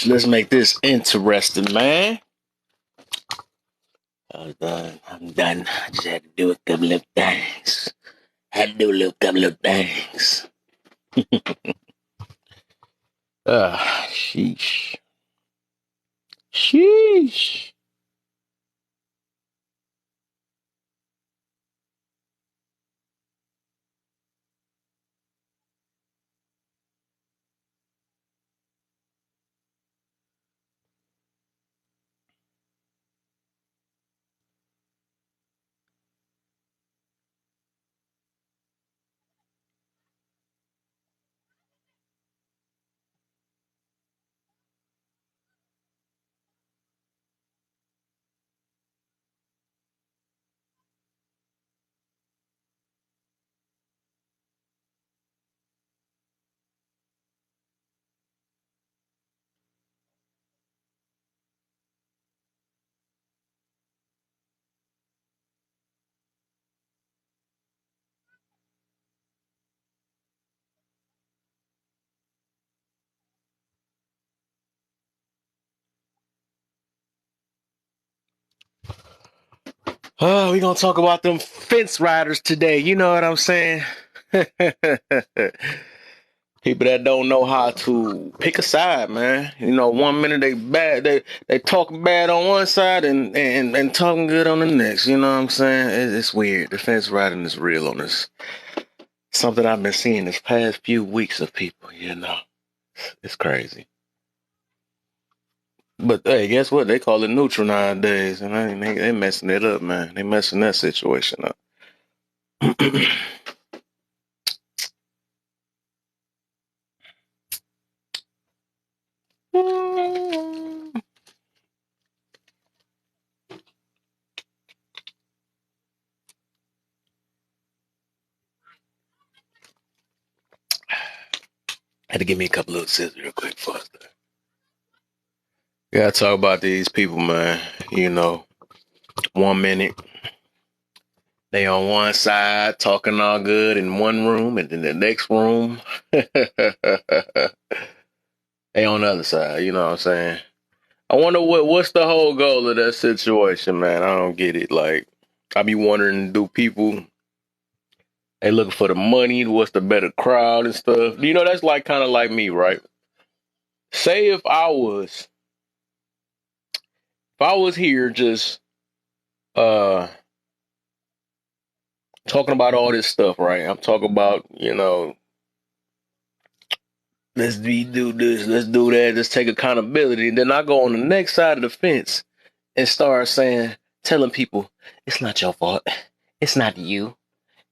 Let's make this interesting, man. I'm done. I just had to do a couple of things. Sheesh. Sheesh. Oh, we're gonna talk about them fence riders today. You know what I'm saying? People that don't know how to pick a side, man. You know, 1 minute they bad, they talk bad on one side and talking good on the next. You know what I'm saying? It's weird. The fence riding is real on this. Something I've been seeing this past few weeks of people. You know, it's crazy. But hey, guess what? They call it neutral nowadays, and they messing it up, man. They messing that situation up. Had to give me a couple of scissors real quick first. Gotta talk about these people, man. You know, 1 minute they on one side talking all good in one room, and then the next room they on the other side. You know what I'm saying? I wonder what's the whole goal of that situation, man. I don't get it. Like, I be wondering, do people they looking for the money? What's the better crowd and stuff? You know, that's like kind of like me, right? Say if I was here just uh talking about all this stuff, right? I'm talking about, do this, let's do that, let's take accountability. And then I go on the next side of the fence and start telling people, it's not your fault. It's not you.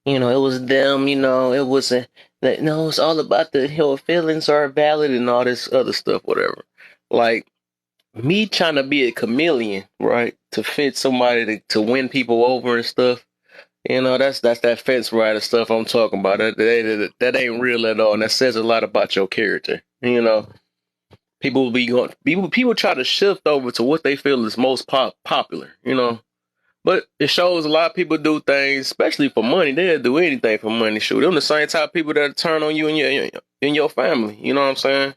It was them, it wasn't that. No, it's all about your feelings are valid and all this other stuff, whatever. Like, me trying to be a chameleon, right? To fit somebody to win people over and stuff. That's that fence rider stuff I'm talking about. That ain't real at all, and that says a lot about your character. People will be going. People try to shift over to what they feel is most popular. But it shows a lot of people do things, especially for money. They'll do anything for money. Shoot, them the same type of people that turn on you and your family. You know what I'm saying?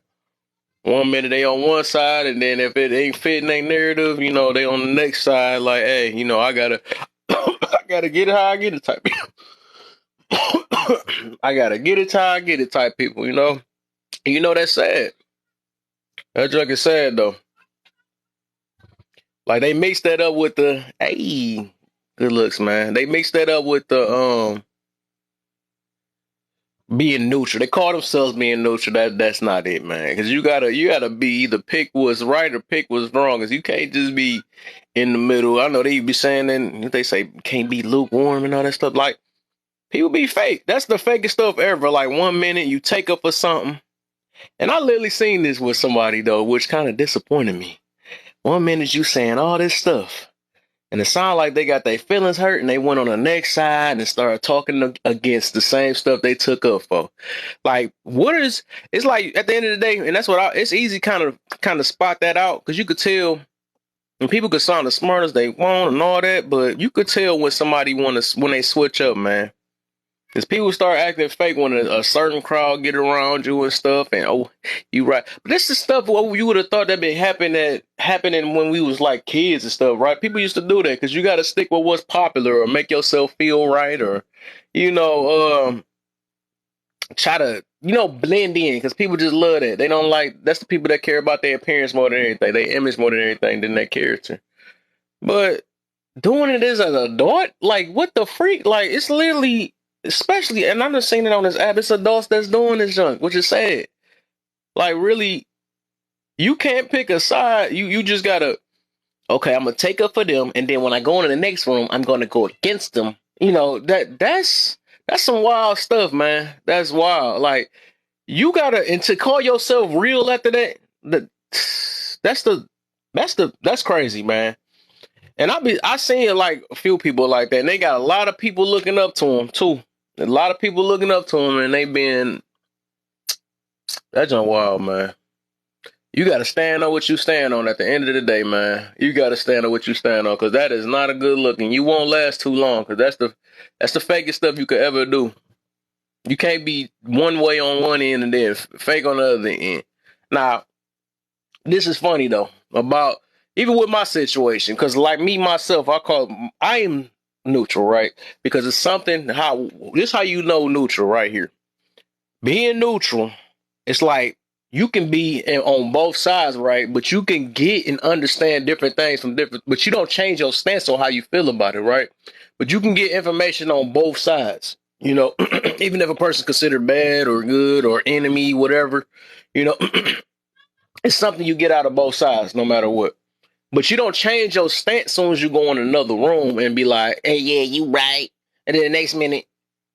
1 minute they on one side, and then if it ain't fitting their narrative, they on the next side. Like, hey, I gotta, I gotta get it how I get it type. I gotta get it how I get it type people. That's sad. That junk is sad though. Like, they mix that up with the hey, good looks, man. They mix that up with the being neutral. They call themselves being neutral. That's not it, man. Because you gotta be either pick what's right or pick what's wrong. Because you can't just be in the middle. I know they be saying that they say can't be lukewarm and all that stuff. Like, people be fake. That's the fakest stuff ever. Like, 1 minute you take up for something, and I literally seen this with somebody though, which kind of disappointed me. 1 minute you saying all this stuff. And it sounded like they got their feelings hurt, and they went on the next side and started talking against the same stuff they took up for. Like, it's like at the end of the day, and that's it's easy kind of spot that out, because you could tell, and people could sound as smart as they want and all that, but you could tell when somebody when they switch up, man. Because people start acting fake when a certain crowd get around you and stuff, and oh, you right. But this is stuff what you would have thought that been happening when we was like kids and stuff, right? People used to do that because you got to stick with what's popular or make yourself feel right, or you know, try to blend in because people just love that. They don't like that's the people that care about their appearance more than anything, their image more than anything than their character. But doing it as an adult, like what the freak? Like it's literally, especially, and I'm just seeing it on this app. It's adults that's doing this junk, which is sad. Like really, you can't pick a side. You just gotta. Okay, I'm gonna take up for them, and then when I go into the next room, I'm gonna go against them. That's some wild stuff, man. That's wild. Like you gotta, and to call yourself real after that, that's that's crazy, man. And I seen like a few people like that, and they got a lot of people looking up to him too. A lot of people looking up to him, and they been that's just wild, man. You got to stand on what you stand on. At the end of the day, man, you got to stand on what you stand on because that is not a good look, and you won't last too long because that's the fakest stuff you could ever do. You can't be one way on one end and then fake on the other end. Now, this is funny though about even with my situation because like me myself, I am neutral, right? Because it's something how you know neutral right here. Being neutral, it's like you can be on both sides, right? But you can get and understand different things from different, but you don't change your stance on how you feel about it, right? But you can get information on both sides, even if a person's considered bad or good or enemy, whatever, you know, it's something you get out of both sides, no matter what. But you don't change your stance as soon as you go in another room and be like, hey, yeah, you right. And then the next minute,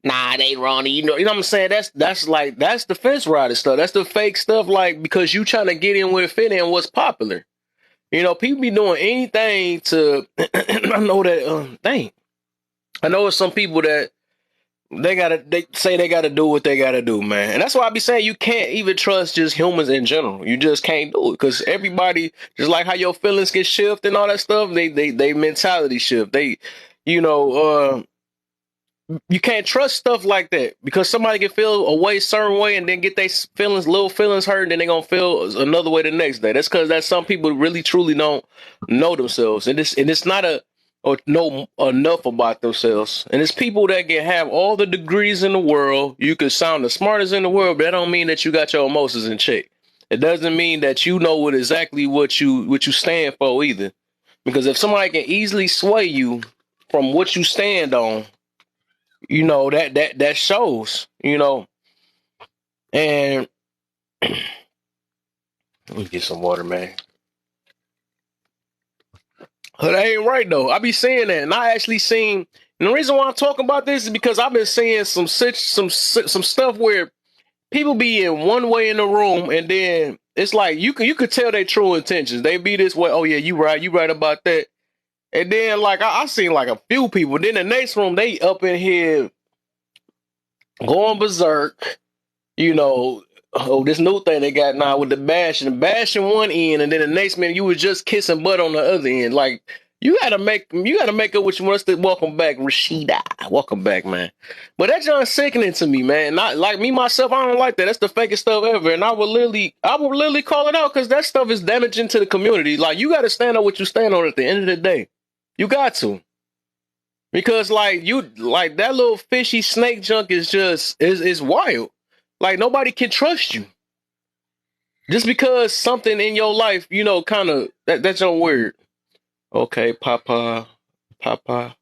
nah, they wrong. You know what I'm saying? That's the fence rider stuff. That's the fake stuff, like, because you trying to get in with fit in what's popular. People be doing anything to I know that dang. I know it's some people that they say they gotta do what they gotta do, man. And that's why I be saying you can't even trust just humans in general. You just can't do it. Because everybody, just like how your feelings get shift and all that stuff, they mentality shift. You know, you can't trust stuff like that because somebody can feel a way certain way and then get their little feelings hurt, and then they're gonna feel another way the next day. That's because that some people really truly don't know themselves, and it's not or know enough about themselves. And it's people that can have all the degrees in the world. You can sound the smartest in the world, but that don't mean that you got your emotions in check. It doesn't mean that you know exactly what you stand for either. Because if somebody can easily sway you from what you stand on, that shows, and let me get some water, man. But that ain't right though. I be saying that, and I actually seen. And the reason why I'm talking about this is because I've been seeing some stuff where people be in one way in the room, and then it's like you could tell their true intentions. They be this way. Oh yeah, you right about that. And then like I seen like a few people. Then the next room they up in here going berserk, this new thing they got now with the bashing one end, and then the next minute you was just kissing butt on the other end. Like you gotta make up what you want us to. Welcome back, Rashida. Welcome back, man. But that's just sickening to me, man. Not like me myself, I don't like that. That's the fakest stuff ever, and I would literally call it out because that stuff is damaging to the community. Like you gotta stand on what you stand on at the end of the day. You got to. Because like that little fishy snake junk is just is wild. Like nobody can trust you. Just because something in your life, kind of that's your word. Okay, papa, pop,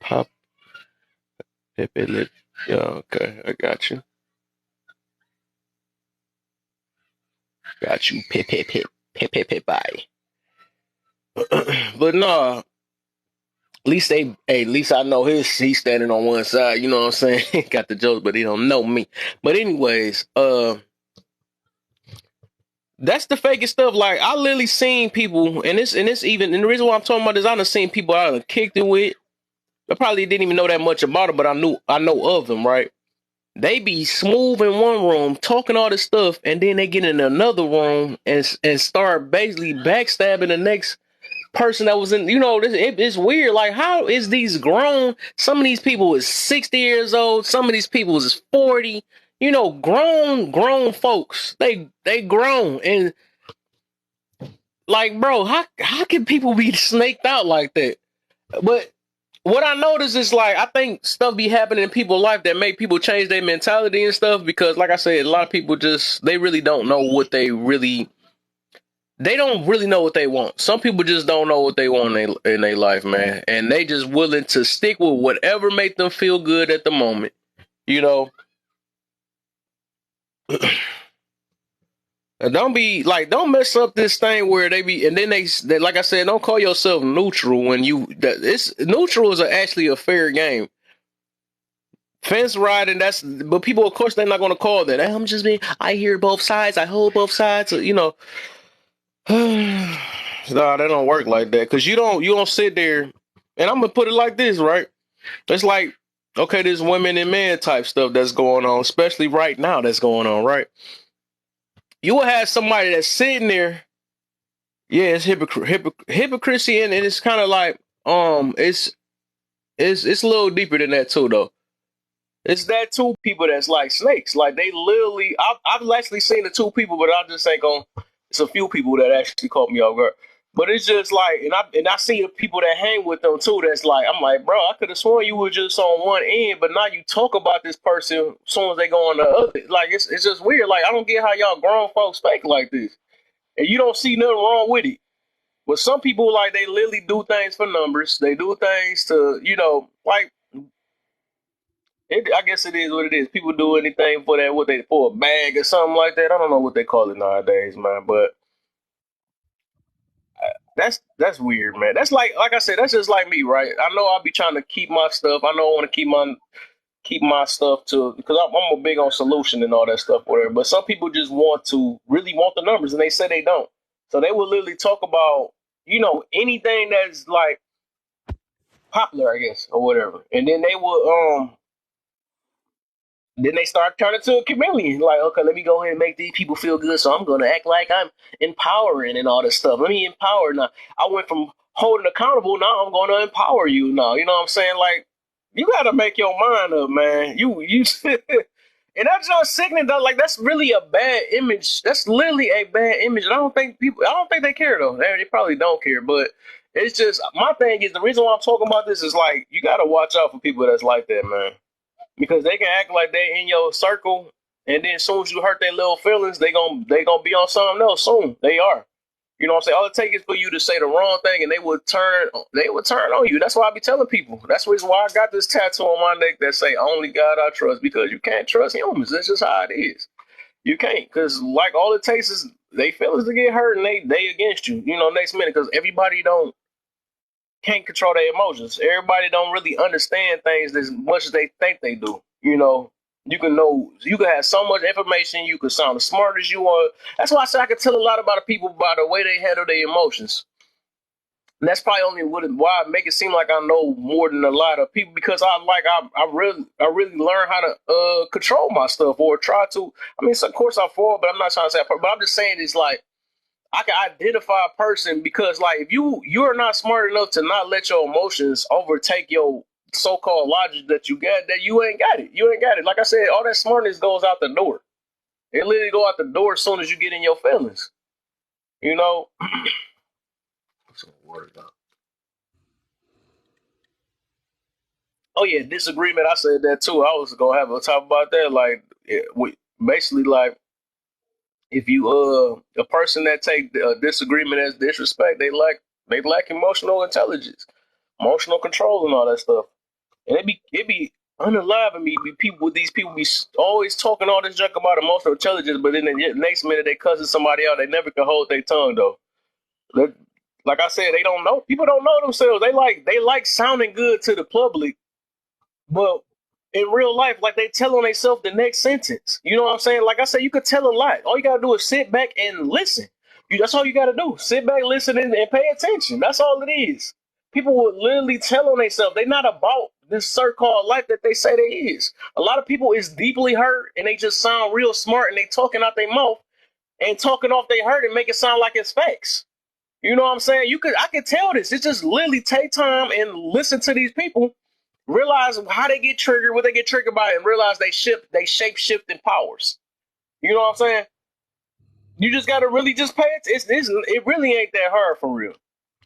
pepe lip. Yeah, okay, I got you. Got you, pepe, bye. But nah. At least I know he's standing on one side, you know what I'm saying? Got the jokes, but he don't know me. But anyways, that's the fakest stuff. Like I literally seen people, and the reason why I'm talking about this, I done seen people I done kicked it with. I probably didn't even know that much about it, but I know of them, right? They be smooth in one room, talking all this stuff, and then they get in another room and start basically backstabbing the next person that was in, it's weird. Like, how is these grown? Some of these people is 60 years old. Some of these people is 40. Grown folks. They grown and like, bro, how can people be snaked out like that? But what I notice is like I think stuff be happening in people's life that make people change their mentality and stuff because, like I said, a lot of people they really don't know what they don't really know what they want. Some people just don't know what they want in their life, man. And they just willing to stick with whatever make them feel good at the moment. And don't mess up this thing where they be, and then they like I said, don't call yourself neutral when neutral is actually a fair game. Fence riding, but people, of course, they're not going to call that. I hear both sides. I hold both sides. No, that don't work like that. Cause you don't sit there, and I'm going to put it like this, right? It's like, okay, there's women and men type stuff that's going on, especially right now that's going on, right? You will have somebody that's sitting there. Yeah, it's hypocrisy, and it's kind of like, it's a little deeper than that too, though. It's that two people that's like snakes. Like they literally, I've actually seen the two people, but I just ain't gonna. It's a few people that actually caught me off guard. But it's just like, and I see the people that hang with them too. That's like, I'm like, bro, I could have sworn you were just on one end, but now you talk about this person as soon as they go on the other. Like it's just weird. Like I don't get how y'all grown folks fake like this, and you don't see nothing wrong with it. But some people like they literally do things for numbers. They do things to, like. I guess it is what it is. People do anything for that, for a bag or something like that. I don't know what they call it nowadays, man. But that's weird, man. That's like I said, that's just like me, right? I know I'll be trying to keep my stuff. I know I want to keep my stuff too because I'm a big on solution and all that stuff, whatever. But some people just really want the numbers, and they say they don't. So they will literally talk about anything that's like popular, I guess, or whatever, and then they will Then they start turning to a chameleon. Like, okay, let me go ahead and make these people feel good. So I'm going to act like I'm empowering and all this stuff. Let me empower. Now, I went from holding accountable. Now I'm going to empower you now. You know what I'm saying? Like, you got to make your mind up, man. And that's just sickening, though. Like, that's really a bad image. That's literally a bad image. And I don't think they care, though. They probably don't care. But it's just, my thing is, the reason why I'm talking about this is like, you got to watch out for people that's like that, man. Because they can act like they in your circle, and then as soon as you hurt their little feelings, they gonna be on something else soon. They are. You know what I'm saying? All it takes is for you to say the wrong thing, and they would turn on you. That's why I be telling people. That's the reason why I got this tattoo on my neck that say "Only God I trust," because you can't trust humans. That's just how it is. You can't, because like all it takes is they feelings to get hurt, and they against you. Next minute, because everybody can't control their emotions. Everybody don't really understand things as much as they think they do. You can have so much information. You can sound as smart as you want. That's why I say I can tell a lot about people by the way they handle their emotions. And that's probably only why I make it seem like I know more than a lot of people, because I really learn how to control my stuff, or try to. I mean, so of course I fall, but I'm not trying to say. But I'm just saying it's like, I can identify a person because, like, if you're not smart enough to not let your emotions overtake your so-called logic that you got, that you ain't got it. You ain't got it. Like I said, all that smartness goes out the door. It literally go out the door as soon as you get in your feelings. Oh yeah, disagreement. I said that too. I was gonna have a talk about that. Like, basically, like, if you a person that take disagreement as disrespect, they lack emotional intelligence, emotional control, and all that stuff. And it be unaliving me. These people be always talking all this junk about emotional intelligence, but then the next minute they cussing somebody out. They never can hold their tongue though. Like I said, they don't know. People don't know themselves. They like sounding good to the public, but in real life, like, they tell on themselves the next sentence. You know what I'm saying? Like I said, you could tell a lot. All you gotta do is sit back and listen. That's all you gotta do. Sit back, listen, and pay attention. That's all it is. People would literally tell on themselves. They're not about this so-called life that they say they is. A lot of people is deeply hurt, and they just sound real smart, and they talking out their mouth and talking off their hurt and make it sound like it's facts. You know what I'm saying? I can tell this. It's just literally take time and listen to these people, realize how they get triggered, what they get triggered by, and realize they shape shifting powers. You know what I'm saying? You just gotta really just pay it. It really ain't that hard for real.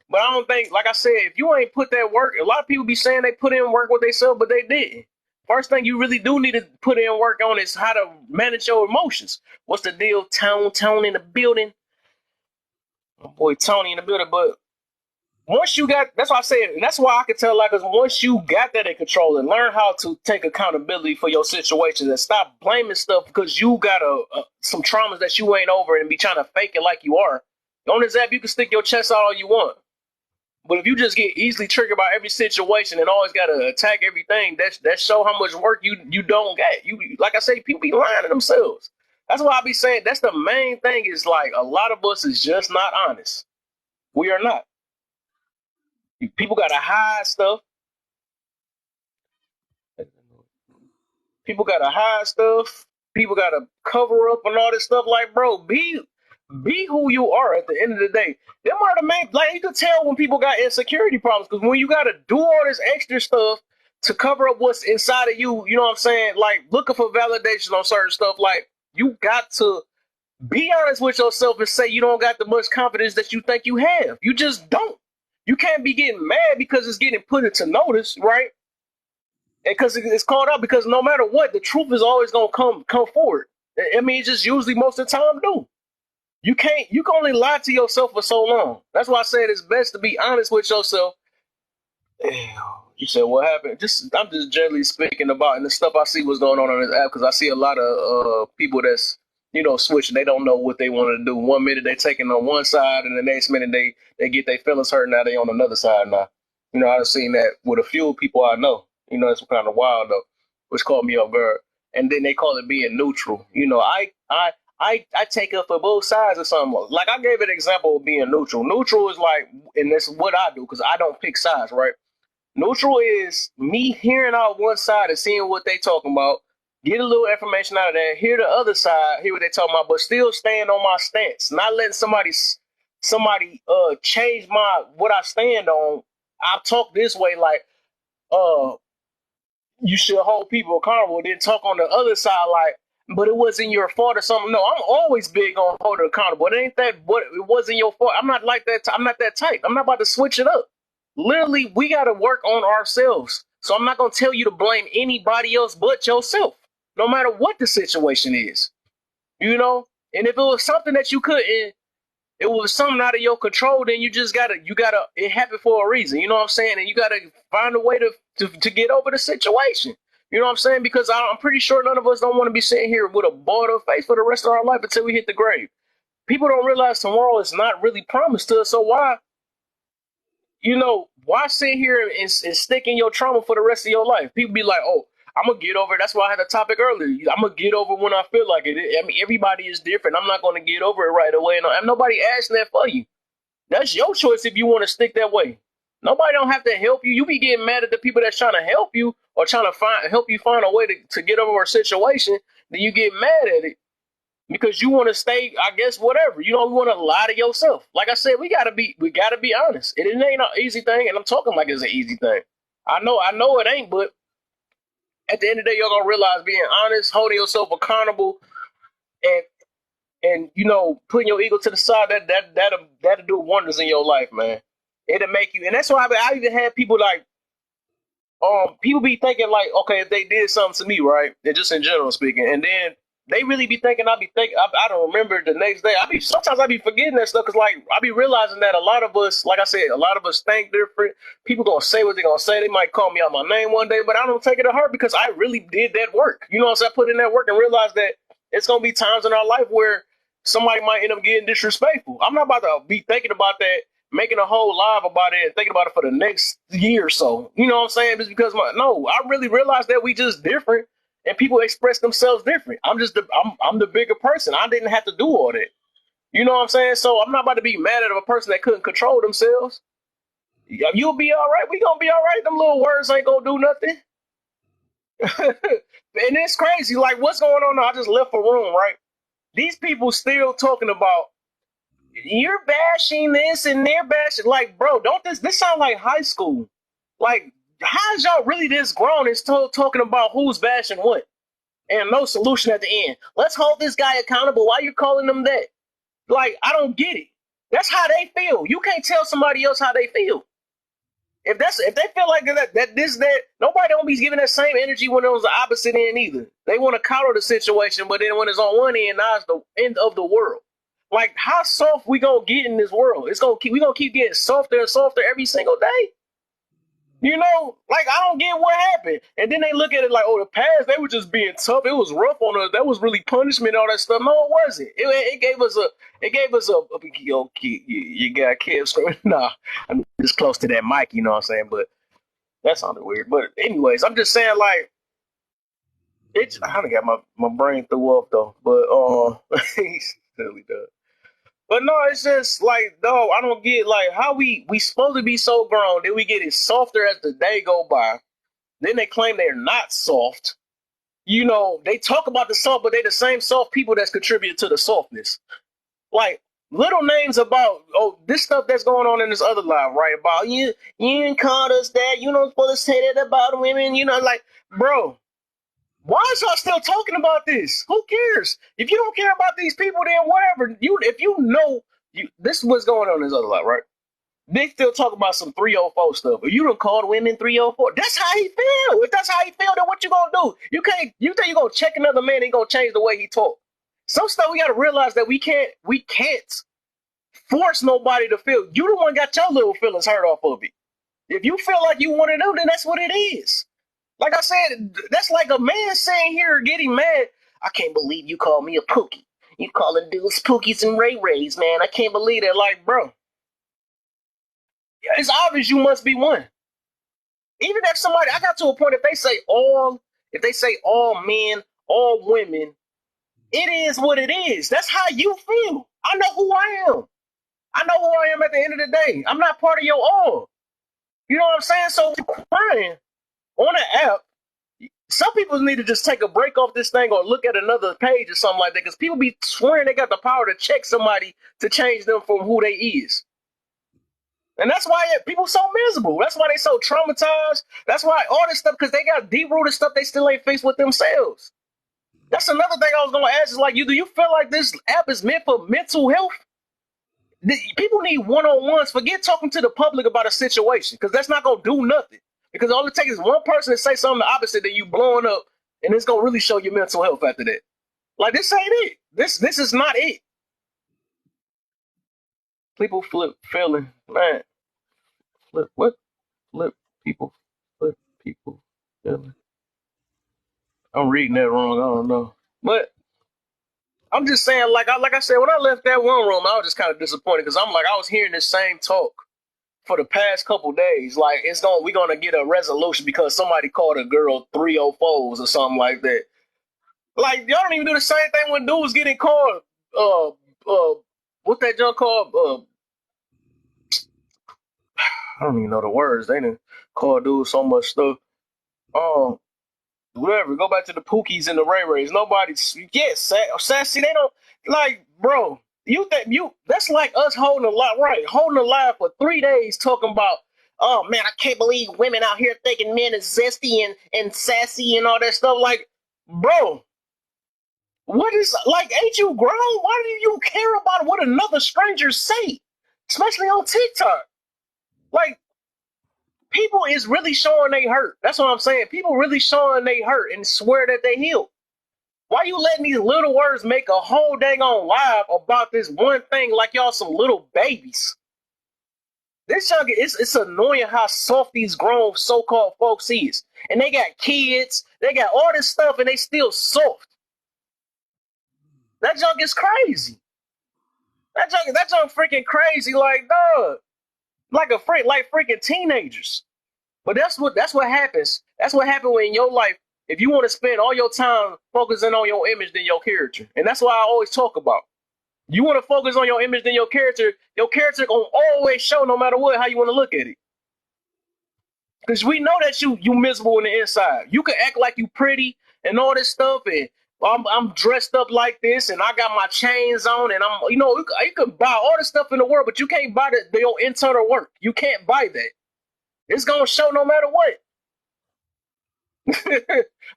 But I don't think, like I said, if you ain't put that work, a lot of people be saying they put in work with themselves, but they didn't. First thing you really do need to put in work on is how to manage your emotions. What's the deal? Tone in the building. My boy Tony in the building. But once you got, that's why I said, and that's why I can tell, like, because once you got that in control and learn how to take accountability for your situations and stop blaming stuff because you got some traumas that you ain't over and be trying to fake it like you are. On this app, you can stick your chest out all you want. But if you just get easily triggered by every situation and always got to attack everything, that show how much work you don't get. You, like I say, people be lying to themselves. That's why I be saying that's the main thing is like a lot of us is just not honest. We are not. People got to hide stuff. People got to hide stuff. People got to cover up and all this stuff. Like, bro, be who you are at the end of the day. Them are the main, like, you can tell when people got insecurity problems because when you got to do all this extra stuff to cover up what's inside of you, you know what I'm saying? Like, looking for validation on certain stuff, like, you got to be honest with yourself and say you don't got the much confidence that you think you have. You just don't. You can't be getting mad because it's getting put into notice, right? And because it's called out, because no matter what, the truth is always gonna come forward. I mean, it's just usually most of the time do. You can only lie to yourself for so long. That's why I said it's best to be honest with yourself. You said what happened? I'm just generally speaking about and the stuff I see what's going on this app because I see a lot of people that's switching. They don't know what they want to do. 1 minute they taking on one side, and the next minute they get their feelings hurt. Now they on another side now. I've seen that with a few people I know. It's kind of wild though, which caught me off guard. And then they call it being neutral. I take up for both sides or something. Like I gave an example of being neutral. Neutral is like, and that's what I do because I don't pick sides, right? Neutral is me hearing out one side and seeing what they talking about, get a little information out of that, hear the other side, hear what they talking about, but still staying on my stance, not letting somebody change what I stand on. I talk this way like you should hold people accountable, then talk on the other side like, but it wasn't your fault or something. No, I'm always big on holding accountable. It ain't that what it wasn't your fault. I'm not like that. I'm not that type. I'm not about to switch it up. Literally, we got to work on ourselves. So I'm not going to tell you to blame anybody else but yourself, no matter what the situation is. And if it was something that you couldn't, it was something out of your control, then you gotta, it happened for a reason. You know what I'm saying? And you gotta find a way to get over the situation. You know what I'm saying? Because I'm pretty sure none of us don't want to be sitting here with a boiled up face for the rest of our life until we hit the grave. People don't realize tomorrow is not really promised to us. So why sit here and stick in your trauma for the rest of your life? People be like, oh, I'm going to get over it. That's why I had a topic earlier. I'm going to get over when I feel like it. I mean, everybody is different. I'm not going to get over it right away. And nobody asking that for you. That's your choice if you want to stick that way. Nobody don't have to help you. You be getting mad at the people that's trying to help you or trying to help you find a way to get over a situation. Then you get mad at it because you want to stay, I guess, whatever. You don't want to lie to yourself. Like I said, we gotta be honest. It ain't an easy thing, and I'm talking like it's an easy thing. I know it ain't, but at the end of the day, you're gonna realize being honest, holding yourself accountable, and putting your ego to the side, that'll do wonders in your life, man. It'll make you, and that's why I even had people like, people be thinking like, okay, if they did something to me, right, and just in general speaking, and then they really be thinking, I don't remember the next day. Sometimes I be forgetting that stuff because like I be realizing that a lot of us, like I said, a lot of us think different. People gonna say what they gonna say. They might call me out my name one day, but I don't take it to heart because I really did that work. So I put in that work and realized that it's gonna be times in our life where somebody might end up getting disrespectful. I'm not about to be thinking about that, making a whole live about it and thinking about it for the next year or so. You know what I'm saying? Just because I really realized that we just different. And people express themselves different. I'm the bigger person. I didn't have to do all that. You know what I'm saying? So I'm not about to be mad at a person that couldn't control themselves. You'll be all right. We gonna be all right. Them little words ain't gonna do nothing. And it's crazy. Like what's going on now? I just left a room, right? These people still talking about you're bashing this and they're bashing. Like, bro, don't this sound like high school? Like, how's y'all really this grown and still talking about who's bashing what? And no solution at the end. Let's hold this guy accountable. Why you calling them that? Like, I don't get it. That's how they feel. You can't tell somebody else how they feel. If they feel like that, nobody don't be giving that same energy when it was the opposite end either. They want to counter the situation, but then when it's on one end, now it's the end of the world. Like, how soft we gonna get in this world? We gonna keep getting softer and softer every single day. You know, like, I don't get what happened. And then they look at it like, oh, the past, they were just being tough. It was rough on us. That was really punishment and all that stuff. No, it wasn't. It gave us you got kids screaming. Nah, I'm just close to that mic, you know what I'm saying? But that sounded weird. But anyways, I'm just saying, like, I done got my brain threw off though. But he's silly dude. But no, it's just like, no, I don't get like how we supposed to be so grown, then we get it softer as the day go by. Then they claim they're not soft. You know, they talk about the soft, but they the same soft people that's contributed to the softness. Like, little names about, oh, this stuff that's going on in this other live, right? About you ain't called us that, you don't supposed to say that about women, you know, like, bro, why is y'all still talking about this? Who cares? If you don't care about these people, then whatever. If you know this is what's going on in this other life, right? They still talk about some 304 stuff. If you don't call women 304, that's how he feel. If that's how he feel, then what you gonna do? You think you're gonna check another man and gonna change the way he talk. Some stuff we gotta realize that we can't force nobody to feel. You the one got your little feelings hurt off of it. If you feel like you want to do, then that's what it is. Like I said, that's like a man saying here getting mad. I can't believe you called me a pookie. You calling dudes pookies and ray rays, man. I can't believe that. Like, bro, it's obvious you must be one. Even if somebody, I got to a point, if they say all men, all women, it is what it is. That's how you feel. I know who I am. I know who I am at the end of the day. I'm not part of your all. You know what I'm saying? So crying on the app, some people need to just take a break off this thing or look at another page or something like that, because people be swearing they got the power to check somebody to change them from who they is. And that's why people so miserable. That's why they so traumatized. That's why all this stuff, because they got deep-rooted stuff they still ain't faced with themselves. That's another thing I was going to ask is, like, do you feel like this app is meant for mental health? People need one-on-ones. Forget talking to the public about a situation, because that's not going to do nothing. Because all it takes is one person to say something the opposite, that you blowing up, and it's going to really show your mental health after that. Like, this ain't it. This is not it. People feeling, man. Flip people feeling. I'm reading that wrong. I don't know. But I'm just saying, like I said, when I left that one room, I was just kind of disappointed, because I'm like, I was hearing this same talk for the past couple days. Like, we're gonna get a resolution because somebody called a girl 304s or something like that. Like, y'all don't even do the same thing when dudes getting called what's that junk called? I don't even know the words. They didn't call dudes so much stuff. Whatever. Go back to the Pookies and the Ray Rays. Nobody's sassy. They don't, like, bro. You think that's like us holding a lie for 3 days talking about, oh man, I can't believe women out here thinking men is zesty and sassy and all that stuff. Like, bro, what is, like, ain't you grown? Why do you care about what another stranger say? Especially on TikTok. Like, people is really showing they hurt. That's what I'm saying. People really showing they hurt and swear that they healed. Why you letting these little words make a whole dang on live about this one thing like y'all some little babies? This young, it's annoying how soft these grown so-called folks is. And they got kids, they got all this stuff, and they still soft. That junk is crazy. That junk freaking crazy, like, dog. Like freaking teenagers. But that's what happens. That's what happens when in your life, if you want to spend all your time focusing on your image than your character. And that's why I always talk about. You want to focus on your image than your character gonna always show no matter what, how you want to look at it. Because we know that you miserable on the inside. You can act like you pretty and all this stuff, and I'm dressed up like this, and I got my chains on, and you can buy all the stuff in the world, but you can't buy your internal work. You can't buy that. It's gonna show no matter what.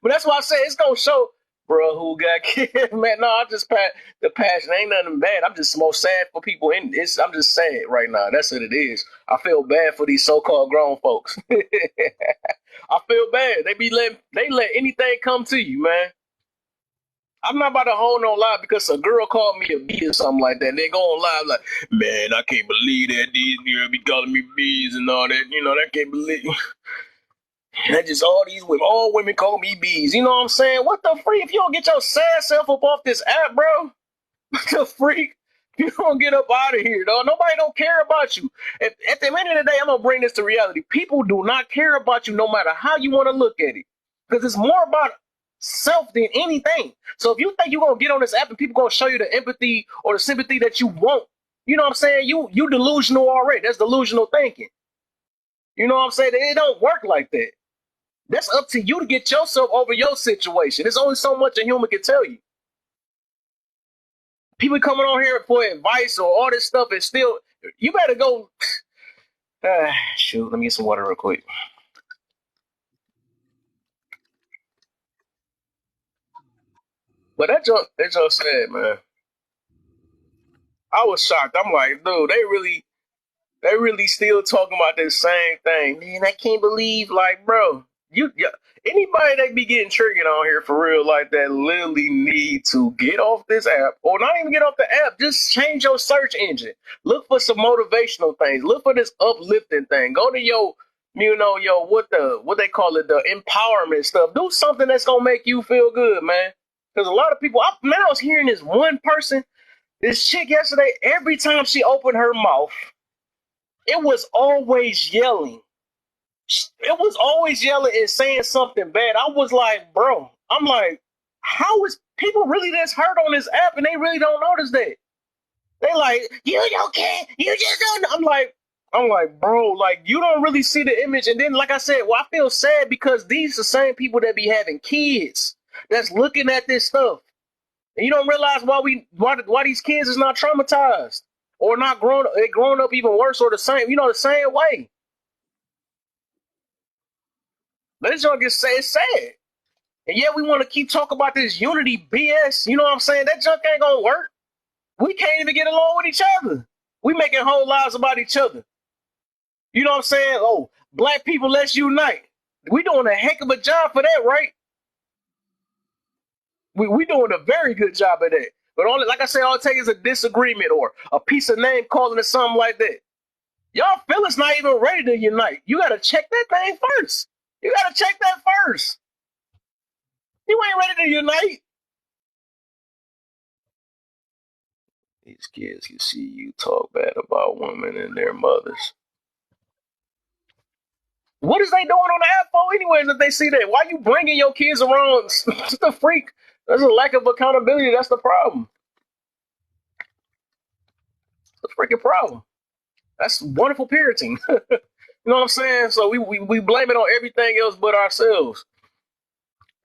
But that's why I say it's gonna show, bro, who got killed. Man, no, I just the passion. Ain't nothing bad. I'm just more sad for people in this. I'm just sad right now. That's what it is. I feel bad for these so-called grown folks. I feel bad. They let anything come to you, man. I'm not about to hold no lie because a girl called me a bee or something like that. And they go on live like, man, I can't believe that these girls be calling me bees and all that. I can't believe. That just all women call me bees. You know what I'm saying? What the freak? If you don't get your sad self up off this app, bro, what the freak? You don't get up out of here, dog. Nobody don't care about you. At the end of the day, I'm gonna bring this to reality. People do not care about you no matter how you want to look at it. Because it's more about self than anything. So if you think you're gonna get on this app and people gonna show you the empathy or the sympathy that you want, you know what I'm saying? You delusional already. That's delusional thinking. You know what I'm saying? It don't work like that. That's up to you to get yourself over your situation. There's only so much a human can tell you. People coming on here for advice or all this stuff and still, you better go. Shoot, let me get some water real quick. But that just said, man. I was shocked. I'm like, dude, they really still talking about this same thing. Man, I can't believe, like, bro, anybody that be getting triggered on here for real like that literally need to get off this app, or not even get off the app. Just change your search engine. Look for some motivational things. Look for this uplifting thing. Go to what they call it, the empowerment stuff. Do something that's gonna make you feel good, man. Because a lot of people, I was hearing this one person, this chick yesterday. Every time she opened her mouth, it was always yelling. It was always yelling and saying something bad. I was like, bro, I'm like, how is people really this hurt on this app and they really don't notice that? They like, you don't care, you just don't know. I'm like, bro, like you don't really see the image. And then, like I said, well, I feel sad because these are the same people that be having kids that's looking at this stuff. And you don't realize why these kids is not traumatized or not grown up even worse or the same, the same way. But it's gonna get sad. And yet we want to keep talking about this unity BS. You know what I'm saying? That junk ain't gonna work. We can't even get along with each other. We making whole lives about each other. You know what I'm saying? Oh, black people, let's unite. We doing a heck of a job for that, right? We doing a very good job at that. But like I said, all it takes is a disagreement or a piece of name calling it something like that. Y'all feelings not even ready to unite. You gotta check that thing first. You gotta check that first. You ain't ready to unite. These kids, you see you talk bad about women and their mothers. What is they doing on the app for anyways if they see that? Why you bringing your kids around? It's the freak. There's a lack of accountability. That's the problem. It's the freaking problem. That's wonderful parenting. You know what I'm saying? So we blame it on everything else but ourselves.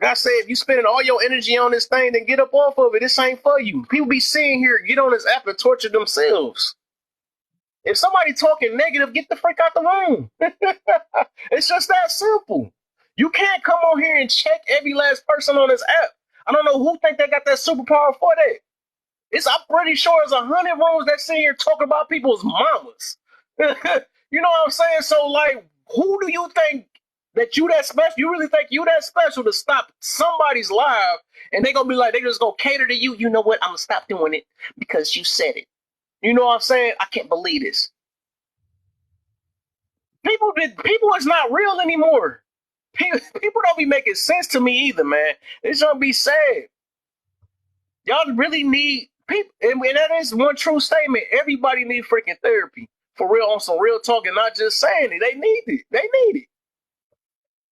I say, if you spending all your energy on this thing, then get up off of it. This ain't for you. People be sitting here, get on this app and torture themselves. If somebody talking negative, get the freak out the room. It's just that simple. You can't come on here and check every last person on this app. I don't know who think they got that superpower for that. I'm pretty sure there's 100 rooms that sit here talking about people's mamas. You know what I'm saying? So, like, who do you think that you that special? You really think you that special to stop somebody's live and they gonna be like, they just gonna cater to you? You know what? I'm gonna stop doing it because you said it. You know what I'm saying? I can't believe this. People is not real anymore. People don't be making sense to me either, man. It's gonna be sad. Y'all really need people, and that is one true statement. Everybody need freaking therapy for real, on some real talk, and not just saying it. They need it. They need it.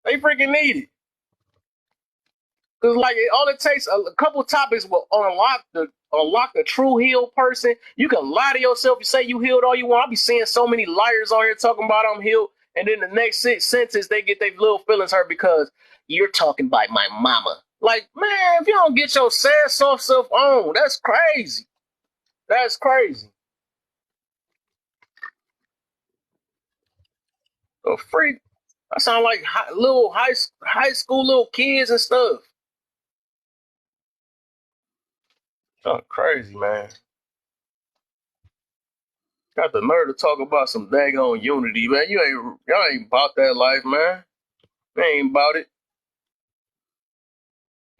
They freaking need it. Cause like all it takes a couple topics will unlock a true healed person. You can lie to yourself. You say you healed all you want. I be seeing so many liars on here talking about I'm healed, and then the next sentence they get their little feelings hurt because you're talking about my mama. Like, man, if you don't get your sad soft self on, that's crazy. That's crazy. A freak. I sound like little high school little kids and stuff. Oh, crazy, man. Got the nerve to talk about some daggone unity, man. Y'all ain't about that life, man. They ain't about it.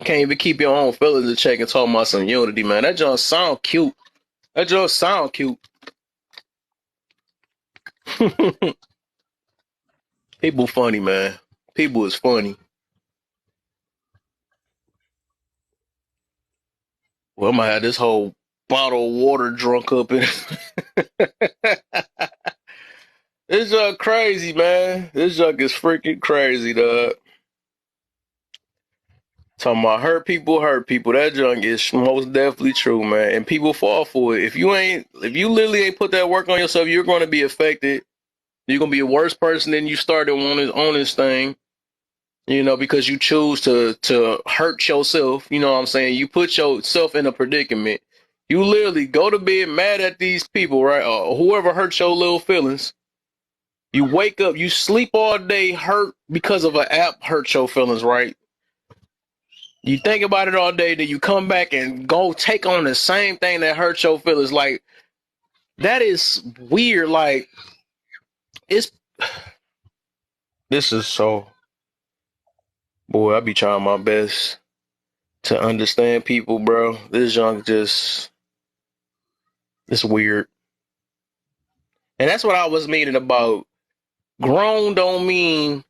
Can't even keep your own feelings in check and talk about some unity, man. That just sound cute. That just sound cute. People funny, man. People is funny. Well, I might have this whole bottle of water drunk up in. This junk crazy, man. This junk is freaking crazy, dog. Talking about hurt people. That junk is most definitely true, man. And people fall for it. If you literally ain't put that work on yourself, you're going to be affected. You're going to be a worse person than you started on this thing. Because you choose to hurt yourself. You know what I'm saying? You put yourself in a predicament. You literally go to bed mad at these people, right? Or whoever hurt your little feelings. You wake up, you sleep all day hurt because of an app hurt your feelings, right? You think about it all day, then you come back and go take on the same thing that hurt your feelings. Like, that is weird. Like, it's this is so, boy, I be trying my best to understand people, bro. This junk just, it's weird. And that's what I was meaning about. Grown don't mean,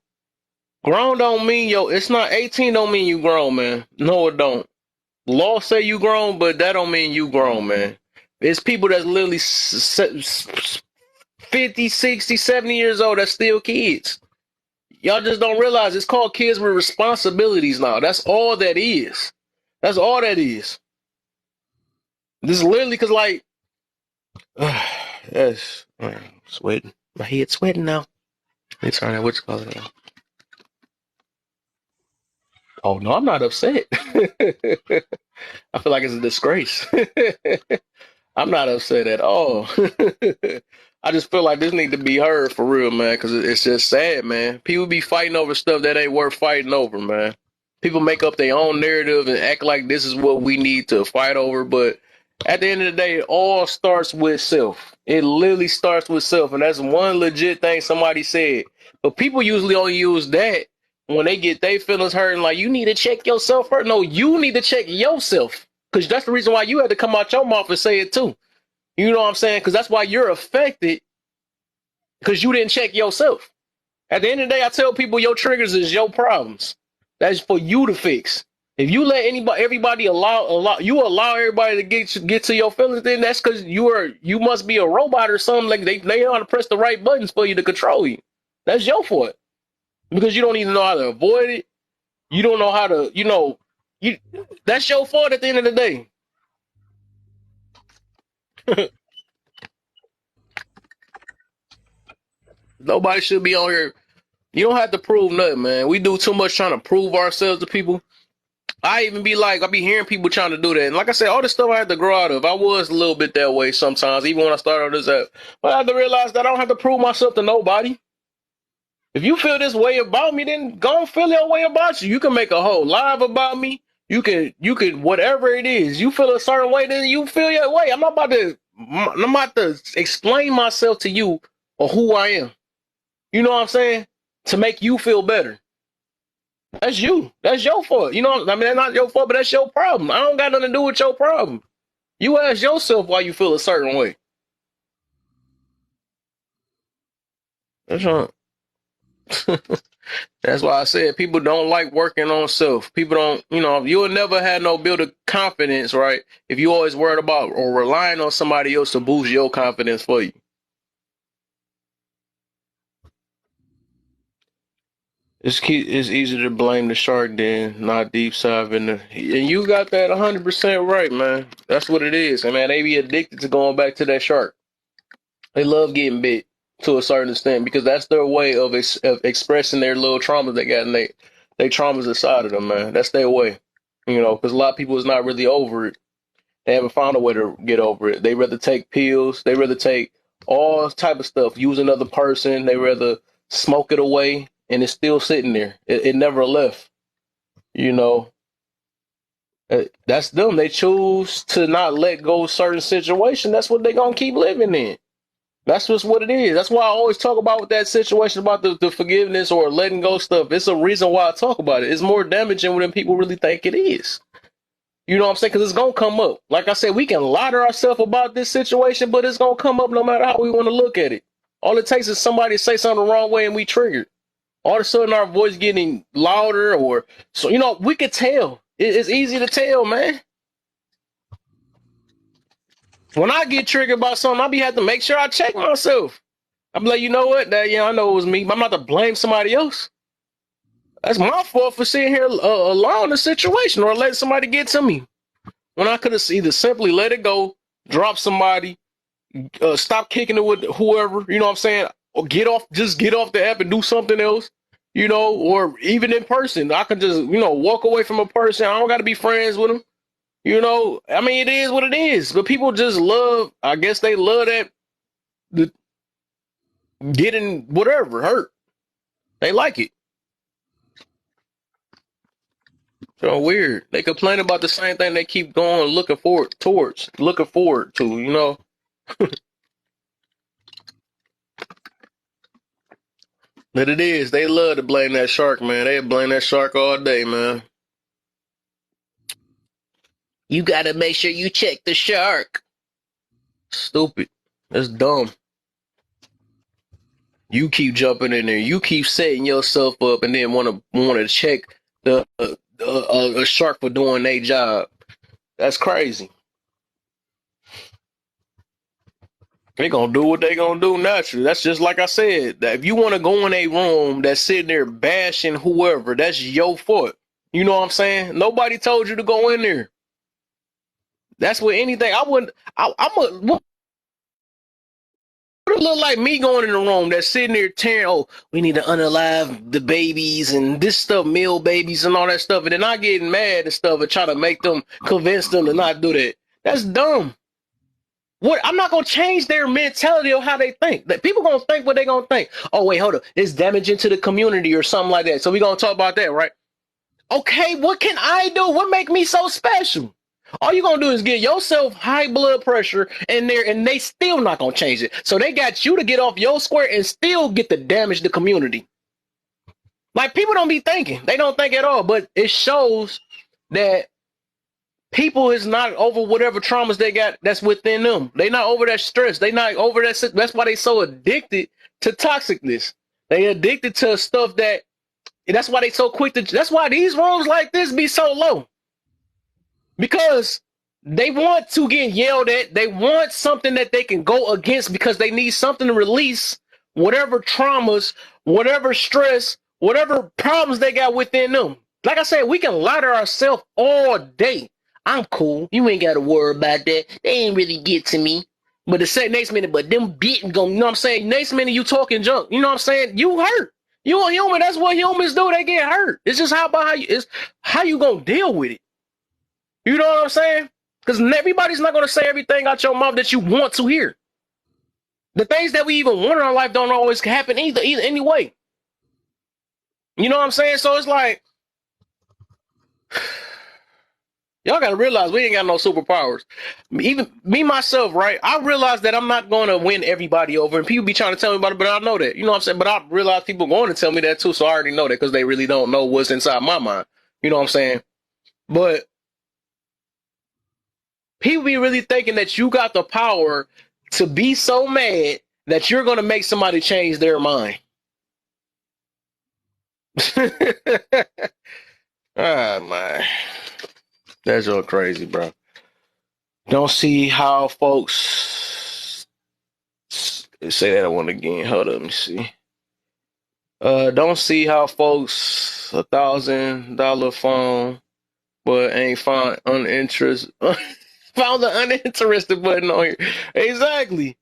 yo, it's not 18 don't mean you grown, man. No, it don't. Law say you grown, but that don't mean you grown, man. It's people that's literally 50, 60, 70 years old that's still kids. Y'all just don't realize it's called kids with responsibilities now. That's all that is. That's all that is. This is literally because, like, yes, I'm sweating. My head's sweating now. Let me turn that, what you call it now? Oh, no, I'm not upset. I feel like it's a disgrace. I'm not upset at all. I just feel like this need to be heard for real, man, because it's just sad, man. People be fighting over stuff that ain't worth fighting over, man. People make up their own narrative and act like this is what we need to fight over, but at the end of the day, it all starts with self. It literally starts with self, and that's one legit thing somebody said. But people usually only use that when they get their feelings hurt and like, you need to check yourself first. No, you need to check yourself, because that's the reason why you had to come out your mouth and say it too. You know what I'm saying? Because that's why you're affected, because you didn't check yourself. At the end of the day, I tell people your triggers is your problems. That's for you to fix. If you let everybody allow everybody to get to your feelings, then that's because you must be a robot or something. Like they know how to press the right buttons for you to control you. That's your fault, because you don't even know how to avoid it. You don't know how to, that's your fault at the end of the day. Nobody should be on here. You don't have to prove nothing, man. We do too much trying to prove ourselves to people. I be hearing people trying to do that. And like I said, all this stuff I had to grow out of. I was a little bit that way sometimes, even when I started on this app. But I had to realize that I don't have to prove myself to nobody. If you feel this way about me, then go and feel your way about you. You can make a whole live about me. You could whatever it is. You feel a certain way, then you feel your way. I'm not about to explain myself to you or who I am. You know what I'm saying? To make you feel better. That's you. That's your fault. I mean, that's not your fault, but that's your problem. I don't got nothing to do with your problem. You ask yourself why you feel a certain way. That's right. That's why I said people don't like working on self. People don't, you'll never have no build of confidence, right? If you always worried about or relying on somebody else to boost your confidence for you. It's easy to blame the shark than not deep diving. And you got that 100% right, man. That's what it is. And man, they be addicted to going back to that shark. They love getting bit to a certain extent because that's their way of expressing their little traumas they got and they traumas inside of them, man. That's their way. You know, because a lot of people is not really over it. They haven't found a way to get over it. They rather take pills. They rather take all type of stuff. Use another person. They rather smoke it away, and it's still sitting there. It never left. You know, that's them. They choose to not let go of certain situation. That's what they gonna keep living in. That's just what it is. That's why I always talk about that situation about the forgiveness or letting go stuff. It's a reason why I talk about it. It's more damaging than people really think it is. You know what I'm saying? Because it's going to come up. Like I said, we can lie to ourselves about this situation, but it's going to come up no matter how we want to look at it. All it takes is somebody to say something the wrong way and we triggered. All of a sudden, our voice getting louder or, so you know, we could tell. It's easy to tell, man. When I get triggered by something, I be have to make sure I check myself. I'm like, you know what? That, yeah, I know it was me, but I'm not to blame somebody else. That's my fault for sitting here allowing the situation or letting somebody get to me. When I could have either simply let it go, drop somebody, stop kicking it with whoever, you know what I'm saying? Or just get off the app and do something else, you know, or even in person. I could just, you know, walk away from a person. I don't got to be friends with them. You know, I mean, it is what it is. But people just love, I guess they love that, the getting whatever hurt. They like it. So weird. They complain about the same thing they keep going, looking forward to, you know. But it is. They love to blame that shark, man. They blame that shark all day, man. You gotta make sure you check the shark. Stupid. That's dumb. You keep jumping in there. You keep setting yourself up, and then wanna check the a shark for doing their job. That's crazy. They gonna do what they gonna do naturally. That's just like I said. That if you want to go in a room that's sitting there bashing whoever, that's your fault. You know what I'm saying? Nobody told you to go in there. That's what anything. I wouldn't. I'm a. What would it look like me going in the room that's sitting there tearing? Oh, we need to unalive the babies and this stuff, male babies and all that stuff, and then I getting mad and stuff and try to make them convince them to not do that. That's dumb. What I'm not gonna change their mentality or how they think. That people gonna think what they gonna think. Oh wait, hold up, it's damaging to the community or something like that. So we gonna talk about that, right? Okay, what can I do? What make me so special? All you gonna do is get yourself high blood pressure in there, and they still not gonna change it. So they got you to get off your square and still get to damage the community. Like people don't be thinking. They don't think at all. But it shows that people is not over whatever traumas they got that's within them. They not over that stress. They not over that. That's why they so addicted to toxicness. They addicted to stuff that's why they so quick to, that's why these rooms like this be so low. Because they want to get yelled at. They want something that they can go against because they need something to release whatever traumas, whatever stress, whatever problems they got within them. Like I said, we can lie to ourselves all day. I'm cool. You ain't got to worry about that. They ain't really get to me. But the next minute, but them beating go, you know what I'm saying? Next minute, you talking junk. You know what I'm saying? You hurt. You a human. That's what humans do. They get hurt. It's just how you gonna deal with it. You know what I'm saying? Because everybody's not gonna say everything out your mouth that you want to hear. The things that we even want in our life don't always happen either anyway. You know what I'm saying? So it's like, y'all gotta realize we ain't got no superpowers. Even me myself, right? I realize that I'm not gonna win everybody over, and people be trying to tell me about it, but I know that. You know what I'm saying? But I realize people going to tell me that too, so I already know that because they really don't know what's inside my mind. You know what I'm saying? But people be really thinking that you got the power to be so mad that you're gonna make somebody change their mind. Ah, man. That's all crazy, bro. Don't see how folks say that one again. Hold up, let me see. Don't see how folks $1,000 phone, but ain't found uninterest found the uninterested button on here. Exactly.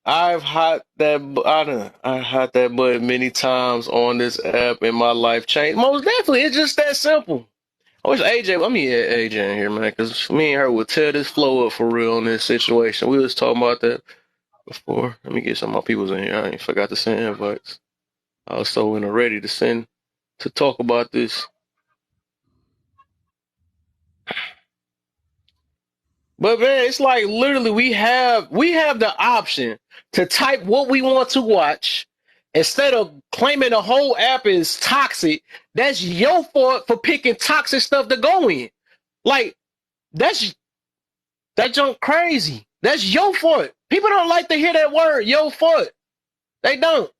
I hot that button many times on this app, and my life changed. Most definitely, it's just that simple. I wish AJ, let me add AJ in here, man, because me and her would tear this flow up for real in this situation. We was talking about that before. Let me get some of my peoples in here. I ain't forgot to send invites. I was so in a ready to send to talk about this. But man, it's like literally we have the option to type what we want to watch instead of claiming the whole app is toxic. That's your fault for picking toxic stuff to go in. Like that junk crazy. That's your fault. People don't like to hear that word, your fault. They don't.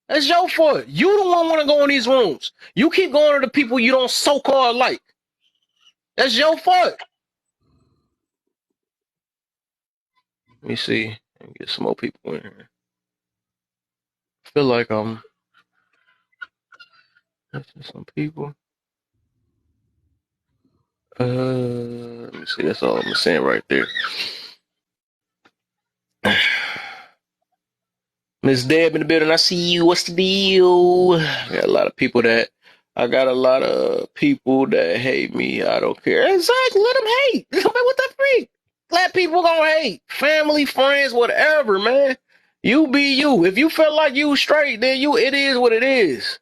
That's your fault. You the one want to go in these rooms. You keep going to the people you don't so-called like. That's your fault. Let me see and get some more people in here. I feel like I'm missing some people. Let me see. That's all I'm saying right there. Miss Deb in the building. I see you. What's the deal? I got a lot of people that hate me. I don't care. Exactly. Let them hate. What the freak? Let people gonna hate. Family, friends, whatever, man. You be you. If you feel like you straight, then it is what it is.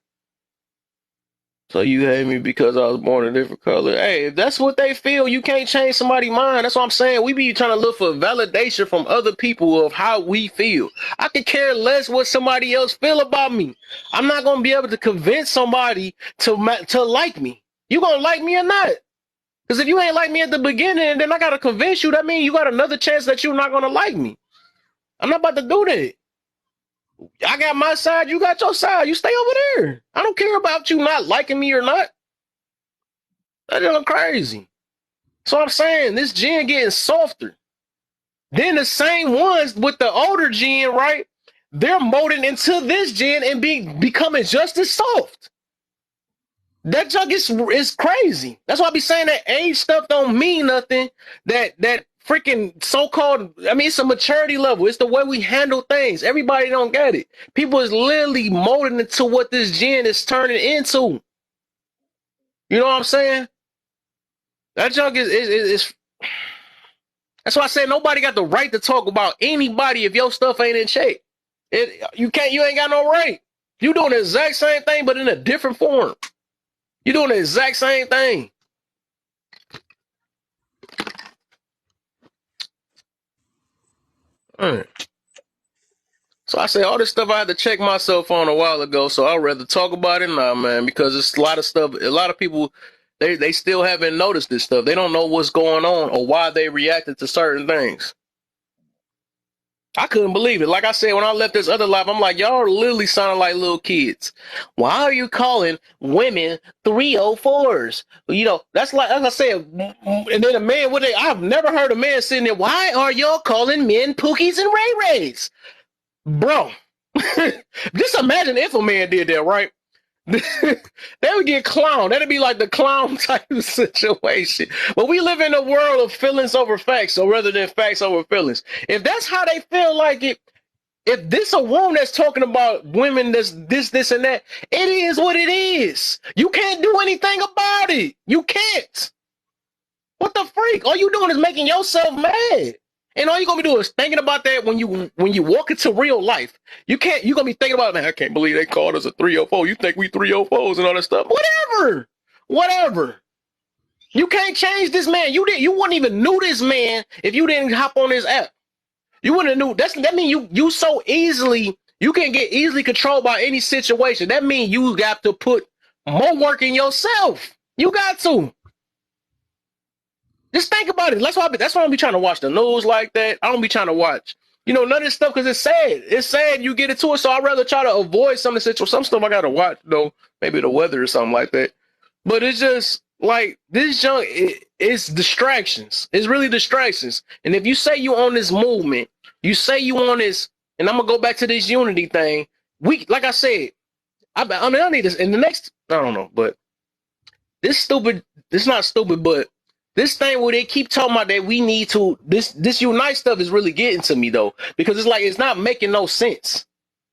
So you hate me because I was born a different color. Hey, if that's what they feel, you can't change somebody's mind. That's what I'm saying. We be trying to look for validation from other people of how we feel. I could care less what somebody else feel about me. I'm not going to be able to convince somebody to like me. You going to like me or not? Because if you ain't like me at the beginning, then I got to convince you. That means you got another chance that you're not going to like me. I'm not about to do that. I got my side, you got your side. You stay over there. I don't care about you not liking me or not. That's just crazy. So I'm saying this gen getting softer. Then the same ones with the older gen, right? They're molding into this gen and becoming just as soft. That junk is crazy. That's why I be saying that age stuff don't mean nothing. That freaking so-called, I mean, it's a maturity level. It's the way we handle things. Everybody don't get it. People is literally molding into what this gen is turning into. You know what I'm saying? That junk is that's why I said nobody got the right to talk about anybody if your stuff ain't in check. You ain't got no right. You doing the exact same thing, but in a different form. You doing the exact same thing. So I say all this stuff I had to check myself on a while ago, so I'd rather talk about it now, man, because it's a lot of stuff. A lot of people, they still haven't noticed this stuff. They don't know what's going on or why they reacted to certain things. I couldn't believe it. Like I said, when I left this other life, I'm like, y'all are literally sounding like little kids. Why are you calling women 304s? You know, that's like I said, and then a man, I've never heard a man sitting there, why are y'all calling men Pookies and Ray Rays? Bro, just imagine if a man did that, right? They would get clowned. That'd be like the clown type of situation. But we live in a world of feelings over facts, so rather than facts over feelings. If that's how they feel like it, if this a woman that's talking about women that's this, and that, it is what it is. You can't do anything about it. You can't. What the freak? All you doing is making yourself mad. And all you're gonna be doing is thinking about that when you walk into real life. You're gonna be thinking about, man, I can't believe they called us a 304. You think we 304s and all that stuff. Whatever. You can't change this man. You wouldn't even knew this man if you didn't hop on this app. You wouldn't have knew. That means you so easily, you can get easily controlled by any situation. That means you got to put more work in yourself. You got to. Just think about it. That's why I don't be trying to watch the news like that. I don't be trying to watch, none of this stuff because it's sad. It's sad you get into it. So I'd rather try to avoid some of the situations. Some stuff I got to watch, maybe the weather or something like that. But it's just like this junk, it's distractions. It's really distractions. And if you say you on this movement, you say you on this, and I'm going to go back to this unity thing. Like I said, I need this in the next, I don't know, but this not stupid, but this thing where they keep talking about that we need to, this unite stuff is really getting to me though, because it's like, it's not making no sense.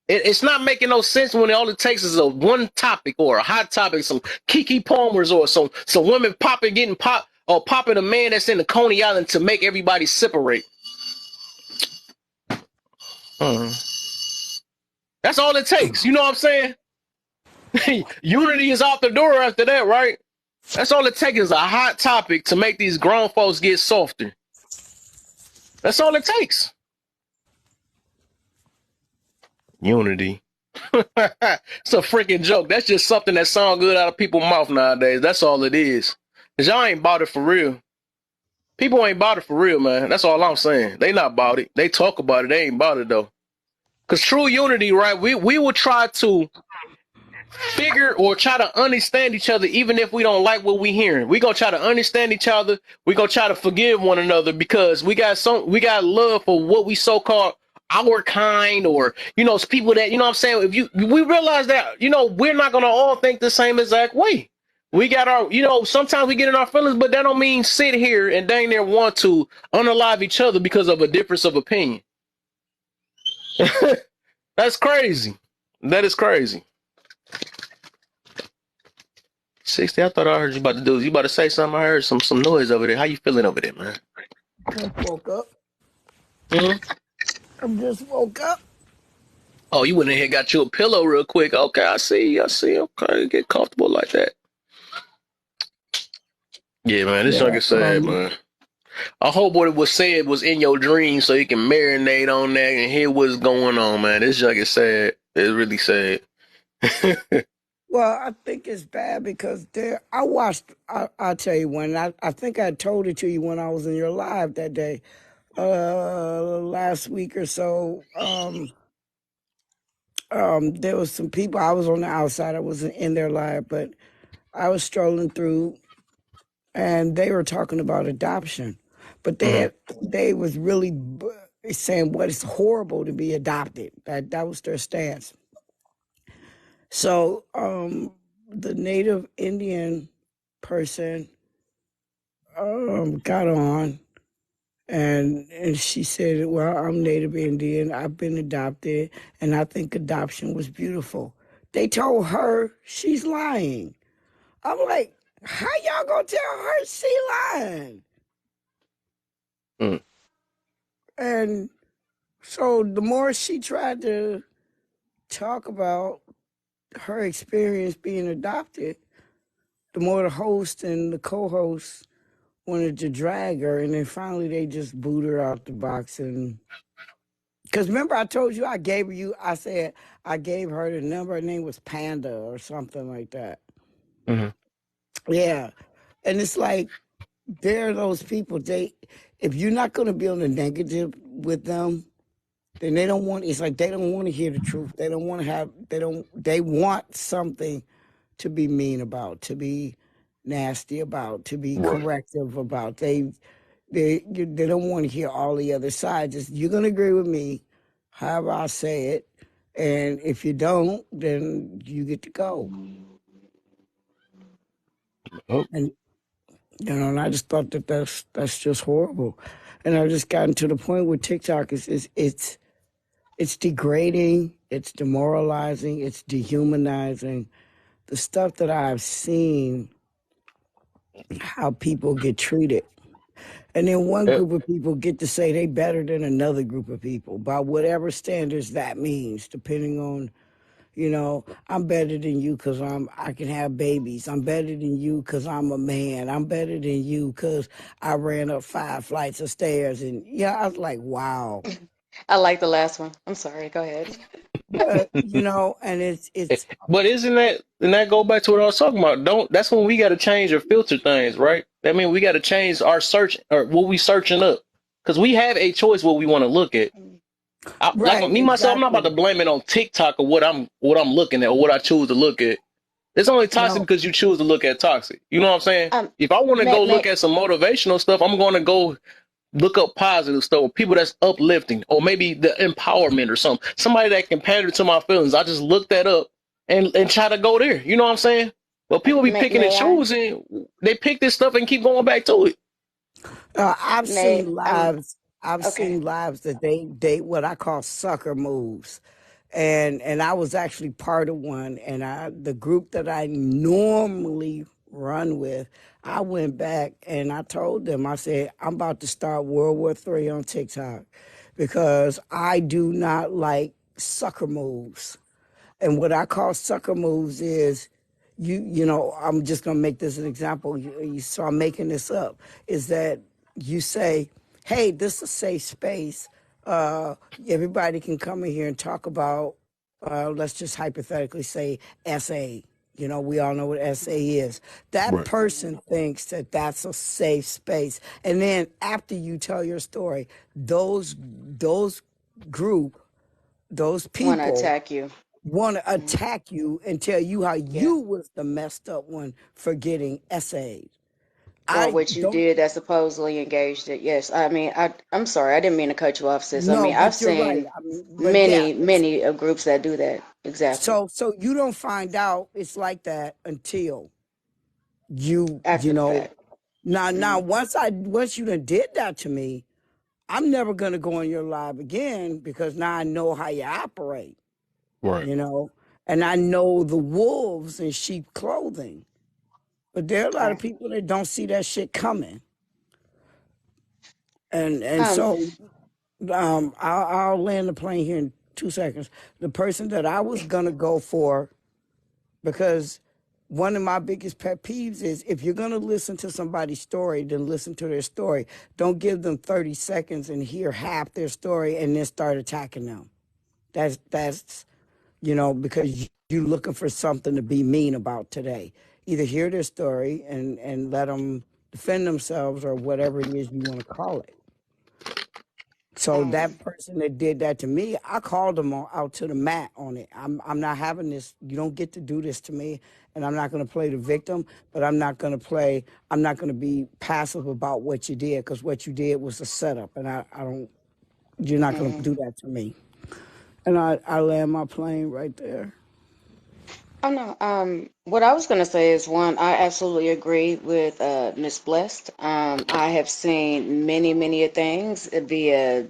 It's not making no sense when all it takes is a one topic or a hot topic, some Kiki Palmers or some women popping, getting pop or popping a man that's in the Coney Island to make everybody separate. That's all it takes. You know what I'm saying? Unity is out the door after that, right? That's all it takes is a hot topic to make these grown folks get softer. That's all it takes. Unity. It's a freaking joke. That's just something that sounds good out of people's mouth nowadays. That's all it is. Cause y'all ain't about it for real. People ain't about it for real, man. That's all I'm saying. They not about it. They talk about it. They ain't about it though. Cause true unity, right? We will try to figure or try to understand each other even if we don't like what we hearing. We gonna try to understand each other. We gonna try to forgive one another because we got love for what we so called our kind, or it's people that, you know what I'm saying, we realize that, we're not gonna all think the same exact way. We got our, sometimes we get in our feelings, but that don't mean sit here and dang near want to unalive each other because of a difference of opinion. That's crazy. That is crazy. 60, I thought I heard you about to do. You about to say something? I heard some noise over there. How you feeling over there, man? I woke up. Mm-hmm. I just woke up. Oh, you went in here, got you a pillow real quick. Okay, I see. Okay, get comfortable like that. Yeah, man, this junk Yeah. is sad, man. I hope what it was said was in your dream so you can marinate on that and hear what's going on, man. This junk is sad. It's really sad. Well, I think it's bad because I watched, I'll tell you when, I think I told it to you when I was in your live that day, last week or so. There was some people, I was on the outside, I wasn't in their live, but I was strolling through and they were talking about adoption. But they was really saying what it's horrible to be adopted. That was their stance. So the Native Indian person got on and she said, well, I'm Native Indian, I've been adopted, and I think adoption was beautiful. They told her she's lying. I'm like, how y'all gonna tell her she lying? Mm. And so the more she tried to talk about her experience being adopted, the more the host and the co-host wanted to drag her, and then finally they just boot her out the box. And because remember I told you I said I gave her the number. Her name was Panda or something like that. Mm-hmm. Yeah, and it's like there are those people. If you're not going to be on the negative with them, then they don't want. It's like they don't want to hear the truth. They don't want to have. They want something to be mean about, to be nasty about, to be Right. corrective about. They don't want to hear all the other sides. Just, you're gonna agree with me, however I say it, and if you don't, then you get to go. Oh. And and I just thought that's just horrible. And I've just gotten to the point where TikTok it's degrading, it's demoralizing, it's dehumanizing. The stuff that I've seen, how people get treated. And then one Yep. group of people get to say they better than another group of people by whatever standards that means, depending on, I'm better than you because I can have babies. I'm better than you because I'm a man. I'm better than you because I ran up 5 flights of stairs. And yeah, I was like, wow. I like the last one. I'm sorry. Go ahead. But and it's But and that go back to what I was talking about? That's when we got to change or filter things, right? That means we got to change our search or what we searching up, because we have a choice what we want to look at. Like right, me myself, I'm not about exactly. to blame it on TikTok or what I'm looking at or what I choose to look at. It's only toxic No, because you choose to look at toxic. You know what I'm saying? Um, If I want to may, go look may, at some motivational stuff, I'm going to go look up positive stuff, or people that's uplifting, or maybe the empowerment or something. Somebody that can pander to my feelings. I just look that up and try to go there. You know what I'm saying? But people be picking and may I? choosing. They pick this stuff and keep going back to it. I've May seen lives. I've Okay. seen lives that they what I call sucker moves. and I was actually part of one. And the group that I normally run with, I went back and I told them, I said, I'm about to start World War III on TikTok because I do not like sucker moves. And what I call sucker moves is I'm just gonna make this an example. So I'm making this up. Is that you say, "Hey, this is a safe space. Uh, Everybody can come in here and talk about. Let's just hypothetically say SA. We all know what SA is. That Right. person thinks that that's a safe space, and then after you tell your story, those group, those Want to people attack you. want to Mm, attack you and tell you how yeah. you was the messed up one for getting essays. Or I what you don't did that supposedly engaged it. Yes. I mean, I'm sorry. I didn't mean to cut you off, sis. I know, mean, I've but you're right. seen I mean, but yeah, many, many of groups that do that. Exactly. so you don't find out it's like that until you you After the know fact. now Mm, once you done did that to me, I'm never gonna go on your live again because now I know how you operate, Right. you know, and I know the wolves in sheep clothing. But there are a lot of right. people that don't see that shit coming. And Um, so I'll land the plane here in 2 seconds. The person that I was gonna go for, because one of my biggest pet peeves is if you're gonna listen to somebody's story, then listen to their story. Don't give them 30 seconds and hear half their story and then start attacking them. That's because you're looking for something to be mean about today. Either hear their story and let them defend themselves or whatever it is you want to call it. So um, that person that did that to me, I called them out to the mat on it. I'm not having this. You don't get to do this to me, and I'm not going to play the victim. But I'm not going to play. I'm not going to be passive about what you did because what you did was a setup, and I don't. You're not going to mhm. do that to me. And I land my plane right there. Oh no. What I was gonna say is one. I absolutely agree with Miss Blessed. I have seen many, many things via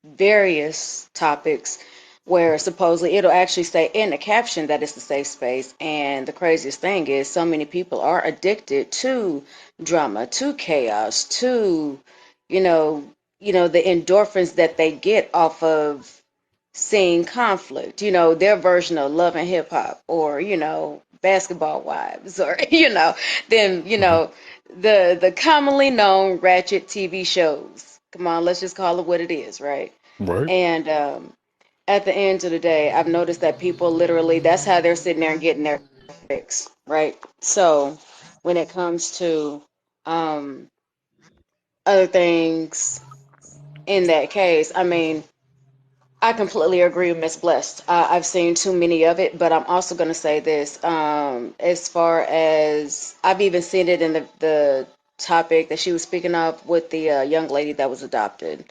various topics where supposedly it'll actually say in the caption that it's a safe space. And the craziest thing is so many people are addicted to drama, to chaos, to, you know, the endorphins that they get off of seeing conflict, their version of love and hip hop or, basketball wives or, then, Hmm. the commonly known ratchet TV shows. Come on, let's just call it what it is, right? Right. And at the end of the day, I've noticed that people literally, that's how they're sitting there and getting their fix, right? So when it comes to um, other things in that case, I mean, I completely agree with Miss Blessed. I've seen too many of it, but I'm also going to say this. As far as I've even seen it in the topic that she was speaking of with the young lady that was adopted.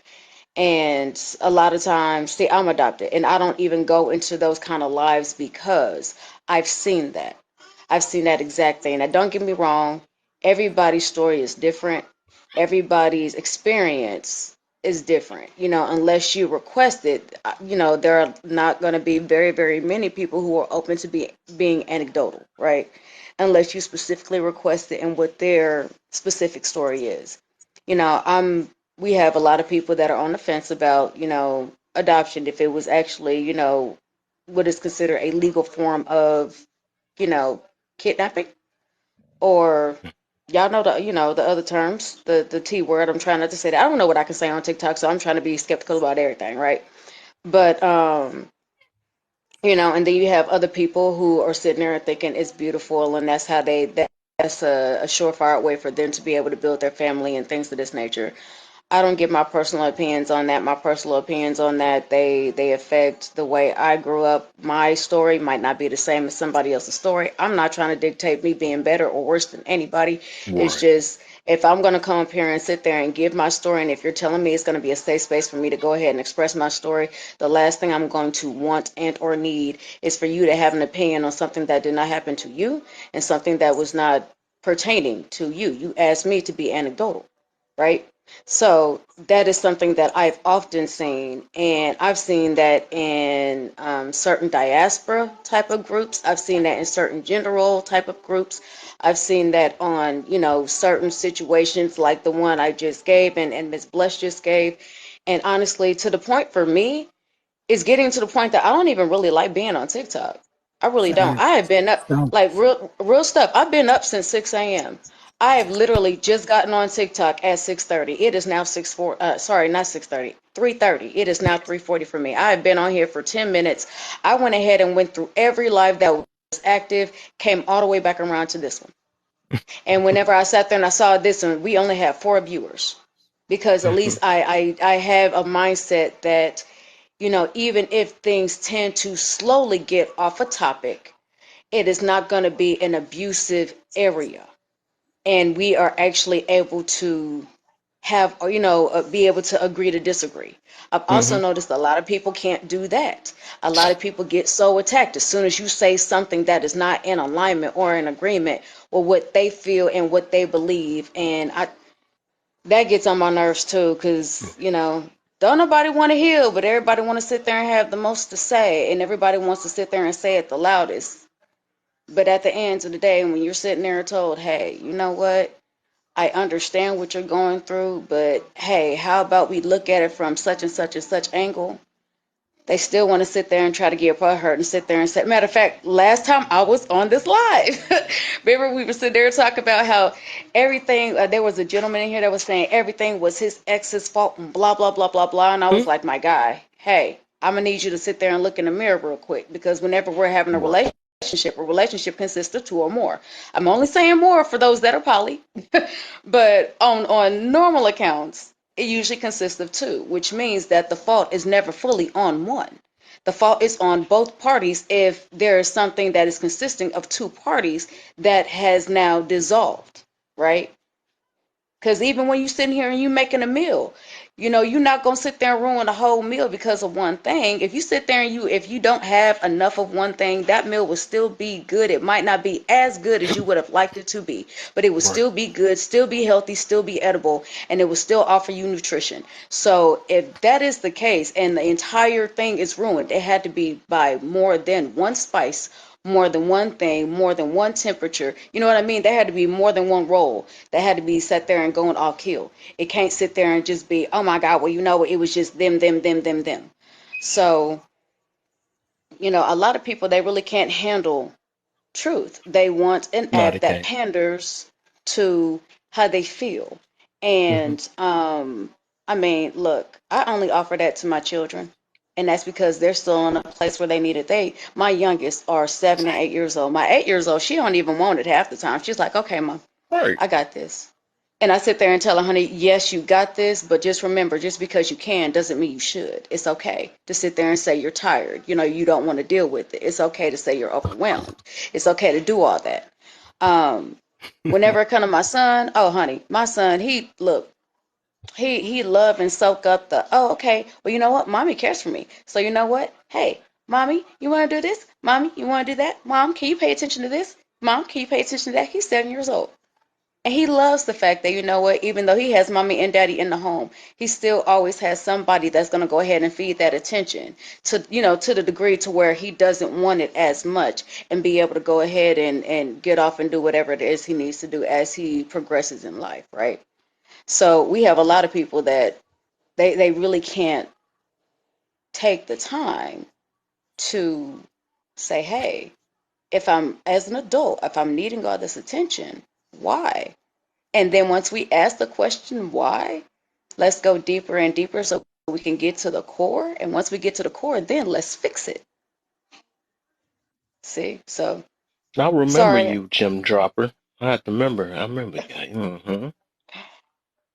And a lot of times, see, I'm adopted, and I don't even go into those kind of lives because I've seen that. I've seen that exact thing. Now, don't get me wrong, everybody's story is different, everybody's experience is different. Unless you request it, there are not going to be very, very many people who are open to being anecdotal, right? Unless you specifically request it and what their specific story is. We have a lot of people that are on the fence about, adoption if it was actually, what is considered a legal form of, you know, kidnapping or y'all know the other terms, the T word. I'm trying not to say that. I don't know what I can say on TikTok, so I'm trying to be skeptical about everything, right? But and then you have other people who are sitting there and thinking it's beautiful and that's how that's a surefire way for them to be able to build their family and things of this nature. I don't give my personal opinions on that. My personal opinions on that, they affect the way I grew up. My story might not be the same as somebody else's story. I'm not trying to dictate me being better or worse than anybody. It's Right. just if I'm going to come up here and sit there and give my story, and if you're telling me it's going to be a safe space for me to go ahead and express my story, the last thing I'm going to want and or need is for you to have an opinion on something that did not happen to you and something that was not pertaining to you. You asked me to be anecdotal, right? So that is something that I've often seen, and I've seen that in certain diaspora type of groups. I've seen that in certain gender role type of groups. I've seen that on, certain situations like the one I just gave and Ms. Blush just gave. And honestly, to the point for me, it's getting to the point that I don't even really like being on TikTok. I really don't. I have Facts. been up like real stuff. I've been up since 6 a.m. I have literally just gotten on TikTok at 6:30. It is now 6:4 sorry, not 6:30. 3:30. It is now 3:40 for me. I have been on here for 10 minutes. I went ahead and went through every live that was active, came all the way back around to this one. And whenever I sat there and I saw this one, we only have 4 viewers. Because at least I have a mindset that even if things tend to slowly get off a topic, it is not going to be an abusive area. And we are actually able to have, be able to agree to disagree. I've also Mm-hmm. noticed a lot of people can't do that. A lot of people get so attacked as soon as you say something that is not in alignment or in agreement with what they feel and what they believe. And that gets on my nerves too, because don't nobody want to heal, but everybody want to sit there and have the most to say, and everybody wants to sit there and say it the loudest. But at the end of the day, when you're sitting there told, hey, you know what, I understand what you're going through, but hey, how about we look at it from such and such and such angle? They still want to sit there and try to get hurt and sit there and say. Matter of fact, last time I was on this live, remember we were sitting there talking about how everything. There was a gentleman in here that was saying everything was his ex's fault and blah blah blah blah blah. And I was like, my guy, hey, I'm gonna need you to sit there and look in the mirror real quick, because whenever we're having Right. a relationship consists of two or more. I'm only saying more for those that are poly, but on normal accounts, it usually consists of two, which means that the fault is never fully on one. The fault is on both parties if there is something that is consisting of two parties that has now dissolved, right? Because even when you're sitting here and you making a meal, you're not gonna sit there and ruin the whole meal because of one thing. If you sit there and if you don't have enough of one thing, that meal will still be good. It might not be as good as you would have liked it to be, but it will Right. still be good, still be healthy, still be edible, and it will still offer you nutrition. So if that is the case and the entire thing is ruined, it had to be by more than one spice, more than one thing, more than one temperature. You know what I mean? There had to be more than one roll that had to be sat there and going all kill. It can't sit there and just be, oh my God, well, it was just them. So, a lot of people, they really can't handle truth. They want an No, app they that can't. panders to how they feel. Mm-hmm. And I mean, look, I only offer that to my children. And that's because they're still in a place where they need it. My youngest are 7 and 8 years old. My 8 years old, she don't even want it half the time. She's like, okay, mom, Right. I got this. And I sit there and tell her, honey, yes, you got this, but just remember, just because you can doesn't mean you should. It's okay to sit there and say you're tired. You don't want to deal with it. It's okay to say you're overwhelmed. It's okay to do all that. Um, Whenever it comes to my son, oh, honey, my son, he love and soak up the, oh, okay, well, you know what? Mommy cares for me. So you know what? Hey, mommy, you want to do this? Mommy, you want to do that? Mom, can you pay attention to this? Mom, can you pay attention to that? He's 7 years old. And he loves the fact that, even though he has mommy and daddy in the home, he still always has somebody that's going to go ahead and feed that attention to the degree to where he doesn't want it as much and be able to go ahead and get off and do whatever it is he needs to do as he progresses in life, right? So we have a lot of people that they really can't take the time to say, hey, if I'm as an adult, if I'm needing all this attention, why? And then once we ask the question why, let's go deeper and deeper so we can get to the core. And once we get to the core, then let's fix it. See? So I remember sorry. you, Jim Dropper. I have to remember. I remember you. Mm-hmm.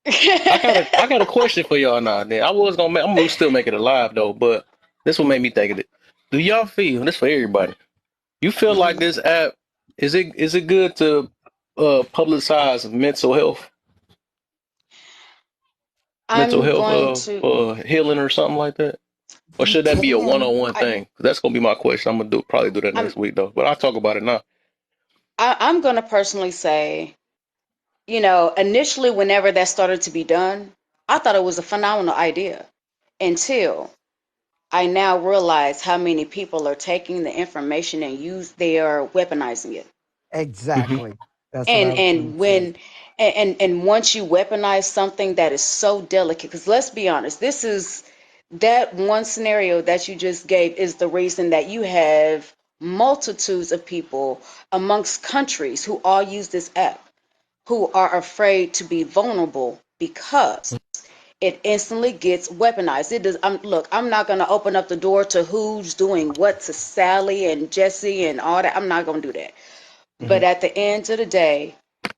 I got a question for y'all now. Then I'm gonna still make it alive though, but this will make me think of it. Do y'all feel this for everybody? You feel like Mhm. this app is it good to publicize mental I'm health going to. healing or something like that? Or You should that be a can. one-on-one I, thing? That's gonna be my question. I'm gonna probably do that I'm. next week though. But I'll talk about it now. I'm going to personally say, initially, whenever that started to be done, I thought it was a phenomenal idea until I now realize how many people are taking the information and they are weaponizing it. Mm-hmm. Exactly. That's what I and was going and to say. when and once you weaponize something that is so delicate, because let's be honest, this is that one scenario that you just gave is the reason that you have multitudes of people amongst countries who all use this app who are afraid to be vulnerable because it instantly gets weaponized. It does. Look, I'm not going to open up the door to who's doing what to Sally and Jesse and all that. I'm not going to do that. Mm-hmm. But at the end of the day,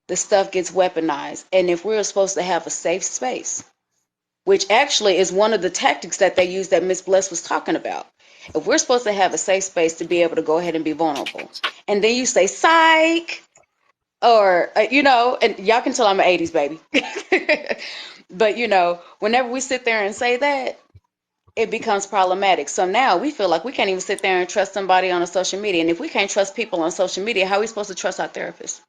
the stuff gets weaponized. And if we're supposed to have a safe space, which actually is one of the tactics that they use that Miss Bless was talking about, if we're supposed to have a safe space to be able to go ahead and be vulnerable, and then you say psych, or and y'all can tell I'm an 80s baby. But whenever we sit there and say that, it becomes problematic. So now we feel like we can't even sit there and trust somebody on a social media. And if we can't trust people on social media, how are we supposed to trust our therapists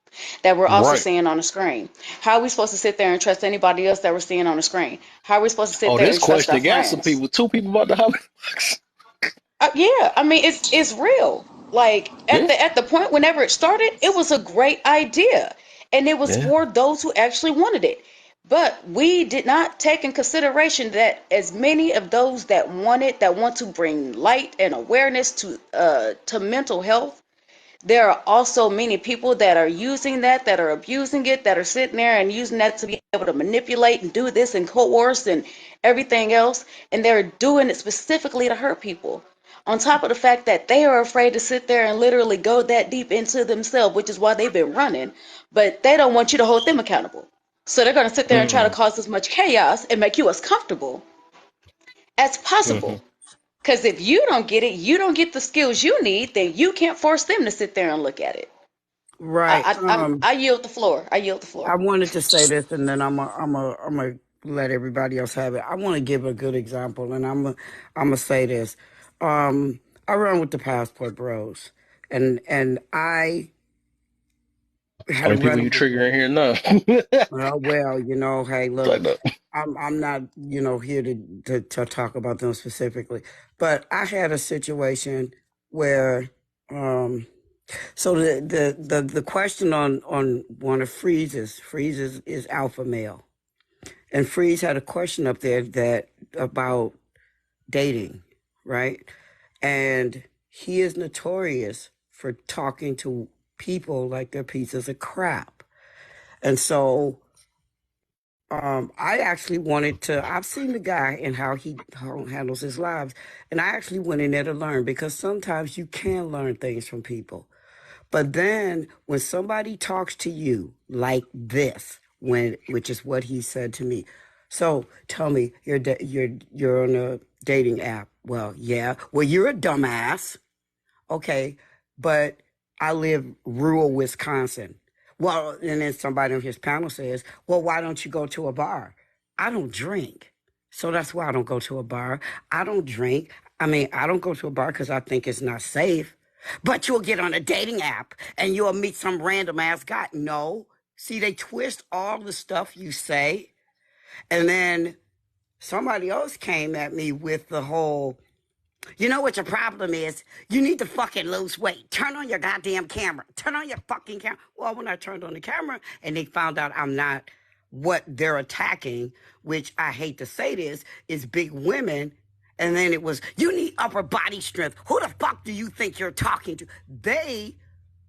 that we're also Right. seeing on the screen? How are we supposed to sit there and trust anybody else that we're seeing on the screen? How are we supposed to sit Oh, there this and trust our question got some friends? people. Two people about the hobby box. Yeah, I mean it's real. Like at Yeah. the point whenever it started, it was a great idea, and it was Yeah. for those who actually wanted it. But we did not take in consideration that as many of those that want to bring light and awareness to mental health, there are also many people that are using that are abusing it, that are sitting there and using that to be able to manipulate and do this and coerce and everything else. And they're doing it specifically to hurt people. On top of the fact that they are afraid to sit there and literally go that deep into themselves, which is why they've been running, but they don't want you to hold them accountable. So they're going to sit there and try to Mm-hmm. cause as much chaos and make you as comfortable as Mm-hmm. possible. Because if you don't get it, you don't get the skills you need, then you can't force them to sit there and look at it. Right. I yield the floor. I yield the floor. I wanted to say this, and then I'm a let everybody else have it. I want to give a good example, and I'm gonna say this. I run with the Passport Bros, and I How had a many people run you with triggering them. here now? Well, hey, look, Like that. I'm not, here to talk about them specifically, but I had a situation where, so the question on one of Freeze's is alpha male, and Freeze had a question up there that about dating, right? And he is notorious for talking to people like they're pieces of crap, and so I actually wanted to. I've seen the guy and how he handles his lives, and I actually went in there to learn because sometimes you can learn things from people. But then when somebody talks to you like this, which is what he said to me. So tell me, you're on a dating app. Well, yeah. Well, you're a dumbass. Okay, but I live rural Wisconsin. Well, and then somebody on his panel says, well, why don't you go to a bar? I don't drink. So that's why I don't go to a bar. I don't drink. I mean, I don't go to a bar because I think it's not safe. But you'll get on a dating app and you'll meet some random ass guy. No. See, they twist all the stuff you say. And then somebody else came at me with the whole, you know what your problem is? You need to fucking lose weight. Turn on your goddamn camera. Turn on your fucking camera. Well, when I turned on the camera and they found out I'm not what they're attacking, which I hate to say this, is big women. And then it was, you need upper body strength. Who the fuck do you think you're talking to? They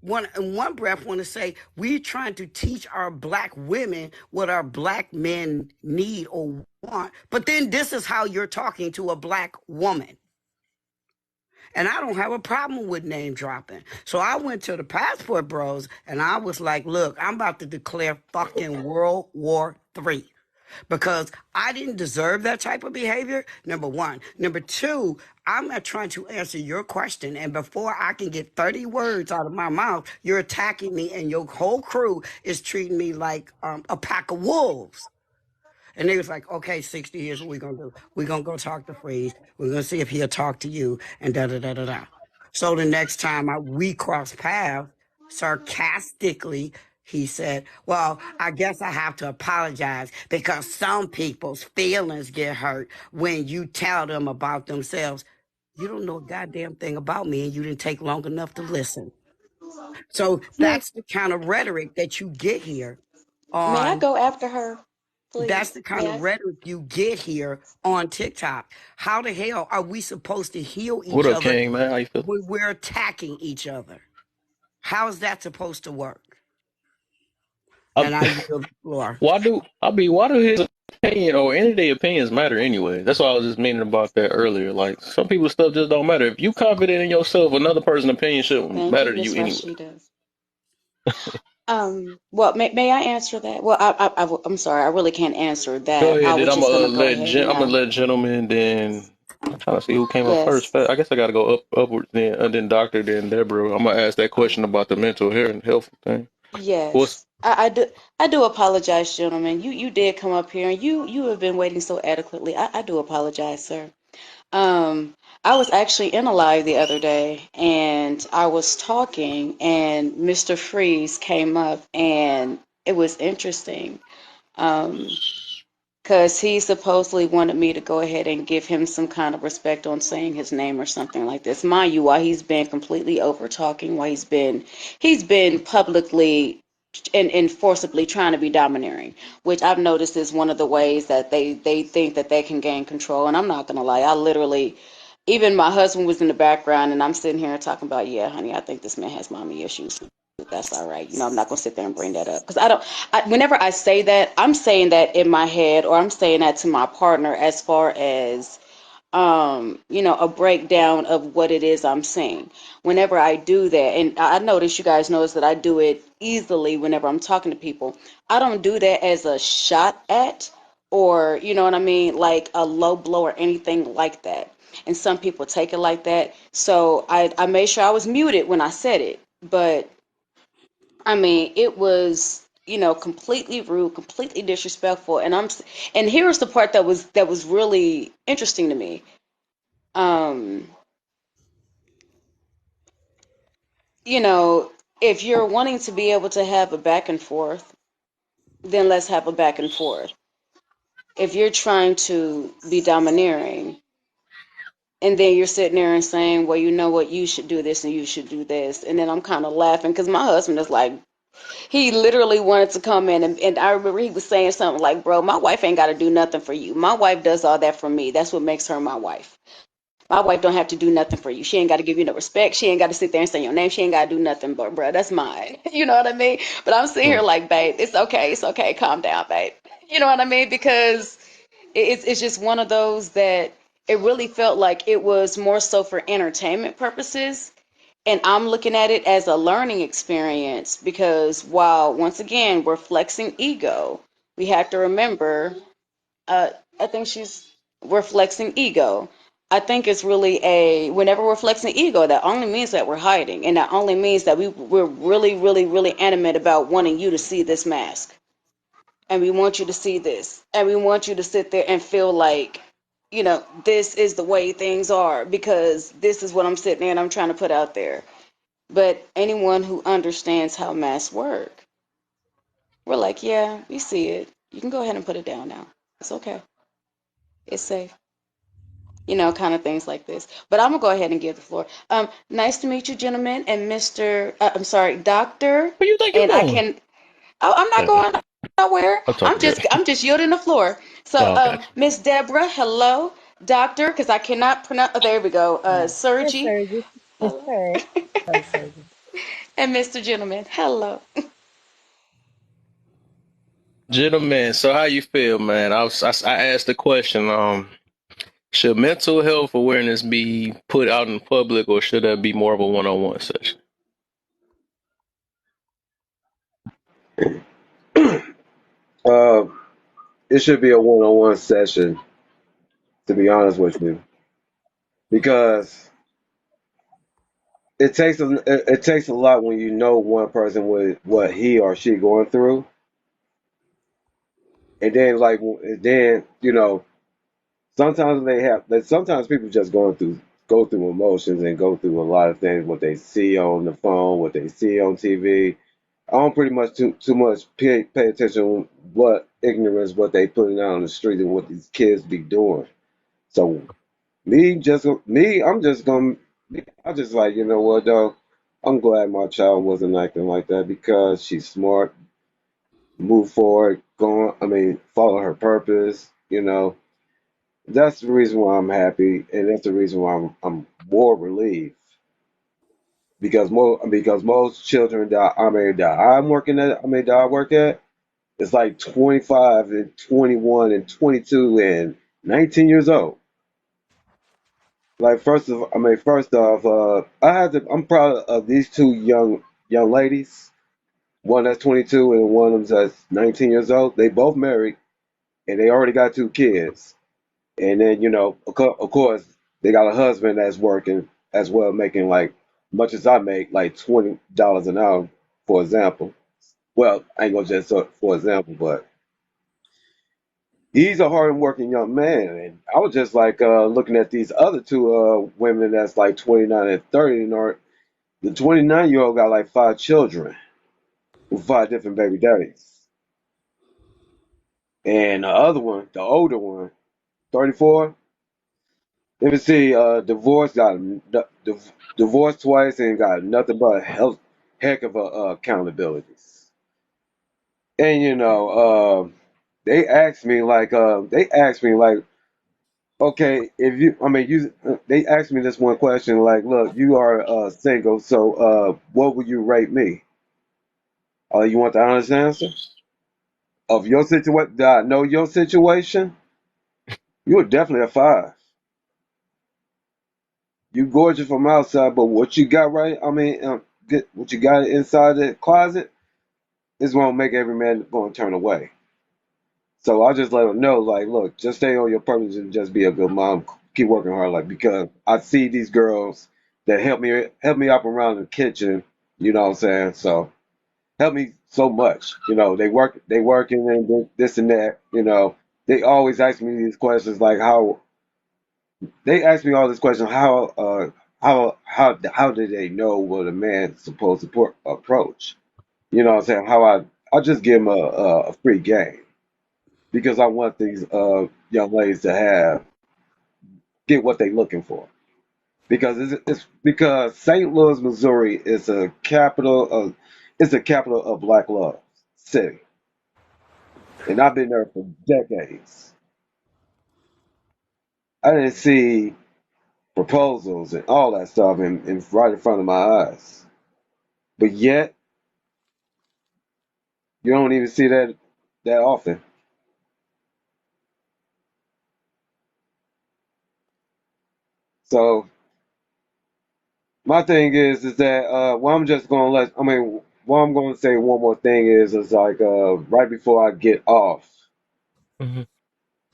want, in one breath, want to say, we're trying to teach our black women what our black men need or want. But then this is how you're talking to a black woman. And I don't have a problem with name dropping. So I went to the Passport Bros and I was like, look, I'm about to declare fucking World War III because I didn't deserve that type of behavior. Number one. Number two, I'm not trying to answer your question. And before I can get 30 words out of my mouth, you're attacking me and your whole crew is treating me like a pack of wolves. And they was like, okay, 60, here's what we're going to do. We're going to go talk to Freeze. We're going to see if he'll talk to you and da-da-da-da-da. So the next time we cross paths, sarcastically, He said, well, I guess I have to apologize because some people's feelings get hurt when you tell them about themselves. You don't know a goddamn thing about me and you didn't take long enough to listen. So Yeah. that's the kind of rhetoric that you get here May I on go after her, that's please? the kind May of I? rhetoric you get here on TikTok. How the hell are we supposed to heal What each up, other King, man? How you feel? when we're attacking each other? How is that supposed to work? I, And I yield the floor. why do his opinion or any of their opinions matter anyway? That's why I was just meaning about that earlier. Like, some people's stuff just don't matter. If you confident in yourself, another person's opinion shouldn't Thank you, matter to Miss you anyway. Rashida. Well, may I answer that? Well, I'm sorry, I really can't answer Go that. I ahead, then was just gonna go ahead I'm and gonna let gentleman. Then I'm trying to see who came up first. yes, I guess I gotta go upwards, then Doctor, then Deborah. I'm gonna ask that question about the mental health thing. What's yes. I do apologize, gentlemen. You did come up here and you have been waiting so adequately. I do apologize, sir. Um, I was actually in a live the other day and I was talking and Mr. Freeze came up and it was interesting. Um, because he supposedly wanted me to go ahead and give him some kind of respect on saying his name or something like this. Mind you, while he's been completely over talking, while he's been publicly and forcibly trying to be domineering, which I've noticed is one of the ways that they think that they can gain control. And I'm not gonna lie, I literally, even my husband was in the background, and I'm sitting here talking about, yeah, honey, I think this man has mommy issues. That's all right. I'm not gonna sit there and bring that up because I don't. Whenever I say that, I'm saying that in my head, or I'm saying that to my partner, as far as a breakdown of what it is I'm saying. Whenever I do that, and I notice you guys notice that I do it easily whenever I'm talking to people. I don't do that as a shot at, or you know what I mean, like a low blow or anything like that. And some people take it like that. So I made sure I was muted when I said it, but I mean, it was, completely rude, completely disrespectful. And here's the part that was really interesting to me. Um, you know, if you're wanting to be able to have a back and forth, then let's have a back and forth. If you're trying to be domineering, and then you're sitting there and saying, well, you know what, you should do this and you should do this. And then I'm kind of laughing because my husband is like, he literally wanted to come in, and I remember he was saying something like, bro, my wife ain't got to do nothing for you. My wife does all that for me. That's what makes her my wife. My wife don't have to do nothing for you. She ain't got to give you no respect. She ain't got to sit there and say your name. She ain't got to do nothing, but bro, that's mine. You know what I mean? But I'm sitting here mm, like, babe, it's okay. It's okay. Calm down, babe. You know what I mean? Because it's just one of those that it really felt like it was more so for entertainment purposes, and I'm looking at it as a learning experience because while once again we're flexing ego, we have to remember, uh, I think we're flexing ego. I think it's really whenever we're flexing ego, that only means that we're hiding, and that only means that we're really, really, really animate about wanting you to see this mask, and we want you to see this, and we want you to sit there and feel like, this is the way things are because this is what I'm sitting there and I'm trying to put out there. But anyone who understands how masks work, we're like, yeah, we see it. You can go ahead and put it down now. It's okay. It's safe. Kind of things like this. But I'm gonna go ahead and give the floor. Nice to meet you, gentlemen, and Mr. I'm sorry, Doctor. where you think you And I going? can. Oh, I'm not Okay, going nowhere. I'm talking dirty. I'm just yielding the floor. So, Oh, okay. Miss Deborah, hello, Doctor, because I cannot pronounce. Oh, there we go. Yes, Sergi, sir. Yes, hello, sir. Hello, sir. and Mr. Gentleman, hello. Gentlemen, so how you feel, man? I asked the question. Should mental health awareness be put out in public, or should that be more of a one-on-one session? Uh, it should be a one-on-one session, to be honest with you, because it takes a lot when you know one person with what he or she going through, and then sometimes sometimes people just go through emotions and go through a lot of things, what they see on the phone, what they see on TV. I don't pretty much too much pay attention to what ignorance what they putting out on the street and what these kids be doing. So I'm just gonna I just like, you know what though, I'm glad my child wasn't acting like that because she's smart, move forward, follow her purpose. That's the reason why I'm happy, and that's the reason why I'm more relieved because most children that I'm working at, that I work at, it's like 25 and 21 and 22 and 19 years old. Like first off, I'm proud of these two young ladies. One that's 22 and one of them that's 19 years old. They both married and they already got two kids. And then of course, they got a husband that's working as well, making like much as I make, like $20 an hour, for example. Well, I ain't gonna just for example, but he's a hard-working young man, and I was just like looking at these other two women that's like 29 and 30, and the 29-year-old got like five children with five different baby daddies, and the other one, the older one, 34. Let me see, divorced twice and got nothing but heck of a accountabilities. And they asked me like, okay, if you, I mean, you, they asked me this one question, like, look, you are single, so what would you rate me? You want the honest answer of your situation? Did I know your situation? You were definitely a five. You gorgeous from outside, but what you got get what you got inside the closet is gonna make every man gonna turn away. So I just let them know, like, look, just stay on your purpose and just be a good mom. Keep working hard, like because I see these girls that help me up around the kitchen. You know what I'm saying? So help me so much. They working and this and that. They always ask me these questions like how they ask me all these questions how do they know what a man's supposed to approach? You know what I'm saying? I just give them a free game because I want these young ladies to get what they're looking for. Because it's because St. Louis, Missouri is a capital of black love city, and I've been there for decades. I didn't see proposals and all that stuff right in front of my eyes, but yet you don't even see that often. So my thing is that what I'm just gonna let I mean what I'm gonna say one more thing is like right before I get off, Mm-hmm.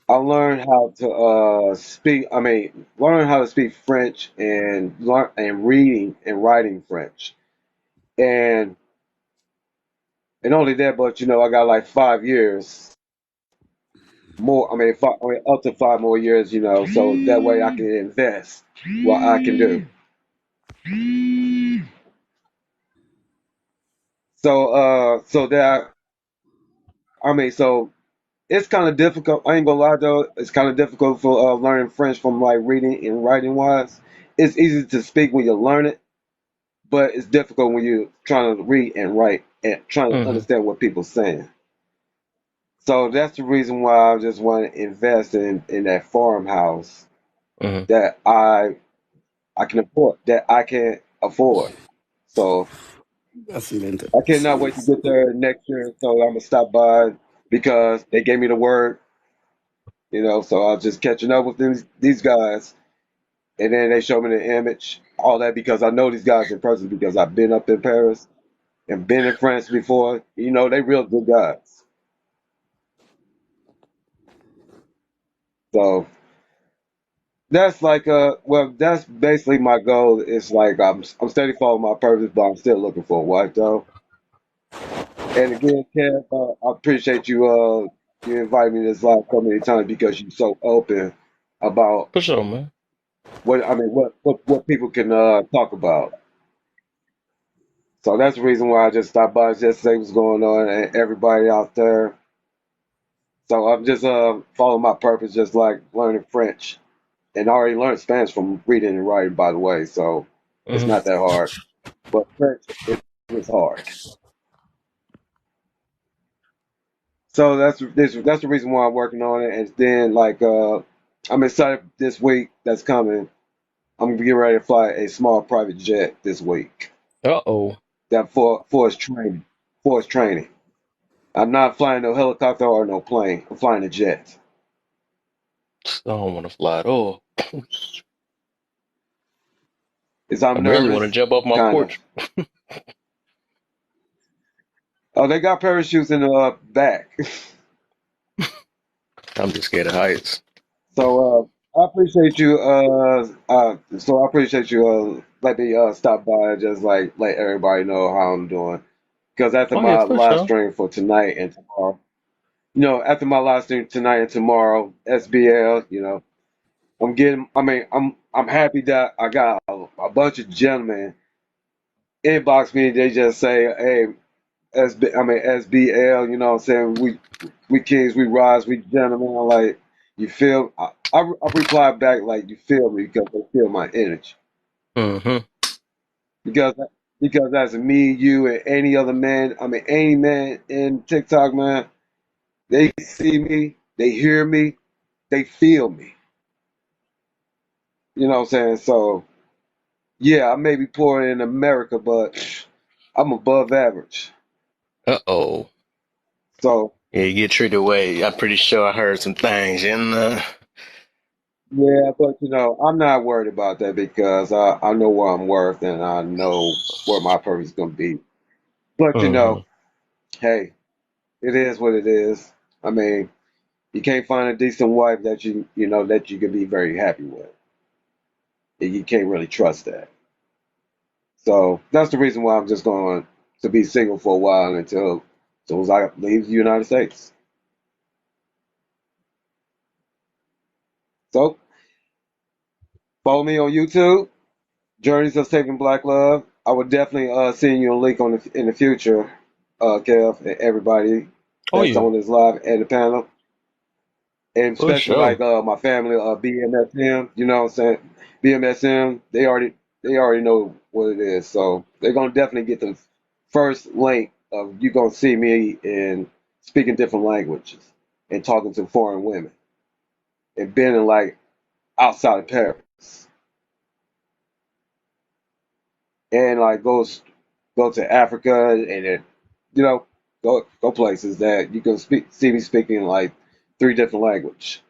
I learned how to learn how to speak French and learn and reading and writing French. And only that, but I got like 5 years more. Up to 5 more years, so that way I can invest what I can do. So that so it's kind of difficult. I ain't gonna lie though, it's kind of difficult for learning French from like reading and writing wise. It's easy to speak when you learn it, but it's difficult when you're trying to read and write and trying to Mm-hmm. understand what people saying. So that's the reason why I just want to invest in that farmhouse Mm-hmm. that I can afford that I can afford. So That's mental. I cannot wait to get there next year. So I'm gonna stop by because they gave me the word. So I was just catching up with these guys, and then they showed me the image, all that because I know these guys in person because I've been up in Paris and been in France before. They real good guys. So that's basically my goal. It's like I'm steady following my purpose, but I'm still looking for a wife though. And again, Kev, I appreciate you inviting me this live so many times because you're so open about For sure, man. what people can talk about. So that's the reason why I just stopped by, just to say what's going on and everybody out there. So I'm just following my purpose, just like learning French, and I already learned Spanish from reading and writing, by the way. So it's Mm-hmm. not that hard. But French is hard. So that's the reason why I'm working on it. And then like I'm excited this week that's coming. I'm gonna get ready to fly a small private jet this week. Uh-oh. That for its training. For its training. I'm not flying no helicopter or no plane. I'm flying a jet. I don't want to fly at all. Is I I'm barely want to nervous? jump off my Kind of. porch. Oh, they got parachutes in the back. I'm just scared of heights. So I appreciate you. So I appreciate you. Let me stop by and just like let everybody know how I'm doing. Because after Oh yeah, my for live sure. stream for tonight and tomorrow, after my live stream tonight and tomorrow, SBL, I'm getting. I mean, I'm happy that I got a bunch of gentlemen inbox me. They just say, "Hey, SBL, you know what I'm saying? We kings, we rise, we gentlemen." I'm like, you feel? I reply back like, you feel me, because they feel my energy. Mm-hmm. Because because as me, you, and any other man, any man in TikTok, man, they see me, they hear me, they feel me. You know what I'm saying? So yeah, I may be poor in America, but I'm above average. Uh-oh. So Yeah, you get treated away. I'm pretty sure I heard some things, and yeah, but I'm not worried about that because I know what I'm worth and I know where my purpose is gonna be. But mm-hmm. hey, it is what it is. I mean, you can't find a decent wife that that you can be very happy with. And you can't really trust that. So that's the reason why I'm just going to be single for a while until as I leave the United States. So follow me on YouTube, Journeys of Saving Black Love. I would definitely send you a link in the future, Kev, and everybody Oh that's yeah, on this live and the panel, and for especially sure. like my family, BMSM. You know what I'm saying? BMSM. They already know what it is, so they're gonna definitely get the first link of you gonna see me in speaking different languages and talking to foreign women and being in like outside of Paris and like go to Africa and then go places that you can see me speaking like three different language,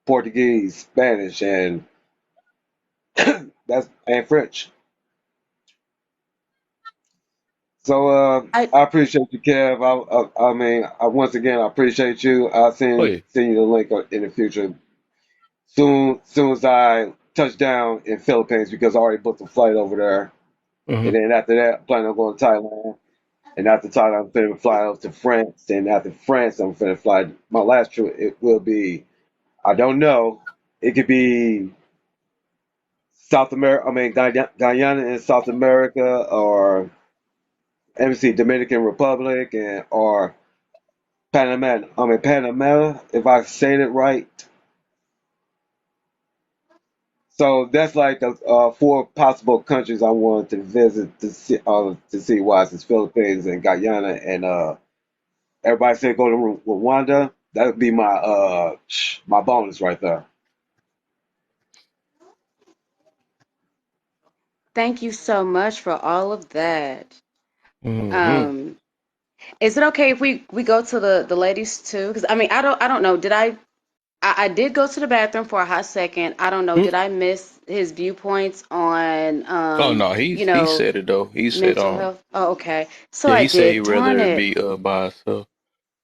Portuguese, Spanish, and French. So I I appreciate you, Kev. Once again I appreciate you. I'll Oh send yeah. send you the link in the future soon as I touch down in Philippines because I already booked a flight over there. Mm-hmm. And then after that, I'm planning on going to Thailand. And after Thailand, I'm finna fly out to France. And after France, I'm finna fly. My last trip, it will be, I don't know, it could be South America, Guyana in South America, or let me see, Dominican Republic, or Panama, if I said it right. So that's like the four possible countries I wanted to visit to see why it's Philippines and Guyana and everybody said go to Rwanda. That would be my bonus right there. thank you so much for all of that. Mm-hmm. Um, is it okay if we go to the ladies too? Because I mean, I don't know. I did go to the bathroom for a hot second. I don't know. Mm. Did I miss his viewpoints on Oh no, he said it though. He said mental health? Oh, okay. So yeah, I he said he'd did. Darn rather it. be by himself.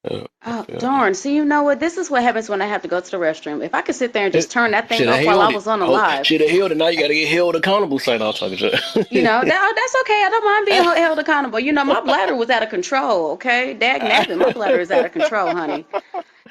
I Oh, feel that. darn. See, you know what? This is what happens when I have to go to the restroom. If I could sit there and just Shit, turn that thing shit, I off while I held it. was on the Oh, live, shit, I held it. Now you gotta get held accountable. Saying I'm talking shit. that's okay. I don't mind being held accountable. My bladder was out of control, okay? Dag nabbit, my bladder is out of control, honey.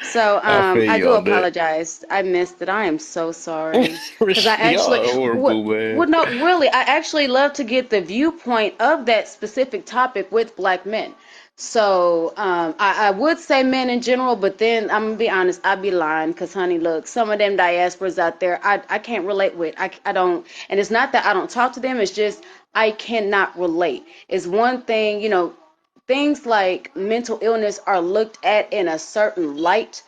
So I feel I you do on that. apologize. I missed it. I am so sorry. Because I actually Y'all horrible, man. would no really I actually love to get the viewpoint of that specific topic with black men. So I would say men in general, but then I'm gonna be honest, I'd be lying because honey, look, some of them diasporas out there, I can't relate with. I don't, and it's not that I don't talk to them. It's just I cannot relate. It's one thing, you know, things like mental illness are looked at in a certain light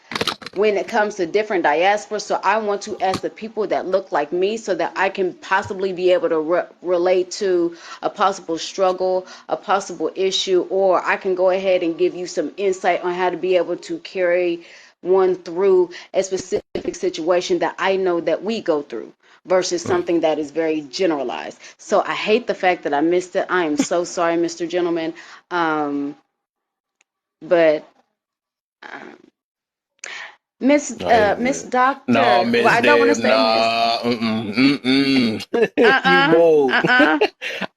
when it comes to different diasporas. So I want to ask the people that look like me so that I can possibly be able to relate to a possible struggle, a possible issue, or I can go ahead and give you some insight on how to be able to carry one through a specific situation that I know that we go through versus Right. something that is very generalized. So I hate the fact that I missed it. I am so sorry, Mr. Gentleman. Um, but um, No, it's Miss good. No, Doctor. Well, Miss I don't want to Deb, say Miss. nah, you Uh bold. uh.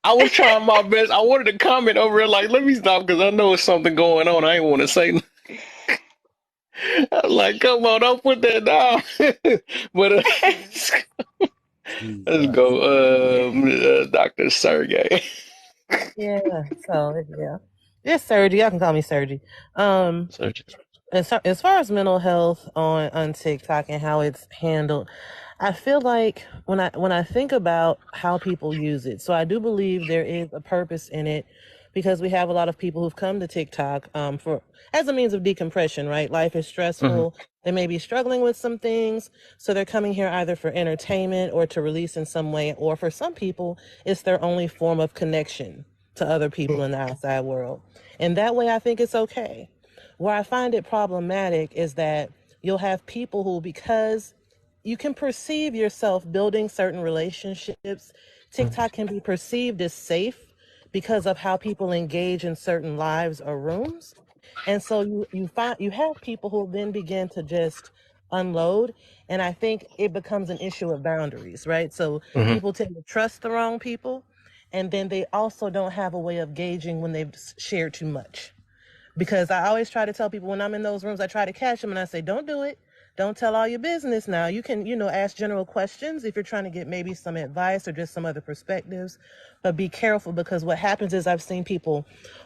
I was trying my best. I wanted to comment over it, like, let me stop because I know it's something going on. I ain't want to say. I was like, come on, don't put that down. But let's Jesus. go, Dr. Sergey. Yeah. So yeah, it's Sergi. Y'all can call me Sergi. Um, Sergey. as far as mental health on TikTok and how it's handled, I feel like when I think about how people use it, so I do believe there is a purpose in it because we have a lot of people who've come to TikTok for as a means of decompression, right? Life is Hmm. stressful. They may be struggling with some things, so they're coming here either for entertainment or to release in some way, or for some people, it's their only form of connection to other people in the outside world. And that way, I think it's okay. Where I find it problematic is that you'll have people who, because you can perceive yourself building certain relationships, TikTok can be perceived as safe because of how people engage in certain lives or rooms. And so you have people who then begin to just unload. And I think it becomes an issue of boundaries, right? So Hmm. people tend to trust the wrong people. And then they also don't have a way of gauging when they've shared too much, because I always try to tell people when I'm in those rooms, I try to catch them and I say, don't do it. Don't tell all your business now. You can, ask general questions if you're trying to get maybe some advice or just some other perspectives. But be careful, because what happens is I've seen people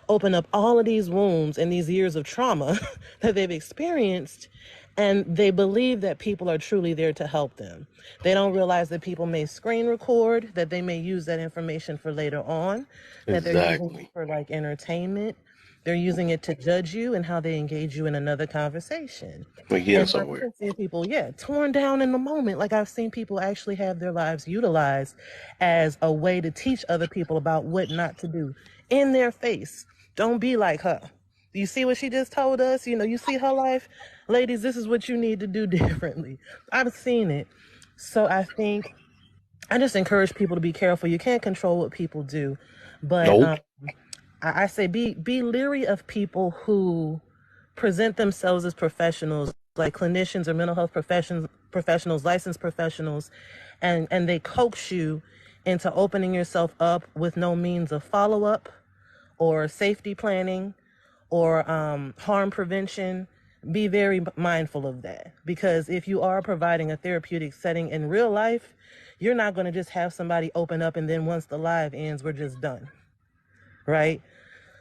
open up all of these wounds and these years of trauma that they've experienced, and they believe that people are truly there to help them. They don't realize that people may screen record, that they may use that information for later on, that they're using it Exactly. for like entertainment. They're using it to judge you and how they engage you in another conversation. We getting And I've somewhere. even seen people, yeah, torn down in the moment. Like I've seen people actually have their lives utilized as a way to teach other people about what not to do in their face. Don't be like her. You see what she just told us? You see her life? Ladies, this is what you need to do differently. I've seen it. So I think I just encourage people to be careful. You can't control what people do, but Nope. I say be leery of people who present themselves as professionals, like clinicians or mental health professionals, licensed professionals, and they coax you into opening yourself up with no means of follow up or safety planning or harm prevention. Be very mindful of that, because if you are providing a therapeutic setting in real life, you're not going to just have somebody open up and then once the live ends, we're just done, right?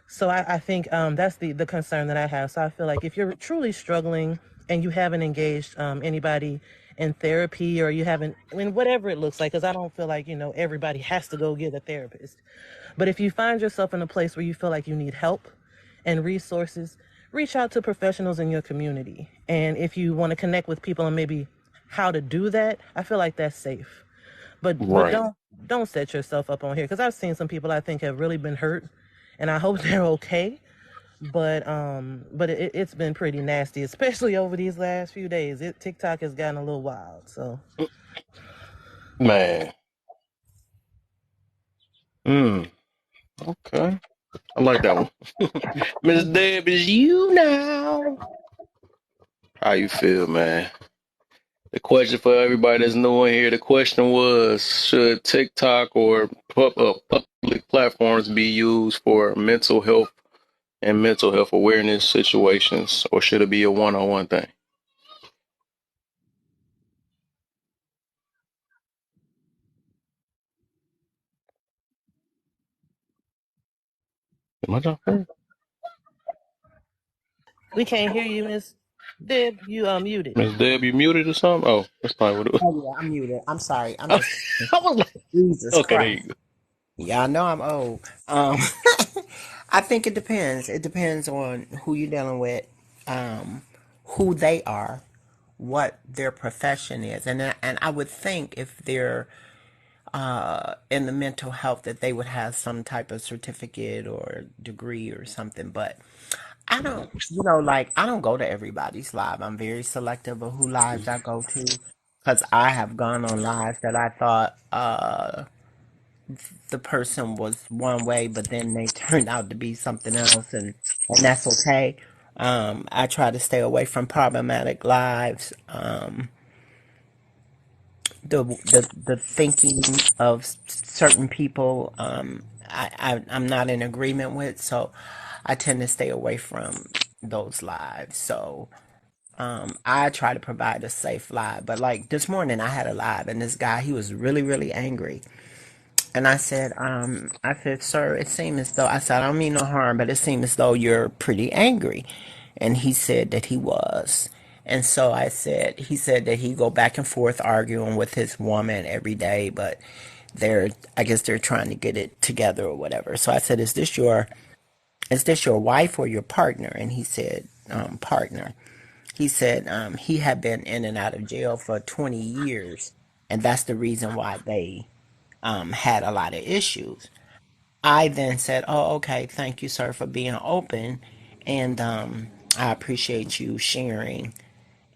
So I think that's the concern that I have. So I feel like if you're truly struggling and you haven't engaged anybody in therapy, or you haven't, I mean, whatever it looks like, because I don't feel like, everybody has to go get a therapist. But if you find yourself in a place where you feel like you need help and resources, reach out to professionals in your community. And if you want to connect with people and maybe how to do that, I feel like that's safe. But Right. don't set yourself up on here, because I've seen some people I think have really been hurt, and I hope they're okay. But it's been pretty nasty, especially over these last few days. TikTok has gotten a little wild. So Man. Mm. Okay. I like that one. Miss Deb, is you now. How you feel, man? The question for everybody that's new in here, the question was, should TikTok or public platforms be used for mental health and mental health awareness situations, or should it be a one-on-one thing? Am I talking? We can't hear you, Miss Deb. You muted. Miss Deb, you muted or something? Oh, that's probably what it Oh yeah, I'm muted. I'm sorry. I'm was. just I was like, Jesus okay, there you Christ. go. Yeah, I know I'm old. Um, I think it depends. It depends on who you're dealing with, um, who they are, what their profession is, and I would think if they're in the mental health that they would have some type of certificate or degree or something. But I don't, like I don't go to everybody's live. I'm very selective of who lives I go to because I have gone on lives that I thought the person was one way, but then they turned out to be something else, and that's okay. I try to stay away from problematic lives. The thinking of certain people, I'm not in agreement with, so I tend to stay away from those lives. So I try to provide a safe live. But like this morning, I had a live, and this guy, he was really, really angry. And I said, sir, it seemed as though, I said, I don't mean no harm, but it seemed as though you're pretty angry. And he said that he was. And so he said that he go back and forth arguing with his woman every day, but I guess they're trying to get it together or whatever. So I said, is this your wife or your partner? And he said, partner. He said, he had been in and out of jail for 20 years. And that's the reason why they had a lot of issues. I then said, "Oh, okay. Thank you, sir, for being open, and I appreciate you sharing."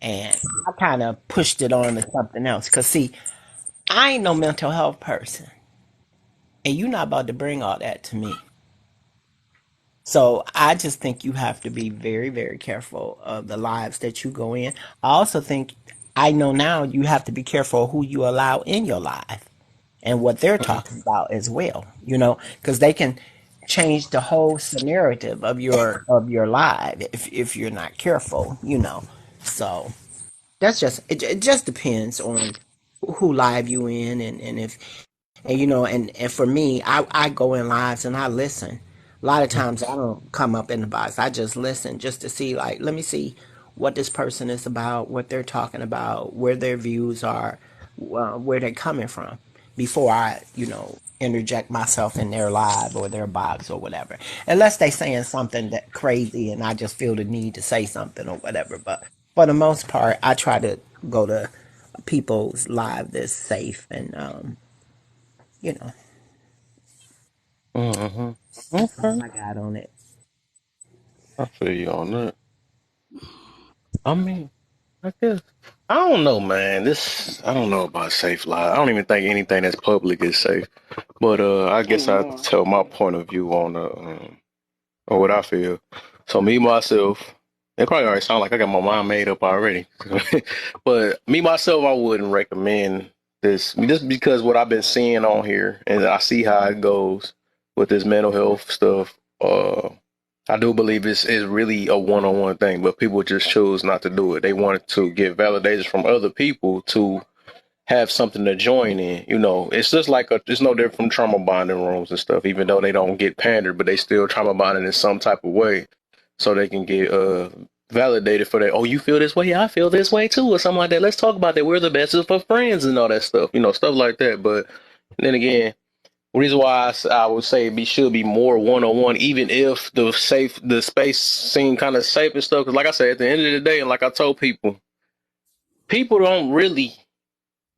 And I kind of pushed it on to something else, cause see, I ain't no mental health person, and you're not about to bring all that to me. So I just think you have to be very, very careful of the lives that you go in. I also think I know now you have to be careful of who you allow in your life and what they're talking about as well, because they can change the whole narrative of your life if you're not careful. So it just depends on who live you in, and if and for me, I go in lives and I listen. A lot of times I don't come up in the box. I just listen just to see, like, let me see what this person is about, what they're talking about, where their views are, where they're coming from, before I, interject myself in their live or their box or whatever. Unless they saying something that crazy and I just feel the need to say something or whatever. But for the most part, I try to go to people's live that's safe, and you know, Mm-hmm. that's all Okay, I got on it. I feel you on that. I mean, I guess I don't know, man. I don't know about safe life. I don't even think anything that's public is safe. But I guess I Amen. tell my point of view on or what I feel. So me myself, it probably already sound like I got my mind made up already. But me myself, I wouldn't recommend this just because what I've been seeing on here, and I see how it goes with this mental health stuff. I do believe it's really a one-on-one thing, but people just choose not to do it. They wanted to get validation from other people to have something to join in. It's just like it's no different from trauma bonding rooms and stuff, even though they don't get pandered, but they still trauma bonded in some type of way so they can get validated for that. Oh, you feel this way? Yeah, I feel this way too, or something like that. Let's talk about that. We're the best of friends and all that stuff, stuff like that. But then again, the reason why I would say it should be more one on one, even if the space seem kind of safe and stuff. Because like I said, at the end of the day, and like I told people, people don't really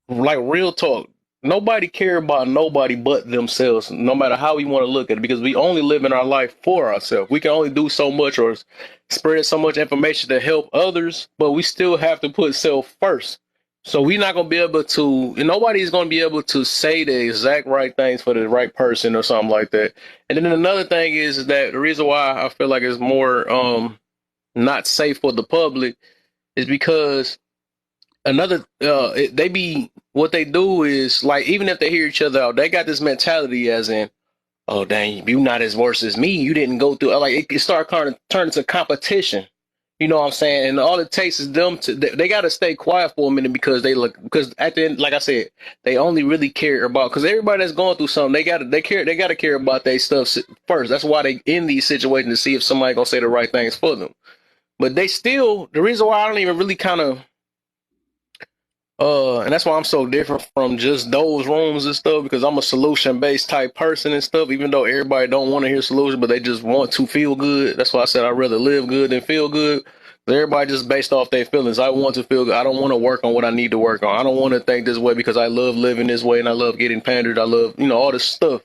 like real talk. Nobody care about nobody but themselves, no matter how we want to look at it, because we only live in our life for ourselves. We can only do so much or spread so much information to help others, but we still have to put self first. So we're not gonna be able to, and nobody's gonna be able to say the exact right things for the right person or something like that. And then another thing is that the reason why I feel like it's more not safe for the public is because they be what they do is like, even if they hear each other out, they got this mentality as in, oh dang, you not as worse as me, you didn't go through, like it start kind of turning to competition. You know what I'm saying? And all it takes is them to, they got to stay quiet for a minute because because at the end, like I said, they only really care about, because everybody that's going through something, they got to care about their stuff first. That's why they in these situations, to see if somebody going to say the right things for them. But they still, the reason why I don't even really kind of, and that's why I'm so different from just those rooms and stuff, because I'm a solution based type person and stuff, even though everybody don't want to hear solutions, but they just want to feel good. That's why I said I'd rather live good than feel good. Everybody just based off their feelings. I want to feel good. I don't want to work on what I need to work on. I don't want to think this way because I love living this way and I love getting pandered. I love, all this stuff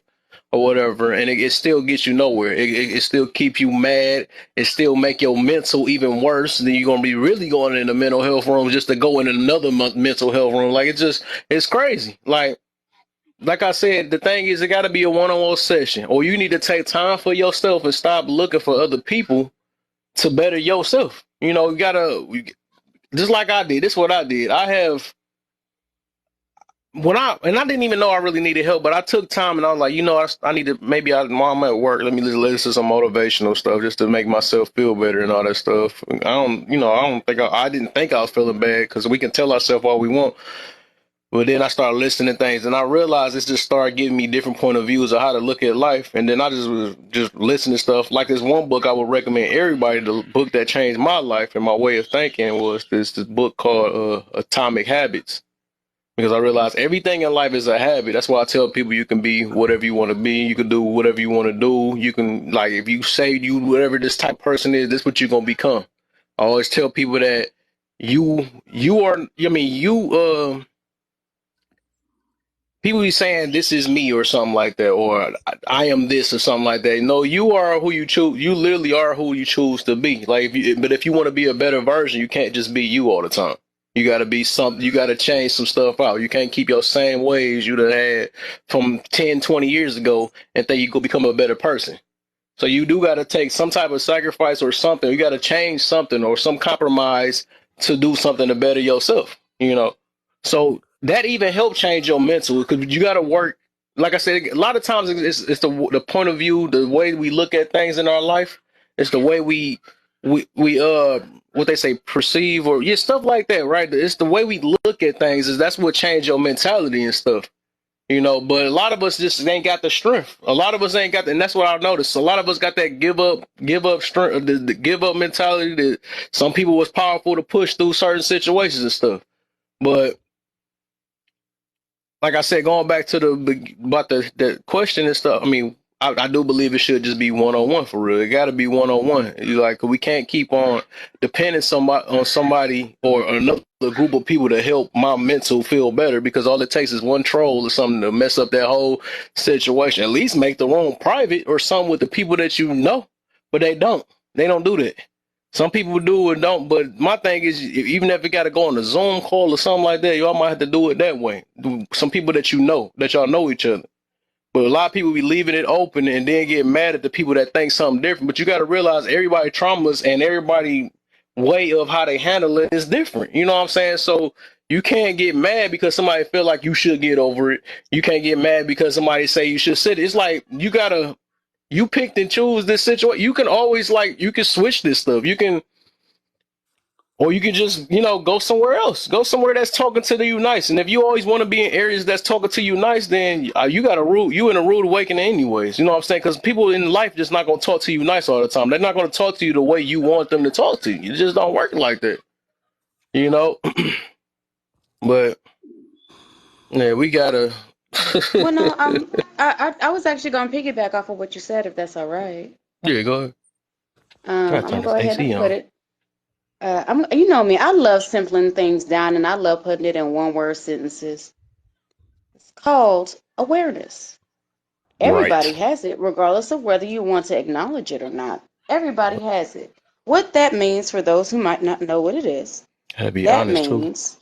or whatever. And it still gets you nowhere. It still keep you mad. It still make your mental even worse. Then you're going to be really going in the mental health room just to go in another mental health room. Like, it's crazy. Like I said, the thing is, it got to be a one-on-one session, or you need to take time for yourself and stop looking for other people to better yourself. You gotta, just like I did. This is what I did. And I didn't even know I really needed help, but I took time and I was like, I need to, while I'm at work, let me listen to some motivational stuff just to make myself feel better and all that stuff. I didn't think I was feeling bad, because we can tell ourselves all we want. But then I started listening to things, and I realized it just started giving me different point of views of how to look at life. And then I just was just listening to stuff. Like this one book I would recommend everybody. The book that changed my life and my way of thinking was this book called Atomic Habits. Because I realized everything in life is a habit. That's why I tell people you can be whatever you want to be. You can do whatever you want to do. You can, like, if you say you whatever this type of person is, this is what you're gonna become. I always tell people that you are. I mean, people be saying this is me or something like that, or I am this or something like that. No, you are who you choose. You literally are who you choose to be. Like, but if you want to be a better version, you can't just be you all the time. You got to be something. You got to change some stuff out. You can't keep your same ways you done had from 10, 20 years ago and think you could become a better person. So you do got to take some type of sacrifice or something. You got to change something or some compromise to do something to better yourself, So that even helped change your mental, because you got to work. Like I said, a lot of times it's the point of view, the way we look at things in our life. It's the way we what they say, perceive, or stuff like that, right? It's the way we look at things, that's what changed your mentality and stuff. But a lot of us just ain't got the strength. A lot of us ain't got, and that's what I've noticed. A lot of us got that give up strength, the give up mentality. That some people was powerful to push through certain situations and stuff. But like I said, going back to the question and stuff. I mean, I do believe it should just be one-on-one for real. It got to be one-on-one. We can't keep on depending on somebody or another group of people to help my mental feel better, because all it takes is one troll or something to mess up that whole situation. At least make the room private or something with the people that you know, but they don't. They don't do that. Some people do and don't, but my thing is, even if it got to go on a Zoom call or something like that, y'all might have to do it that way. Some people that that y'all know each other. But a lot of people be leaving it open and then get mad at the people that think something different. But you got to realize everybody traumas and everybody way of how they handle it is different. You know what I'm saying? So you can't get mad because somebody feel like you should get over it. You can't get mad because somebody say you should sit. It's like you picked and choose this situation. You can always, you can switch this stuff. Or you can just, go somewhere else. Go somewhere that's talking to you nice. And if you always want to be in areas that's talking to you nice, then you in a rude awakening anyways. You know what I'm saying? Because people in life just not going to talk to you nice all the time. They're not going to talk to you the way you want them to talk to you. It just don't work like that. But yeah, we gotta. Well, no, I was actually going to piggyback off of what you said, if that's all right. Yeah, go ahead. Try to I'm turn gonna this go ahead AC and put on. it. You know me, I love simpling things down, and I love putting it in one-word sentences. It's called awareness. Everybody Right. has it, regardless of whether you want to acknowledge it or not. Everybody has it. What that means, for those who might not know what it is, Gotta be that honest too. means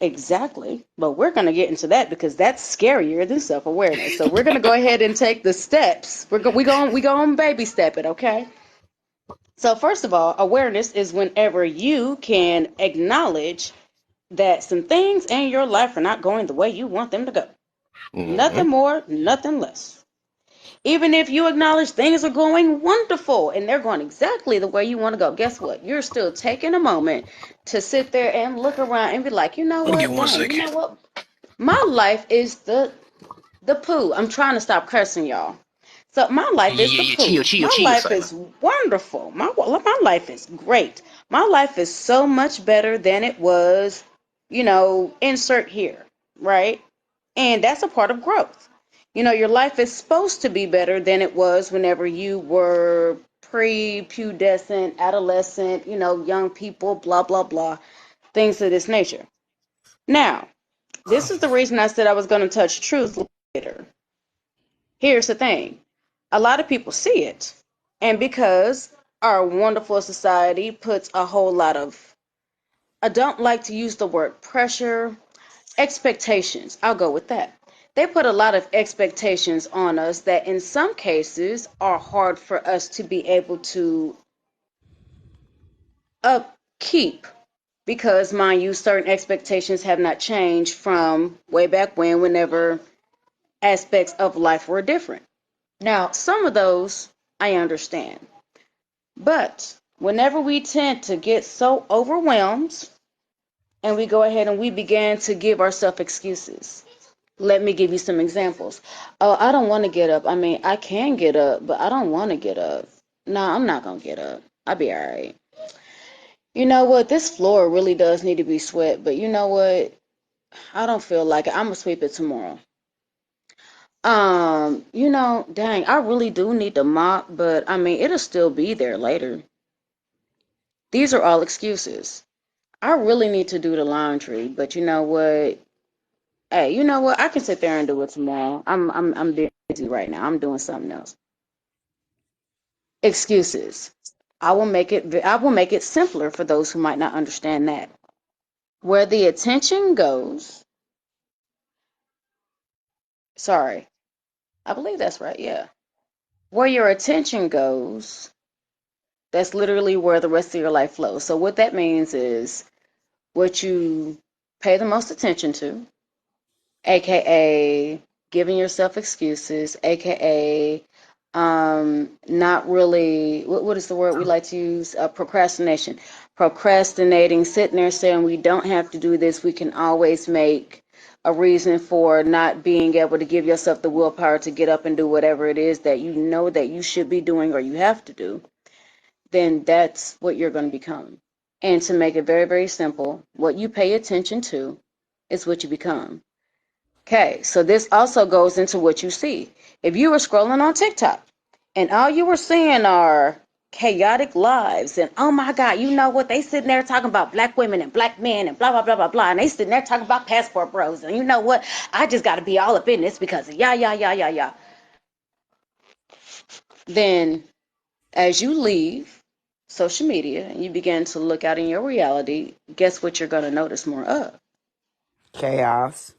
exactly. But we're going to get into that because that's scarier than self-awareness. So we're going to go ahead and take the steps. We going baby step it, okay? So first of all, awareness is whenever you can acknowledge that some things in your life are not going the way you want them to go. Mm-hmm. Nothing more, nothing less. Even if you acknowledge things are going wonderful and they're going exactly the way you want to go, guess what? You're still taking a moment to sit there and look around and be like, you know Give what? me one Dang, you second. know what? My life is the poo. I'm trying to stop cursing, y'all. So my life is the Yeah. Chill, poo. chill, My chill, life Simon. is wonderful. My life is great. My life is so much better than it was, insert here, right? And that's a part of growth. Your life is supposed to be better than it was whenever you were pre-pubescent, adolescent, young people, blah, blah, blah, things of this nature. Now, this is the reason I said I was going to touch truth later. Here's the thing, a lot of people see it. And because our wonderful society puts a whole lot of, I don't like to use the word pressure, expectations. I'll go with that. They put a lot of expectations on us that in some cases are hard for us to be able to upkeep because, mind you, certain expectations have not changed from way back when, whenever aspects of life were different. Now, some of those I understand. But whenever we tend to get so overwhelmed and we go ahead and we begin to give ourselves excuses. Let me give you some examples. Oh, I don't want to get up. I mean, I can get up, but I don't want to get up. No, I'm not going to get up. I'll be all right. You know what? This floor really does need to be swept, but you know what? I don't feel like it. I'm going to sweep it tomorrow. Dang, I really do need to mop, but I mean, it'll still be there later. These are all excuses. I really need to do the laundry, but you know what? Hey, you know what? I can sit there and do it tomorrow. I'm busy right now. I'm doing something else. Excuses. I will make it simpler for those who might not understand that. Where the attention goes, sorry. I believe that's right. Yeah. Where your attention goes, that's literally where the rest of your life flows. So what that means is what you pay the most attention to, aka giving yourself excuses, aka not really, what is the word we like to use, procrastination, procrastinating, sitting there saying we don't have to do this, we can always make a reason for not being able to give yourself the willpower to get up and do whatever it is that you know that you should be doing or you have to do. Then that's what you're going to become. And to make it very, very simple, what you pay attention to is what you become. Okay, so this also goes into what you see. If you were scrolling on TikTok and all you were seeing are chaotic lives and oh my God, you know what? They sitting there talking about black women and black men and blah, blah, blah, blah, blah. And they sitting there talking about passport bros. And you know what? I just got to be all up in this because of yeah. Then as you leave social media and you begin to look out in your reality, guess what you're going to notice more of? Chaos.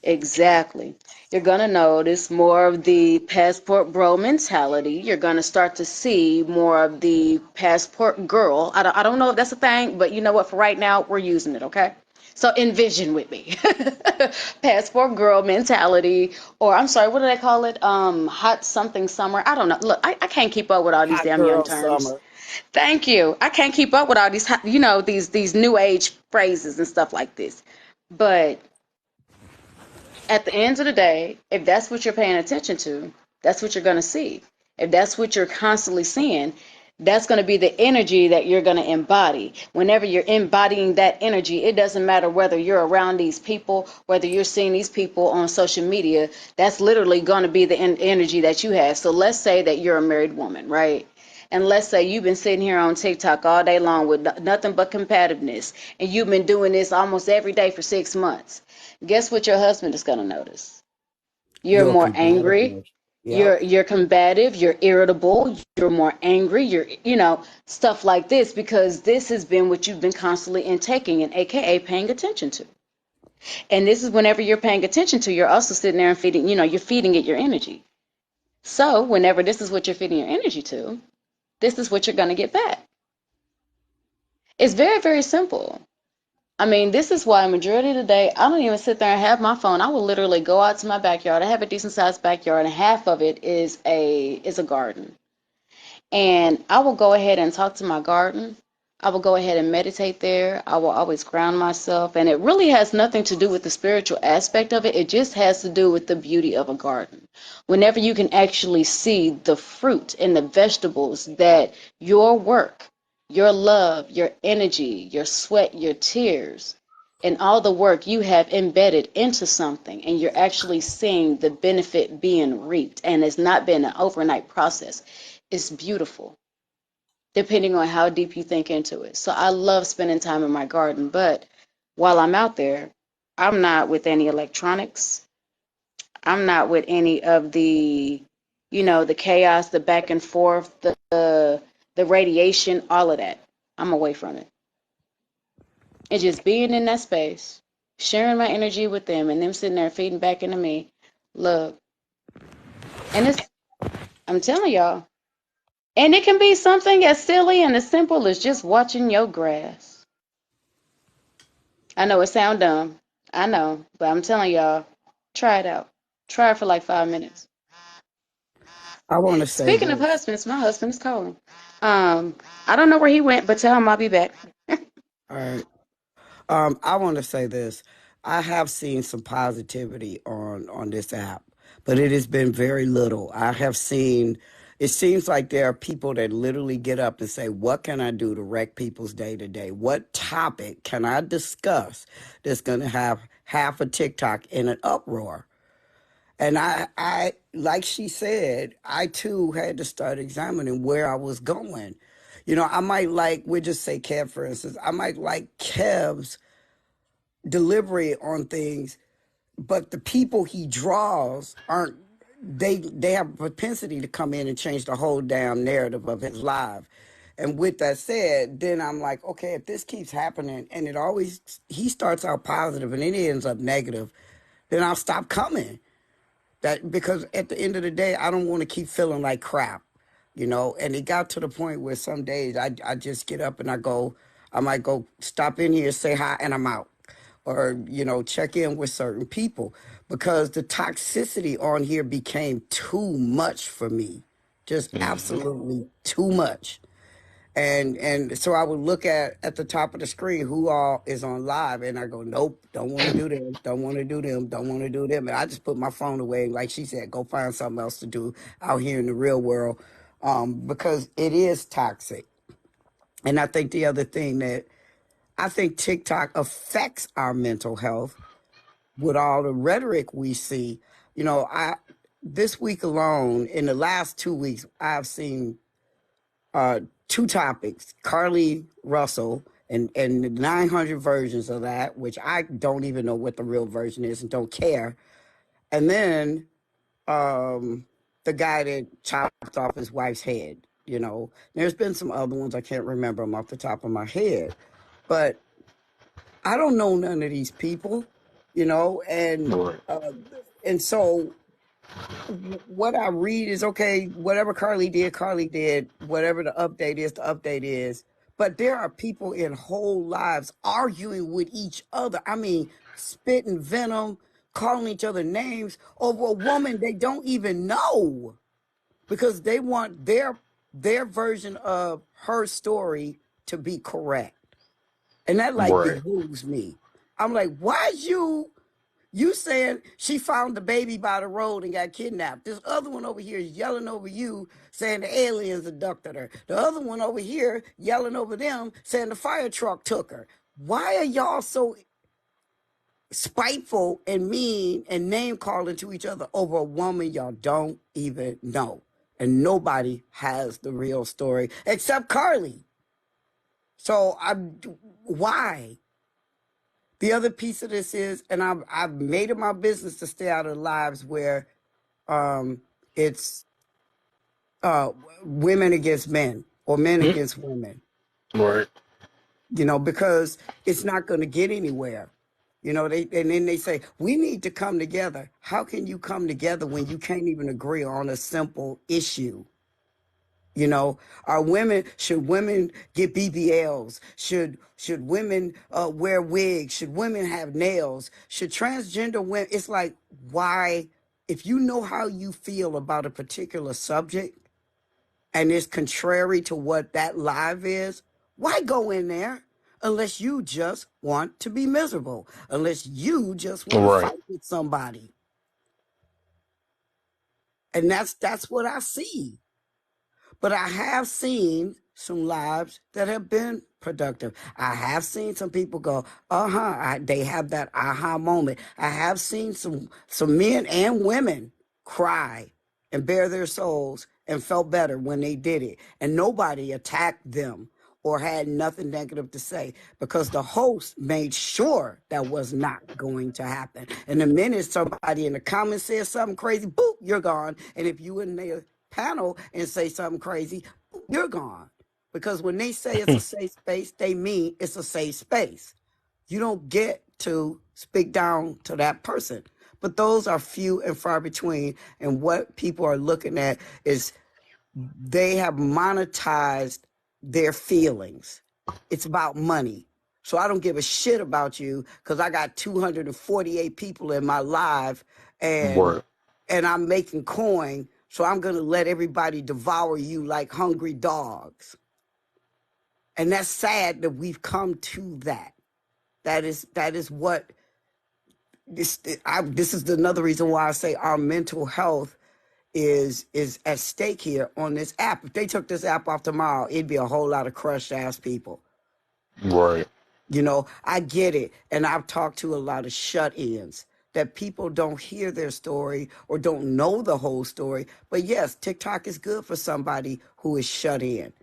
Exactly. You're going to notice more of the passport bro mentality. You're going to start to see more of the passport girl. I don't know if that's a thing, but you know what? For right now, we're using it, okay? So envision with me. Passport girl mentality, or I'm sorry, what do they call it? Hot something summer. I don't know. Look, I can't keep up with all these Hot damn young girl terms. summer. Thank you. I can't keep up with all these, these new age phrases and stuff like this. But at the end of the day, if that's what you're paying attention to, that's what you're going to see. If that's what you're constantly seeing, that's going to be the energy that you're going to embody. Whenever you're embodying that energy, it doesn't matter whether you're around these people, whether you're seeing these people on social media, that's literally going to be the energy that you have. So let's say that you're a married woman, right? And let's say you've been sitting here on TikTok all day long with nothing but combativeness, and you've been doing this almost every day for 6 months. Guess what your husband is going to notice? You're Your more angry, combativeness. Yep. you're combative, you're irritable, you're more angry, you're stuff like this because this has been what you've been constantly intaking and aka paying attention to. And this is whenever you're paying attention to, you're also sitting there and feeding, you're feeding it your energy. So whenever this is what you're feeding your energy to, this is what you're going to get back. It's very, very simple. I mean, this is why majority of the day I don't even sit there and have my phone. I will literally go out to my backyard. I have a decent sized backyard, and half of it is a garden. And I will go ahead and talk to my garden. I will go ahead and meditate there. I will always ground myself. And it really has nothing to do with the spiritual aspect of it. It just has to do with the beauty of a garden. Whenever you can actually see the fruit and the vegetables that your work, your love, your energy, your sweat, your tears, and all the work you have embedded into something, and you're actually seeing the benefit being reaped, and it's not been an overnight process. It's beautiful, depending on how deep you think into it. So I love spending time in my garden, but while I'm out there, I'm not with any electronics. I'm not with any of the chaos, the back and forth, the radiation, all of that. I'm away from it. And just being in that space, sharing my energy with them, and them sitting there feeding back into me. Look, and I'm telling y'all, and it can be something as silly and as simple as just watching your grass. I know it sounds dumb. I know, but I'm telling y'all, try it out. Try it for like 5 minutes. I want to say Speaking of this. husbands, my husband is calling. I don't know where he went, but tell him I'll be back. All right. I want to say this. I have seen some positivity on this app, but it has been very little. I have seen. It seems like there are people that literally get up and say, "What can I do to wreck people's day to day? What topic can I discuss that's going to have half a TikTok in an uproar?" And I, like she said, I too had to start examining where I was going. You know, I might like, we'll just say Kev, for instance, I might like Kev's delivery on things, but the people he draws aren't, they have a propensity to come in and change the whole damn narrative of his life. And with that said, then I'm like, okay, if this keeps happening and it always, he starts out positive and it ends up negative, then I'll stop coming. That because at the end of the day, I don't want to keep feeling like crap, you know. And it got to the point where some days I just get up and I might go stop in here, say hi, and I'm out, or check in with certain people because the toxicity on here became too much for me, just Mm-hmm. absolutely too much. And so I would look at the top of the screen who all is on live, and I go, nope, don't want to do them, don't want to do them, don't want to do them, and I just put my phone away. Like she said, go find something else to do out here in the real world, because it is toxic. And I think the other thing that I think TikTok affects our mental health with all the rhetoric we see. I this week alone, in the last 2 weeks, I've seen uh, two topics: Carly Russell and the 900 versions of that, which I don't even know what the real version is and don't care. And then um, the guy that chopped off his wife's head. There's been some other ones I can't remember them off the top of my head, but I don't know none of these people. You know, and Right. uh, and so what I read is okay, whatever Carly did, whatever the update is. But there are people in whole lives arguing with each other. I mean, spitting venom, calling each other names over a woman they don't even know because they want their version of her story to be correct. And that like Right. behooves me. I'm like, why you saying she found the baby by the road and got kidnapped. This other one over here is yelling over you saying the aliens abducted her. The other one over here yelling over them saying the fire truck took her. Why are y'all so spiteful and mean and name calling to each other over a woman y'all don't even know? And nobody has the real story except Carly. So why? The other piece of this is, and I've made it my business to stay out of lives where um, it's uh, women against men or men Mm. against women, Right. because it's not going to get anywhere. And then they say, we need to come together. How can you come together when you can't even agree on a simple issue? You know, should women get BBLs? Should women wear wigs? Should women have nails? Should transgender women? It's like, why? If you know how you feel about a particular subject and it's contrary to what that live is, why go in there? Unless you just want to be miserable, unless you just want to Right. fight with somebody. And that's what I see. But I have seen some lives that have been productive. I have seen some people go, they have that aha moment. I have seen some men and women cry and bare their souls and felt better when they did it. And nobody attacked them or had nothing negative to say because the host made sure that was not going to happen. And the minute somebody in the comments says something crazy, boop, you're gone. And if you in the panel and say something crazy, you're gone. Because when they say it's a safe space, they mean it's a safe space. You don't get to speak down to that person. But those are few and far between. And what people are looking at is they have monetized their feelings. It's about money. So I don't give a shit about you because I got 248 people in my live and Right. I'm making coin. So I'm going to let everybody devour you like hungry dogs. And that's sad that we've come to that. That is what this is another reason why I say our mental health is at stake here on this app. If they took this app off tomorrow, it'd be a whole lot of crushed ass people. Right. You know, I get it. And I've talked to a lot of shut-ins that people don't hear their story or don't know the whole story. But yes, TikTok is good for somebody who is shut in.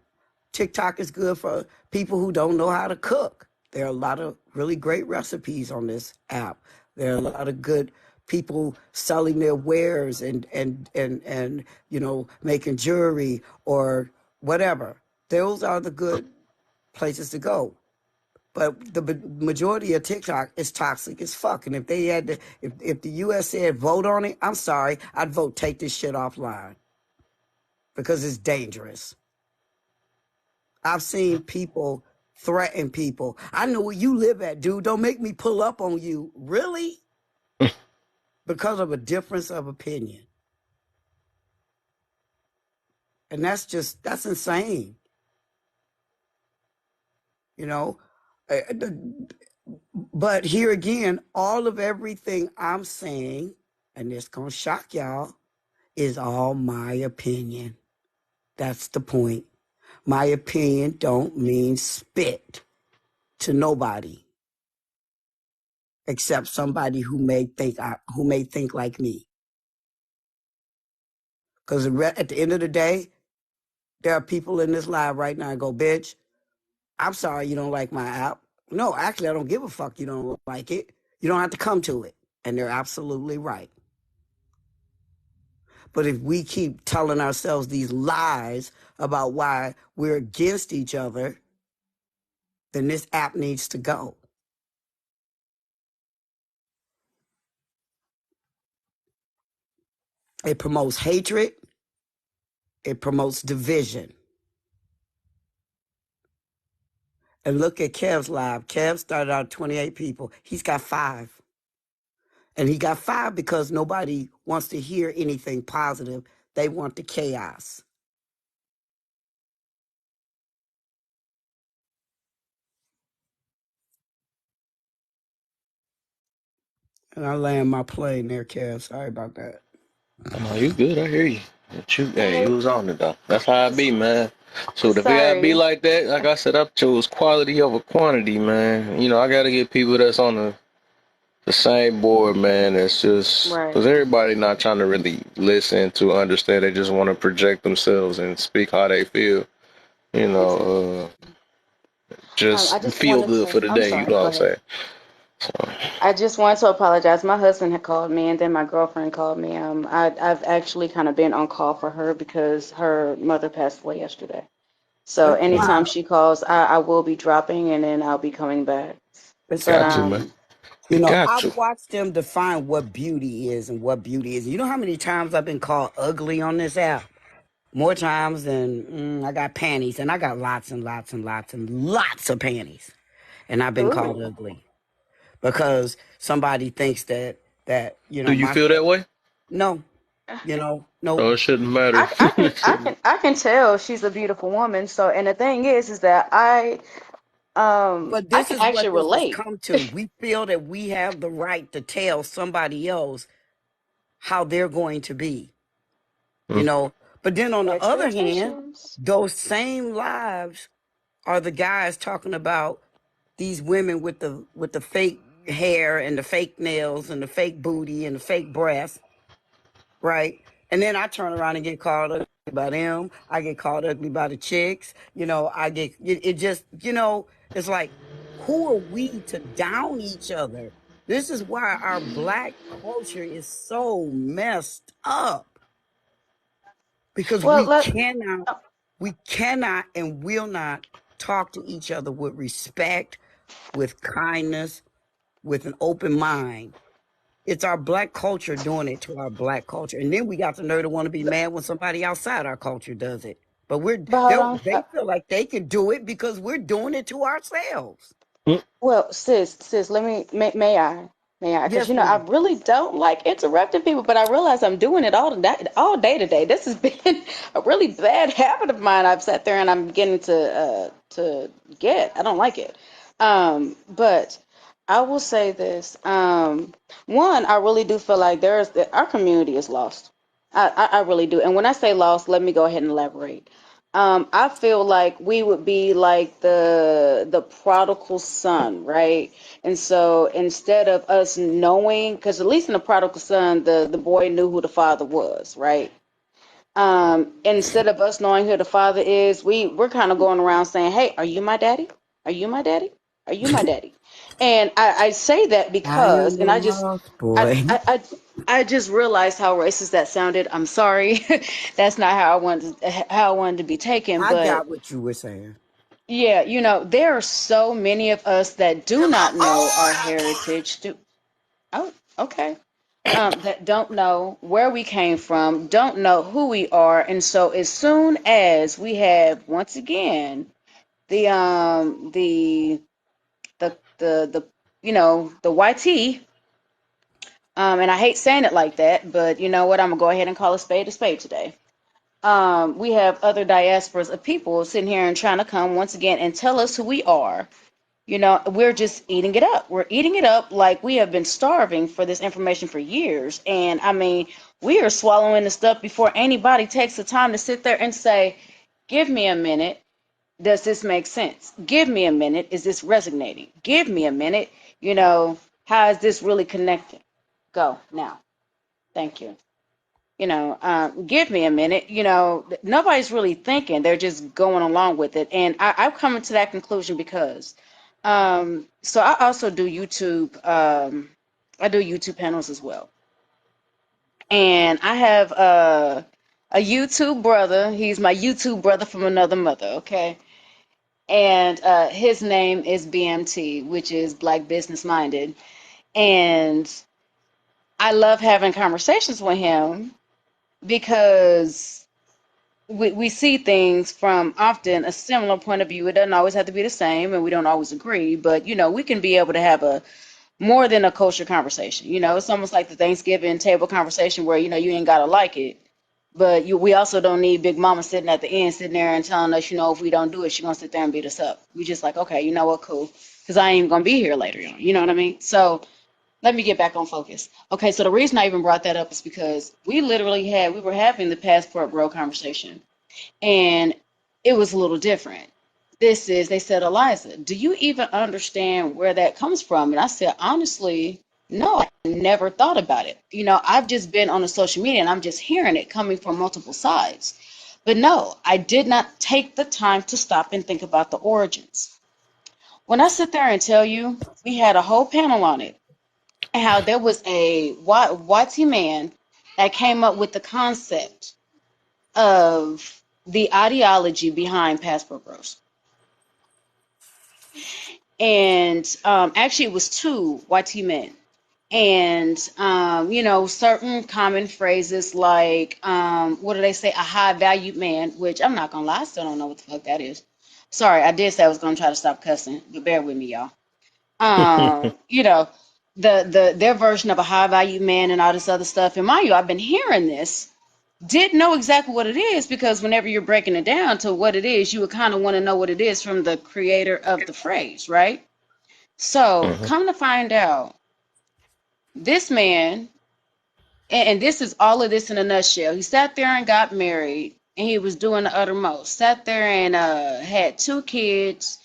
TikTok is good for people who don't know how to cook. There are a lot of really great recipes on this app. There are a lot of good people selling their wares and you know, making jewelry or whatever. Those are the good places to go. But the majority of TikTok is toxic as fuck. And if they had to, if the U.S. said vote on it, I'm sorry, I'd vote take this shit offline because it's dangerous. I've seen people threaten people. I know where you live at, dude. Don't make me pull up on you. Really? Because of a difference of opinion. And that's insane. You know? But here again, all of everything I'm saying, and it's going to shock y'all, is all my opinion. That's the point. My opinion don't mean spit to nobody except somebody who may think like me. Because at the end of the day, there are people in this live right now and go, bitch, I'm sorry you don't like my app. No, actually, I don't give a fuck you don't like it. You don't have to come to it. And they're absolutely right. But if we keep telling ourselves these lies about why we're against each other, then this app needs to go. It promotes hatred. It promotes division. And look at Kev's live. Kev started out 28 people. He's got 5. And he got 5 because nobody wants to hear anything positive. They want the chaos. And I land my plane there, Kev. Sorry about that. No, you good. I hear you. But hey, Hey, you was on it though. That's how I be, man. So if it gotta be sorry. like that, like I said, I chose quality over quantity, man. You know, I gotta get people that's on the same board, man. It's just Right. because everybody not trying to really listen to understand. They just want to project themselves and speak how they feel. You Exactly. know, I just just feel wanted good to. for the I'm day. You sorry. know what Go I'm ahead. saying? So, I just wanted to apologize. My husband had called me, and then my girlfriend called me. I've actually kind of been on call for her because her mother passed away yesterday. So It's mm, anytime fine. she calls, I will be dropping, and then I'll be coming back. It's But got to, fine. man. You You know, got I've to. watched them define what beauty is and what beauty is. You know how many times I've been called ugly on this app? more times than I got panties, and I got lots and lots and lots and lots of panties, and I've been called Ooh. ugly because somebody thinks that Do you my feel that way? no, nope. Oh, it shouldn't matter. I can tell she's a beautiful woman. So, and the thing is that But I this can is actually what this has relate. come to. We feel that we have the right to tell somebody else how they're going to be, you Mm. know. But then on the other hand, Expectations. those same lives are the guys talking about these women with the fake hair and the fake nails and the fake booty and the fake breasts, right? And then I turn around and get called ugly by them. I get called ugly by the chicks. I get it just, it's like, who are we to down each other? This is why our black culture is so messed up because Well, we cannot and will not talk to each other with respect, with kindness, with an open mind. It's our black culture doing it to our black culture. And then we got the nerve to want to be mad when somebody outside our culture does it. But but hold on. they feel like they can do it because we're doing it to ourselves. Mm. Well, sis, let me, may I? Because Yes, I ma'am. really don't like interrupting people, but I realize I'm doing it all day today. This has been a really bad habit of mine. I've sat there and I'm beginning to get. I don't like it. But I will say this. One, I really do feel like our community is lost. I really do. And when I say lost, let me go ahead and elaborate. I feel like we would be like the prodigal son, right? And so instead of us knowing, because at least in the prodigal son, the boy knew who the father was, right? Instead of us knowing who the father is, we're kind of going around saying, "Hey, are you my daddy? Are you my daddy? Are you my daddy?" And I say that I because, am and the lost I, boy. I, I, I just realized how racist that sounded. I'm sorry. That's not how I wanted to be taken. I But got what you were saying. yeah, there are so many of us that do not know our heritage. Oh, okay. That don't know where we came from, don't know who we are, and so as soon as we have once again the the the YT, and I hate saying it like that, but you know what? I'm gonna go ahead and call a spade today. We have other diasporas of people sitting here and trying to come once again and tell us who we are. We're just eating it up. We're eating it up like we have been starving for this information for years. And I mean, we are swallowing the stuff before anybody takes the time to sit there and say, give me a minute. Does this make sense? Give me a minute. Is this resonating? Give me a minute. How is this really connecting? Go now. Thank you. Give me a minute. Nobody's really thinking; they're just going along with it. And I've come to that conclusion because, so I also do YouTube. I do YouTube panels as well, and I have a YouTube brother. He's my YouTube brother from another mother. Okay, and his name is BMT, which is Black Business Minded, and I love having conversations with him because we see things from often a similar point of view. It doesn't always have to be the same, and we don't always agree, but we can be able to have a more than a kosher conversation. It's almost like the Thanksgiving table conversation where you ain't gotta like it, but we also don't need Big Mama sitting at the end, sitting there and telling us, if we don't do it, she's gonna sit there and beat us up. We just like, okay, you know what, cool, because I ain't even gonna be here later on. You know what I mean? So let me get back on focus. Okay, so the reason I even brought that up is because we were having the passport bro conversation, and it was a little different. They said, Eliza, do you even understand where that comes from? And I said, honestly, no, I never thought about it. I've just been on the social media and I'm just hearing it coming from multiple sides. But no, I did not take the time to stop and think about the origins. When I sit there and tell you, we had a whole panel on it, and how there was a YT man that came up with the concept of the ideology behind Passport Bros. And actually, it was two YT men. And certain common phrases like what do they say, a high valued man, which I'm not gonna lie, I still don't know what the fuck that is. Sorry, I did say I was gonna try to stop cussing, but bear with me, y'all. You know, their version of a high valued man and all this other stuff. And mind you, I've been hearing this, didn't know exactly what it is, because whenever you're breaking it down to what it is, you would kind of want to know what it is from the creator of the phrase, right? So Mhm. come to find out, this man, and this is all of this in a nutshell. He sat there and got married, and he was doing the uttermost. Sat there and had 2 kids,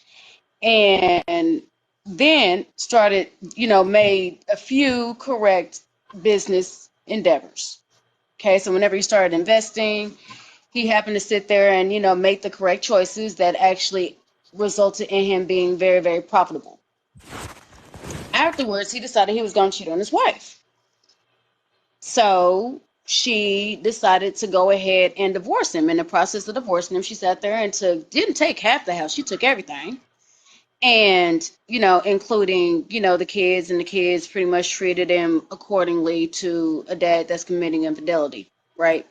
and then started, made a few correct business endeavors. Okay, so whenever he started investing, he happened to sit there and, make the correct choices that actually resulted in him being very, very profitable. Afterwards, he decided he was going to cheat on his wife. So she decided to go ahead and divorce him. In the process of divorcing him, she sat there and didn't take half the house, she took everything. And, including, the kids, and the kids pretty much treated him accordingly to a dad that's committing infidelity, right?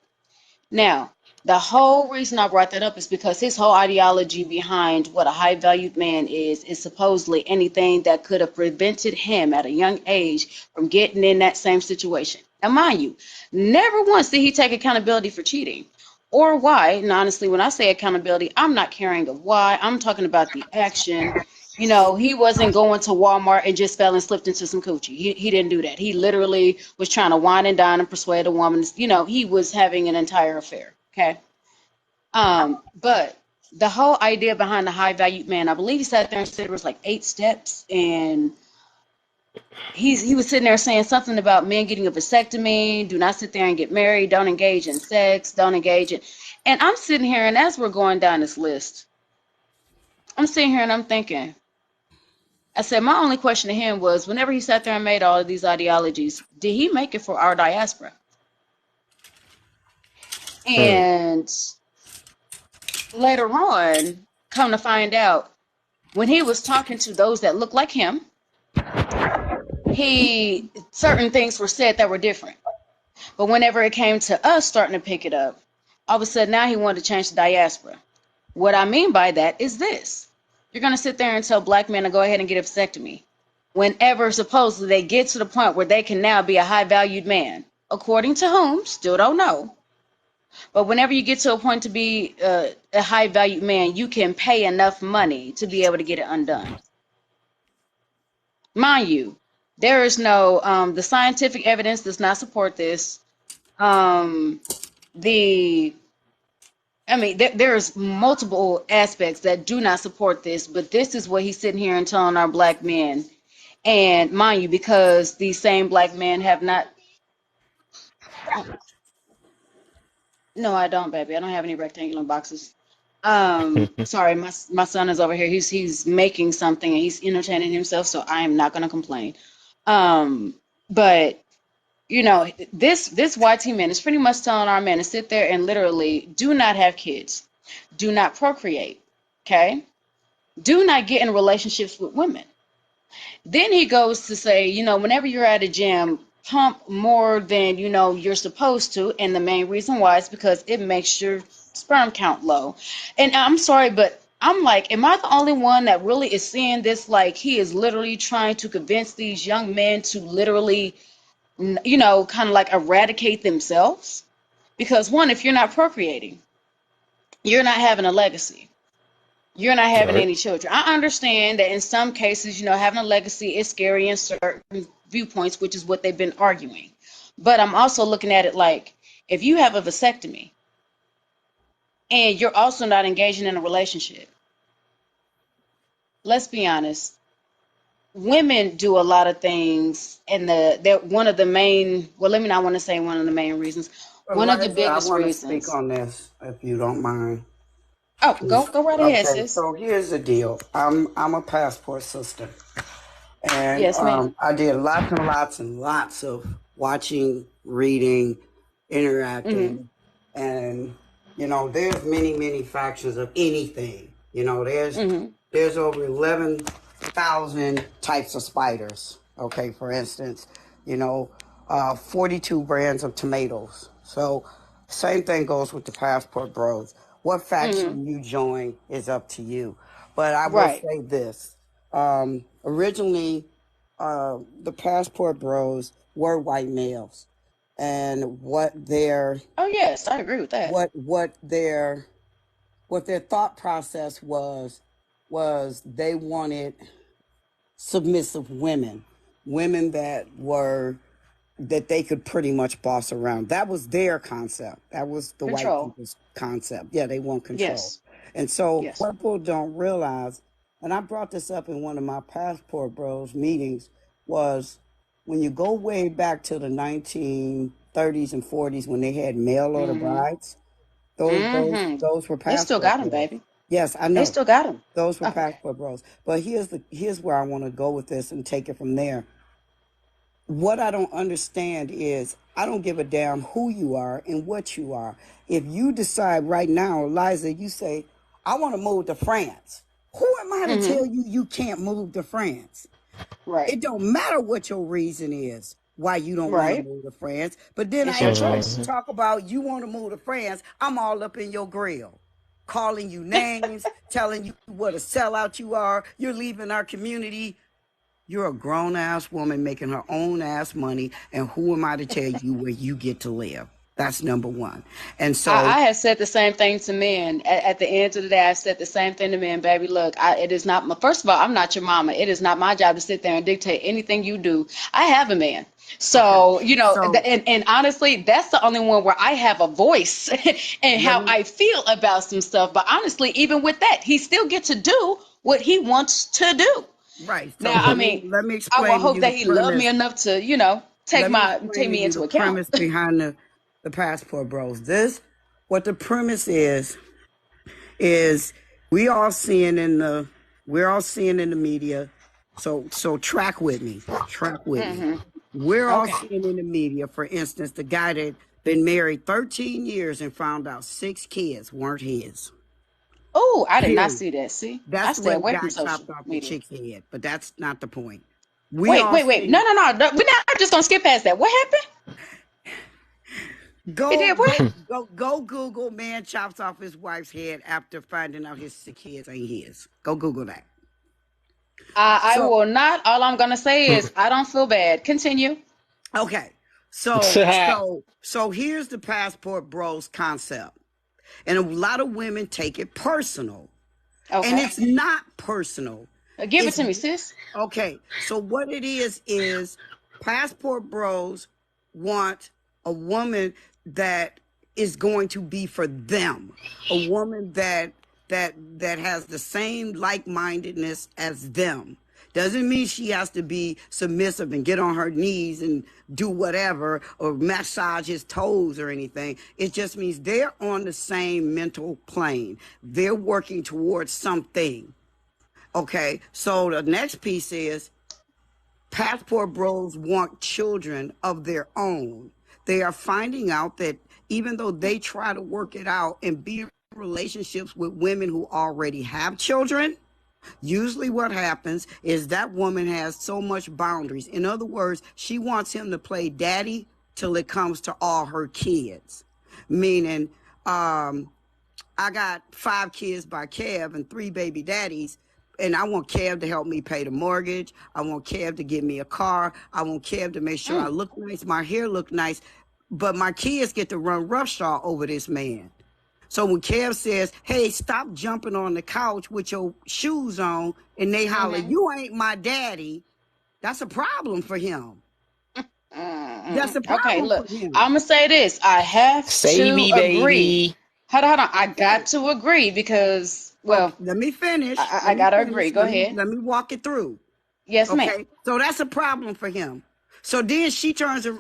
Now, the whole reason I brought that up is because his whole ideology behind what a high valued man is supposedly anything that could have prevented him at a young age from getting in that same situation. Now, mind you, never once did he take accountability for cheating or why. And honestly, when I say accountability, I'm not caring of why. I'm talking about the action. He wasn't going to Walmart and just fell and slipped into some coochie. He didn't do that. He literally was trying to wine and dine and persuade a woman. He was having an entire affair. Okay. But the whole idea behind the high valued man, I believe he sat there and said it was like 8 steps, and he was sitting there saying something about men getting a vasectomy, do not sit there and get married, don't engage in sex, don't engage in, and I'm sitting here, and as we're going down this list, I'm sitting here and I'm thinking, I said, my only question to him was, whenever he sat there and made all of these ideologies, did he make it for our diaspora? Mm. And later on, come to find out, when he was talking to those that looked like him, certain things were said that were different. But whenever it came to us starting to pick it up, all of a sudden now he wanted to change the diaspora. What I mean by that is this. You're going to sit there and tell black men to go ahead and get a vasectomy whenever supposedly they get to the point where they can now be a high valued man. According to whom? Still don't know. But whenever you get to a point to be a high valued man, you can pay enough money to be able to get it undone. Mind you, there is no, the scientific evidence does not support this. Um, the there's multiple aspects that do not support this, but this is what he's sitting here and telling our black men. And mind you, because these same black men have not. Oh, no, I don't, baby. I don't have any rectangular boxes. Sorry, my son is over here. He's making something and he's entertaining himself, so I am not gonna complain. But this YT man is pretty much telling our men to sit there and literally do not have kids, do not procreate, okay? Do not get in relationships with women. Then he goes to say, whenever you're at a gym, pump more than you're supposed to, and the main reason why is because it makes your sperm count low. And I'm sorry, but I'm like, am I the only one that really is seeing this? Like, he is literally trying to convince these young men to literally, kind of like eradicate themselves. Because one, if you're not procreating, you're not having a legacy. You're not having Right. any children. I understand that in some cases, having a legacy is scary in certain viewpoints, which is what they've been arguing. But I'm also looking at it like, if you have a vasectomy and you're also not engaging in a relationship, let's be honest, women do a lot of things, and they're one of the main, well, let me not want to say one of the main reasons, one of the Alexa, I biggest want to speak reasons. on this, if you don't mind. Oh, go right ahead, Okay, sis. so here's the deal. I'm a passport sister, and Yes, ma'am. I did lots and lots and lots of watching, reading, Mm-hmm. interacting, and there's many factions of anything. Mm-hmm. There's over 11,000 types of spiders. Okay, for instance, you know, 42 brands of tomatoes. So, same thing goes with the Passport Bros. What Mm-hmm. faction you join is up to you. But I will Right. say this. Originally, the Passport Bros were white males. And Oh yes, I agree with that. what what their what their thought process was they wanted submissive women, women that they could pretty much boss around. That was their concept. That was the white Control. people's concept. Yeah, they want control. Yes. And so Yes. what people don't realize, and I brought this up in one of my Passport Bros meetings, was when you go way back to the 1930s and 40s when they had mail order Mm-hmm. brides, those those Mm-hmm. those were They still got Passport them, Bros. baby. Yes, I They know. still got them. Those were Oh, okay. Passport Bros. But here's where I want to go with this and take it from there. What I don't understand is I don't give a damn who you are and what you are. If you decide right now, Liza, you say, I want to move to France. Who am I to Mm-hmm. tell you you can't move to France? Right. It don't matter what your reason is why you don't want to Right. move to France. But then It's I your every time choice. you talk about you want to move to France, I'm all up in your grill, calling you names, telling you what a sellout you are. You're leaving our community. You're a grown ass woman making her own ass money, and who am I to tell you where you get to live? That's number one. And so I have said the same thing to men. At the end of the day, I've said the same thing to men, baby. Look, it is not my, first of all, I'm not your mama. It is not my job to sit there and dictate anything you do. I have a man. okay, So, so and honestly, that's the only one where I have a voice and let how me I feel about some stuff. But honestly, even with that, he still gets to do what he wants to do. right. So Now, I mean, let me I will explain to hope you the that he loved me premise. enough to, Let me take explain to me you the into account. premise behind the Passport Bros. What the premise is we all seeing in the we're all seeing in the media. So track with me. Track with me. Hmm. We're all Okay. seeing in the media, for instance, the guy that been married 13 years and found out 6 kids weren't his. Oh, I did not Period. see that. See, I That's the stay way the away from guy social chopped off the media. chick's head, but that's not the point. We Wait, all wait, wait. No, see no, no. We're not just gonna skip past that. What happened? He go did what? go go Google man chops off his wife's head after finding out his 6 kids ain't his. Go Google that. I So will not. All I'm gonna say is I don't feel bad. Continue. okay. So here's the Passport Bros concept. And a lot of women take it personal. And Okay. it's not personal. Give it It's to me, sis. okay. So what it is Passport Bros want a woman that is going to be for them, a woman that has the same like-mindedness as them. Doesn't mean she has to be submissive and get on her knees and do whatever or massage his toes or anything. It just means they're on the same mental plane. They're working towards something. Okay, so the next piece is Passport Bros want children of their own. They are finding out that even though they try to work it out and be in relationships with women who already have children, usually what happens is that woman has so much boundaries. In other words, she wants him to play daddy till it comes to all her kids. Meaning, I got 5 kids by Kev and 3 baby daddies. And I want Kev to help me pay the mortgage. I want Kev to get me a car. I want Kev to make sure I Mm. look nice, my hair look nice. But my kids get to run roughshod over this man. So when Kev says, hey, stop jumping on the couch with your shoes on, and they holler, Mm-hmm. you ain't my daddy, that's a problem for him. That's a Mm-mm. Okay, problem look, for him. I'm gonna say this. I have Say to me, agree. baby. Hold on. I got Okay. to agree because, well, Okay, let me finish. I, Let I me gotta finish. agree. Go ahead. Let me walk it through. Yes, ma'am. Okay, so that's a problem for him. So then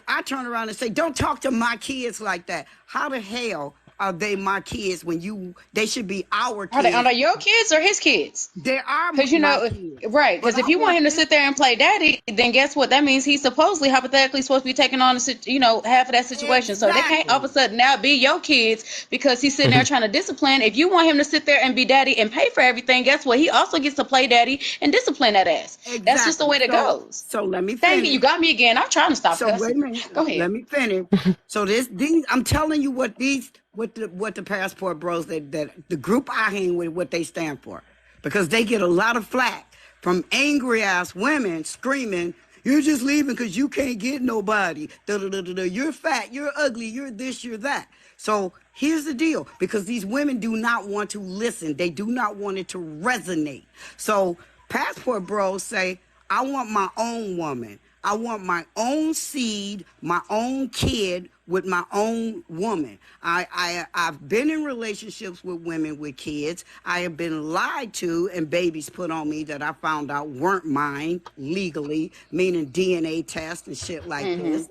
I turn around and say, don't talk to my kids like that. How the hell are they my kids when they should be our Are kids? they your kids or his kids? They are Because my kids. right? But Because if I you want want him to them. sit there and play daddy, then guess what? That means he's supposedly, hypothetically, supposed to be taking on half of that situation. So they can't all of a Exactly. sudden now be your kids because he's sitting there trying to discipline. If you want him to sit there and be daddy and pay for everything, guess what? He also gets to play daddy and discipline that ass. That's just the Exactly. way that goes. So let me Dang it, you finish. got me again. I'm trying to stop So wait a cussing. minute. Go ahead. Let me finish. So these I'm telling you what the passport bros that the group I hang with, what they stand for. Because they get a lot of flack from angry ass women screaming, "You're just leaving because you can't get nobody. Da, da, da, da, da. You're fat, you're ugly, you're this, you're that." So here's the deal, because these women do not want to listen. They do not want it to resonate. So passport bros say, I want my own woman. I want my own seed, my own kid with my own woman. I've been in relationships with women with kids. I have been lied to and babies put on me that I found out weren't mine legally, meaning DNA tests and shit like this.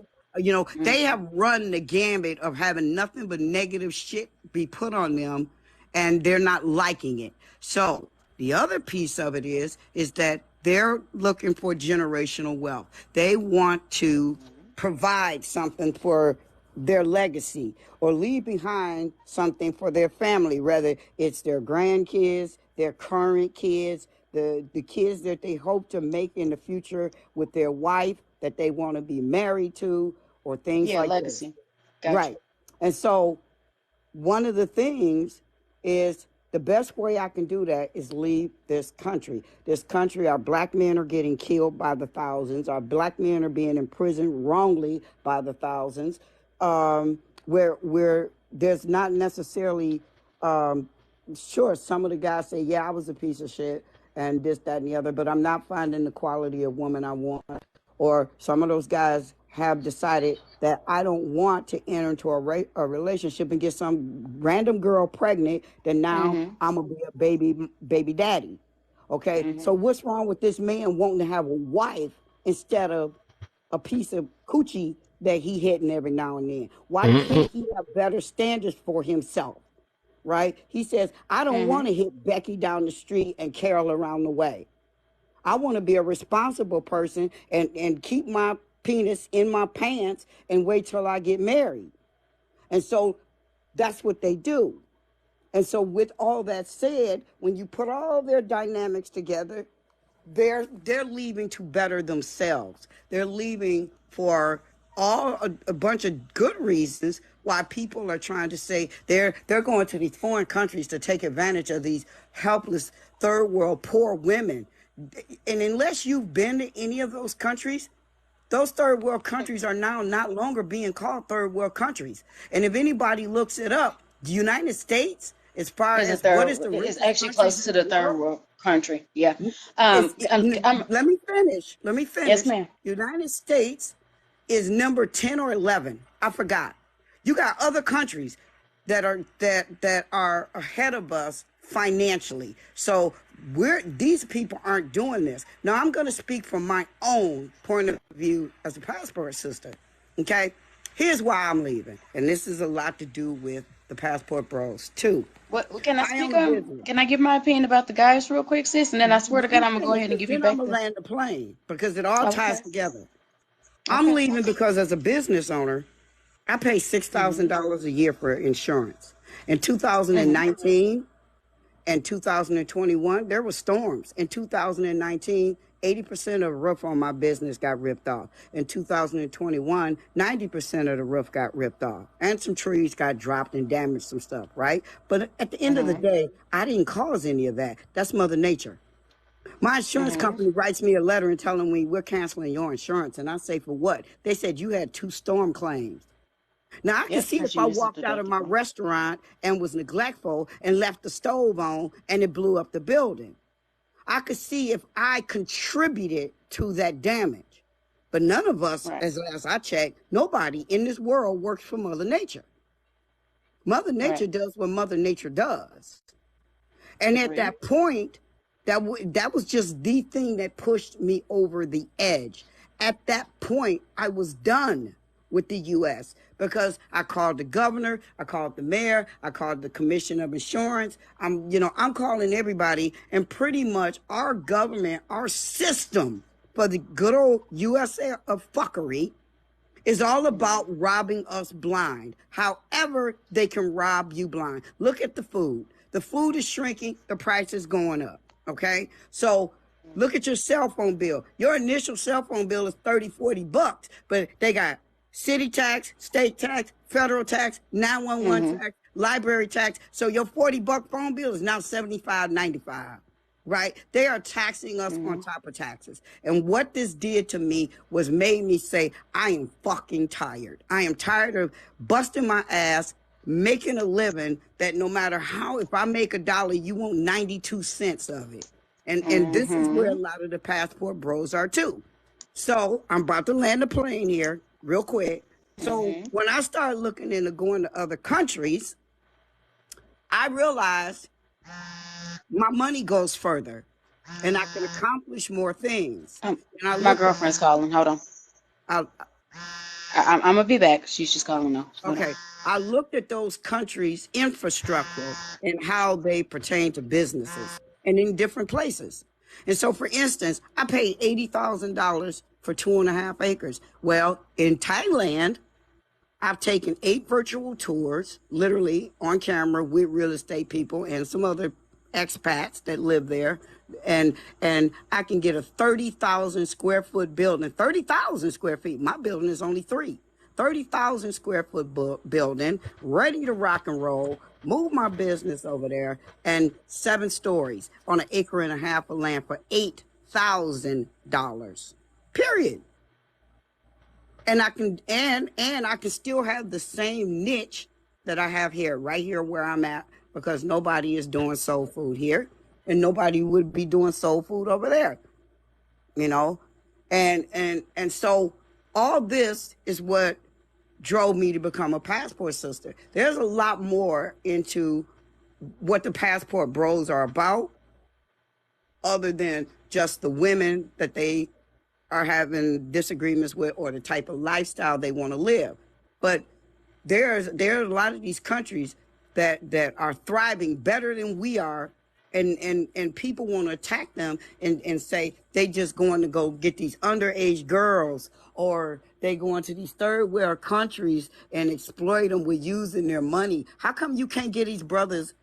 They have run the gambit of having nothing but negative shit be put on them, and they're not liking it. So the other piece of it is that they're looking for generational wealth. They want to provide something for their legacy or leave behind something for their family, whether it's their grandkids, their current kids, the kids that they hope to make in the future with their wife that they want to be married to, or things Yeah, like this. legacy. Gotcha. Right. And so one of the things is the best way I can do that is leave this country. This country, our black men are getting killed by the thousands. Our black men are being imprisoned wrongly by the thousands. Where there's not necessarily, sure, some of the guys say, yeah, I was a piece of shit and this, that, and the other, but I'm not finding the quality of woman I want. Or some of those guys have decided that I don't want to enter into a relationship and get some random girl pregnant, then now I'm going to be a baby daddy. Okay? So what's wrong with this man wanting to have a wife instead of a piece of coochie that he hitting every now and then? Why can't he have better standards for himself? Right? He says, I don't want to hit Becky down the street and Carol around the way. I want to be a responsible person and keep my penis in my pants and wait till I get married. And so that's what they do. And so with all that said, when you put all their dynamics together, they're leaving to better themselves. They're leaving for a bunch of good reasons why people are trying to say they're going to these foreign countries to take advantage of these helpless third world poor women. And unless you've been to any of those countries, those third world countries are now not longer being called third world countries. And if anybody looks it up, the United States, as far Is a as what is third? the It's richest actually country close to in the the third world, world country. Yeah. it's, I'm. let me finish. Let me Yes, finish. ma'am. United States is number 10 or 11. I forgot. You got other countries that are ahead of us financially. So these people aren't doing this. Now I'm going to speak from my own point of view as a passport sister. Okay? Here's why I'm leaving. And this is a lot to do with the passport bros too. What can I I speak own a on? business. Can I give my opinion about the guys real quick, sis? And then I swear to Let God, me I'm gonna go finish, ahead and because give you then I'm back going to the. land the plane, because it all Oh, okay. ties together. I'm Okay. leaving because as a business owner, I pay $6,000 a year for insurance. In 2019 and 2021, there were storms. In 2019, 80% of the roof on my business got ripped off. In 2021, 90% of the roof got ripped off. And some trees got dropped and damaged some stuff, right? But at the end of the day, I didn't cause any of that. That's Mother Nature. My insurance company writes me a letter and telling me we're canceling your insurance. And I say, for what? They said you had 2 storm claims. Now, I can Yep, see because if you I missed a walked out of my deductible. restaurant and was neglectful and left the stove on and it blew up the building. I could see if I contributed to that damage. But none of us, Right. as last I checked, nobody in this world works for Mother Nature. Mother Right. Nature does what Mother Nature does. And at Agreed. that point, that was just the thing that pushed me over the edge. At that point, I was done with the U.S. because I called the governor, I called the mayor, I called the commission of insurance. I'm calling everybody, and pretty much our government, our system for the good old USA of fuckery is all about robbing us blind. However, they can rob you blind. Look at the food. The food is shrinking, the price is going up. Okay? So look at your cell phone bill. Your initial cell phone bill is 30, $40, but they got city tax, state tax, federal tax, 911 tax, library tax. So your $40 phone bill is now $75.95. Right? They are taxing us on top of taxes. And what this did to me was made me say, I am fucking tired. I am tired of busting my ass, making a living that no matter how, if I make $1, you want 92 cents of it. And this is where a lot of the passport bros are too. So I'm about to land the plane here real quick. So when I started looking into going to other countries, I realized my money goes further and I can accomplish more things. And I My looked at, girlfriend's calling. Hold on. I, I'm gonna be back. She's just calling now. Hold on. okay, I looked at those countries' infrastructure and how they pertain to businesses and in different places. And so, for instance, I paid $80,000 for 2.5 acres. Well, in Thailand, I've taken 8 virtual tours, literally on camera with real estate people and some other expats that live there. And I can get a 30,000 square foot building, 30,000 square feet. My building is only 3. 30,000 square foot building, ready to rock and roll, move my business over there, and 7 stories on an acre and a half of land for $8,000. Period. And I can still have the same niche that I have here, right here where I'm at, because nobody is doing soul food here, and nobody would be doing soul food over there, you know. And so all this is what drove me to become a passport sister. There's a lot more into what the passport bros are about, other than just the women that they are having disagreements with or the type of lifestyle they want to live. But there's a lot of these countries that are thriving better than we are, and people want to attack them and say they just going to go get these underage girls, or they go into these third world countries and exploit them with using their money. How come you can't give these brothers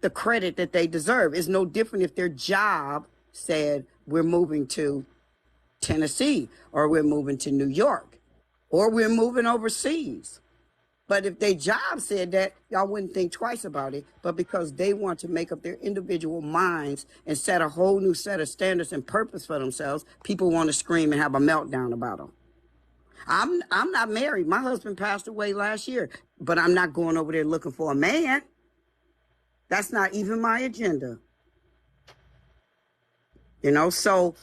the credit that they deserve? It's no different if their job said we're moving to Tennessee, or we're moving to New York, or we're moving overseas. But if their job said that, y'all wouldn't think twice about it. But because they want to make up their individual minds and set a whole new set of standards and purpose for themselves, people want to scream and have a meltdown about them. I'm not married. My husband passed away last year, but I'm not going over there looking for a man. That's not even my agenda. You know, so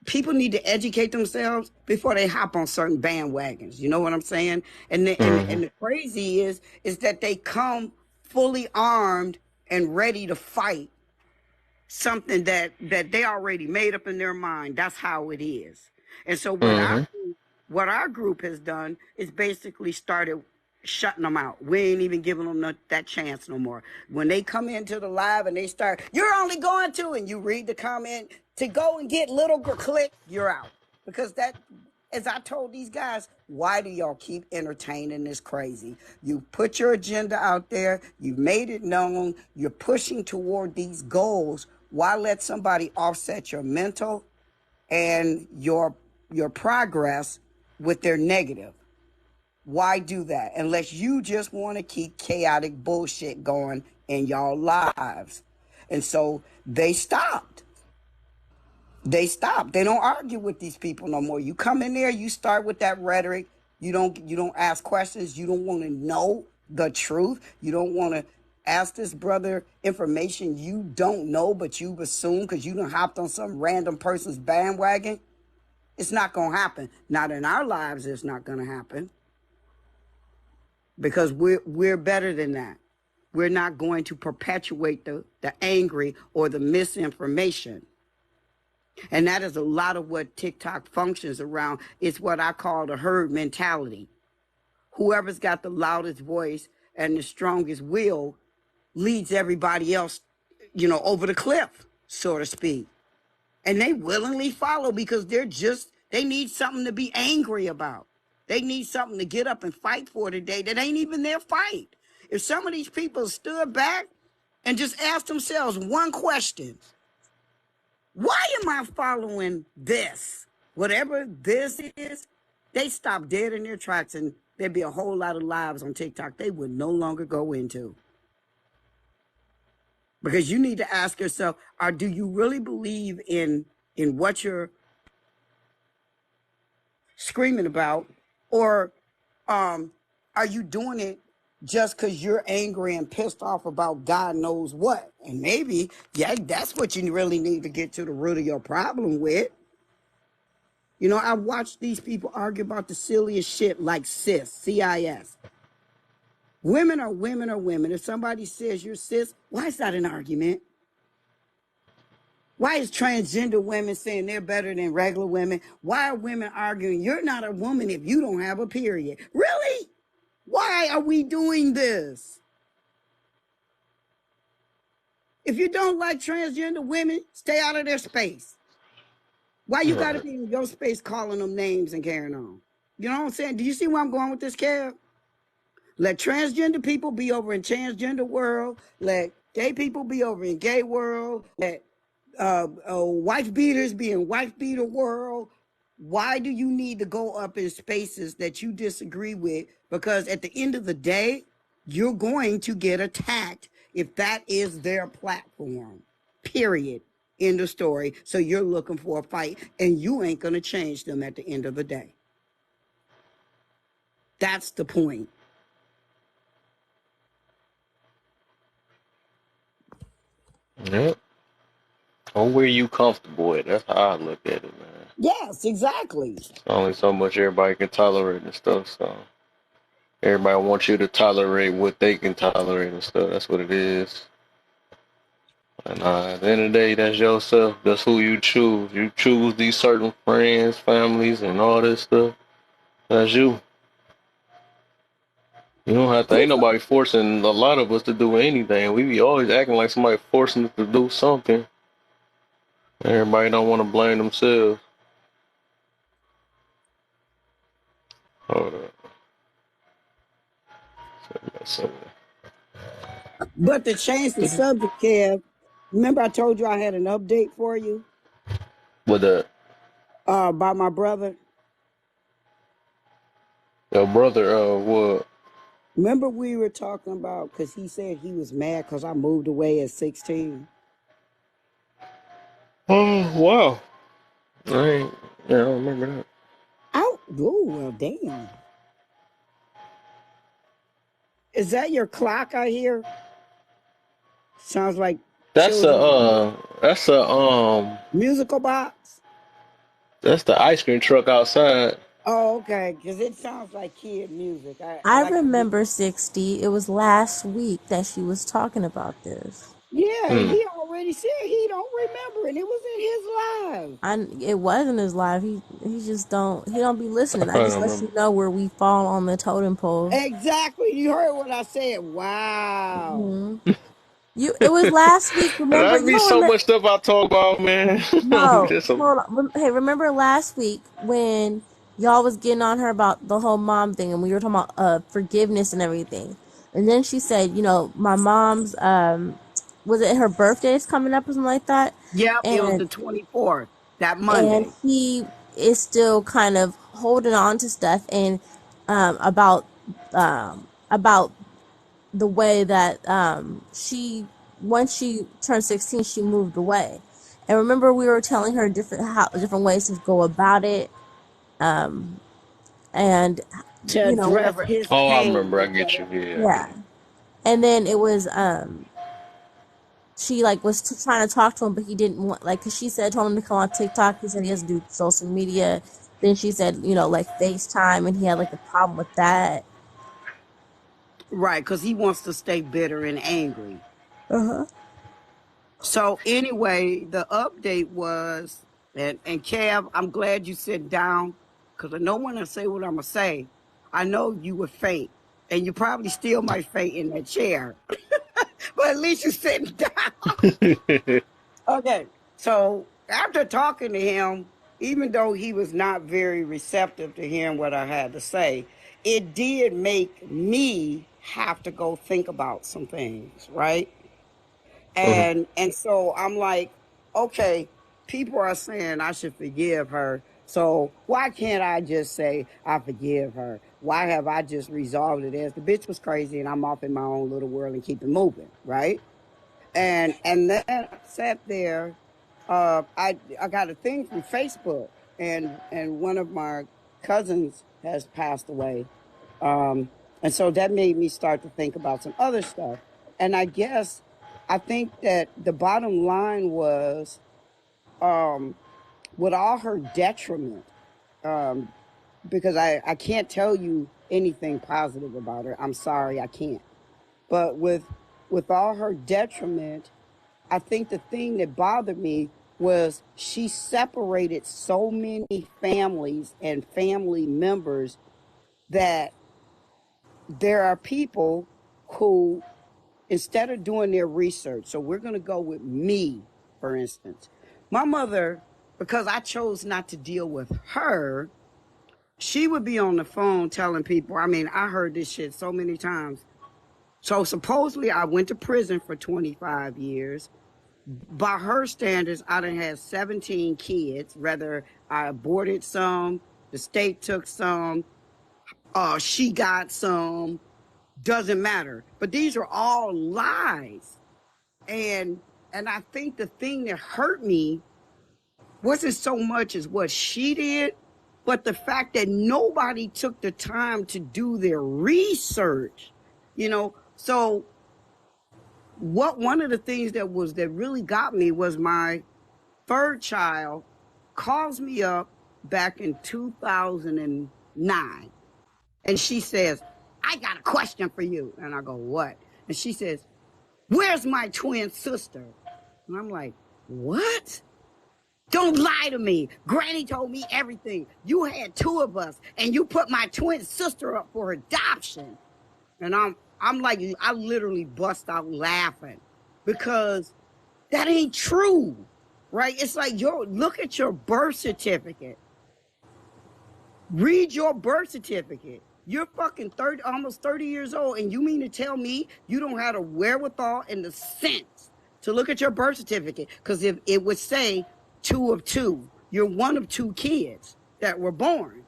people need to educate themselves before they hop on certain bandwagons. You know what I'm saying? And the crazy is that they come fully armed and ready to fight something that they already made up in their mind. That's how it is. And so what our group has done is basically started shutting them out. We ain't even giving them that chance no more. When they come into the live and they start, you're only going to, and you read the comment, to go and get little click, you're out. Because that, as I told these guys, why do y'all keep entertaining this crazy? You put your agenda out there, you've made it known, you're pushing toward these goals. Why let somebody offset your mental and your progress with their negative? Why do that? Unless you just want to keep chaotic bullshit going in y'all lives. And so they stopped. They stopped. They don't argue with these people no more. You come in there, you start with that rhetoric. You don't ask questions. You don't want to know the truth. You don't want to ask this brother information you don't know, but you've assumed because you done hopped on some random person's bandwagon. It's not going to happen. Not in our lives, it's not going to happen. Because we're better than that. We're not going to perpetuate the angry or the misinformation. And that is a lot of what TikTok functions around. It's what I call the herd mentality. Whoever's got the loudest voice and the strongest will leads everybody else, over the cliff, so to speak. And they willingly follow because they need something to be angry about. They need something to get up and fight for today that ain't even their fight. If some of these people stood back and just asked themselves one question, why am I following this? Whatever this is, they stop dead in their tracks and there'd be a whole lot of lives on TikTok they would no longer go into. Because you need to ask yourself, do you really believe in what you're screaming about? Or are you doing it just because you're angry and pissed off about God knows what? And maybe, yeah, that's what you really need to get to the root of your problem with. I watched these people argue about the silliest shit like cis, CIS. Women are women are women. If somebody says you're cis, why is that an argument? Why is transgender women saying they're better than regular women? Why are women arguing you're not a woman if you don't have a period? Really? Why are we doing this? If you don't like transgender women, stay out of their space. Why you got to be in your space calling them names and carrying on? You know what I'm saying? Do you see where I'm going with this, Kev? Let transgender people be over in transgender world. Let gay people be over in gay world. Let wife beaters be in wife beater world. Why do you need to go up in spaces that you disagree with? Because at the end of the day, you're going to get attacked if that is their platform. Period. End of story. So you're looking for a fight, and you ain't going to change them at the end of the day. That's the point. Yep. Or where you comfortable at. That's how I look at it, man. Yes, exactly. It's only so much everybody can tolerate and stuff, so everybody wants you to tolerate what they can tolerate and stuff. That's what it is. And at the end of the day, that's yourself. That's who you choose. You choose these certain friends, families, and all this stuff. That's you. You don't have to. Ain't nobody forcing a lot of us to do anything. We be always acting like somebody forcing us to do something. Everybody don't want to blame themselves. Hold up. So, But to change the subject, Kev, remember I told you I had an update for you with about my brother? your brother, what? Remember we were talking about, because he said he was mad because I moved away at 16? Oh, wow. I ain't, yeah, I don't remember that. Oh, well, damn. Is that your clock I hear? Sounds like That's children. Musical box? that's the ice cream truck outside. Oh, okay, because it sounds like kid music. I I like to be. remember 60. It was last week that she was talking about this. Yeah, and Hmm. he already said he don't remember, and it was in his live. It wasn't his live. He don't be listening. I I just don't let remember. you know where we fall on the totem pole. Exactly. You heard what I said. Wow. Hmm It was last week. Remember? That'd You be don't so remember? much stuff I talk about, man. I'm No, just a, hold on. Hey, remember last week when y'all was getting on her about the whole mom thing, and we were talking about forgiveness and everything, and then she said, my mom's was it her birthday is coming up or something like that, Yep, it was and the 24th, that and Monday. he is still kind of holding on to stuff and about the way that she once she turned 16 she moved away, and remember we were telling her different ways to go about it, um and To address whatever. his oh, I pain remember. I or get you. whatever. Yeah, I get Yeah, and then it was she like was trying to talk to him, but he didn't want, like, because she said told him to come on TikTok. He said he has to do social media. Then she said, like FaceTime, and he had like a problem with that. Right, because he wants to stay bitter and angry. Uh huh. So anyway, the update was And Kev, I'm glad you sit down because I know when I say what I'm gonna say, I know you would faint, and you probably still might faint in that chair, but at least you're sitting down. Okay, so after talking to him, even though he was not very receptive to hearing what I had to say, it did make me have to go think about some things, right? Mhm. And so I'm like, okay, people are saying I should forgive her. So why can't I just say I forgive her? Why have I just resolved it as the bitch was crazy and I'm off in my own little world and keep it moving, right? And then I sat there. I got a thing from Facebook, and one of my cousins has passed away, and so that made me start to think about some other stuff. And I think that the bottom line was, um, with all her detriment, um, because I can't tell you anything positive about her. I'm sorry, I can't. But with all her detriment, I think the thing that bothered me was she separated so many families and family members that there are people who, instead of doing their research, so we're going to go with me, for instance. My mother, because I chose not to deal with her, she would be on the phone telling people, I mean, I heard this shit so many times. So supposedly I went to prison for 25 years. By her standards, I done had 17 kids. Rather, I aborted some, the state took some, she got some, doesn't matter. But these are all lies. And I think the thing that hurt me wasn't so much as what she did, but the fact that nobody took the time to do their research. So one of the things that really got me was my third child calls me up back in 2009, and she says, I got a question for you. And I go, what? And she says, where's my twin sister? And I'm like, what? Don't lie to me. Granny told me everything. You had two of us and you put my twin sister up for adoption. And I'm like, I literally bust out laughing because that ain't true, right? It's like, look at your birth certificate. Read your birth certificate. You're fucking 30, almost 30 years old, and you mean to tell me you don't have the wherewithal and the sense to look at your birth certificate? Because if it would say 2 of 2, you're one of 2 kids that were born,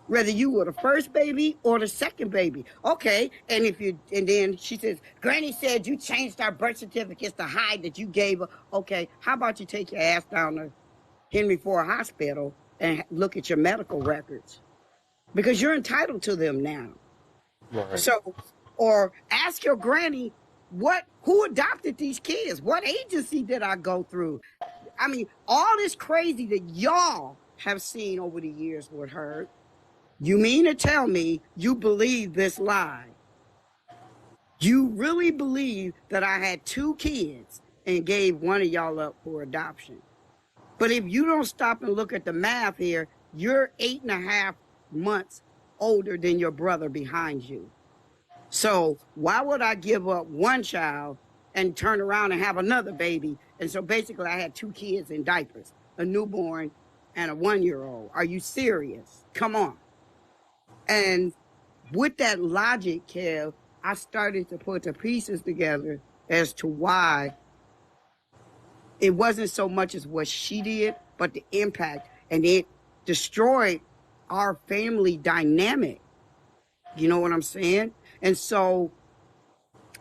whether you were the first baby or the second baby. Okay, and then she says, Granny said you changed our birth certificates to hide that you gave her. Okay, how about you take your ass down to Henry Ford Hospital and look at your medical records? Because you're entitled to them now. Right. So, or ask your granny, who adopted these kids? What agency did I go through? I mean, all this crazy that y'all have seen over the years with her. You mean to tell me you believe this lie? You really believe that I had 2 kids and gave one of y'all up for adoption? But if you don't stop and look at the math here, you're 8.5 months older than your brother behind you. So why would I give up one child and turn around and have another baby? And so basically I had 2 kids in diapers, a newborn and a 1-year-old. Are you serious? Come on. And with that logic, Kev, I started to put the pieces together as to why it wasn't so much as what she did, but the impact. And it destroyed our family dynamic. You know what I'm saying? And so,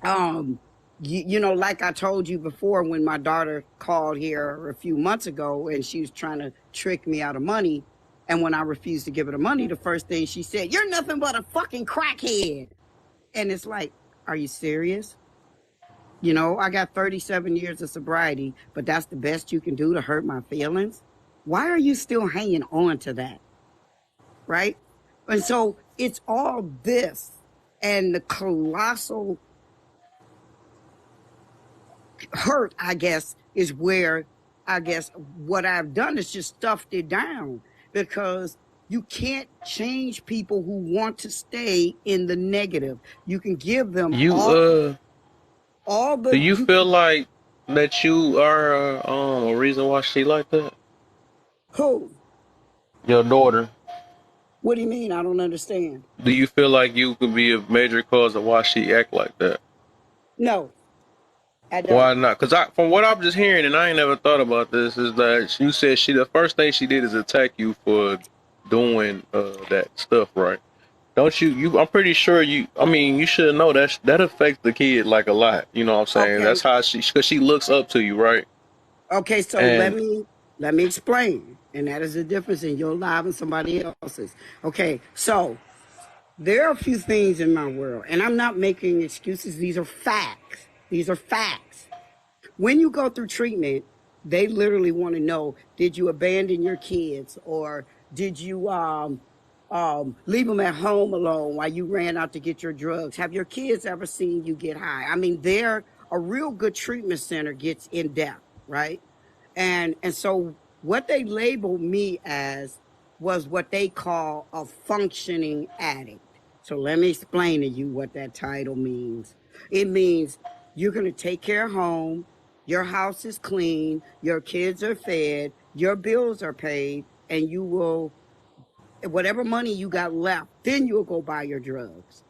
like I told you before, when my daughter called here a few months ago and she was trying to trick me out of money. And when I refused to give her the money, the first thing she said, you're nothing but a fucking crackhead. And it's like, are you serious? I got 37 years of sobriety, but that's the best you can do to hurt my feelings. Why are you still hanging on to that? Right? And so it's all this and the colossal hurt, I guess, is where I guess what I've done is just stuffed it down, because you can't change people who want to stay in the negative. You can give them You all do the you you feel like that you are a reason why she like that? who? Your daughter. What do you mean? I don't understand. Do you feel like you could be a major cause of why she act like that? No, I don't. Why not? Because from what I'm just hearing, and I ain't never thought about this, is that you said the first thing she did is attack you for doing that stuff, right? Don't you? I'm pretty sure you. I mean, you should know that affects the kid like a lot. You know what I'm saying? Okay. That's how because she looks up to you, right? Okay, so let And me explain. And that is the difference in your life and somebody else's. Okay, so there are a few things in my world, and I'm not making excuses. These are facts. These are facts. When you go through treatment, they literally want to know, did you abandon your kids, or did you leave them at home alone while you ran out to get your drugs? Have your kids ever seen you get high? I mean, a real good treatment center gets in depth, right? And so what they labeled me as was what they call a functioning addict. So let me explain to you what that title means. It means you're going to take care of home, your house is clean, your kids are fed, your bills are paid, and you will, whatever money you got left, then you'll go buy your drugs,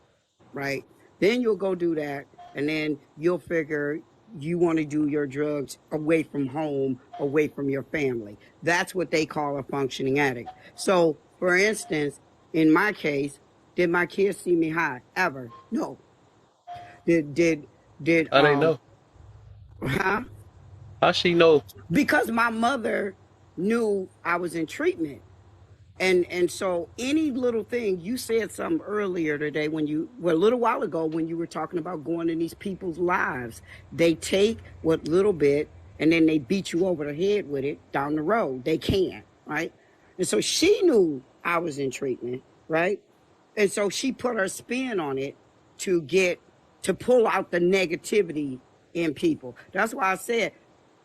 right? Then you'll go do that, and then you'll figure you want to do your drugs away from home, away from your family. That's what they call a functioning addict. So, for instance, in my case, did my kids see me high? Ever? No. Did did did I didn't know. huh? How she know? Because my mother knew I was in treatment. And so any little thing, you said something earlier today a little while ago, when you were talking about going in these people's lives. They take what little bit and then they beat you over the head with it down the road. They can, right? And so she knew I was in treatment, right? And so she put her spin on it to pull out the negativity in people. That's why I said,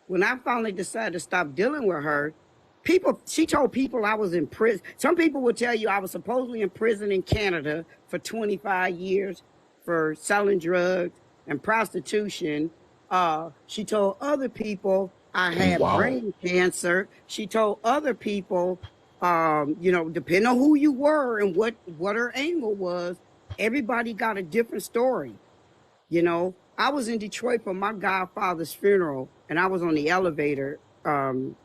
when I finally decided to stop dealing with her, she told people I was in prison. Some people would tell you I was supposedly in prison in Canada for 25 years for selling drugs and prostitution. She told other people I had Wow. brain cancer. She told other people, depending on who you were and what her angle was, everybody got a different story. I was in Detroit for my godfather's funeral, and I was on the elevator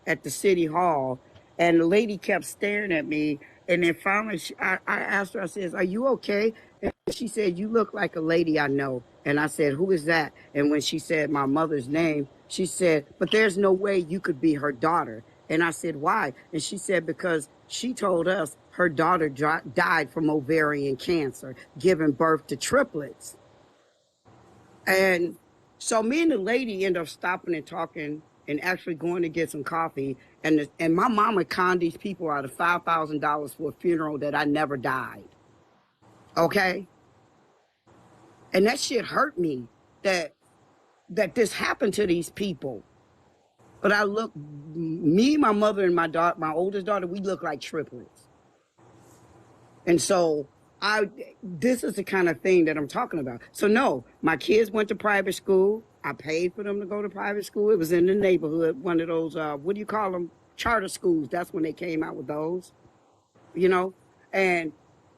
at the city hall, and the lady kept staring at me. And then finally, I asked her, I says, "Are you okay?" And she said, "You look like a lady I know." And I said, "Who is that?" And when she said my mother's name, she said, "But there's no way you could be her daughter." And I said, "Why?" And she said, "Because she told us her daughter died from ovarian cancer, giving birth to triplets." And so me and the lady end up stopping and talking and actually going to get some coffee. And my mama conned these people out of $5,000 for a funeral that I never died. Okay. And that shit hurt me that this happened to these people. But me, my mother, and my oldest daughter, we look like triplets. And so this is the kind of thing that I'm talking about. So no, my kids went to private school. I paid for them to go to private school. It was in the neighborhood, one of those, what do you call them? Charter schools. That's when they came out with those, you know? And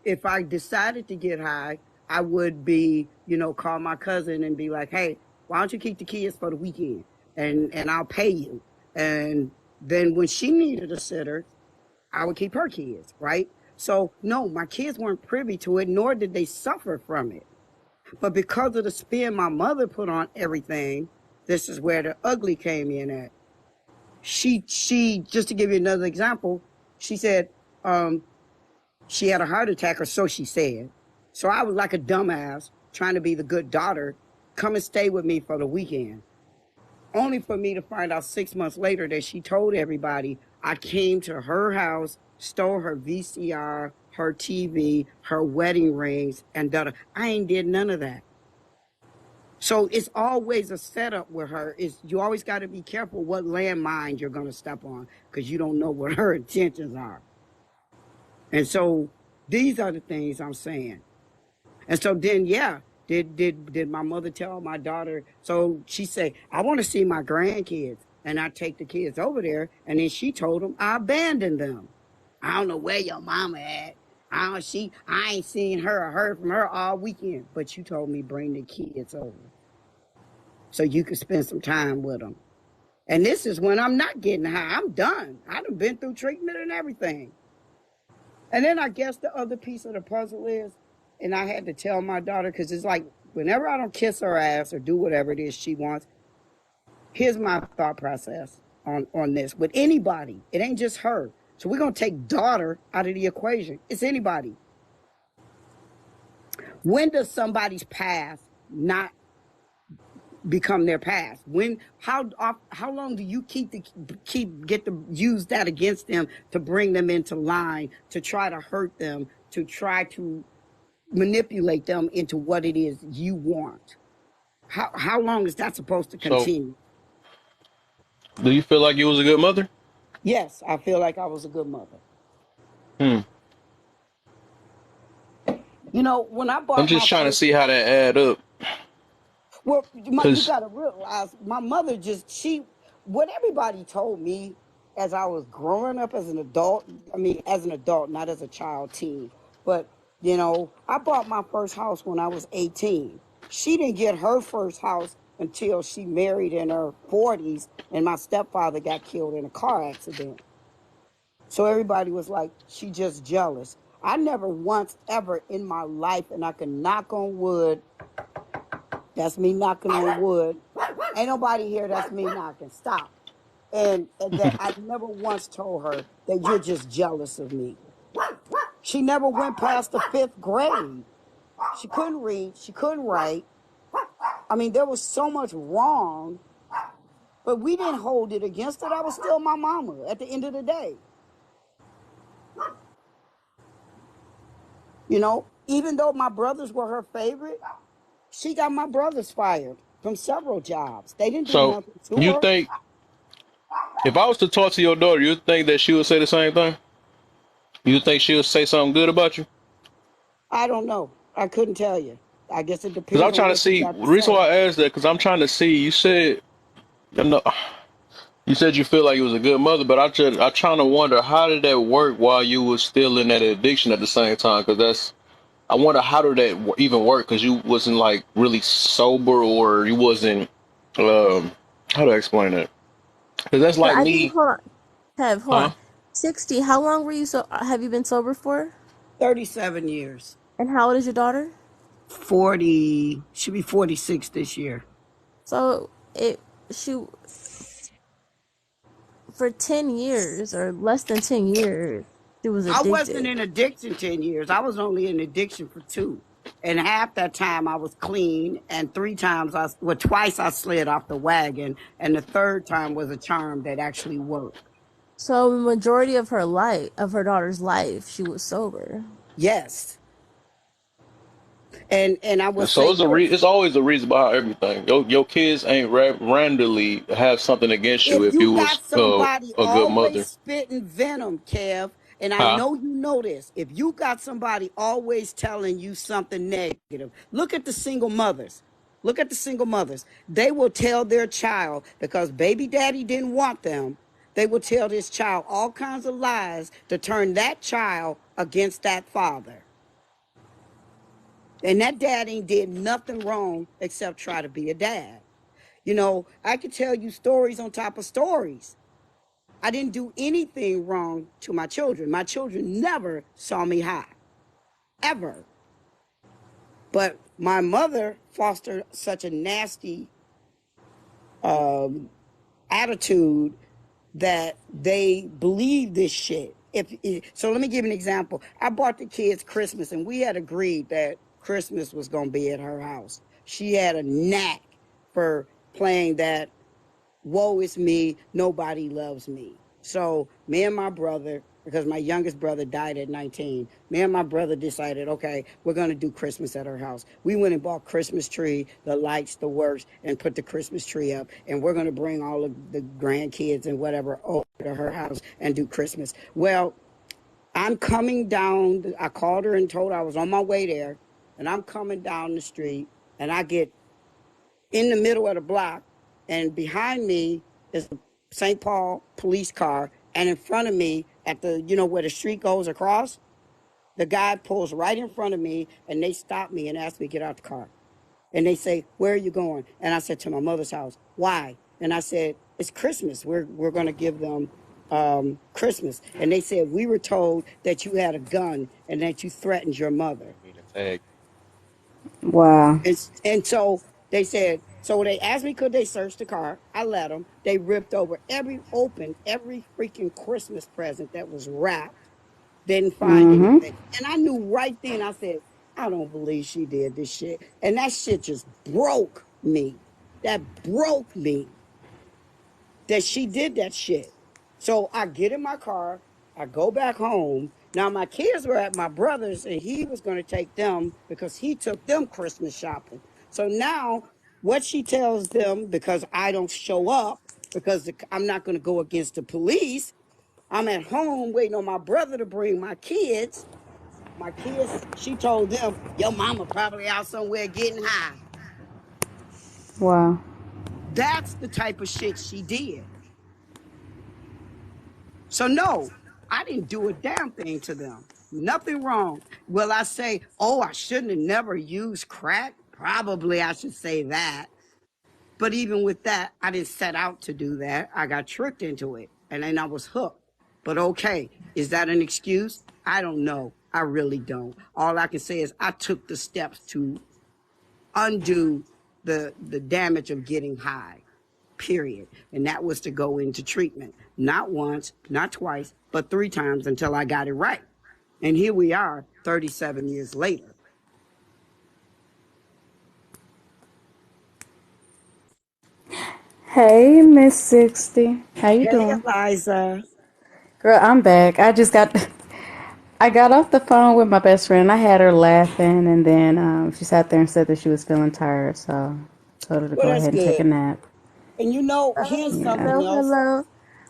if I decided to get high, I would call my cousin and be like, "Hey, why don't you keep the kids for the weekend? And I'll pay you." And then when she needed a sitter, I would keep her kids, right? So no, my kids weren't privy to it, nor did they suffer from it. But because of the spin my mother put on everything, this is where the ugly came in at. She just to give you another example, she said she had a heart attack, or so she said. So I was like a dumbass trying to be the good daughter. Come and stay with me for the weekend. Only for me to find out 6 months later that she told everybody I came to her house, stole her VCR, her TV, her wedding rings, and I ain't did none of that. So it's always a setup with her. Is you always got to be careful what landmine you're going to step on because you don't know what her intentions are. And so these are the things I'm saying. And so then, yeah, did my mother tell my daughter? So she said, I want to see my grandkids, and I take the kids over there. And then she told them I abandoned them. I don't know where your mama at. I ain't seen her or heard from her all weekend. But you told me bring the kids over so you could spend some time with them. And this is when I'm not getting high. I'm done. I done been through treatment and everything. And then I guess the other piece of the puzzle is, and I had to tell my daughter, because it's like whenever I don't kiss her ass or do whatever it is she wants, here's my thought process on this. With anybody, it ain't just her. So we're going to take daughter out of the equation. It's anybody. When does somebody's past not become their past? How long do you get to use that against them to bring them into line, to try to hurt them, to try to manipulate them into what it is you want? How long is that supposed to So, continue? do you feel like you was a good mother? Yes, I feel like I was a good mother. Hmm. You know, when I I'm bought my just trying to first, see how that add up. well, you Cause got to realize my mother what everybody told me as I was growing up as an adult, I mean, as an adult, not as a child teen, but, you know, I bought my first house when I was 18. She didn't get her first house until she married in her 40s, and my stepfather got killed in a car accident. So everybody was like, she just jealous. I never once ever in my life, and I can knock on wood, that's me knocking on wood. Ain't nobody here, that's me knocking. Stop. And that I never once told her that you're just jealous of me. She never went past the 5th grade. She couldn't read, she couldn't write. I mean, there was so much wrong, but we didn't hold it against her. I was still my mama at the end of the day. You know, even though my brothers were her favorite, she got my brothers fired from several jobs. They didn't do so nothing to you her. think if I was to talk to your daughter, you think that she would say the same thing? You think she would say something good about you? I don't know. I couldn't tell you. I guess it Because depends I'm on trying to what you see. got The to reason say. why I asked that because I'm trying to see. You said, you know, you said you feel like you was a good mother, but I'm trying to wonder how did that work while you was still in that addiction at the same time? Because I wonder how did that even work? Because you wasn't like really sober or you wasn't. Um, how do I explain that? Because that's So like I think, me, hold on, Kev, hold huh? on. 60, how long were you have you been sober for? 37 years. And how old is your daughter? 40, should be 46 this year. So she, for 10 years or less than 10 years, she was I wasn't addicted. in addiction 10 years. I was only in addiction for 2. And half that time I was clean, and twice I slid off the wagon, and the third time was a charm that actually worked. So the majority of her life, of her daughter's life, she was sober. Yes. And I will So say this. it's always a reason behind everything. Your kids ain't randomly have something against you If if you you was got somebody a good always mother. spitting venom, Kev, and I Huh? know you know this, if you got somebody always telling you something negative, look at the single mothers. Look at the single mothers. They will tell their child because baby daddy didn't want them. They will tell this child all kinds of lies to turn that child against that father. And that dad ain't did nothing wrong except try to be a dad. You know, I could tell you stories on top of stories. I didn't do anything wrong to my children. My children never saw me high, ever. But my mother fostered such a nasty attitude that they believe this shit. So, let me give you an example. I bought the kids Christmas, and we had agreed that Christmas was going to be at her house. She had a knack for playing that woe is me, nobody loves me. So me and my brother because my youngest brother died at 19. Me and my brother decided, okay, we're going to do Christmas at her house. We went and bought Christmas tree, the lights, the works, and put the Christmas tree up. And we're going to bring all of the grandkids and whatever over to her house and do Christmas. Well, I'm coming down. I called her and told her I was on my way there. And I'm coming down the street and I get in the middle of the block. And behind me is the St. Paul police car. And in front of me at the, where the street goes across, the guy pulls right in front of me and they stop me and ask me to get out the car. And they say, where are you going? And I said, to my mother's house. Why? And I said, it's Christmas. We're going to give them Christmas. And they said, we were told that you had a gun and that you threatened your mother. Wow. And so they said, so they asked me, could they search the car? I let them. They ripped over opened every freaking Christmas present that was wrapped. Didn't find Mm-hmm. anything. And I knew right then, I said, I don't believe she did this shit. And that shit just broke me. That broke me that she did that shit. So I get in my car, I go back home. Now my kids were at my brother's and he was going to take them because he took them Christmas shopping. So now what she tells them, because I don't show up, because I'm not going to go against the police, I'm at home waiting on my brother to bring my kids. My kids, she told them, your mama probably out somewhere getting high. Wow. That's the type of shit she did. So no, I didn't do a damn thing to them. Nothing wrong. Will I say, oh, I shouldn't have never used crack? Probably I should say that. But even with that, I didn't set out to do that. I got tricked into it and then I was hooked. But okay, is that an excuse? I don't know. I really don't. All I can say is I took the steps to undo the damage of getting high, period. And that was to go into treatment. Not once, not twice, but 3 times until I got it right. And here we are 37 years later. Hey, Miss 60. How you Hey, doing? Eliza. Girl, I'm back. I got off the phone with my best friend. I had her laughing, and then she sat there and said that she was feeling tired, so told her to Well, go that's ahead and take a good. nap. And here's something Yeah. Hello, else. hello.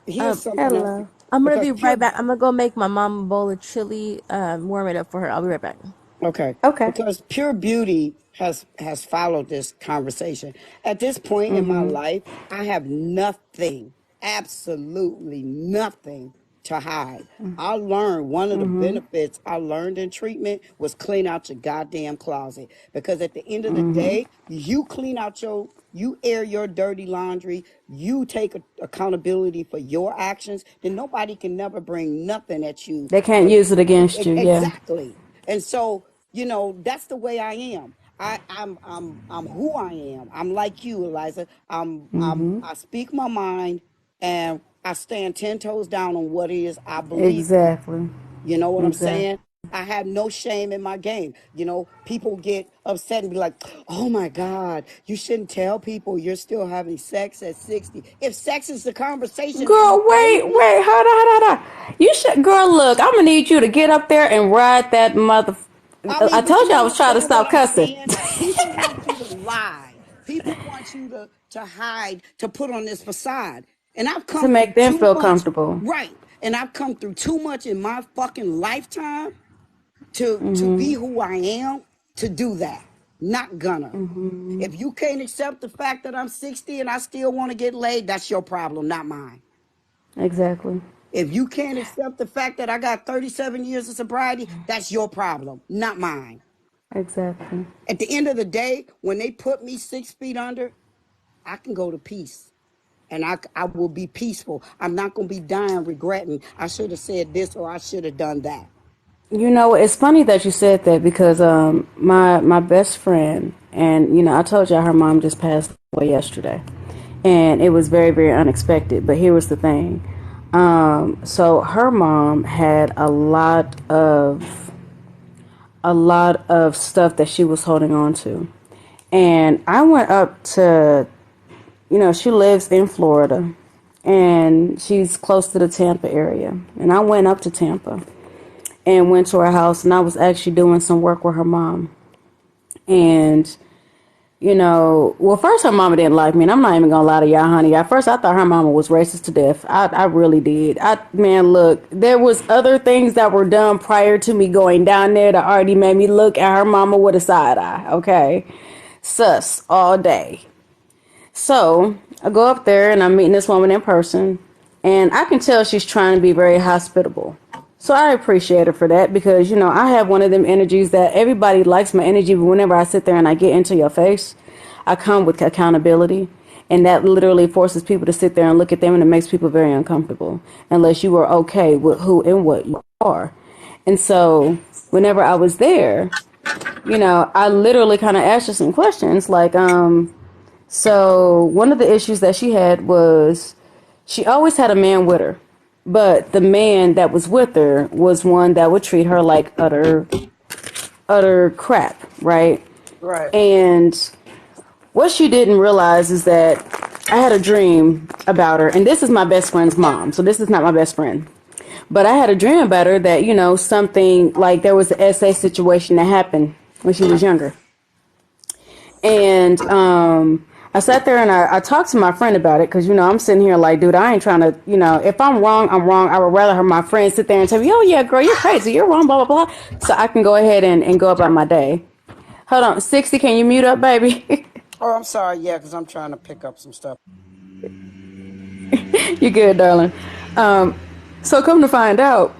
Here's something else. Hello. I'm gonna Because be right pure back. I'm gonna go make my mom a bowl of chili, warm it up for her. I'll be right back. Okay, Okay. because pure beauty has followed this conversation. At this point in my Mm-hmm. life, I have nothing, absolutely nothing to hide. I learned one of the Mm-hmm. benefits I learned in treatment was clean out your goddamn closet. Because at the end of the Mm-hmm. day, you air your dirty laundry, you take accountability for your actions, then nobody can never bring nothing at you. They can't use it against you. Yeah. Exactly. And so, that's the way I am. I'm who I am. I'm like you, Eliza. Mm-hmm. I speak my mind and I stand 10 toes down on what it is I believe in. Exactly. You know what I'm Exactly. saying? I have no shame in my game. People get upset and be like, oh my God, you shouldn't tell people you're still having sex at 60. If sex is the conversation, I'm Girl, wait, crazy. hold on, hold on, hold on. You should, girl. Look, I'm gonna need you to get up there and ride that mother. I I mean, but told you you I was trying to understand what stop I'm cussing. saying? People want you to lie. People want you to hide, to put on this facade. And I've To come through make them too feel much. comfortable. Right. And I've come through too much in my fucking lifetime to be who I am to do that. Not gonna. If you can't accept the fact that I'm 60 and I still want to get laid, that's your problem, not mine. Exactly. If you can't accept the fact that I got 37 years of sobriety, that's your problem, not mine. Exactly. At the end of the day, when they put me 6 feet under, I can go to peace. And I will be peaceful. I'm not going to be dying regretting I should have said this or I should have done that. You know, it's funny that you said that because my best friend, and I told you her mom just passed away yesterday, and it was very, very unexpected. But here was the thing. So her mom had a lot of stuff that she was holding on to, and I went up to, she lives in Florida, and she's close to the Tampa area. And I went up to Tampa and went to her house, and I was actually doing some work with her mom. And well, first her mama didn't like me, and I'm not even gonna lie to y'all, honey. At first, I thought her mama was racist to death. I really did. Man, look, there was other things that were done prior to me going down there that already made me look at her mama with a side eye. Okay, sus all day. So I go up there and I'm meeting this woman in person, and I can tell she's trying to be very hospitable. So I appreciate her for that because, I have one of them energies that everybody likes my energy, but whenever I sit there and I get into your face, I come with accountability. And that literally forces people to sit there and look at them, and it makes people very uncomfortable unless you are okay with who and what you are. And so whenever I was there, I literally kind of asked her some questions like, so one of the issues that she had was she always had a man with her. But the man that was with her was one that would treat her like utter crap, right? Right. And what she didn't realize is that I had a dream about her, and this is my best friend's mom, so this is not my best friend. But I had a dream about her that, something like there was an SA situation that happened when she was younger. And I sat there and I talked to my friend about it because, I'm sitting here like, dude, I ain't trying to, if I'm wrong, I'm wrong. I would rather have my friend sit there and tell me, oh, yeah, girl, you're crazy. You're wrong, blah, blah, blah. So I can go ahead and go about my day. Hold on. 60, can you mute up, baby? Oh, I'm sorry. Yeah, because I'm trying to pick up some stuff. You're good, darling. So come to find out,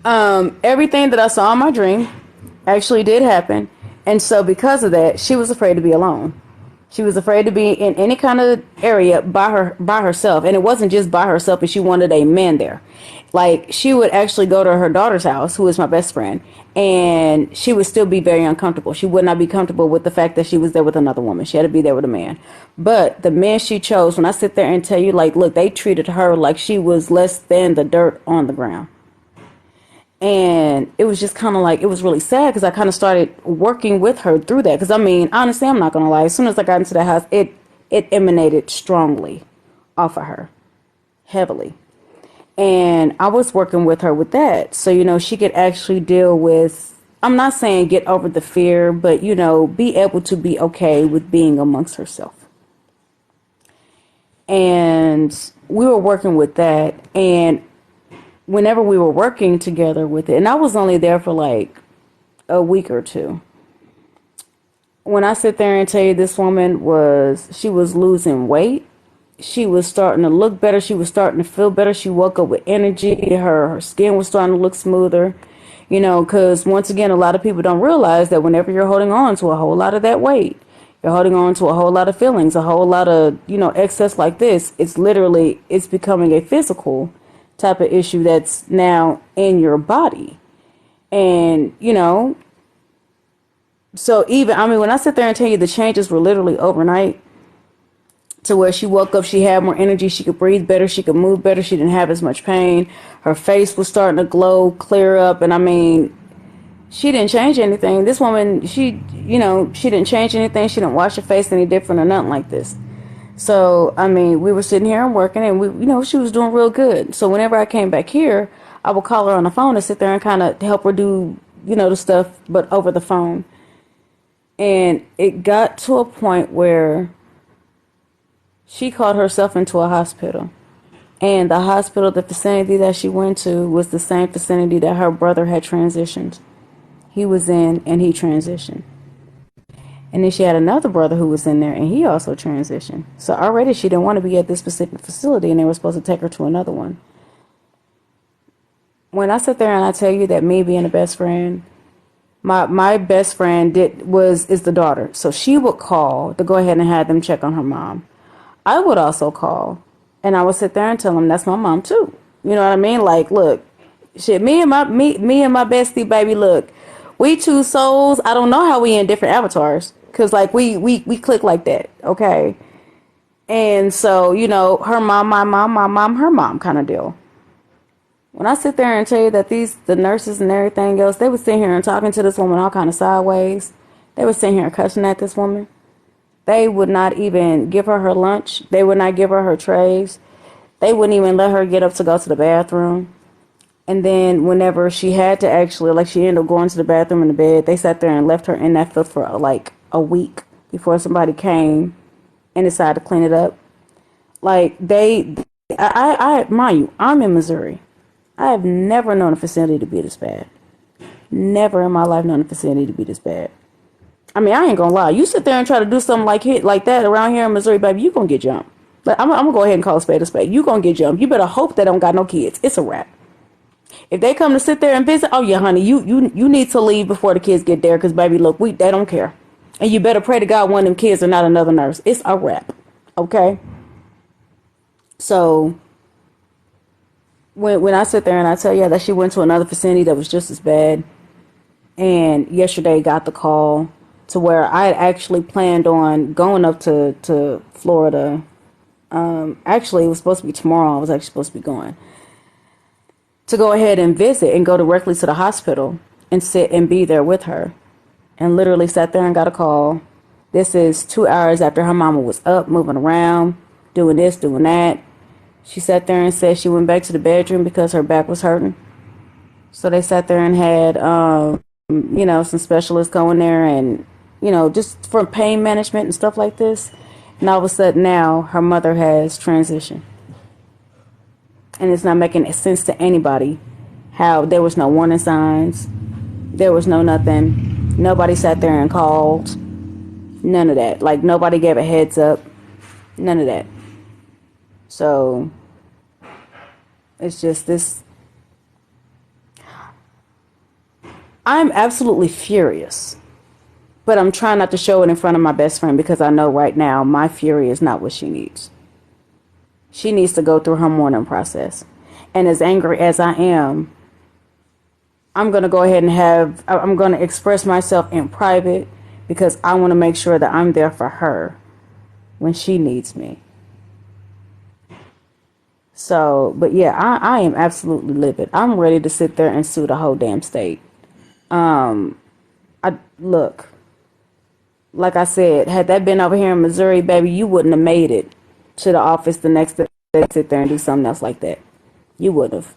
everything that I saw in my dream actually did happen. And so because of that, she was afraid to be alone. She was afraid to be in any kind of area by herself. And it wasn't just by herself, but she wanted a man there. Like, she would actually go to her daughter's house, who is my best friend, and she would still be very uncomfortable. She would not be comfortable with the fact that she was there with another woman. She had to be there with a man. But the man she chose, when I sit there and tell you, like, look, they treated her like she was less than the dirt on the ground. And it was just kind of like, it was really sad because I kind of started working with her through that. Because, honestly, I'm not going to lie. As soon as I got into the house, it emanated strongly off of her, heavily. And I was working with her with that. So, she could actually deal with, I'm not saying get over the fear, but, be able to be okay with being amongst herself. And we were working with that. And whenever we were working together with it, and I was only there for like a week or two. When I sit there and tell you this woman she was losing weight. She was starting to look better. She was starting to feel better. She woke up with energy. Her skin was starting to look smoother. Because once again, a lot of people don't realize that whenever you're holding on to a whole lot of that weight, you're holding on to a whole lot of feelings, a whole lot of, excess like this. It's becoming a physical type of issue that's now in your body. And, so when I sit there and tell you the changes were literally overnight to where she woke up, she had more energy, she could breathe better, she could move better, she didn't have as much pain, her face was starting to glow, clear up, and she didn't change anything. This woman, she didn't change anything, she didn't wash her face any different or nothing like this. So, we were sitting here and working, and she was doing real good. So whenever I came back here, I would call her on the phone and sit there and kind of help her do, the stuff, but over the phone. And it got to a point where she called herself into a hospital. And the hospital, the vicinity that she went to was the same vicinity that her brother had transitioned. He was in and he transitioned. And then she had another brother who was in there, and he also transitioned. So already she didn't want to be at this specific facility, and they were supposed to take her to another one. When I sit there and I tell you that me being a best friend, my best friend is the daughter. So she would call to go ahead and have them check on her mom. I would also call, and I would sit there and tell them that's my mom too. You know what I mean? Like, look, shit, me and my bestie, baby, look, we two souls. I don't know how we in different avatars. Because, like, we click like that, okay? And so, her mom, my mom, her mom kind of deal. When I sit there and tell you that the nurses and everything else, they would sit here and talking to this woman all kind of sideways. They would sit here and cussing at this woman. They would not even give her lunch. They would not give her trays. They wouldn't even let her get up to go to the bathroom. And then whenever she had to actually, like she ended up going to the bathroom in the bed, they sat there and left her in that filth for like a week before somebody came and decided to clean it up. Like mind you, I'm in Missouri. I have never known a facility to be this bad. Never in my life known a facility to be this bad. I mean, I ain't gonna lie. You sit there and try to do something like that around here in Missouri, baby, you gonna get jumped. But I'm gonna go ahead and call a spade a spade. You gonna get jumped. You better hope they don't got no kids. It's a wrap. If they come to sit there and visit, oh yeah, honey, you need to leave before the kids get there, because baby, look, they don't care. And you better pray to God one of them kids are not another nurse. It's a wrap. Okay? So when I sit there and I tell you that she went to another vicinity that was just as bad, and yesterday got the call to where I had actually planned on going up to Florida. Actually, it was supposed to be tomorrow. I was actually supposed to be going to go ahead and visit and go directly to the hospital and sit and be there with her. And literally sat there and got a call. This is 2 hours after her mama was up, moving around, doing this, doing that. She sat there and said she went back to the bedroom because her back was hurting. So they sat there and had, some specialists go in there and, just for pain management and stuff like this. And all of a sudden now her mother has transitioned. And it's not making sense to anybody how there was no warning signs. There was no nothing. Nobody sat there and called. None of that. Like, nobody gave a heads up. None of that. So, it's just this. I'm absolutely furious. But I'm trying not to show it in front of my best friend, because I know right now my fury is not what she needs. She needs to go through her mourning process. And as angry as I am, I'm going to go ahead and I'm going to express myself in private, because I want to make sure that I'm there for her when she needs me. So, but yeah, I am absolutely livid. I'm ready to sit there and sue the whole damn state. Look, like I said, had that been over here in Missouri, baby, you wouldn't have made it to the office the next day to sit there and do something else like that. You wouldn't have.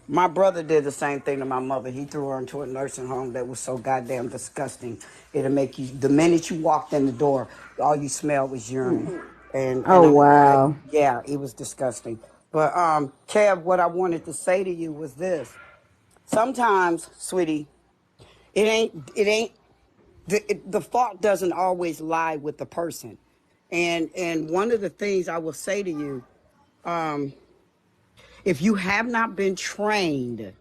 My brother did the same thing to my mother. He threw her into a nursing home that was so goddamn disgusting. It'll make you, the minute you walked in the door, all you smelled was urine. And Oh, I mean, like, wow. yeah, it was disgusting. But Kev, what I wanted to say to you was this. Sometimes, sweetie, it ain't the fault doesn't always lie with the person. And one of the things I will say to you, if you have not been trained,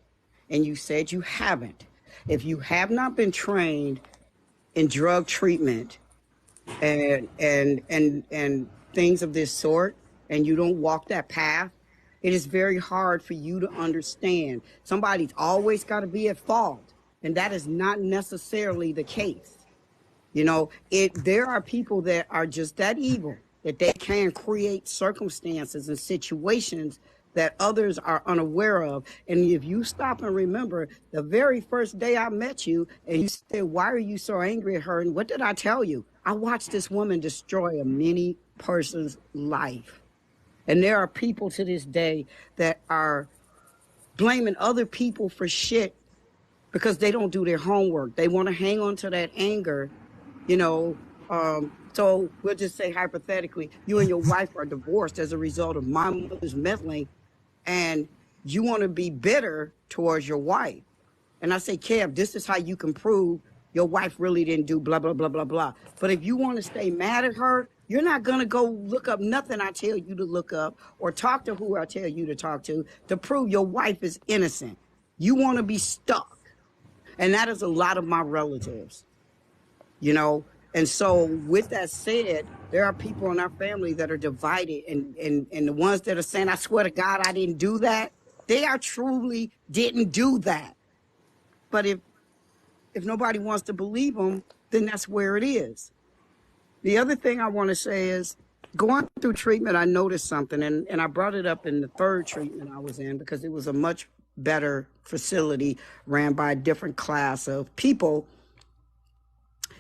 and you said you haven't, if you have not been trained in drug treatment and things of this sort, and you don't walk that path, it is very hard for you to understand. Somebody's always got to be at fault, and that is not necessarily the case. There are people that are just that evil that they can create circumstances and situations that others are unaware of. And if you stop and remember the very first day I met you and you said, why are you so angry at her? And what did I tell you? I watched this woman destroy a many person's life. And there are people to this day that are blaming other people for shit because they don't do their homework. They want to hang on to that anger, you know. So we'll just say hypothetically, you and your wife are divorced as a result of my mother's meddling, and you want to be bitter towards your wife. And I say, Kev, this is how you can prove your wife really didn't do blah, blah, blah, blah, blah. But if you want to stay mad at her, you're not going to go look up nothing I tell you to look up or talk to who I tell you to talk to prove your wife is innocent. You want to be stuck. And that is a lot of my relatives, you know. And so with that said, there are people in our family that are divided, and the ones that are saying, I swear to God, I didn't do that. They are truly didn't do that. But if nobody wants to believe them, then that's where it is. The other thing I want to say is, going through treatment, I noticed something, and I brought it up in the third treatment I was in because it was a much better facility ran by a different class of people.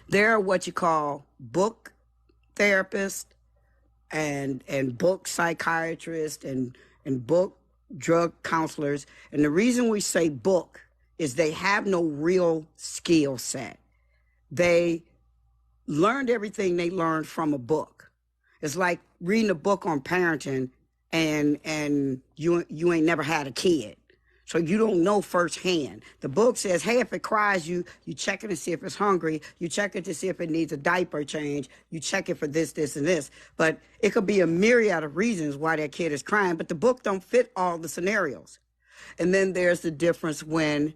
There are what you call book therapists and book psychiatrists and book drug counselors. And the reason we say book is they have no real skill set. They learned everything they learned from a book. It's like reading a book on parenting and you ain't never had a kid. So you don't know firsthand. The book says, hey, if it cries, you check it to see if it's hungry. You check it to see if it needs a diaper change. You check it for this, this, and this. But it could be a myriad of reasons why that kid is crying, but the book don't fit all the scenarios. And then there's the difference when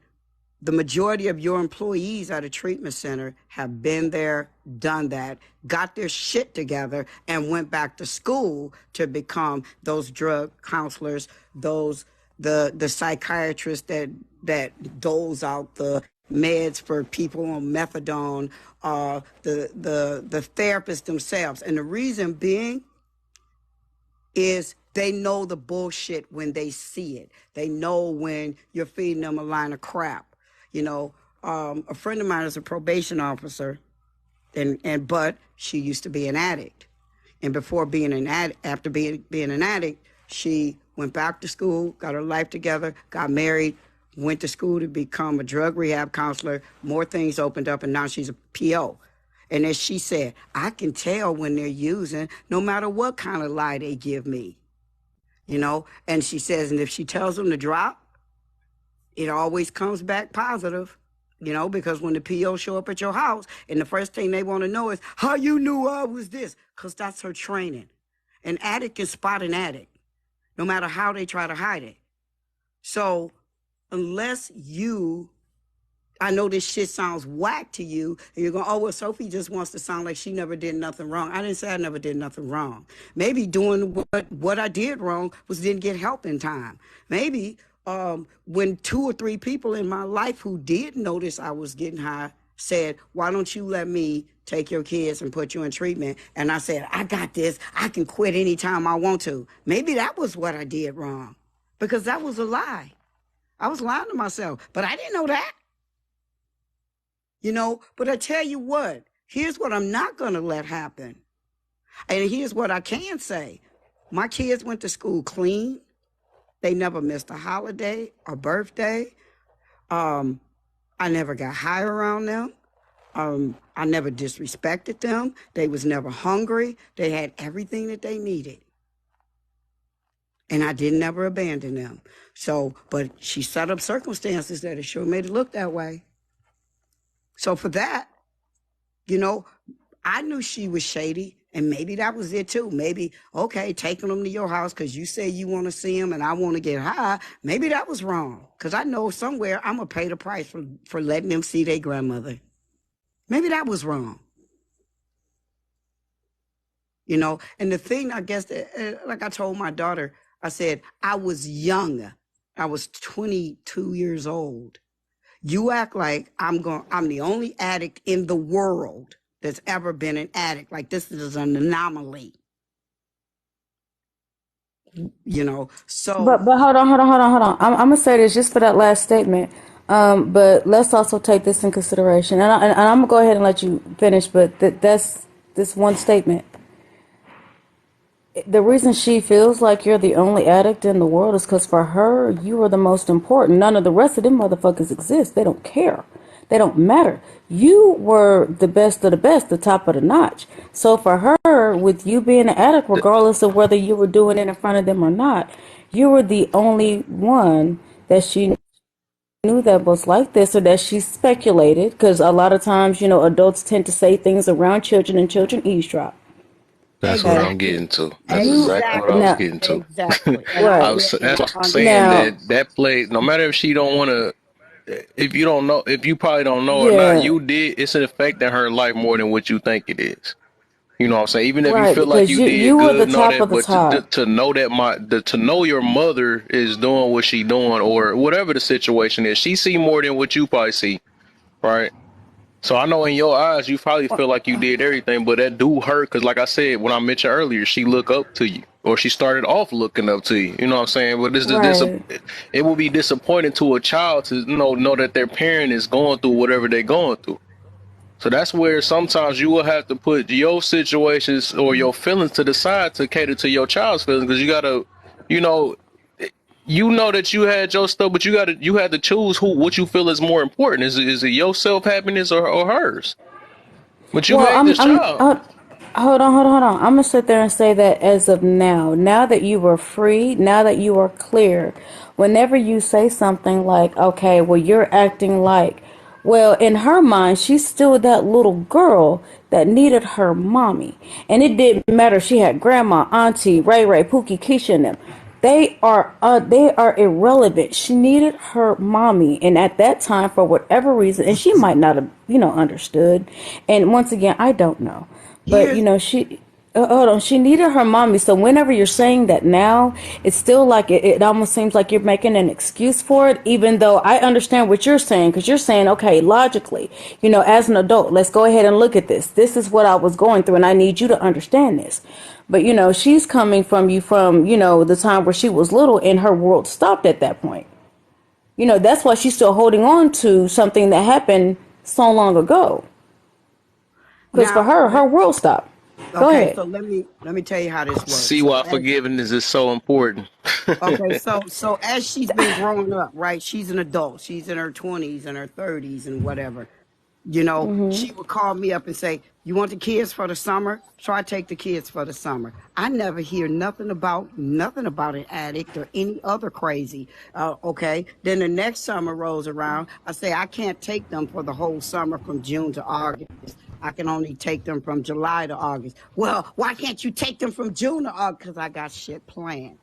the majority of your employees at a treatment center have been there, done that, got their shit together, and went back to school to become those drug counselors, the psychiatrists that doles out the meds for people on methadone, the therapists themselves. And the reason being is they know the bullshit when they see it. They know when you're feeding them a line of crap. You know, a friend of mine is a probation officer, but she used to be an addict. And before being an addict, after being an addict, she went back to school, got her life together, got married, went to school to become a drug rehab counselor. More things opened up, and now she's a PO. And as she said, I can tell when they're using, no matter what kind of lie they give me, you know? And she says, and if she tells them to drop, it always comes back positive, you know, because when the PO show up at your house and the first thing they want to know is how you knew I was this, because that's her training. An addict can spot an addict, no matter how they try to hide it. So unless I know this shit sounds whack to you, and you're going, oh, well, Sophie just wants to sound like she never did nothing wrong. I didn't say I never did nothing wrong. Maybe doing what I did wrong was didn't get help in time. Maybe when 2 or 3 people in my life who did notice I was getting high said, why don't you let me take your kids and put you in treatment? And I said, I got this. I can quit anytime I want to. Maybe that was what I did wrong, because that was a lie. I was lying to myself, but I didn't know that. You know, but I tell you what, here's what I'm not going to let happen. And here's what I can say. My kids went to school clean. They never missed a holiday or birthday. I never got high around them. I never disrespected them. They was never hungry. They had everything that they needed. And I didn't ever abandon them. So, but she set up circumstances that it sure made it look that way. So for that, you know, I knew she was shady, and maybe that was it too. Maybe, okay, taking them to your house because you say you want to see them and I want to get high. Maybe that was wrong, because I know somewhere I'm going to pay the price for letting them see their grandmother. Maybe that was wrong. You know, and the thing, I guess, like I told my daughter, I said, I was young. I was 22 years old. You act like I'm the only addict in the world that's ever been an addict. Like this is an anomaly. You know, so. But hold on. I'm gonna say this just for that last statement. But let's also take this in consideration, and I'm gonna go ahead and let you finish. But that's this one statement. The reason she feels like you're the only addict in the world is because for her, you are the most important. None of the rest of them motherfuckers exist. They don't care. They don't matter. You were the best of the best, the top of the notch. So for her, with you being an addict, regardless of whether you were doing it in front of them or not, you were the only one that she knew that was like this, or that she speculated. Because a lot of times, you know, adults tend to say things around children and children eavesdrop. That's what I'm Exactly. getting to. That's You exactly what I was Exactly. now, getting to. Exactly. And I right agree That's what I'm saying. 100%. now, That play, no matter if she don't want to, if you don't know, if you probably don't know or not, yeah, you did. It's an effect in her life more than what you think it is. You know what I'm saying? Even if you right, feel like because you you did were the good and all top that, of the but top. to know that to know your mother is doing what she doing or whatever the situation is, she see more than what you probably see, right? So I know in your eyes, you probably feel like you did everything, but that do hurt because, like I said, when I mentioned earlier, she look up to you, or she started off looking up to you. You know what I'm saying? But Right. it will be disappointing to a child to know that their parent is going through whatever they're going through. So that's where sometimes you will have to put your situations or your feelings to the side to cater to your child's feelings, because you gotta, you know, that you had your stuff, but you had to choose what you feel is more important. Is it your self happiness or hers? But you Well, made this child. hold on. I'm gonna sit there and say that as of now that you are free, now that you are clear, whenever you say something like, okay, well, you're acting like, well, in her mind, she's still that little girl that needed her mommy. And it didn't matter. She had grandma, auntie, Ray Ray, Pookie, Keisha, and them. They are irrelevant. She needed her mommy, and at that time, for whatever reason, and she might not have, understood. And once again, I don't know, but Here's she. Hold on, she needed her mommy. So whenever you're saying that now, it's still like it almost seems like you're making an excuse for it, even though I understand what you're saying, because you're saying, okay, logically, as an adult, let's go ahead and look at this. This is what I was going through, and I need you to understand this. But, she's coming from you from, the time where she was little and her world stopped at that point. That's why she's still holding on to something that happened so long ago. Because for now. her world stopped. Go Okay, ahead. so let me tell you how this works. See So why forgiveness is so important. okay, so as she's been growing up, right? She's an adult. She's in her 20s and her 30s and whatever. She would call me up and say, "You want the kids for the summer? So I take the kids for the summer." I never hear nothing about an addict or any other crazy. Okay. Then the next summer rolls around. I say I can't take them for the whole summer from June to August. I can only take them from July to August. Well, why can't you take them from June to August? Because I got shit planned.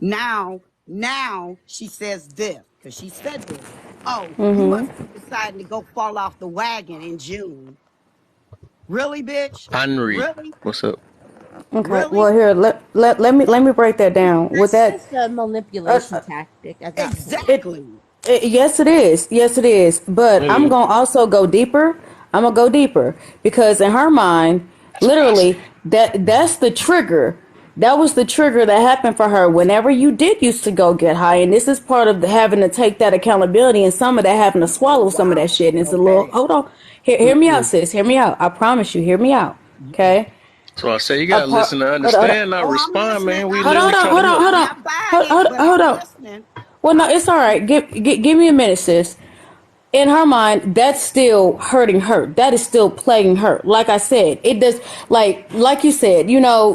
Now she says this, because she said this. Oh, you must be deciding to go fall off the wagon in June. Really, bitch? Henri, Really? what's up? Okay. Really? Well, here, let me break that down. With That's that, just a uh, manipulation tactic at that point. it, Exactly. yes, it is. Yes, it is. But It I'm is. gonna also go deeper. I'm gonna go deeper because in her mind, That's what I said. literally, that's the trigger. That was the trigger that happened for her whenever you did used to go get high, and this is part of having to take that accountability and some of that having to Oh, swallow some of that wow. shit. And it's a little. Okay. Hold on. Hear me out, Mm-mm. sis. Hear me out. I promise you. Hear me out. Okay. So I say you A gotta part. listen to Hold on. understand, not Oh, I'm respond, listening. man. We I'm Hold on, literally hold trying on, to hold on, help. listening. hold I'm on, not buying hold, it, hold, but hold I'm on. listening. Well, no, it's all right. Give me a minute, sis. In her mind, that's still hurting her. That is still plaguing her. Like I said, it does. Like you said,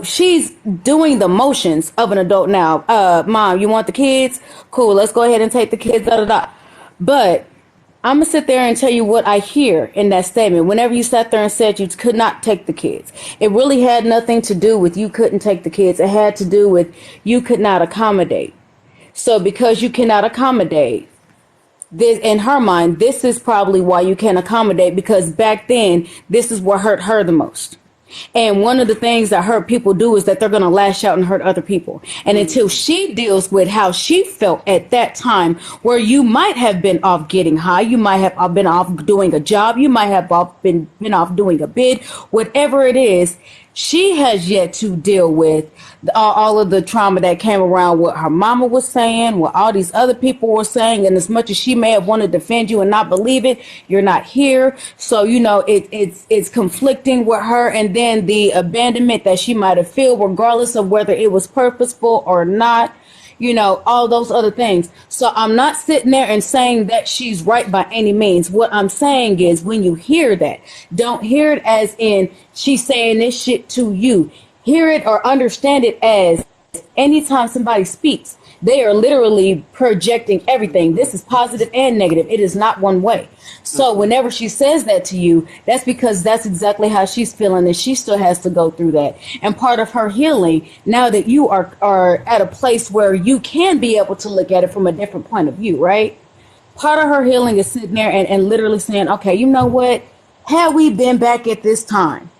she's doing the motions of an adult now. Mom, you want the kids? Cool. Let's go ahead and take the kids. Da da da. But I'm gonna sit there and tell you what I hear in that statement. Whenever you sat there and said you could not take the kids, it really had nothing to do with you couldn't take the kids. It had to do with you could not accommodate. So because you cannot accommodate, this in her mind, this is probably why you can't accommodate, because back then this is what hurt her the most. And one of the things that hurt people do is that they're going to lash out and hurt other people. And until Mm-hmm. she deals with how she felt at that time, where you might have been off getting high, you might have been off doing a job, you might have been off doing a bid, whatever it is, she has yet to deal with all of the trauma that came around what her mama was saying, what all these other people were saying. And as much as she may have wanted to defend you and not believe it, you're not here. So, it's conflicting with her. And then the abandonment that she might have felt, regardless of whether it was purposeful or not, all those other things. So I'm not sitting there and saying that she's right by any means. What I'm saying is, when you hear that, don't hear it as in she's saying this shit to you. Hear it or understand it as anytime somebody speaks, they are literally projecting everything. This is positive and negative. It is not one way. So whenever she says that to you, that's because that's exactly how she's feeling, and she still has to go through that. And part of her healing, now that you are at a place where you can be able to look at it from a different point of view, right? Part of her healing is sitting there and literally saying, okay, you know what? Had we been back at this time,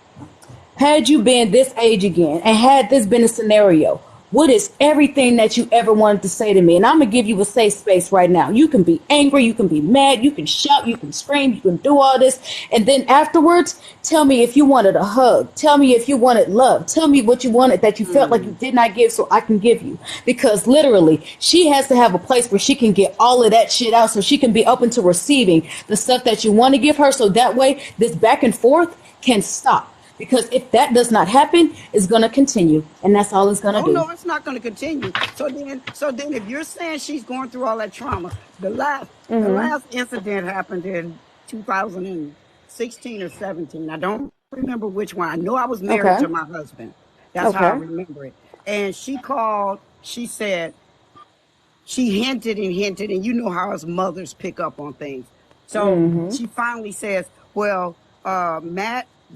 had you been this age again, and had this been a scenario, what is everything that you ever wanted to say to me? And I'm going to give you a safe space right now. You can be angry, you can be mad, you can shout, you can scream, you can do all this. And then afterwards, tell me if you wanted a hug. Tell me if you wanted love. Tell me what you wanted that you felt like you Mm. did not give so I can give you. Because literally, she has to have a place where she can get all of that shit out so she can be open to receiving the stuff that you want to give her. So that way, this back and forth can stop. Because if that does not happen, it's going to continue. And that's all it's going to Oh do. no, it's not going to continue. So then, if you're saying she's going through all that trauma, the last incident happened in 2016 or 17. I don't remember which one. I know I was married Okay. to my husband. That's how I Okay. remember it. And she called. She said, she hinted and hinted, and you know how us mothers pick up on things. So she finally says, "Well,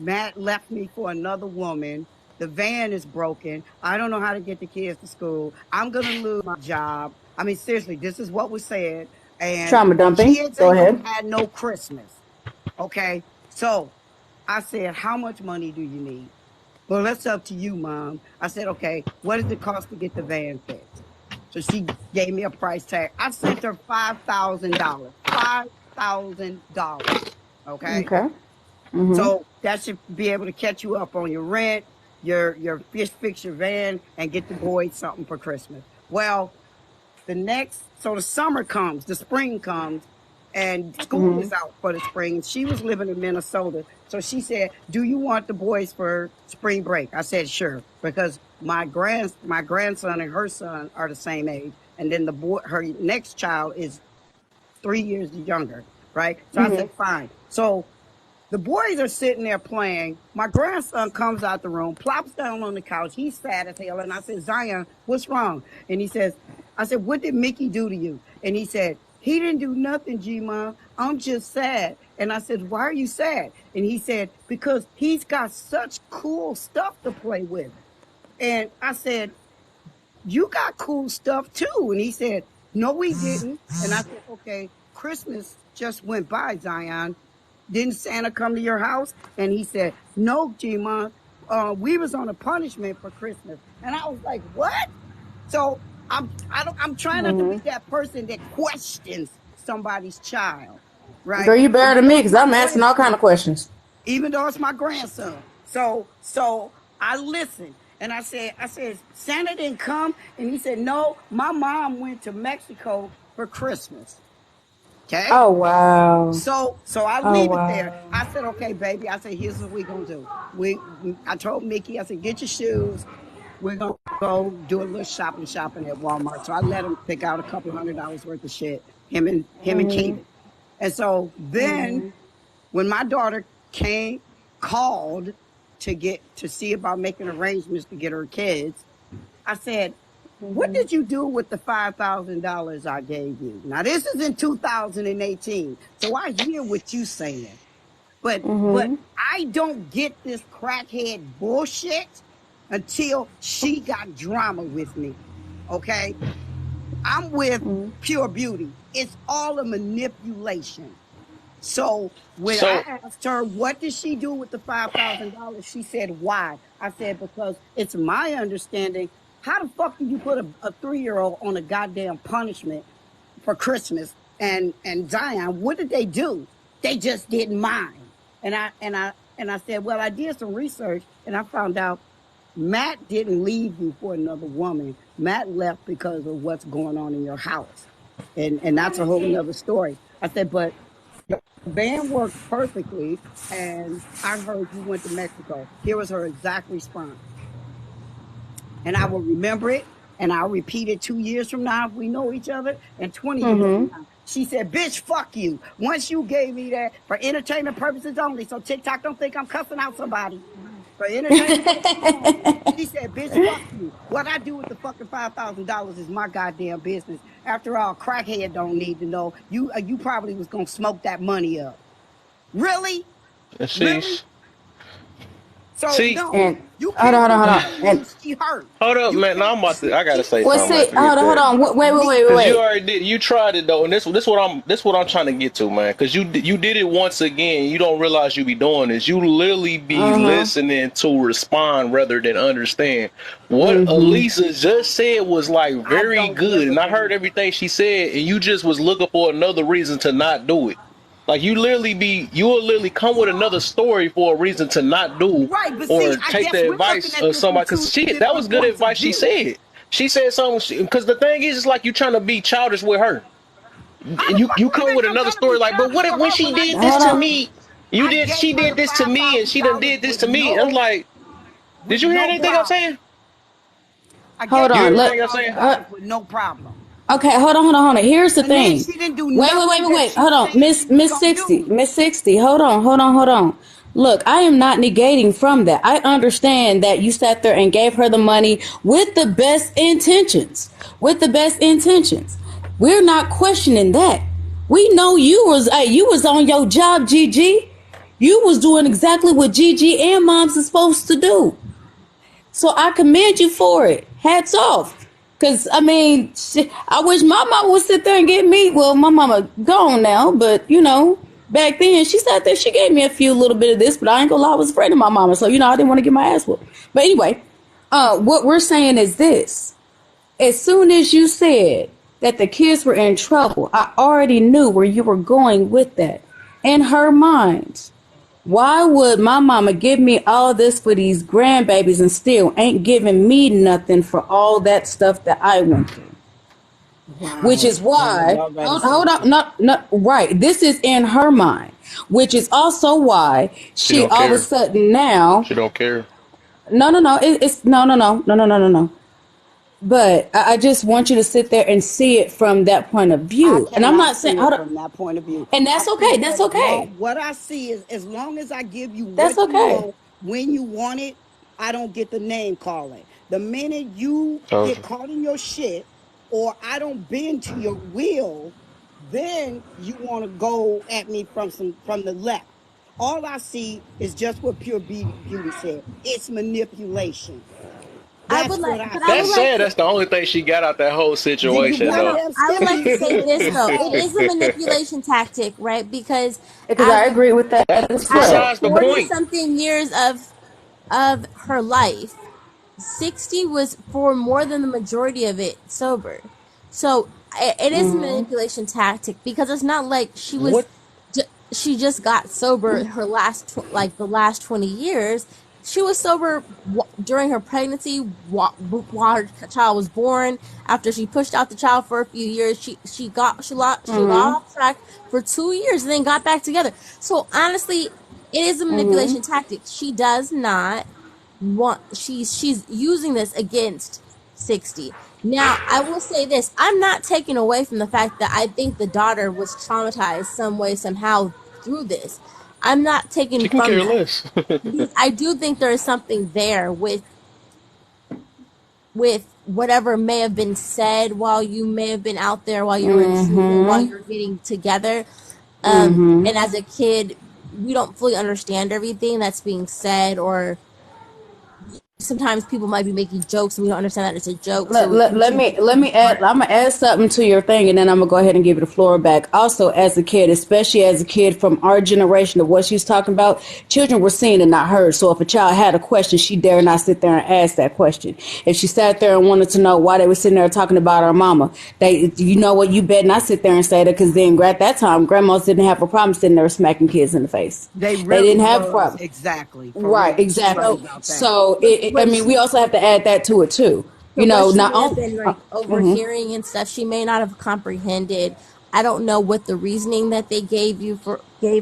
Matt left me for another woman. The van is broken. I don't know how to get the kids to school. I'm gonna lose my job. I mean, seriously, this is what was said, and Trauma the dumping. kids Go ain't gonna ahead. have no Christmas." Okay, so I said, "How much money do you need?" "Well, that's up to you, Mom." I said, "Okay, what does it cost to get the van fixed?" So she gave me a price tag. I sent her $5,000. $5,000. Okay. Okay. Mm-hmm. So that should be able to catch you up on your rent, your fish fix your van, and get the boys something for Christmas. Well, the summer comes, the spring comes, and school is out for the spring. She was living in Minnesota. So she said, "Do you want the boys for spring break?" I said, "Sure," because my grandson and her son are the same age. And then her next child is 3 years younger, right? So I said, "Fine." So the boys are sitting there playing. My grandson comes out the room, plops down on the couch. He's sad as hell. And I said, "Zion, what's wrong?" And I said, "What did Mickey do to you?" And he said, "He didn't do nothing, G-Mom. I'm just sad." And I said, "Why are you sad?" And he said, "Because he's got such cool stuff to play with." And I said, "You got cool stuff too." And he said, "No, we didn't." And I said, "Okay, Christmas just went by, Zion. Didn't Santa come to your house?" And he said, "No, G-Mon. We was on a punishment for Christmas." And I was like, "What?" So I'm trying not to be that person that questions somebody's child, right? Girl, you better Even than me though it's because my I'm asking all kind grandson of questions. even though it's my grandson. So I listened and I said, "Santa didn't come." And he said, "No, my mom went to Mexico for Christmas." Okay. Oh wow. So I Oh leave it there. wow. I said, "Okay, baby." I said, "Here's what we gonna do. I told Mickey, I said, "Get your shoes. We're gonna go do a little shopping at Walmart." So I let him pick out a couple $100 worth of shit. Him and Kaden. And so then when my daughter called to see about making arrangements to get her kids, I said, "What did you do with the $5,000 I gave you?" Now this is in 2018, so I hear what you saying, but I don't get this crackhead bullshit until she got drama with me. Okay, I'm with Pure Beauty. It's all a manipulation. So when I So asked her, "What did she do with the $5,000?" She said, "Why?" I said, "Because it's my understanding. How the fuck do you put a 3-year-old on a goddamn punishment for Christmas?" And Zion, what did they do? They just didn't mind. And I said, "Well, I did some research and I found out Matt didn't leave you for another woman. Matt left because of what's going on in your house. And that's a whole nother story." I said, "But the van works perfectly. And I heard you went to Mexico." Here was her exact response. And I will remember it. And I'll repeat it 2 years from now if we know each other, and 20 years from now. She said, "Bitch, fuck you. Once you gave me that for entertainment purposes only, so TikTok don't think I'm cussing out somebody. For entertainment purposes only." She said, "Bitch, fuck you. What I do with the fucking $5,000 is my goddamn business. After all, crackhead don't need to know. You probably was gonna smoke that money up." Really? and Really? she's So See, no, And you hold can't on, hold on, hold on. continue. And She hurt. hold up, You man. Now can't. I'm about to. I gotta say well, something, man. see, Forget hold that. on. Me. Cause you Wait. already did. You tried it though, and this what I'm trying to get to, man. Cause you did it once again. You don't realize you be doing this. You literally be Uh-huh. listening to respond rather than understand. What Mm-hmm. Elisa just said was like I very don't good, give a and I heard damn. everything she said, and you just was looking for another reason to not do it. Like you will literally come with another story for a reason to not do Right, but see, or I take guess the we're looking advice at of this from somebody. two Cause that was different good points of advice she view. said. She said something because the thing is, it's like you trying to be childish with her. How And the you fuck you come think with I'm another trying to be story like, but childish what if with when her she when I did this gave Hold to on. her me? I gave She her did the this to me, and she done $5,000 did this with to me. I'm no like, did with you hear no anything I'm problem. saying? I Hold gave You her hear on. anything I'm saying? Uh, $5,000 with no problem. okay, hold on. Here's the And then thing. she didn't do nothing that Wait. she Hold on. said she was Miss gonna 60. do. Miss 60. Hold on. Look, I am not negating from that. I understand that you sat there and gave her the money with the best intentions. With the best intentions. We're not questioning that. We know you was on your job, Gigi. You was doing exactly what Gigi and moms are supposed to do. So I commend you for it. Hats off. Cause I mean, I wish my mama would sit there and get me. Well, my mama gone now, but back then she sat there. She gave me a few little bit of this, but I ain't gonna lie, I was afraid of my mama, so I didn't want to get my ass whooped. But anyway, what we're saying is this: as soon as you said that the kids were in trouble, I already knew where you were going with that. In her mind, why would my mama give me all this for these grandbabies and still ain't giving me nothing for all that stuff that I went through? Which Wow. is why, Y'all got it hold on, twisted. right. This is in her mind, which is also why She she don't all of a care. sudden now, She don't care. it's no. But I just want you to sit there and see it from that point of I view. And I'm cannot not saying, see it hold on, from that point of view. and I that's see okay. that That's okay. what I see is as long as I give you That's what you okay. want when you want it, I don't get the name calling. The minute you Told get you. caught in your shit or I don't bend to your will, then you want to go at me from the left. All I see is just what Pure Beauty said. It's manipulation. That's what I That see. said, that's the only thing she got out that whole Then you situation, No, no. though. goddamn I would still like to ain't say said this nothing though. It false. is a manipulation tactic, right? Because Because I as agree with that That's as as well. besides the 40 point. something years of her life, 60 was for more than the majority of it sober. So it is a manipulation tactic because it's not like What? she just got sober her like the last 20 years. She was sober during her pregnancy while her child was born. After she pushed out the child for a few years, she lost track for 2 years and then got back together. So honestly, it is a manipulation tactic. She does not she's using this against 60. Now I will say this: I'm not taking away from the fact that I think the daughter was traumatized some way somehow through this. I'm not taking She can from care that less. because I do think there is something there with whatever may have been said while you may have been out there, while you were in treatment, while you're getting together. And as a kid, we don't fully understand everything that's being said, or sometimes people might be making jokes and we don't understand that it's a joke. So you Let choose me to believe add. what. I'm gonna add something to your thing, and then I'm gonna go ahead and give you the floor back. Also, as a kid, especially as a kid from our generation of what she's talking about, children were seen and not heard. So if a child had a question, she dare not sit there and ask that question. If she sat there and wanted to know why they were sitting there talking about her mama, you know what, you better not sit there and say that, because then at that time, grandmas didn't have a problem sitting there smacking kids in the face. They They really didn't have a was problem. exactly for Right, real. You're right exactly. So about that. So, I what mean, we she also have to add that to it too. so what she Not may have only. been like overhearing and stuff, she may not have comprehended. I don't know what the reasoning that they gave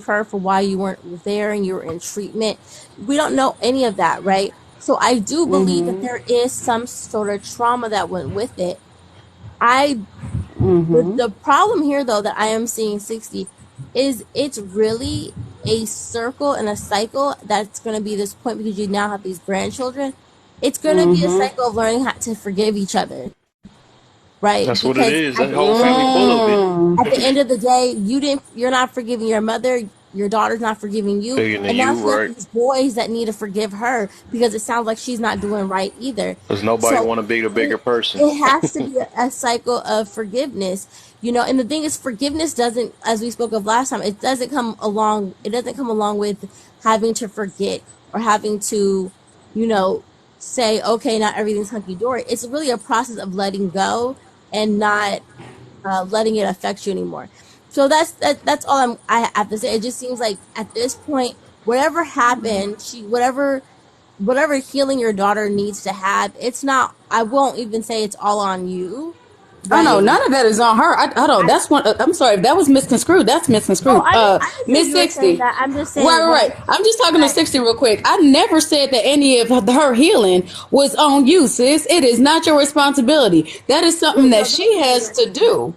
her for why you weren't there and you were in treatment. We don't know any of that, right? So I do believe that there is some sort of trauma that went with it. I the problem here though that I am seeing 60 is it's really a circle and a cycle that's going to be this point because you now have these grandchildren. It's going to be a cycle of learning how to forgive each other, right? That's what it Because is. That whole family full of it. at the end of the day, you're not forgiving your mother. your daughter's not forgiving you, Bigger than and now you, she has right? these boys that need to forgive her because it sounds like she's not doing right either. Because nobody So want to be the bigger it, person. it has to be a cycle of forgiveness, and the thing is, forgiveness doesn't, as we spoke of last time, it doesn't come along with having to forget or having to, you know say, okay, not everything's hunky-dory. It's really a process of letting go and not letting it affect you anymore. So that's all I have to say. It just seems like at this point, whatever happened, whatever healing your daughter needs to have, it's not. I won't even say it's all on you, Oh no, right? none of that is on her. I don't. I That's one. I'm sorry if that was misconstrued. That's Oh, misconstrued. I didn't say Miss you were saying 60. that. I'm just Right, saying right, right. that I'm just talking to that 60 real quick. I never said that any of her healing was on you, sis. It is not your responsibility. That is something no, that that was she me has that to said that. do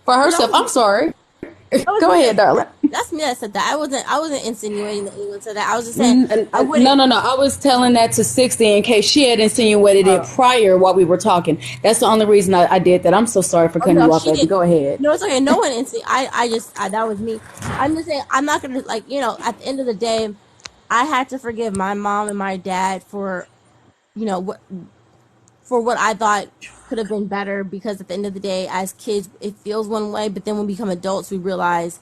for No, that herself. was I'm me. sorry. That was Go me ahead, that said darling. that. That's me that said that. I wasn't insinuating that anyone said that. I was just saying I No, wouldn't. no, no. I was telling that to 60 in case she had insinuated it Uh, prior while we were talking. That's the only reason I did that. I'm so sorry for oh cutting no, you off, she baby. didn't. Go ahead. No, it's okay. No one instinct. That was me. I'm just saying I'm not gonna, at the end of the day, I had to forgive my mom and my dad for what I thought could have been better, because at the end of the day, as kids, it feels one way, but then when we become adults, we realize,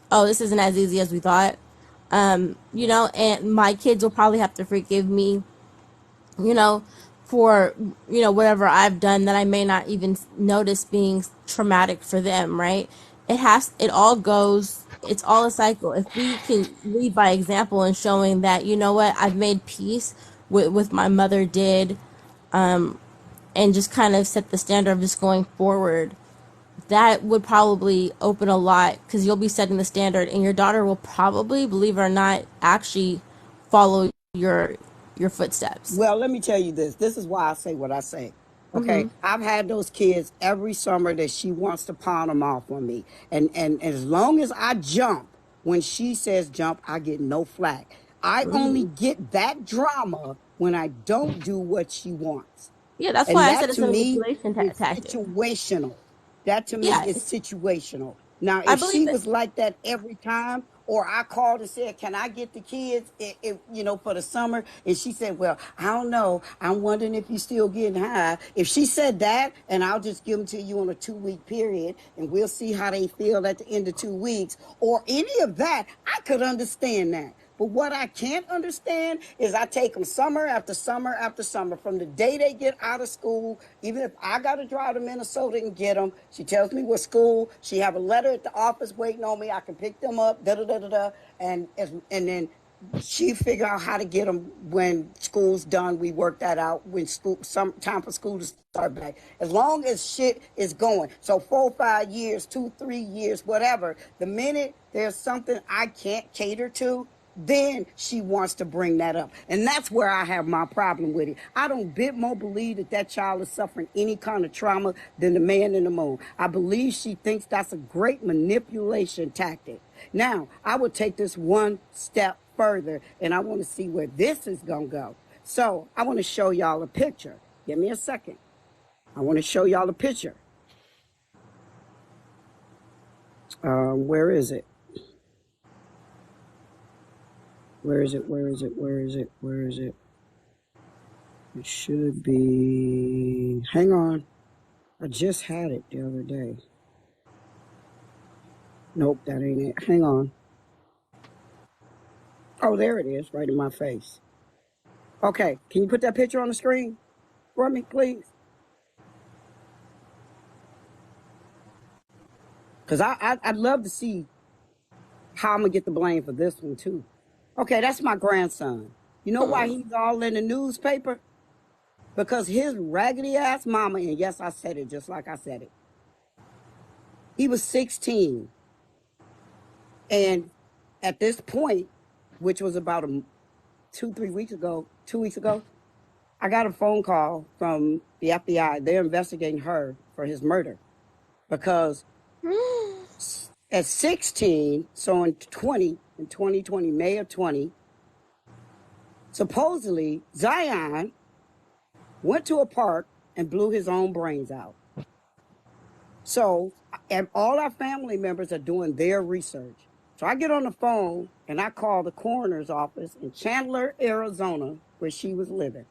oh, this isn't as easy as we thought. And my kids will probably have to forgive me, you know, for, whatever I've done that I may not even notice being traumatic for them, right? It's all a cycle. If we can lead by example and showing that, what, I've made peace with my mother did, and just kind of set the standard of just going forward, that would probably open a lot, because you'll be setting the standard and your daughter will probably, believe it or not, actually follow your footsteps. Well, let me tell you this. This is why I say what I say. Okay, Hmm. I've had those kids every summer that she wants to pawn them off on me, and as long as I jump when she says jump, I get no flack. I only get that drama when I don't do what she wants. Yeah, that's And why I said that it's to a me manipulation is tactic. situational. That to me Yeah, is situational. Now, I if believe she that. was like that every time, or I called and said, "Can I get the kids, for the summer?" and she said, "Well, I don't know. I'm wondering if you're still getting high." If she said that, and I'll just give them to you on a 2 week period, and we'll see how they feel at the end of 2 weeks, or any of that, I could understand that. But what I can't understand is I take them summer after summer after summer from the day they get out of school. Even if I got to drive to Minnesota and get them, she tells me what school. She have a letter at the office waiting on me. I can pick them up. Da da da da da. And then she figure out how to get them when school's done. We work that out when some time for school to start back. As long as shit is going. So 4, 5 years, 2, 3 years, whatever. The minute there's something I can't cater to, then she wants to bring that up. And that's where I have my problem with it. I don't bit more believe that that child is suffering any kind of trauma than the man in the moon. I believe she thinks that's a great manipulation tactic. Now, I would take this one step further, and I want to see where this is going to go. So I want to show y'all a picture. Give me a second. I want to show y'all a picture. Where is it? Where is it? Where is it? Where is it? Where is it? It should be. Hang on. I just had it the other day. Nope, that ain't it. Hang on. Oh, there it is, right in my face. Okay, can you put that picture on the screen for me, please? Because I'd love to see how I'm going to get the blame for this one, too. Okay, that's my grandson. You know why he's all in the newspaper? Because his raggedy ass mama, and yes, I said it just like I said it, he was 16. And at this point, which was about 2 weeks ago, 2 weeks ago, I got a phone call from the FBI. They're investigating her for his murder because at 16, so in 2020, May of 20, supposedly Zion went to a park and blew his own brains out. So, and all our family members are doing their research So I get on the phone and I call the coroner's office in Chandler, Arizona, where she was living.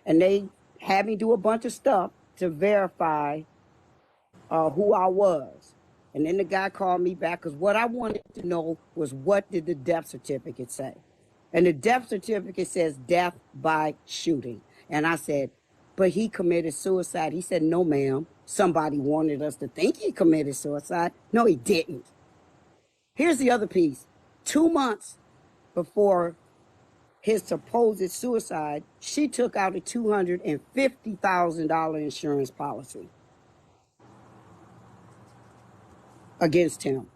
And they had me do a bunch of stuff to verify who I was. And then the guy called me back because what I wanted to know was what did the death certificate say? And the death certificate says death by shooting. And I said, but he committed suicide. He said, no, ma'am. Somebody wanted us to think he committed suicide. No, he didn't. Here's the other piece. 2 months before his supposed suicide, she took out a $250,000 insurance policy against him.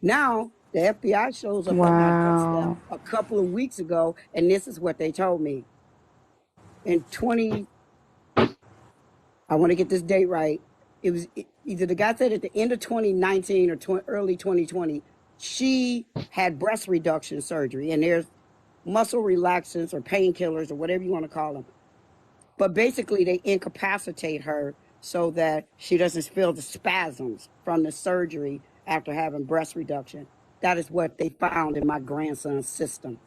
Now, the FBI shows up at my doorstep Wow. a couple of weeks ago, and this is what they told me. In 20, I want to get this date right. It was either the guy said at the end of 2019 or early 2020, she had breast reduction surgery, and there's muscle relaxants or painkillers or whatever you want to call them. But basically, they incapacitate her so that she doesn't feel the spasms from the surgery after having breast reduction. That is what they found in my grandson's system,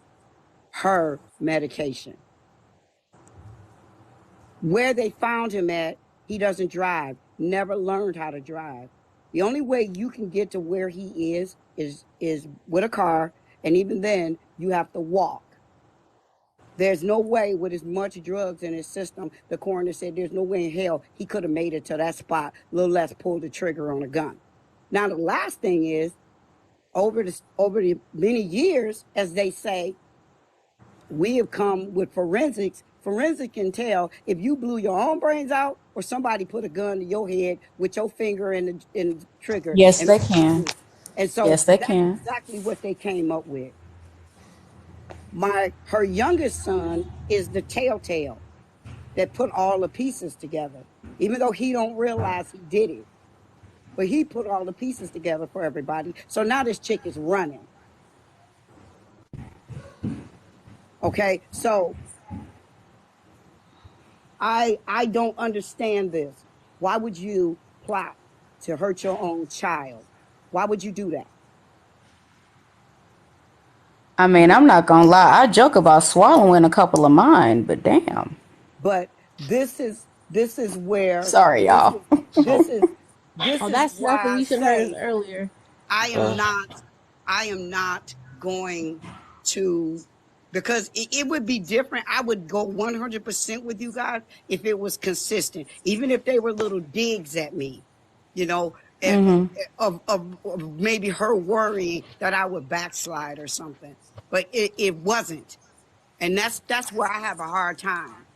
her medication. Where they found him at, he doesn't drive, never learned how to drive. The only way you can get to where he is with a car, and even then, you have to walk. There's no way with as much drugs in his system, the coroner said there's no way in hell he could have made it to that spot, little less pulled the trigger on a gun. Now, the last thing is, over the many years, as they say, we have come with forensics. Forensic can tell if you blew your own brains out or somebody put a gun to your head with your finger in the trigger Yes, and they made you can. do it. And so Yes, they that's can. exactly what they came up with. Her youngest son is the telltale that put all the pieces together, even though he don't realize he did it. But he put all the pieces together for everybody. So now this chick is running. Okay, so I don't understand this. Why would you plot to hurt your own child? Why would you do that? I mean, I'm not gonna lie. I joke about swallowing a couple of mine, but damn. But this is where Sorry, this y'all. is So, this is this Oh, is that's why nothing. I You should have heard us say earlier. I am uh, not I am not going to, because it would be different. I would go 100% with you guys if it was consistent, even if they were little digs at me, you know, eh, of maybe her worrying that I would backslide or something. But it wasn't. And that's where I have a hard time,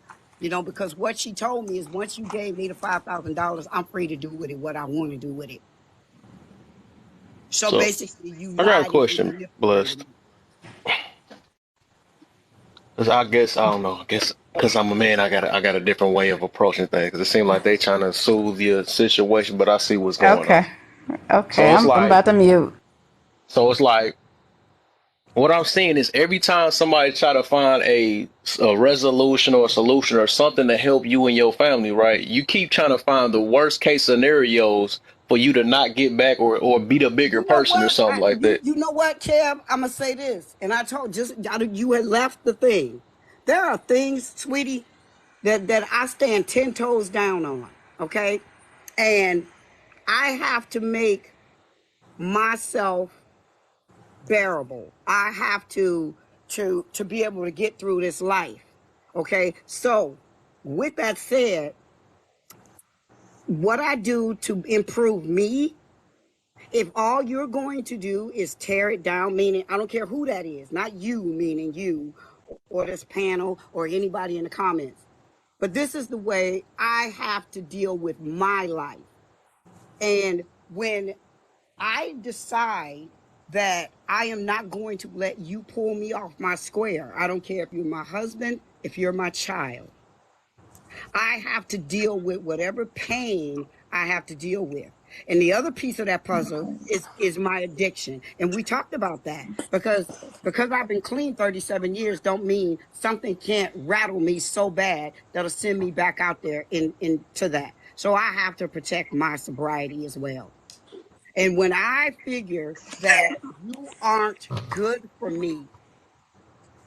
because what she told me is once you gave me the $5,000, I'm free to do with it what I want to do with it. So so basically, you I got a lied and you question, manipulated Blessed. me. 'Cause I guess I don't know. I guess because I'm a man, I got a different way of approaching things. 'Cause it seems like they trying to soothe your situation, but I see what's going on. Okay. Okay. So it's I'm like, about to mute. so it's like, what I'm seeing is every time somebody try to find a resolution or a solution or something to help you and your family, right? You keep trying to find the worst case scenarios for you to not get back or be the bigger You know person or what? something like You that. you know what, Kev? I'm gonna say this, and you had left the thing. There are things, sweetie, that I stand 10 toes down on. Okay, and I have to make myself bearable. I have to be able to get through this life. Okay, so with that said, what I do to improve me, if all you're going to do is tear it down, meaning I don't care who that is, not you, meaning you or this panel or anybody in the comments, but this is the way I have to deal with my life. And when I decide that I am not going to let you pull me off my square, I don't care if you're my husband, if you're my child, I have to deal with whatever pain I have to deal with. And the other piece of that puzzle is my addiction. And we talked about that because I've been clean 37 years don't mean something can't rattle me so bad that'll send me back out there into that. So I have to protect my sobriety as well. And when I figure that you aren't good for me,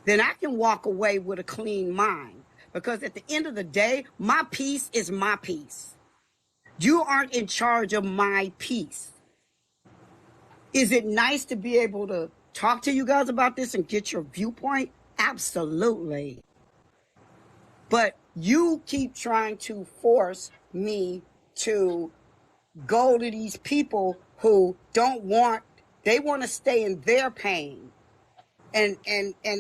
then I can walk away with a clean mind. Because at the end of the day, my peace is my peace. You aren't in charge of my peace. Is it nice to be able to talk to you guys about this and get your viewpoint? Absolutely. But you keep trying to force me to go to these people who don't want, they want to stay in their pain. And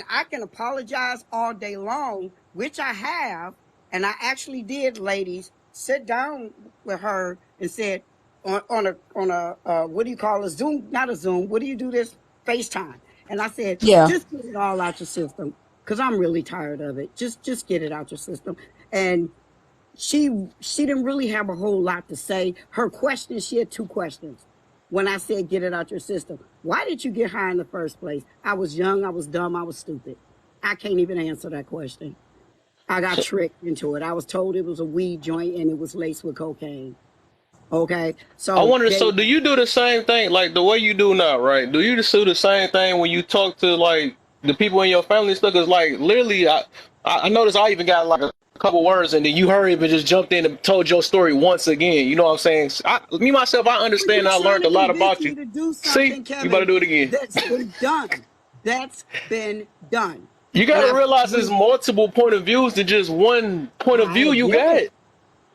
I can apologize all day long, which I have, and I actually did, ladies, sit down with her and said on a what do you call a Zoom? Not a Zoom. What do you do this? FaceTime. And I said, Yeah. just get it all out your system because I'm really tired of it. Just get it out your system. And she didn't really have a whole lot to say. Her question, she had two questions. When I said get it out your system, why did you get high in the first place? I was young, I was dumb, I was stupid. I can't even answer that question. I got So tricked into it. I was told it was a weed joint and it was laced with cocaine. Okay, I so wonder, so do you do the same thing, like the way you do now, right? Do you just do the same thing when you talk to like the people in your family and stuff? Cause like literally, I noticed I even got like a couple words, and then you hurried and just jumped in and told your story once again. You know what I'm saying? Me myself, I well, understand. you I trying learned to a lot convince about me you. to do See, something, you better Kevin, do it again. that's been done. That's been done. You And gotta realize there's multiple point of views than just one point of view I you get got. it.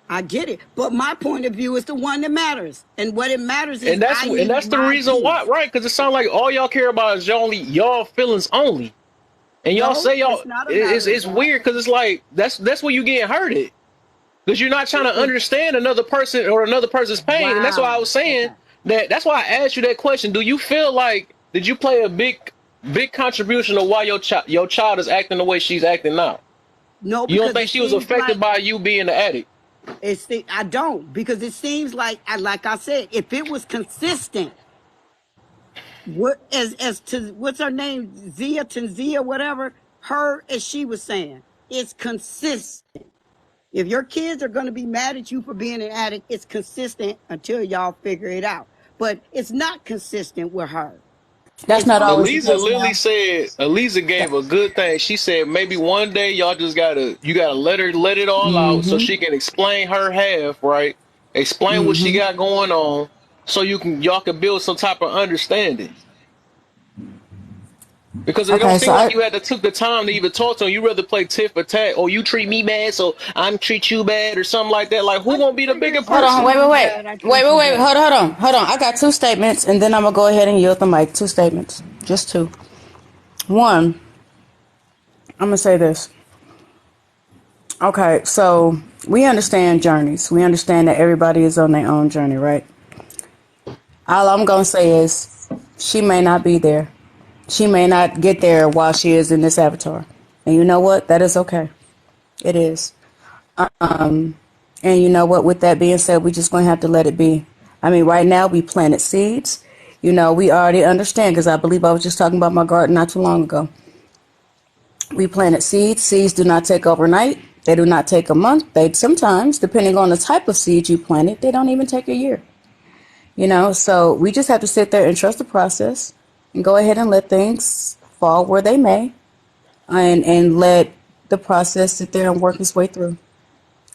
I get it. But my point of view is the one that matters. And what it matters is I And need that's the my reason why, peace. right? Because it sounds like all y'all care about is y'all feelings only. And y'all No, say y'all it's not a matter of it's that. weird because it's like that's where you getting hurted because you're not trying to It- understand another person or another person's pain, and that's why I wow. was saying Okay. that's why I asked you that question. Do you feel like did you play a big contribution of why your child is acting the way she's acting now? No, You don't because think it she was seems affected like by you being the addict? I don't because it seems like I said, if it was consistent, what as to what's her name, Zia Tanzia, whatever, her as she was saying, it's consistent. If your kids are going to be mad at you for being an addict, it's consistent until y'all figure it out. But it's not consistent with her. That's It's not always the Eliza always case literally now. said Eliza That, gave a good thing. She said maybe one day y'all just gotta let it all out so she can explain her half, right? Explain what she got going on so y'all can build some type of understanding. Because it don't okay, so seem like I you had to took the time to even talk to him. You rather play tit for tat, or you treat me bad, so I'm treat you bad, or something like that. Like who I gonna be the think bigger if hold you on, person? wait, treat wait, me wait, bad, I wait, treat wait, you wait, bad. hold on. I got two statements, and then I'm gonna go ahead and yield the mic. Two statements, just two. One, I'm gonna say this. Okay, so we understand journeys. We understand that everybody is on their own journey, right? All I'm gonna say is she may not be there. She may not get there while she is in this avatar. And you know what? That is okay. It is. And you know what? With that being said, we just gonna have to let it be. I mean, right now we planted seeds. You know, we already understand because I believe I was just talking about my garden not too long ago. We planted seeds. Seeds do not take overnight. They do not take a month. They sometimes, depending on the type of seed you planted, they don't even take a year. You know, so we just have to sit there and trust the process and go ahead and let things fall where they may and let the process sit there and work its way through.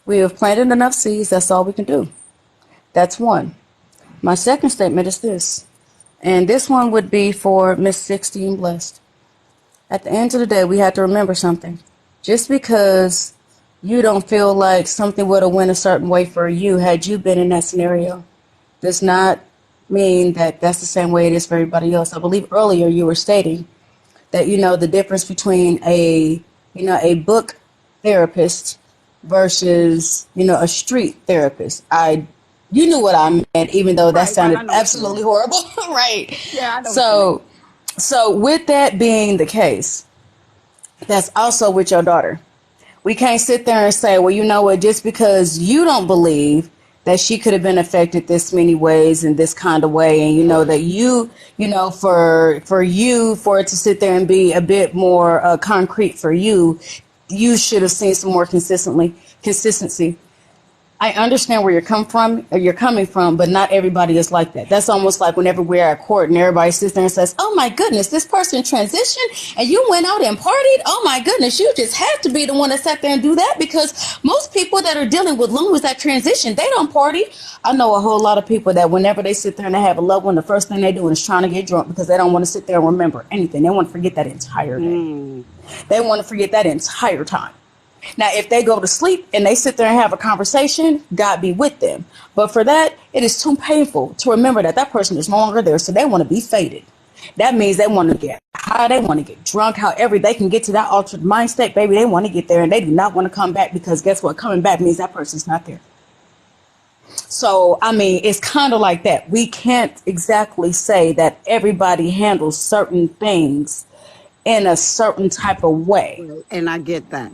We have planted enough seeds. That's all we can do. That's one. My second statement is this, and this one would be for Miss 16 Blessed. At the end of the day, we have to remember something. Just because you don't feel like something would have went a certain way for you had you been in that scenario does not mean that that's the same way it is for everybody else. I believe earlier you were stating that the difference between a book therapist versus a street therapist. You knew what I meant, even though that Right, right. I sounded know what you absolutely mean. horrible. Right. Yeah, I know what you mean. So with that being the case, that's also with your daughter. We can't sit there and say, well, you know what, just because you don't believe that she could have been affected this many ways in this kind of way, and that for it to sit there and be a bit more concrete for you, you should have seen some more consistency. I understand where you're coming from, but not everybody is like that. That's almost like whenever we're at court and everybody sits there and says, "Oh my goodness, this person transitioned and you went out and partied. Oh my goodness, you just have to be the one that sat there and do that because most people that are dealing with loans that transition, they don't party." I know a whole lot of people that whenever they sit there and they have a loved one, the first thing they do is trying to get drunk because they don't want to sit there and remember anything. They want to forget that entire day. They want to forget that entire time. Now, if they go to sleep and they sit there and have a conversation, God be with them. But for that, it is too painful to remember that that person is no longer there, so they want to be faded. That means they want to get high, they want to get drunk, however they can get to that altered mind state, baby, they want to get there, and they do not want to come back because guess what? Coming back means that person's not there. So, I mean, it's kind of like that. We can't exactly say that everybody handles certain things in a certain type of way. And I get that.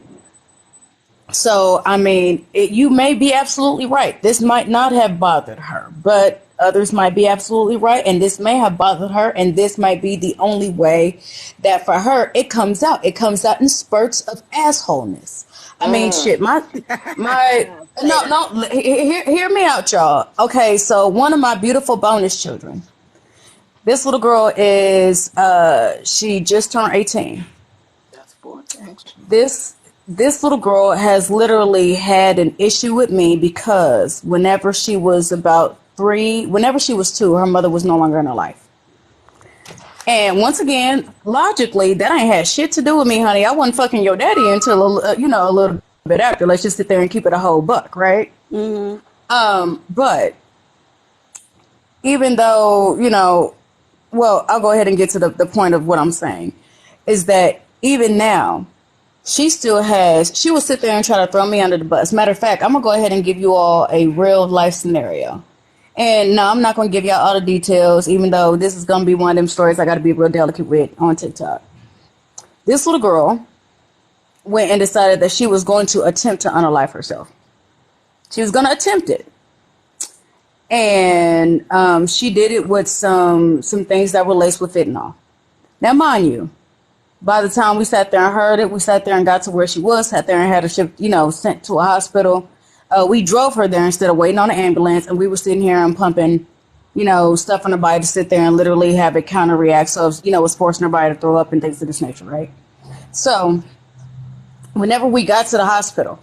So, I mean, you may be absolutely right. This might not have bothered her, but others might be absolutely right. And this may have bothered her. And this might be the only way that for her, it comes out. It comes out in spurts of assholeness. I mean, shit, no, hear me out, y'all. Okay, so one of my beautiful bonus children, this little girl is, she just turned 18. This little girl has literally had an issue with me because whenever she was about 3, whenever she was 2, her mother was no longer in her life. And once again, logically, that ain't had shit to do with me, honey. I wasn't fucking your daddy until, a little bit after. Let's just sit there and keep it a whole buck, right? But even though, well, I'll go ahead and get to the point of what I'm saying, is that even now, she will sit there and try to throw me under the bus. Matter of fact, I'm going to go ahead and give you all a real life scenario. And no, I'm not going to give y'all all the details, even though this is going to be one of them stories I got to be real delicate with on TikTok. This little girl went and decided that she was going to attempt to unalive herself. She was going to attempt it. And she did it with some things that were laced with fentanyl. Now, mind you, by the time we sat there and heard it, we sat there and got to where she was, sat there and had her shipped, sent to a hospital. We drove her there instead of waiting on an ambulance, and we were sitting here and pumping, stuff on her body to sit there and literally have it counter react. So, it was forcing her body to throw up and things of this nature, right? So, whenever we got to the hospital,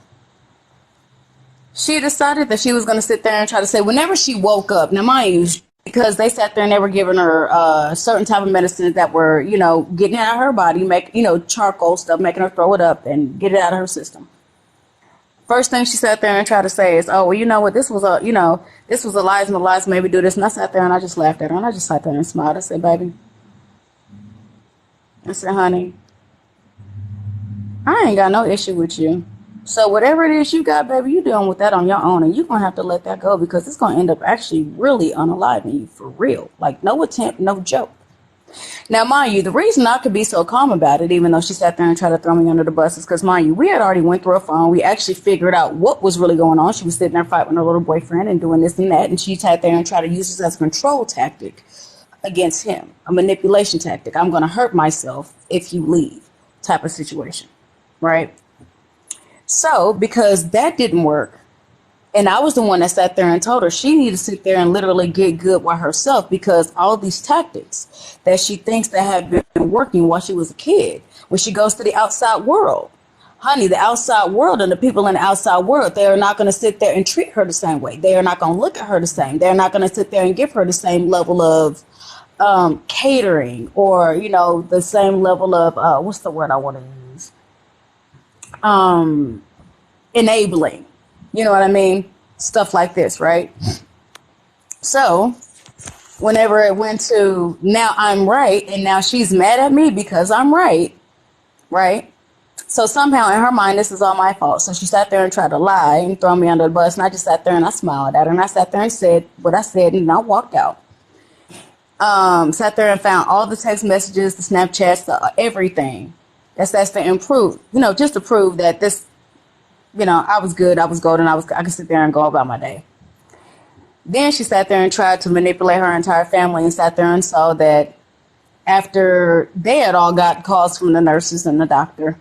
she decided that she was going to sit there and try to say, whenever she woke up, now mind you, because they sat there and they were giving her certain type of medicines that were, getting it out of her body, charcoal stuff, making her throw it up and get it out of her system. First thing she sat there and tried to say is, "Oh, well, you know what? This was Eliza and Eliza maybe do this." And I sat there and I just laughed at her and I just sat there and smiled. I said, "Baby," I said, "Honey, I ain't got no issue with you. So whatever it is you got, baby, you dealing with that on your own, and you're going to have to let that go because it's going to end up actually really unaliving you for real. Like, no attempt, no joke." Now, mind you, the reason I could be so calm about it, even though she sat there and tried to throw me under the bus, is because, mind you, we had already went through a phone. We actually figured out what was really going on. She was sitting there fighting with her little boyfriend and doing this and that, and she sat there and tried to use this as a control tactic against him, a manipulation tactic. I'm going to hurt myself if you leave type of situation, right? So, because that didn't work, and I was the one that sat there and told her she needed to sit there and literally get good by herself because all these tactics that she thinks that have been working while she was a kid, when she goes to the outside world, honey, the outside world and the people in the outside world, they are not going to sit there and treat her the same way. They are not going to look at her the same. They're not going to sit there and give her the same level of catering or, the same level of, what's the word I want to use? Enabling. You know what I mean? Stuff like this, right? So, whenever it went to now I'm right, and now she's mad at me because I'm right? So somehow in her mind, this is all my fault. So she sat there and tried to lie and throw me under the bus, and I just sat there and I smiled at her, and I sat there and said what I said, and I walked out. Sat there and found all the text messages, the Snapchats, everything. That's to improve, just to prove that this, I was good, I was golden, I could sit there and go about my day. Then she sat there and tried to manipulate her entire family and sat there and saw that after they had all got calls from the nurses and the doctor,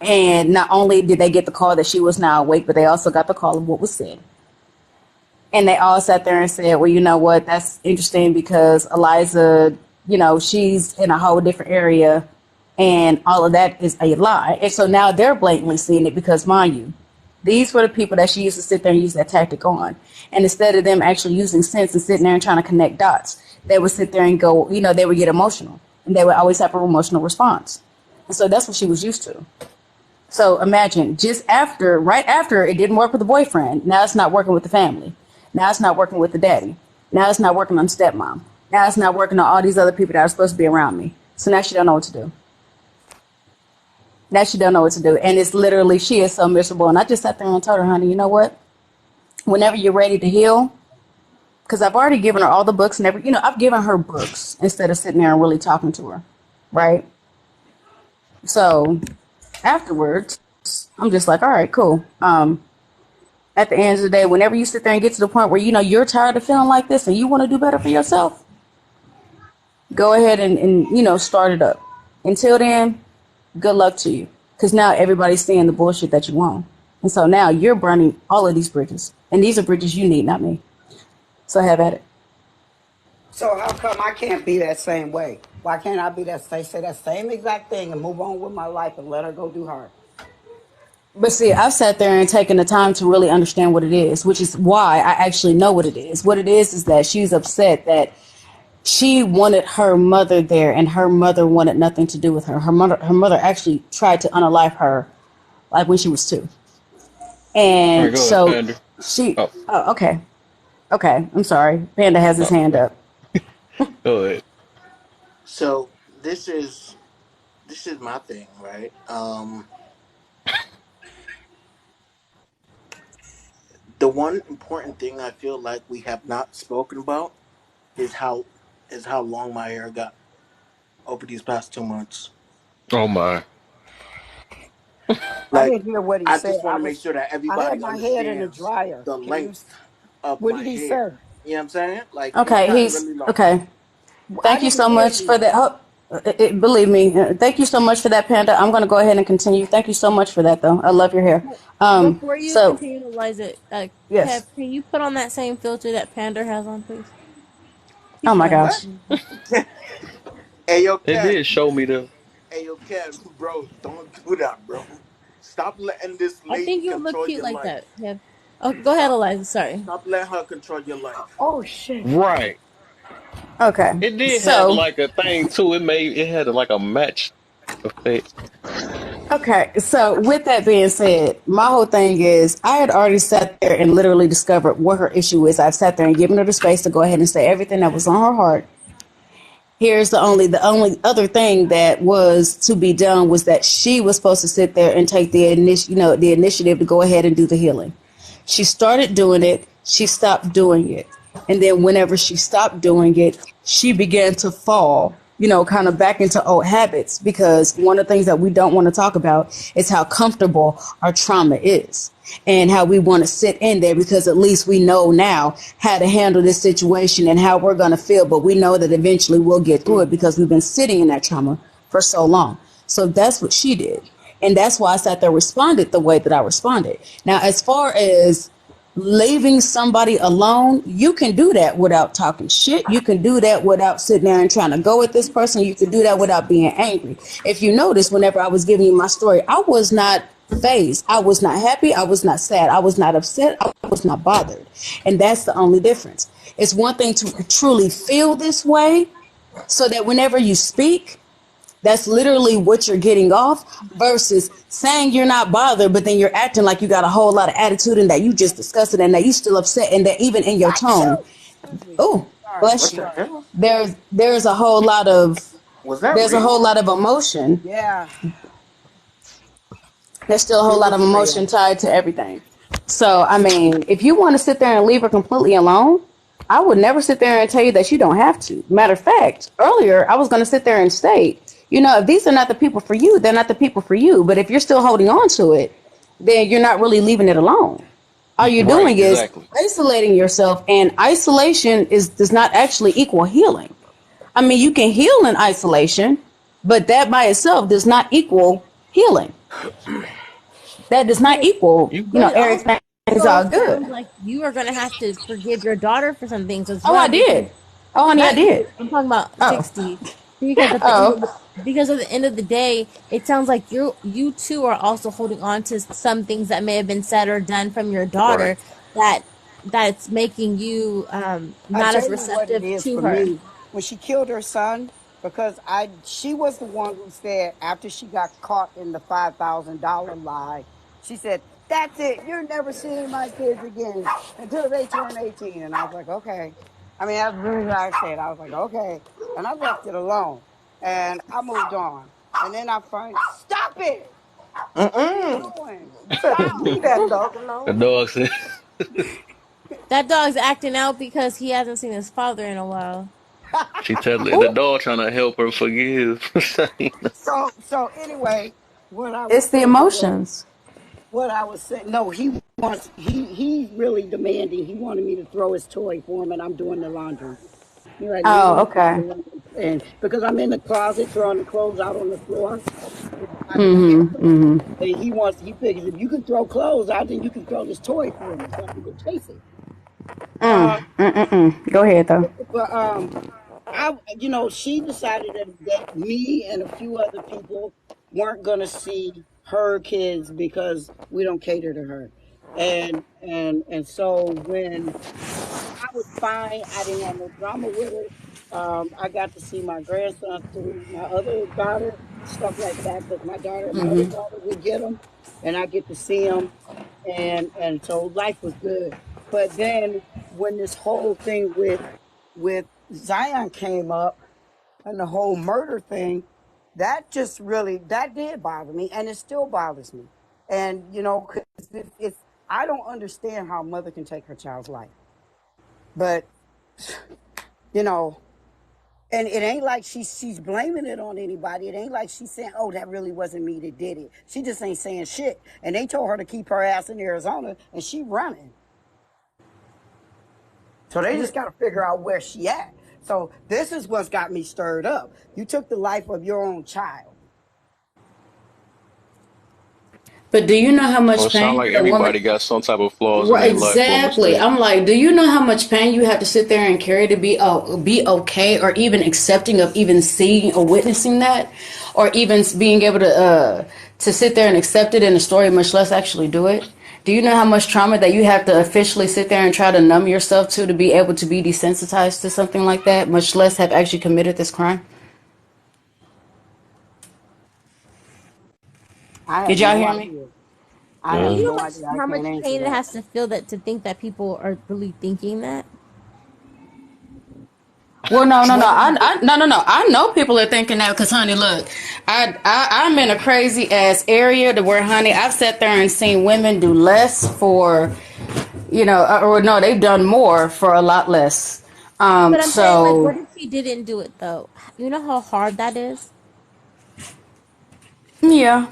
And not only did they get the call that she was now awake, but they also got the call of what was said. And they all sat there and said, well, you know what, that's interesting because Eliza, she's in a whole different area and all of that is a lie. And so now they're blatantly seeing it because, mind you, these were the people that she used to sit there and use that tactic on. And instead of them actually using sense and sitting there and trying to connect dots, they would sit there and go, they would get emotional. And they would always have an emotional response. And so that's what she was used to. So imagine right after it didn't work with the boyfriend, now it's not working with the family. Now it's not working with the daddy. Now it's not working on stepmom. Now it's not working on all these other people that are supposed to be around me. So now she don't know what to do. Now she don't know what to do. And it's literally, she is so miserable. And I just sat there and told her, honey, you know what? Whenever you're ready to heal, because I've already given her all the books and I've given her books instead of sitting there and really talking to her. Right? So afterwards, I'm just like, all right, cool. At the end of the day, whenever you sit there and get to the point where, you're tired of feeling like this and you want to do better for yourself, go ahead and start it up. Until then, good luck to you. Because now everybody's seeing the bullshit that you want. And so now you're burning all of these bridges. And these are bridges you need, not me. So have at it. So how come I can't be that same way? Why can't I be say that same exact thing and move on with my life and let her go do her? But see, I've sat there and taken the time to really understand what it is, which is why I actually know what it is. What it is that she's upset that she wanted her mother there and her mother wanted nothing to do with her. Her mother actually tried to unalive her like when she was 2. And so Panda. oh, okay. Okay, I'm sorry. Panda has his hand up. Go ahead. So this is my thing, right? The one important thing I feel like we have not spoken about is how long my hair got over these past 2 months. Oh my. I Like, didn't hear what he I said. just want to make sure that I had everybody my head in the understands dryer. the length of What my did he say? hair. You know what I'm saying? Like, it's Okay, gotten really long. okay. I Thank you didn't so hear much for you. that. Believe me, thank you so much for that, Panda. I'm going to go ahead and continue. Thank you so much for that, though. I love your hair. Before you So, continue, Eliza, Kev, yes. can you put on that same filter that Pander has on, please? Oh, He's my trying. What? gosh. Hey, yo, It Kev. did show me the. Hey, yo, Kev, bro, don't do that, bro. Stop letting this I lady think you'll look control cute your like life. that, Kev. Oh, go ahead, Stop, Eliza. Sorry. stop letting her control your life. Oh shit. Right. Okay. It did have So, like a thing too. It had like a match effect. okay. So, with that being said, my whole thing is I had already sat there and literally discovered what her issue is. I've sat there and given her the space to go ahead and say everything that was on her heart. Here's the only other thing that was to be done was that she was supposed to sit there and take the initiative to go ahead and do the healing. She started doing it, she stopped doing it. And then whenever she stopped doing it, she began to fall, kind of back into old habits, because one of the things that we don't want to talk about is how comfortable our trauma is and how we want to sit in there, because at least we know now how to handle this situation and how we're going to feel. But we know that eventually we'll get through it because we've been sitting in that trauma for so long. So that's what she did. And that's why I sat there, responded the way that I responded. Now, as far as leaving somebody alone, you can do that without talking shit. You can do that without sitting there and trying to go with this person. You can do that without being angry. If you notice, whenever I was giving you my story, I was not phased. I was not happy. I was not sad. I was not upset. I was not bothered. And that's the only difference. It's one thing to truly feel this way so that whenever you speak, that's literally what you're getting off, versus saying you're not bothered, but then you're acting like you got a whole lot of attitude and that you just disgusted and that you still upset, and that even in your tone, Excuse me. oh, Sorry. bless What you. the hell? There's a whole lot of Was that there's a real? whole lot of emotion. Yeah. There's still a whole It lot of was emotion real. tied to everything. So, I mean, if you want to sit there and leave her completely alone, I would never sit there and tell you that you don't have to. Matter of fact, earlier I was going to sit there and state, if these are not the people for you, they're not the people for you. But if you're still holding on to it, then you're not really leaving it alone. All you're Right. doing is Exactly. isolating yourself, and isolation does not actually equal healing. I mean, you can heal in isolation, but that by itself does not equal healing. That does not But equal, You you but know, it everything is also all good. sounds like you are gonna have to forgive your daughter for some things as Oh, I well because did. Oh, honey, I not you. did. I'm talking about Oh, 60 because at the end of oh, because at the end of the day, it sounds like you too are also holding on to some things that may have been said or done from your right. daughter that that's making you I not as tell you what it receptive is to for her. me. When she killed her son, because she was the one who said after she got caught in the $5,000 lie, she said, "That's it. You're never seeing my kids again until they turn 18." And I was like, "Okay." I mean, that's really what I said. I was like, "Okay," and I left it alone, and I moved on. And then I find, stop it. What are you Mm-mm. doing? You better Stop. leave that dog The alone. dog said, That dog's acting out because he hasn't seen his father in a while. she tell the ooh, dog trying to help her forgive. So anyway, what I was it's the saying was, emotions. what I was saying, no, he's really demanding. He wanted me to throw his toy for him, and I'm doing the laundry. He's like, Oh, Mom, I'm doing okay. the laundry. And because I'm in the closet throwing the clothes out on the floor, I can hear Mm-hmm. him. Mm-hmm. And he figures if you can throw clothes out, then you can throw this toy for me, so I can go chase it. Um, Go ahead though. but she decided that me and a few other people weren't going to see her kids because we don't cater to her. And so when I was fine, I didn't have no drama with her. I got to see my grandsons through my other daughter, stuff like that, because my other daughter would get them, and I get to see them, and so life was good. But then when this whole thing with Zion came up and the whole murder thing, that just really that did bother me, and it still bothers me. And 'cause it's I don't understand how a mother can take her child's life, but you know, and it ain't like she's blaming it on anybody. It ain't like she's saying, "Oh, that really wasn't me that did it." She just ain't saying shit. And they told her to keep her ass in Arizona, and she running. So they just got to figure out where she at. So this is what's got me stirred up. You took the life of your own child. But do you know how Well, much it sounds pain like that a woman? everybody got some type of flaws in Right, their life or exactly. mistake. I'm like, do you know how much pain you have to sit there and carry to be okay, or even accepting of even seeing or witnessing that, or even being able to sit there and accept it in a story, much less actually do it? Do you know how much trauma that you have to officially sit there and try to numb yourself to be able to be desensitized to something like that, much less have actually committed this crime? I have Did y'all no hear me? idea. I Do have Yeah. you know no idea. I how much can't answer pain it that. has to feel that to think that people are really thinking that? Well, no, no, no. What do you think? No, no, no. I know people are thinking that because, honey, look, I'm in a crazy ass area to where, honey, I've sat there and seen women do less for, or no, they've done more for a lot less. But I'm saying, like, what So if she didn't do it though? You know how hard that is, yeah,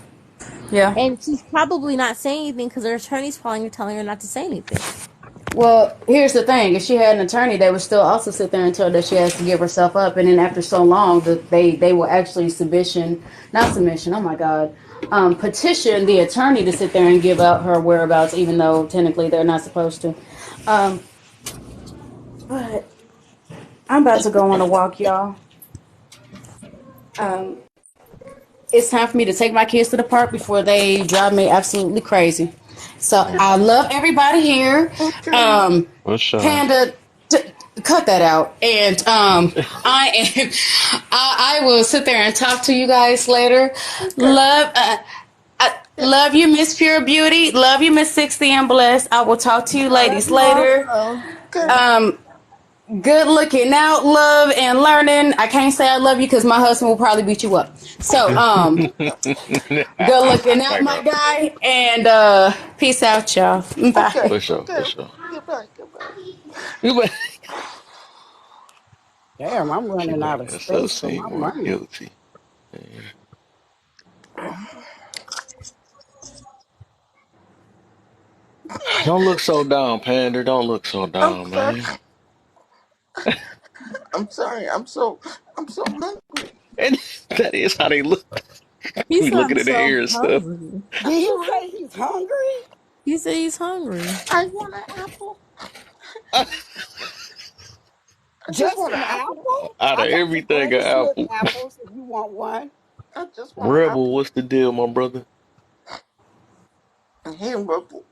yeah. and she's probably not saying anything because her attorney's probably telling her not to say anything. Well, here's the thing: if she had an attorney, they would still also sit there and tell her that she has to give herself up, and then after so long, that they will actually not submission. Oh my God, petition the attorney to sit there and give out her whereabouts, even though technically they're not supposed to. Um, but I'm about to go on a walk, y'all. Um, it's time for me to take my kids to the park before they drive me absolutely crazy. So Mm. I love everybody here. Okay. Um, What's shy? Panda, cut that out. And I am. I will sit there and talk to you guys later. Okay. Love. I Yeah. love you, Miss Pure Beauty. Love you, Miss 60 and Blessed. I will talk to you I love ladies you later. also. Okay. Um, good looking out, love and learning. I can't say I love you because my husband will probably beat you up. So, good looking out, Right my now. guy, and peace out, y'all. Bye. Okay. For sure, Okay. for sure. Goodbye. Goodbye. You better Damn, I'm she running out making of herself space for seem my more money. guilty. Man. Don't look so down, Pander. Don't look so I'm down, sorry. man. I'm sorry. I'm so hungry. And that is how they look. He He looking sounds at the so ear and stuff. hungry. Did I'm he sorry. say he's hungry? He said he's hungry. I want an apple. I just Just want an an apple. apple? Out I of got some everything, an Granny Smith apple. apples if you want one. I just want an Rebel, apple. what's the deal, my brother? Hey, Rebel.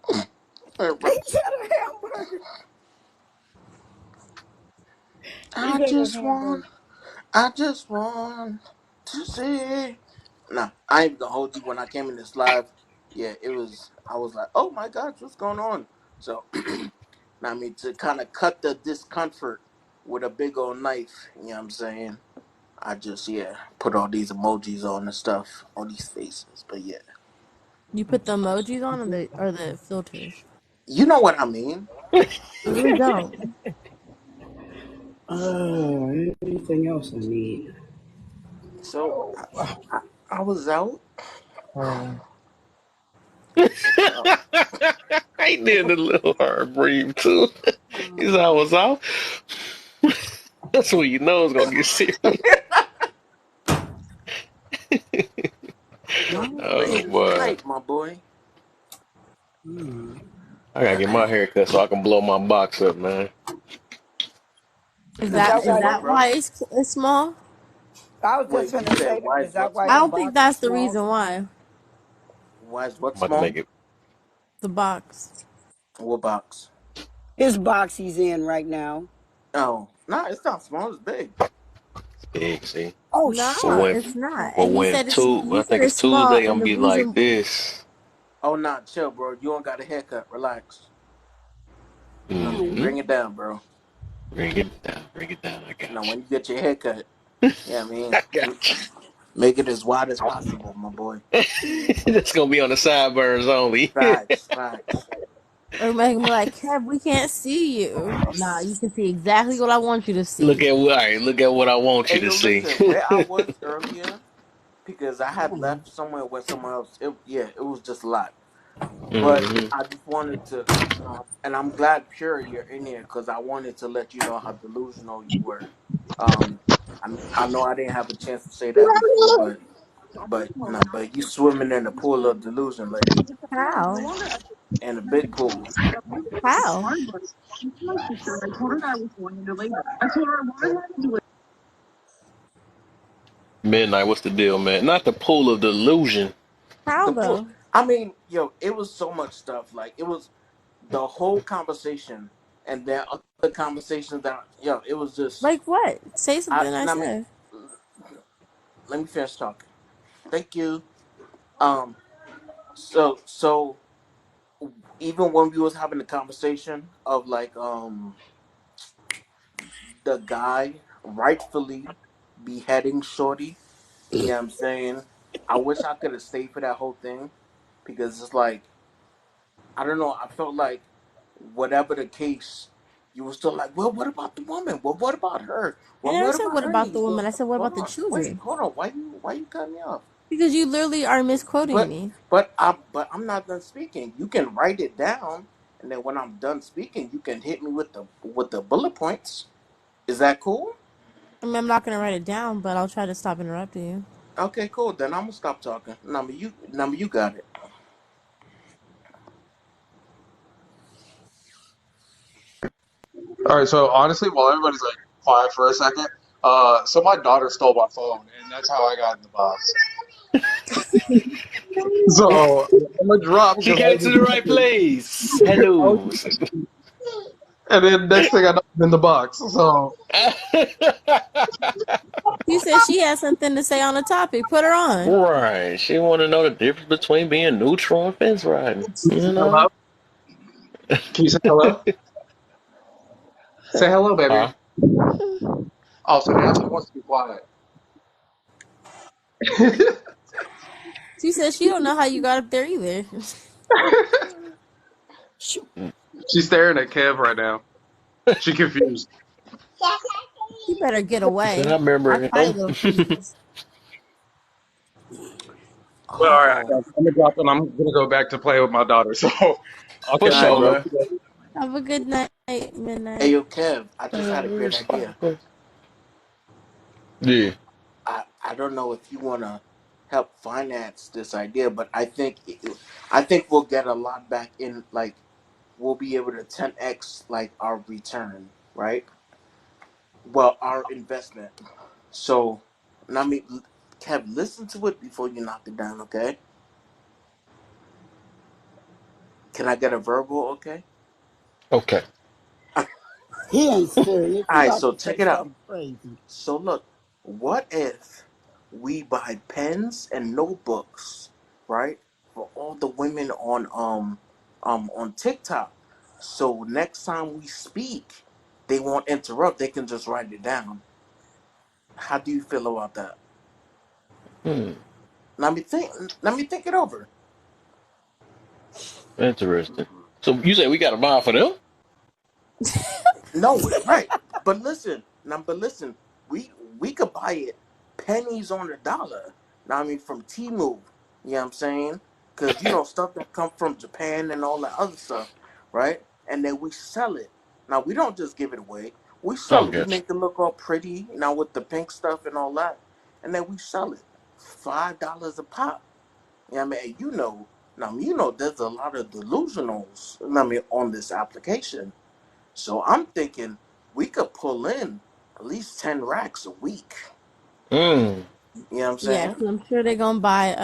Hey, He Rebel. said a hamburger. He I said a just hamburger. want. I just want to see. Nah, I ain't gonna hold you. When I came in this live, yeah, it was. I was like, oh my gosh, what's going on? So, I mean, to kind of cut the discomfort with a big old knife. You know what I'm saying? I just put all these emojis on and stuff, all these faces. But yeah, You put the emojis on or the filters? you know what I mean. I really don't. Anything else I need? So I was out. Uh, I did a little hard breathe too. He said I was off. That's when you know it's gonna get serious. late Oh at boy. night, my boy. I gotta get my hair cut so I can blow my box up, man. Is Is that that You said is why? what, that bro? why it's small? I was just Wait, you gonna said say that. why is Is that what why I the small? don't think box is that's the small? reason why. Why is what I'm about to make small? it The box. What box? His box he's in right now. Oh, nah, it's not small. It's big. big, see. Oh No, But shit! when it's not. but And when he I said think it's it's small, Tuesday, I'm and gonna the be like reason this. Oh, nah, chill, bro. You don't got a haircut. Relax. No, Mm-hmm. bring it down, bro. Bring it down, I Now, got when you get your haircut, you. yeah, I mean, I got make it as wide as possible, my boy. you. That's gonna be on the sideburns only. Facts, facts. or make me like, Kev, we can't see you. Nah, you can see exactly what I want you to Look see. at what all right, look at what I want you Hey, to yo, see. listen, where I was earlier, because I had left somewhere with someone else. It was just a lot. But hmm I just wanted to, and I'm glad Pure you're in here because I wanted to let you know how delusional you were. Um, I know I didn't have a chance to say that before, but no, but you swimming in a pool of delusion, lady, How? in a big pool. How? Midnight, what's the deal, man? Not the pool of delusion. How The pool. though? I mean, yo, it was so much stuff. Like it was the whole conversation, and then other conversations that it was just. Like what? Say something I I mean, said. let me finish talking. Thank you. Um, so even when we was having the conversation of like the guy rightfully beheading Shorty, you know what I'm saying? I wish I could have stayed for that whole thing because it's like I don't know, I felt like whatever the case, you were still like, well, what about the woman? Well, what about her? I Well, never what said about what her about the needs? woman. Well, I said what hold about the on, wait, children? hold on. Why you cut me off? Because you literally are misquoting But me. I'm not done speaking. You can write it down, and then when I'm done speaking, you can hit me with the bullet points. Is that cool? I mean, I'm not gonna write it down, but I'll try to stop interrupting you. Okay, cool. Then I'm gonna stop talking. Number you got it. All right, so honestly, while everybody's like quiet for a second, so my daughter stole my phone, and that's how I got in the box. So I'm gonna drop She because came to the right place. Hello. and then next thing I know, I'm in the box. So She said she had something to say on the topic. Put her on. right. She want to know the difference between being neutral and fence riding. You know? hello, can you say hello? Say hello, baby. Huh? Oh, so now she wants to be quiet. She said she don't know how you got up there either. Shoot. She's staring at Kev right now. She confused. You better get And I away. I remember fight little kids. But all right, Oh, I'm gonna drop and I'm gonna go back to play with my daughter. So I'll for catch all right, y'all sure, later. bro. man. Have a good night, Hey, midnight. yo, Kev. I just had a great idea. Yeah. I don't know if you wanna. help finance this idea. But I think we'll get a lot back in, like we'll be able to 10x like our return, right? Well, our investment. So, I mean, Kev, listen to it before you knock it down, okay? Can I get a verbal, okay? Okay. He ain't serious. All He right, about so to check say it out. something crazy. So look, what if we buy pens and notebooks, right, for all the women on TikTok? So next time we speak, they won't interrupt. They can just write it down. How do you feel about that? Hmm. Let me think. Let me think it over. Interesting. So you say we got a buy for them? No, right. But listen, we could buy it pennies on the dollar. Now I mean from Temu. You know what I'm saying? Because stuff that come from Japan and all that other stuff, right? And then we sell it. Now we don't just give it away. We I sell it. We got you. make it look all pretty, with the pink stuff and all that, and then we sell it $5 a pop. You know what I mean? And there's a lot of delusionals. On this application. So I'm thinking we could pull in at least 10 racks a week. Mm. You know what I'm Yeah, saying? 'cause I'm sure they're gonna buy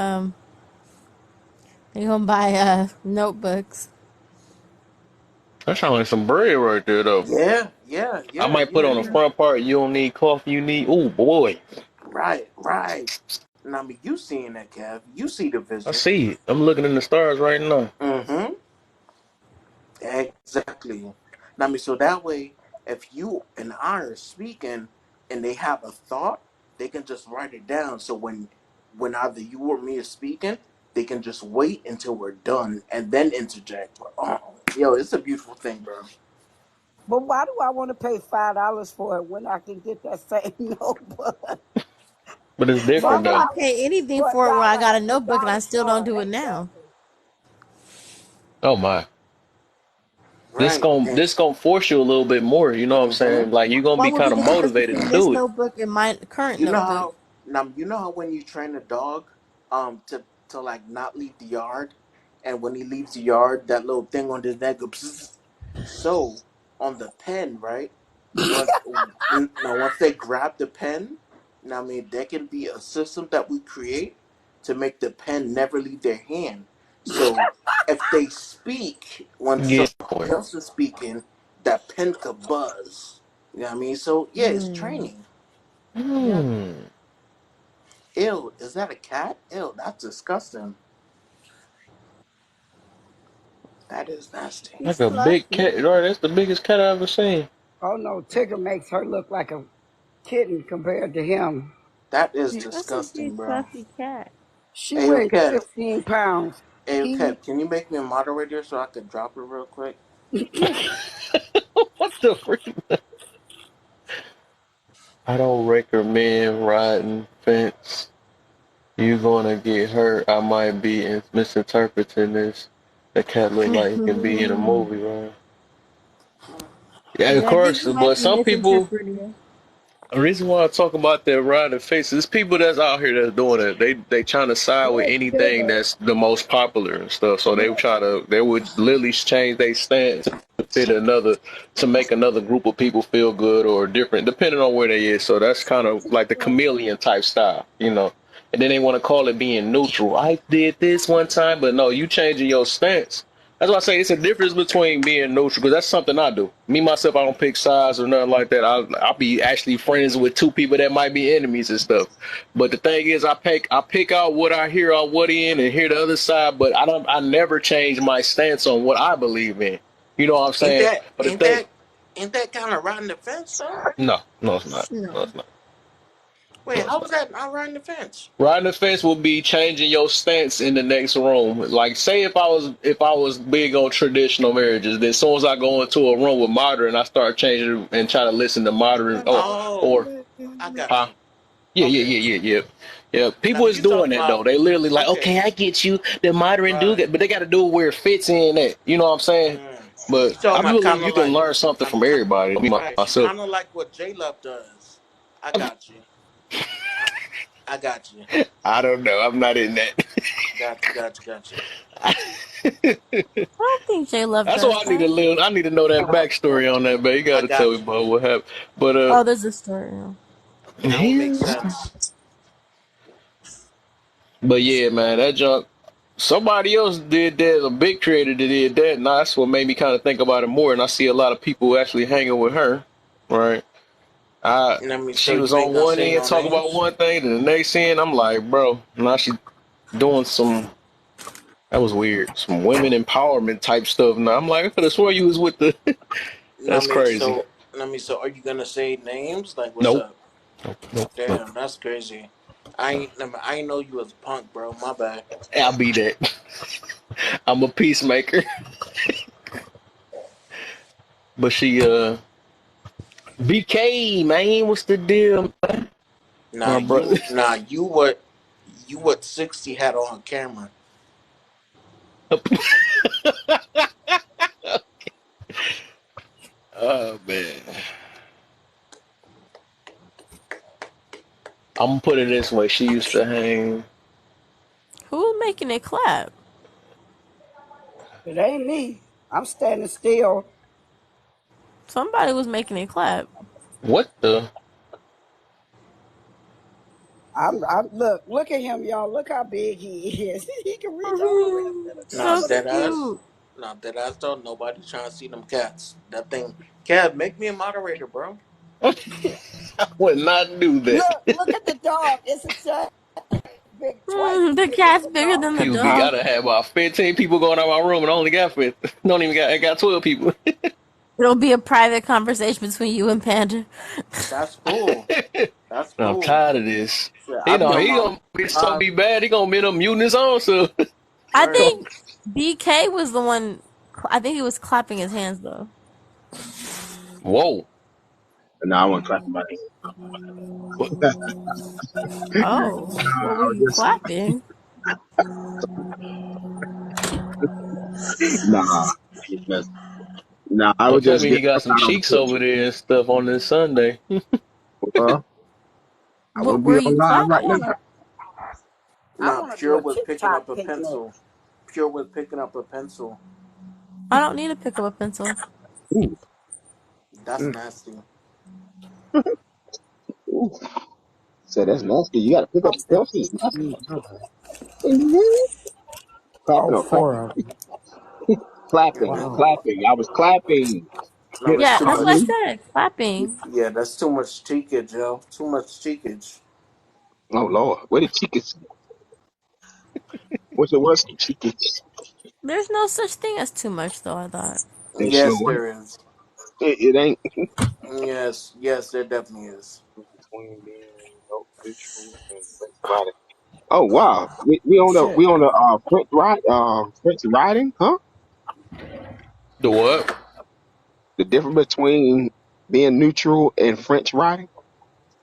notebooks. That sounds like some bread right there, though. Yeah, yeah, I yeah, might put yeah, on the yeah. front part. You don't need coffee. You need. Oh boy, Right, right. Now, you seeing that, Kev. You see the I vision. see it. I'm looking in the stars right now. Mm-hmm. Exactly. So that way, if you and I are speaking and they have a thought, they can just write it down. So when either you or me is speaking, they can just wait until we're done and then interject. Oh, yo, it's a beautiful thing, bro. But why do I want to pay $5 for it when I can get that same notebook But it's Why different would though. I $1 pay anything for a for it when I dollar, got a a notebook and I dollar still don't for do it now? exactly. Oh my. This Right. gon' And this gonna force you a little bit more. You know what I'm hmm saying? Like you're gonna be What would be kind of the difference motivated to between this do it. notebook and my current you know notebook? how when you train a dog to like not leave the yard, and when he leaves the yard, that little thing on his neck goes psst. So on the pen, right? Once once they grab the pen, there can be a system that we create to make the pen never leave their hand. So if they speak when Yeah. somebody else is speaking, that pen could buzz. You know what I mean? So yeah, it's Hmm. training. Yep. Hmm. Ew, is that a cat? Ew, that's disgusting. That is nasty. He's Like a big fluffy. cat. Right, that's the biggest cat I've ever seen. Oh no, Tigger makes her look like a kitten compared to him. That is That's a big disgusting, bro. fluffy cat. She Hey, yo, weighs Kev. 15 pounds. Hey, yo, He Kev, can you make me a moderator so I could drop it real quick? What the freak? I don't recommend riding fence. You gonna get hurt. I might be misinterpreting this. The cat look like it can be in a movie, right? Yeah, of Yeah, I think course. you might But be some people, misinterpreting it. the reason why I talk about that riding fence is people that's out here that's doing it. They trying to side with where's anything Tigger? that's the most popular and stuff. So Where, they would literally change their stance to fit another, to make another group of people feel good or different, depending on where they is. So that's kind of like the chameleon type style, you know. And then they want to call it being neutral. I did this one time, but no, you changing your stance. That's why I say it's a difference between being neutral, because that's something I do. Me myself, I don't pick sides or nothing like that. I'll be actually friends with two people that might be enemies and stuff. But the thing is, I pick out what I hear on what end and hear the other side. But I never change my stance on what I believe in. You know what I'm Ain't saying? that But the ain't thing, that ain't that kind of riding the fence though? no, no, it's not. No, No. it's not. Wait, No, it's how was not. that not riding the fence? Riding the fence will be changing your stance in the next room. Like, say if I was big on traditional marriages, then as soon as I go into a room with modern, I start changing and try to listen to modern. Or Oh, I got huh? you. Yeah, yeah, Okay. yeah, yeah, yeah. Yeah, people is You doing talking that though. about They literally like, okay, okay, I get you. The modern do right? that, but they got to do it where it fits in. At you know what I'm saying? Mm. But You talking I about believe kind you of can like learn something from everybody. Me right, myself. kind of like what J Love does. I got you. I got you. I don't know. I'm not in that. Got you. Got you. Got you. I don't think Jay Love That's does why I need a that. little. I need to know that backstory on that, man. You got I to tell me got you. about what happened. But Oh, there's a story. Yeah. Now it makes yeah. sense. But yeah, man, that junk. Somebody else did that. A big creator that did that, and that's what made me kind of think about it more. And I see a lot of people actually hanging with her, right? I Let me. So She was you ain't on gonna one say end no talk about names. one thing, and the next end I'm like, bro, now she doing some. That was weird. Some women empowerment type stuff. Now I'm like, I could have swore you was with the. I That's mean, crazy. so let me. So are you gonna say names? Like, what's Nope. up? Nope. Nope. Nope. Damn, that's crazy. I ain't know you was a punk, bro. My bad. I'll be that. I'm a peacemaker. But she BK, man, what's the deal? My brother. You what 60 had on camera. Oh man. I'm gonna put it this way. She used to hang. Who's making it clap? It ain't me. I'm standing still. Somebody was making it clap. What the? I'm look at him, y'all. Look how big he is. He can reach all the way up to the top Nah, So of the dead tree. ass. cute. Nah, dead ass though. Nobody trying to see them cats. That thing. Cat, make me a moderator, bro. I would not do that. Look at the dog. It's a shame. Big, twice as The big as cat's the bigger dog. than the People be dog. gotta have about 15 people going out my room and I only got 50. Don't even got. I got 12 people. It'll be a private conversation between you and Panda. That's cool. That's I'm cool. tired of this. Shit, I You be know on he my gonna be so live. be bad. He gonna end up muting his own self. I Word. think BK was the one. I think he was clapping his hands though. Whoa. No, I wasn't clapping my hands. Oh, what were I was you just clapping? nah, just, nah. I Don't would tell just me get he got stuck some out on the cheeks porch. over there and stuff on this Sunday. Well, I What wouldn't be were on you live I right clapping? now. wanna I Nah, wanna do Pure a was picking TikTok up a picnic. pencil. Pure was picking up a pencil. I don't need to pick up a pencil. Ooh, That's mm, nasty. ooh. So that's nasty. You got to pick up the pencil. It's nasty. Mhm. Oh, Clapping or four clapping, of them. clapping, Wow. clapping. I was clapping. No, Hit it's Yeah, too that's what I much. somebody. said. Clapping. Yeah, that's too much cheekage, yo. Too much cheekage. Oh Lord, where the chickens? What's the worst chickens? There's no such thing as too much, though. I thought. They sure Yes, what? there is. It ain't. Yes, yes, there definitely is. Between being neutral and French. Oh wow, we Shit. on the French riding, huh? The what? The difference between being neutral and French riding.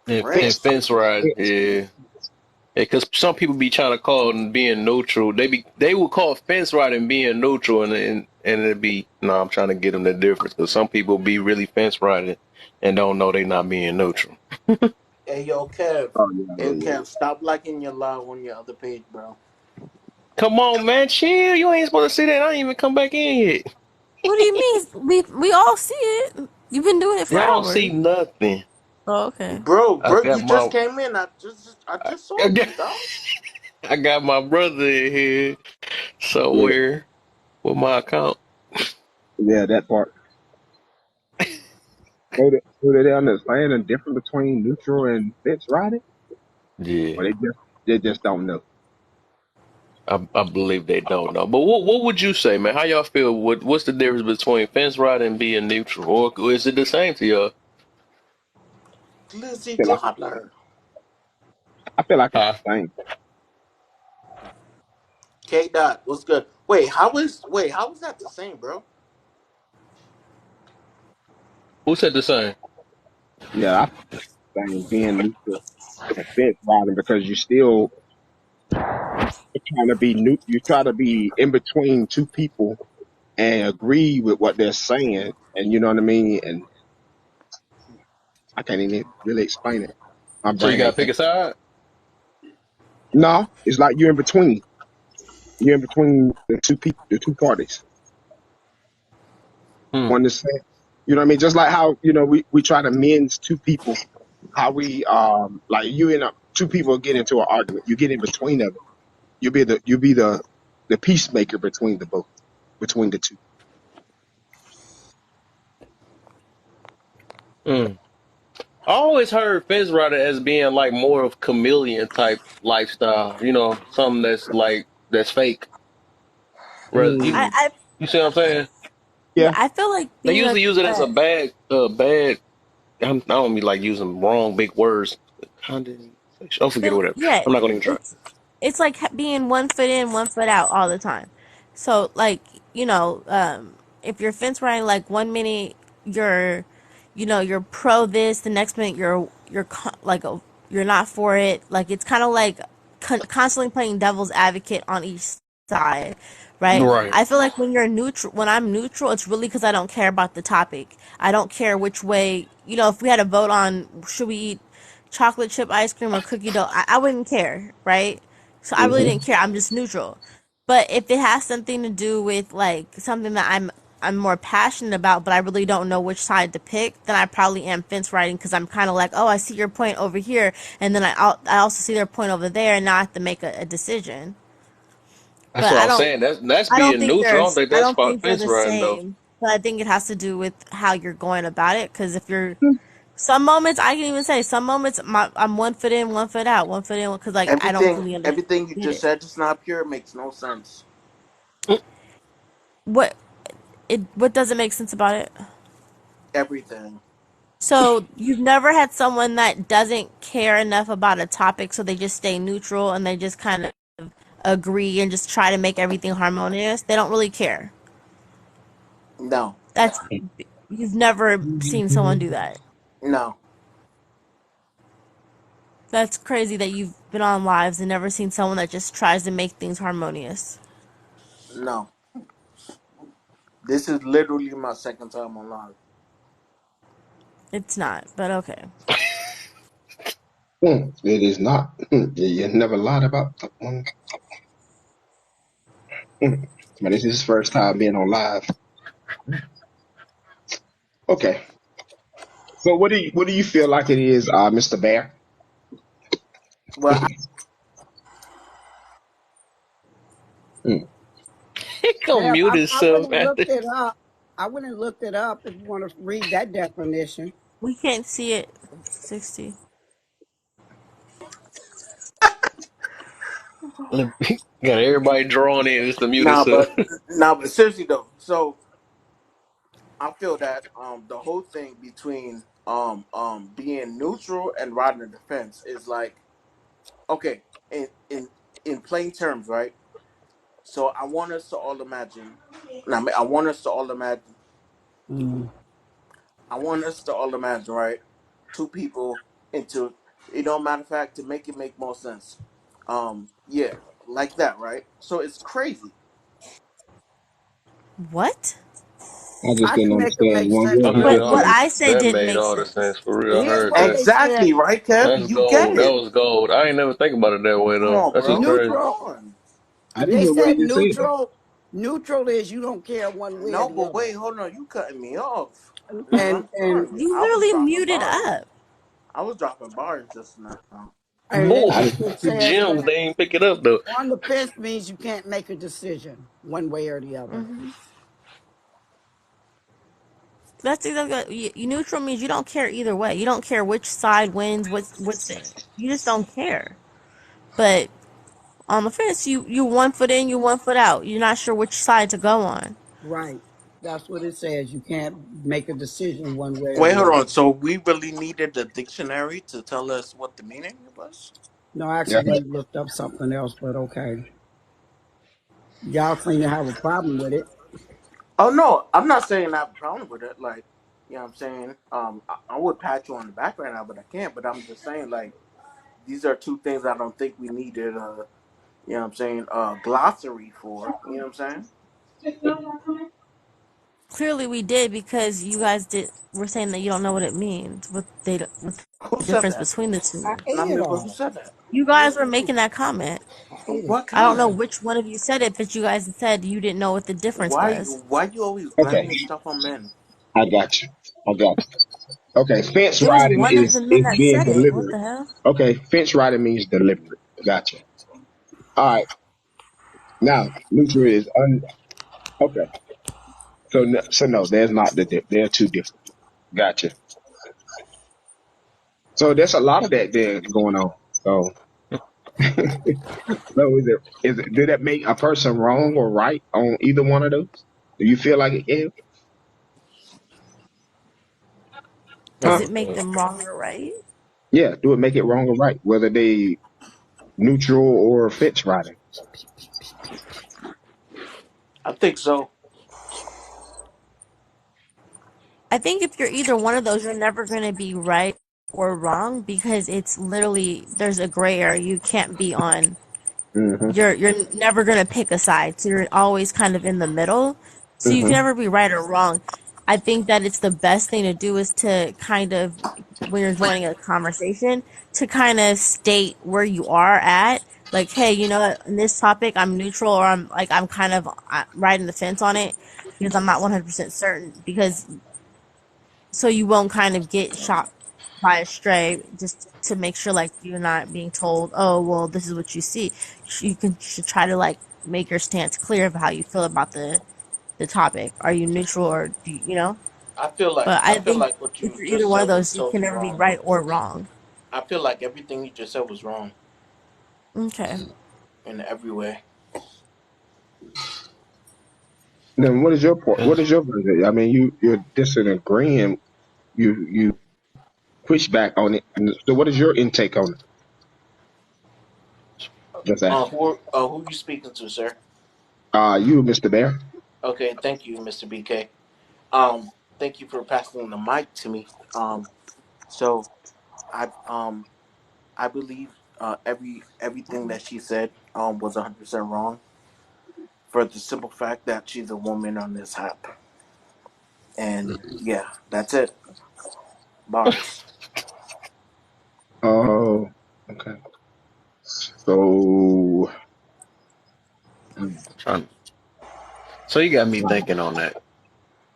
And Fence, French. fence riding. fence. Yeah. Because some people be trying to call it being neutral. They will call fence riding being neutral, and it'd be no. I'm trying to get them the difference because some people be really fence riding and don't know they not being neutral. Hey, yo, Kev. Oh yeah, Hey, yeah, yeah. Kev, stop liking your live on your other page, bro. Come on, man, chill. You ain't supposed to see that. I ain't even come back in yet. What do you mean? We all see it. You've been doing it for Y'all don't see hours. nothing. Oh, okay. I Bro, got you just my came in. I I, just saw I got you, dog. I got my brother in here Yeah, somewhere with my account. yeah, that part. So they understand the difference between neutral and fence riding, Yeah. or they just don't know. I believe they don't know. But what would you say, man? How y'all feel? What's the difference between fence riding and being neutral? Or is it the same to y'all? Glizzy I feel like Gobbler. I feel like it's Huh? the same. K Dot, what's good? Wait, how is that the same, bro? Who said the same? Yeah, I feel the same being neutral and fence riding because you still trying to be new. You try to be in between two people and agree with what they're saying, and you know what I mean. And I can't even really explain it. My So you brain gotta ain't pick thinking. a side? No, it's like you're in between. You're in between the two people, the two parties Hmm. on this thing. You know what I mean? Just like how, we try to mend two people, how we like you and two people get into an argument. You get in between them. You be the peacemaker between the both, between the two. Mm. I always heard fence rider as being like more of chameleon type lifestyle. Something that's fake. Rather, you Mm, I you see what I'm saying? yeah, yeah. I feel like They being usually use it as a bad. I don't mean like using wrong big words. Condensation. Oh, forget it. feel Whatever. yeah, I'm not gonna even try. it's like being one foot in, one foot out all the time. So like, if you're fence riding, like 1 minute you're, you're pro this, the next minute you're not for it. Like it's kind of like constantly playing devil's advocate on each side, right? Right. I feel like when I'm neutral, it's really because I don't care about the topic. I don't care which way, if we had a vote on should we eat chocolate chip ice cream or cookie dough, I wouldn't care, right? So I really Hmm. didn't care. I'm just neutral. But if it has something to do with like something that I'm more passionate about, but I really don't know which side to pick, then I probably am fence riding because I'm kind of like, oh, I see your point over here, and then I also see their point over there, and now I have to make a decision. That's But what I'm saying. That's I don't being think neutral. I don't think I that's don't spot think they're fence the riding though. same. But I think it has to do with how you're going about it. Because if you're some moments, I can even say some moments I'm 1 foot in, 1 foot out, 1 foot in, because like I don't fully understand Everything you just it. said just now, pure, makes no sense. What what doesn't make sense about it? Everything. So you've never had someone that doesn't care enough about a topic, so they just stay neutral and they just kind of agree and just try to make everything harmonious. They don't really care. No, That's You've never seen someone do that. no, That's crazy that you've been on lives and never seen someone that just tries to make things harmonious. no. This is literally my second time on live. It's not, but okay. It is not. You never lied about that one. But this is his first time being on live. Okay. So what do you feel like it is, Mr. Bear? Well, Mm. He gonna Yeah, mute I went himself and after. looked it up. I went and looked it up if you want to read that definition. We can't see it. 60. Got everybody drawn in just to mute nah, himself. but seriously though. So I feel that the whole thing between being neutral and riding the defense is like, okay, in plain terms, right? So I want us to all imagine. I want us to all imagine. Mm. I want us to all imagine, right? Two people into, matter of fact, to make it make more sense. Yeah, like that, right? So it's crazy. What? I just I didn't can make it understand make one sense word I he made just What all what said. the I said that didn't made make all the sense. sense for real. I Here's heard what that. they said. Exactly, right, Kev? That's You get gold. That it. was gold. I ain't never think about it that way Come though. on, That's just bro. crazy. Come Neutral. on. I didn't They hear what he said just said though. neutral. Neutral is you don't care one way or No, the but other. wait, hold on. You cutting me off. Now And I'm and sorry. You I was literally dropping muted bars. up. I was dropping bars just now. and Boy, then I just it the says when gems they ain't pick it up though. on the fence means you can't make a decision one way or the other. That's exactly what, neutral means you don't care either way. You don't care which side wins, what's it. You just don't care. But on the fence, you 1 foot in, you 1 foot out. You're not sure which side to go on. Right. That's what it says. You can't make a decision one way or Wait, the hold other. on. So we really needed the dictionary to tell us what the meaning was? No, I yeah. actually looked up something else, but okay. Y'all seem to have a problem with it. Oh no, I'm not saying I have a problem with it. Like, you know what I'm saying? I would pat you on the back right now, but I can't. But I'm just saying, like, these are two things I don't think we needed glossary for. You know what I'm saying? Clearly, we did because you guys did. We're saying that you don't know what it means. What Who the said difference that? between the I two. hate it Namiba, who all. said that? You guys were making that comment. I hate it. What I don't know comment? which one of you said it, but you guys said you didn't know what the difference was. Why you always Okay, blaming stuff on men? I got you. I got you. Okay, fence It was riding one of the men is that being said it. What deliberate. the hell? Okay, fence riding means deliberate. Gotcha. All right. Now, neutral is okay. So no, there's not they're two different. Gotcha. So there's a lot of that there going on. So so did that make a person wrong or right on either one of those? Do you feel like it is? Does Huh? it make them wrong or right? Yeah, do it make it wrong or right? Whether they neutral or fence riding. I think so. I think if you're either one of those, you're never going to be right or wrong because it's literally there's a gray area. You can't be on. Mm-hmm. You're never going to pick a side. So you're always kind of in the middle. So you can Mm-hmm. never be right or wrong. I think that it's the best thing to do is to kind of when you're joining a conversation to kind of state where you are at. Like, hey, you know, what, in this topic, I'm neutral, or I'm kind of riding the fence on it because I'm not 100% certain. Because so you won't kind of get shot by a stray just to make sure like you're not being told, oh well, this is what you see. Should try to like make your stance clear of how you feel about the topic. Are you neutral or do you know? But I I feel think like what if you you're either just one of said was those, you can totally never be wrong. right or wrong. I feel like everything you just said was wrong Okay. in every way. Then what is your point? What Yes. is your version? I mean, you're disagreeing. You push back on it. So what is your intake on it? Just asking. Who you speaking to, sir? You, Mr. Bear. Okay, thank you, Mr. BK. Thank you for passing the mic to me. So I I believe everything that she said was 100% wrong for the simple fact that she's a woman on this app. And yeah, that's it. Bars. Oh, okay. So, mm, Trying. So you got me thinking on that.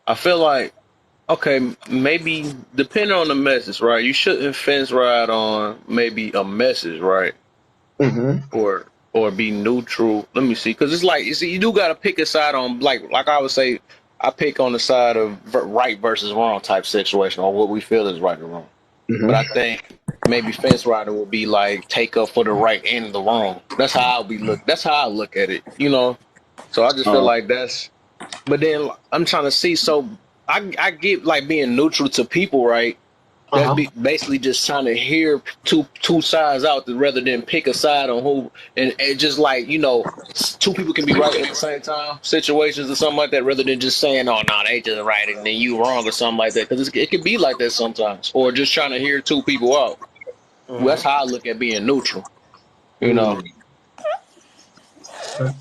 I feel like okay, maybe depending on the message, right? You shouldn't fence ride on maybe a message, right? mm-hmm, Or be neutral. Let me see, because it's like you see, you do got to pick a side on like I would say, I pick on the side of right versus wrong type situation, or what we feel is right or wrong. But I mm-hmm. think maybe fence rider would be like take up for the right and the wrong. That's how I'll be look. That's how I look at it, you know. So I just feel Uh, like that's. But then I'm trying to see. So I get like being neutral to people, right? uh That's huh. basically just trying to hear two sides out rather than pick a side on who and just like two people can be right at the same time situations or something like that rather than just saying oh no they just right and then you wrong or something like that because it can be like that sometimes or just trying to hear two people out. Well, that's Mm-hmm. how I look at being neutral, you know. Mm, okay.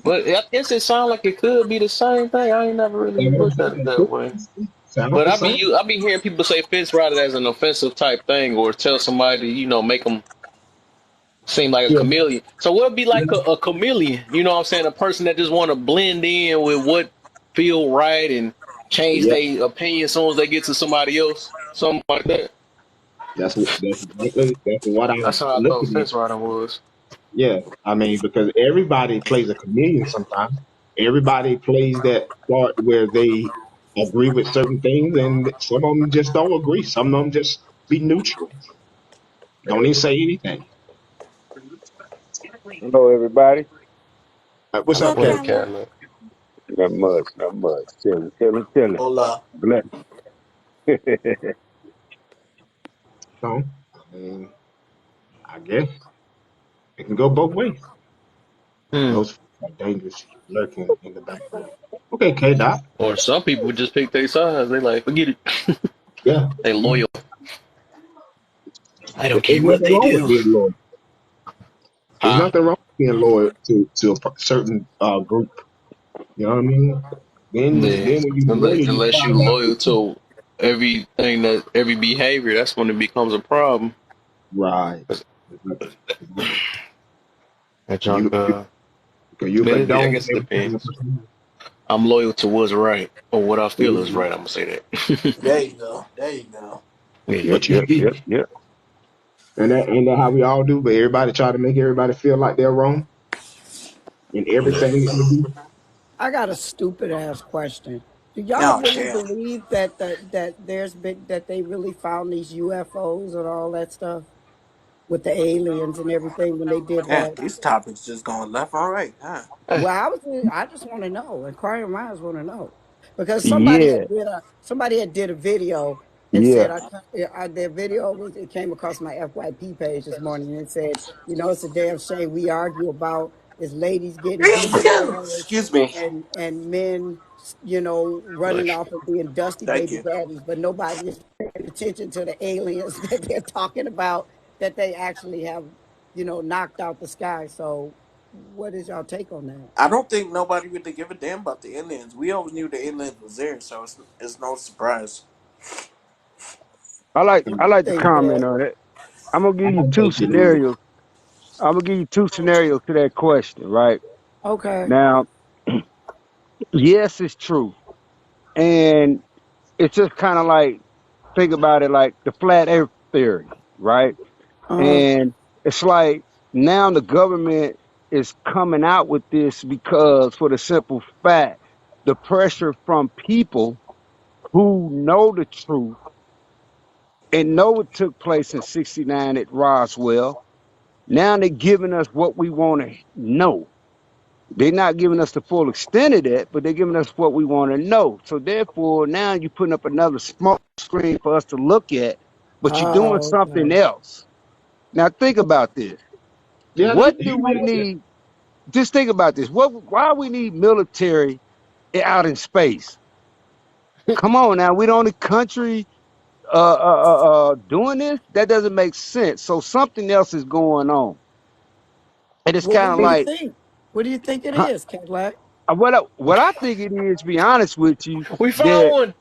But I guess it sounds like it could be the same thing. I ain't never really Yeah, what I'm looked at saying, it it that way. sounds But the same. I be hearing people say fence rider as an offensive type thing, or tell somebody, make them seem like a Yeah, chameleon. So what would be like yeah, a chameleon? You know what I'm saying? A person that just want to blend in with what feel right and change yeah. their opinion as soon as they get to somebody else. Something like that. That's what I'm That's how I thought looking at. fence riding was. Yeah, I mean, because everybody plays a chameleon sometimes. Everybody plays that part where they agree with certain things, and some of them just don't agree. Some of them just be neutral. Don't even say anything. Hello, everybody. What's Hello, up, What Kevin? up, Cameron. Cadillac? Not much, not much. Chilling. Hola. Bless. So, I mean, I guess it can go both ways. Hmm. Those are dangerous lurking in the background. Okay, K Dot. Or some people just pick their sides. They like, forget it. Yeah, They yeah. loyal. I don't There's care what nothing they wrong with do. being loyal. There's Huh? nothing wrong with being loyal to a certain group. You know what I mean? Yeah, Then when you later you unless you find out loyal that to every behavior, that's when it becomes a problem. right. 'Cause that You junk, you but I condone guess it everything in depends. person. I'm loyal to what's right or what I feel is Mhm. right. I'm gonna say that. There you go. There you go. Yep, But you yep, see, yep, yep. and that how we all do, but everybody try to make everybody feel like they're wrong in everything that they do. I got a stupid ass question. Do y'all Oh really damn. believe that there's been that they really found these UFOs and all that stuff with the aliens and everything when they did Damn, that? these topics just going left and right, huh? Well, I just want to know. Inquiring minds want to know because Yeah, somebody had did a video and yeah. said their video was it came across my FYP page this morning and it said it's a damn shame we argue about is ladies getting BBLs Excuse me. and men running Bless off and being dusty Thank baby you. daddies, but nobody is paying attention to the aliens that they're talking about that they actually have knocked out the sky. So what is y'all take on that? I don't think nobody really give a damn about the aliens. We always knew the aliens was there, so it's no surprise. What do I you like to think, comment Ed? on it. I'm gonna I give you don't two think it is. scenarios. I'm gonna give you two scenarios to that question, right? Okay. Now, yes, it's true. And it's just kind of like, think about it like the flat earth theory, right? Uh-huh. And it's like now the government is coming out with this because for the simple fact, the pressure from people who know the truth and know it took place in 69 at Roswell. Now they're giving us what we want to know. They're not giving us the full extent of that, but they're giving us what we want to know. So therefore, now you're putting up another smoke screen for us to look at, but you're doing Oh, something okay. else. Now think about this. Yeah, What do he we right. need? Just think about this. Why we need military out in space? Come on now, we the only country doing this. That doesn't make sense. So something else is going on, and it's Well, kind what of do you like think? What do you think it huh, is, Cadillac? what I think it is. To be honest with you, we found that one.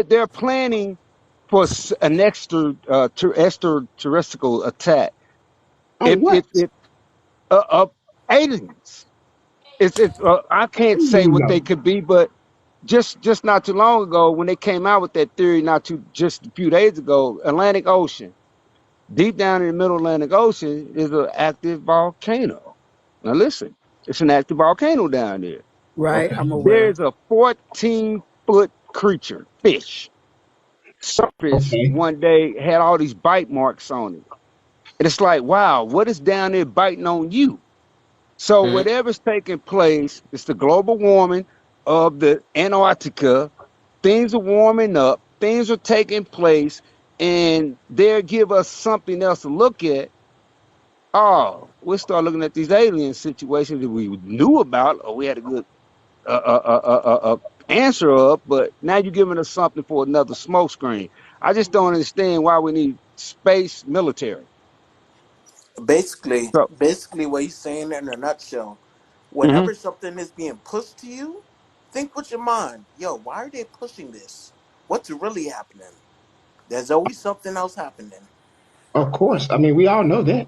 they're planning for an extraterrestrial attack. On If what? aliens, it's I can't say what No. they could be, but just not too long ago when they came out with that theory, not too just a few days ago, Atlantic Ocean, deep down in the middle Atlantic Ocean is an active volcano. Now listen, it's an active volcano down there. Right, Okay. I'm aware. There's a 14-foot creature, fish, surface Okay. one day had all these bite marks on it. And it's like, wow, what is down there biting on you? So Mhm. whatever's taking place, it's the global warming of the Antarctica. Things are warming up, things are taking place, and they'll give us something else to look at. Oh, we'll start looking at these alien situations that we knew about, or we had a good answer of, but now you're giving us something for another smoke screen. I just don't understand why we need space military. Basically, So, basically, what he's saying in a nutshell, hmm whenever something is being pushed to you, think with your mind, yo, why are they pushing this? What's really happening? There's always something else happening. Of course. I mean, we all know that.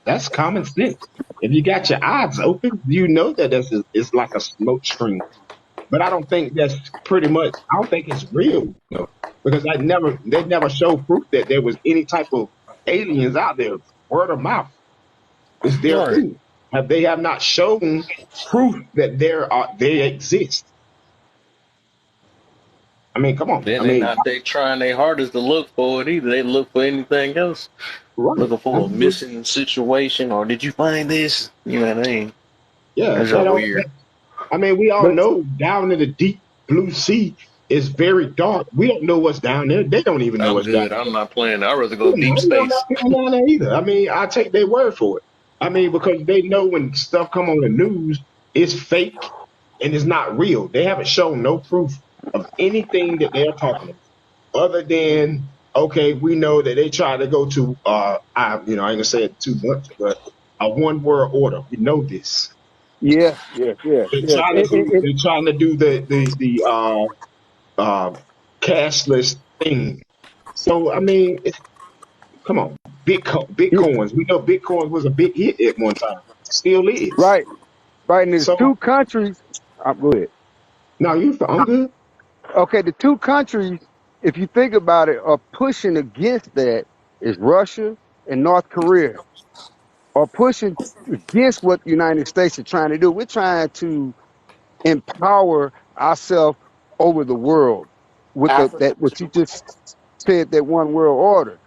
That's common sense. If you got your eyes open, you know that it's like a smoke screen. But I don't think that's pretty much. I don't think it's real, because they never showed proof that there was any type of aliens out there. Word of mouth is their Right. thing. They have not shown proof that they exist. I mean, come on. Then I they mean, not they trying their hardest to look for it either. They look for anything else. right? Looking I for a mean, missing situation or did you find this? You know what I mean? yeah, That's they just don't. weird. I mean, we all but know down in the deep blue sea is very dark. We don't know what's down there. They don't even know I'm what's down good. there. I'm not playing. I'd rather go Yeah, deep I know space. nothing down there either. I mean, I take their word for it. I mean, because they know when stuff come on the news, it's fake and it's not real. They haven't shown no proof of anything that they're talking about, other than okay, we know that they try to go to I ain't gonna say it too much, but a one world order. We know this. Yes, yes, yes, They're yes. trying to do. They're trying to do uh, cashless thing. So I mean, come on, Bitcoins. We know Bitcoin was a big hit at one time. Still is. right, right. And there's So two countries. Go ahead. now I'm good. Okay, the two countries, if you think about it, are pushing against that is Russia and North Korea, are pushing against what the United States are trying to do. We're trying to empower ourselves over the world with Africa. that what you just said, that one world order.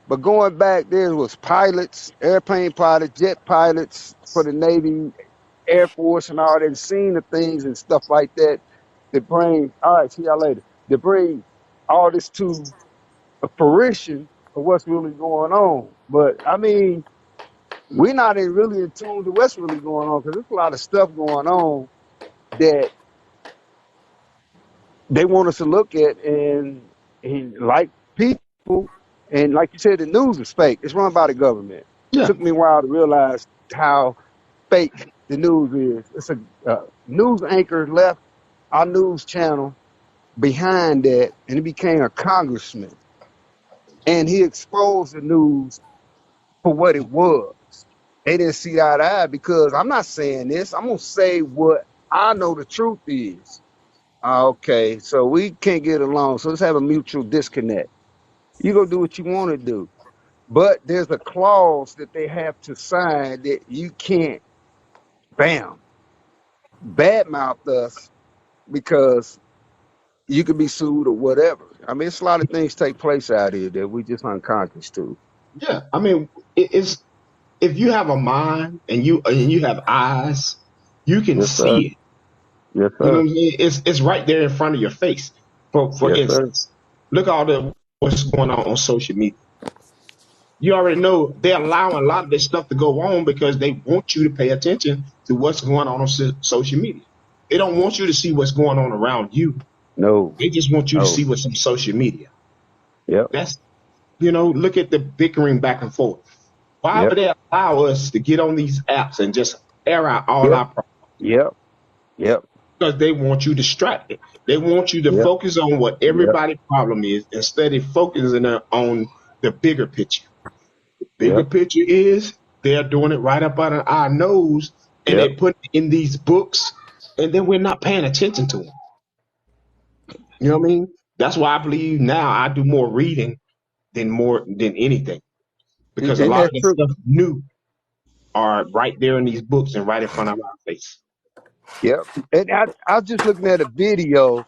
But going back, there was pilots, airplane pilots, jet pilots for the Navy, Air Force, and all that, seeing the things and stuff like that that bring. All right, see y'all later. That bring all this to a fruition of what's really going on. But I mean, we're not really in tune to what's really going on because there's a lot of stuff going on that they want us to look at, and like people, and like you said, the news is fake. It's run by the government. Yeah, Took me a while to realize how fake the news is. It's a news anchor left our news channel behind that, and he became a congressman, and he exposed the news for what it was. They didn't see eye to eye because I'm not saying this. I'm gonna say what I know the truth is. Okay, so we can't get along. So let's have a mutual disconnect. You go do what you want to do, but there's a clause that they have to sign that you can't, bam, badmouth us because you could be sued or whatever. I mean, it's a lot of things take place out here that we just unconscious to. yeah. I mean, it's if you have a mind and you have eyes, you can Yes, sir. see it. Yes, You know sir. what I mean? It's right there in front of your face. For Yes, sir. instance, look at all the what's going on social media. You already know they're allowing a lot of this stuff to go on because they want you to pay attention to what's going on social media. They don't want you to see what's going on around you. No, They just want you to no. see what's on social media. Yep, That's look at the bickering back and forth. Why yep, would they allow us to get on these apps and just air out all yep, our problems? yep, yep, Because they want you distracted. They want you to yep, focus on what yep, everybody's problem is instead of focusing on the bigger picture. Bigger yep, picture is they're doing it right up under our nose and yep. they put it in these books and then we're not paying attention to them. You know what I mean? That's why I believe now I do more reading than anything because a And lot of that's the true. stuff new are right there in these books and right in front of our face. Yep. And I was just looking at a video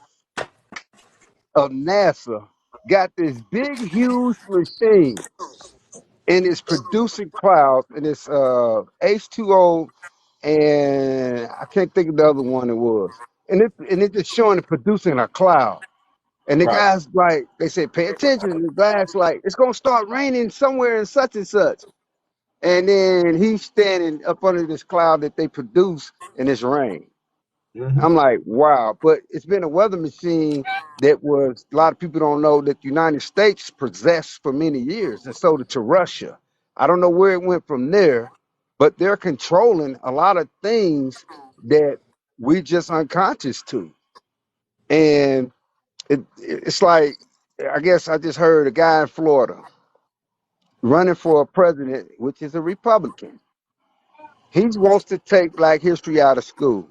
of NASA got this big, huge machine and it's producing clouds and it's H2O and I can't think of the other one it was. And it's just showing it producing a cloud. And the Right. guy's like, they said, pay attention. And the guy's like, it's gonna start raining somewhere in such and such. And then he's standing up under this cloud that they produce and it's rain. Hmm. I'm like, wow. But it's been a weather machine that was, a lot of people don't know that the United States possessed for many years and sold it to Russia. I don't know where it went from there, but they're controlling a lot of things that we just unconscious to. And it's like, I guess I just heard a guy in Florida running for a president, which is a Republican. He wants to take Black history out of school.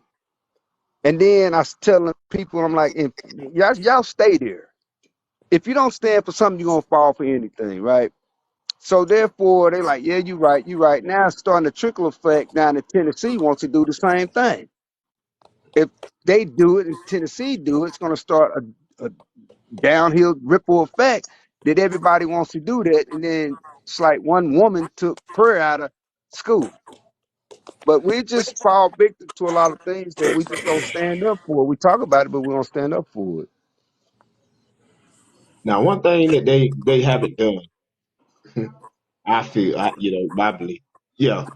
And then I was telling people, I'm like, if y'all stay there. If you don't stand for something, you're gonna fall for anything, right? So therefore, they like, yeah, you're right, you're right. Now it's starting to trickle effect down in Tennessee wants to do the same thing. If they do it and Tennessee do it, it's gonna start a downhill ripple effect that everybody wants to do that. And then it's like one woman took prayer out of school. But we just fall victim to a lot of things that we just don't stand up for. We talk about it, but we don't stand up for it. Now, one thing that they haven't done, my belief, yeah,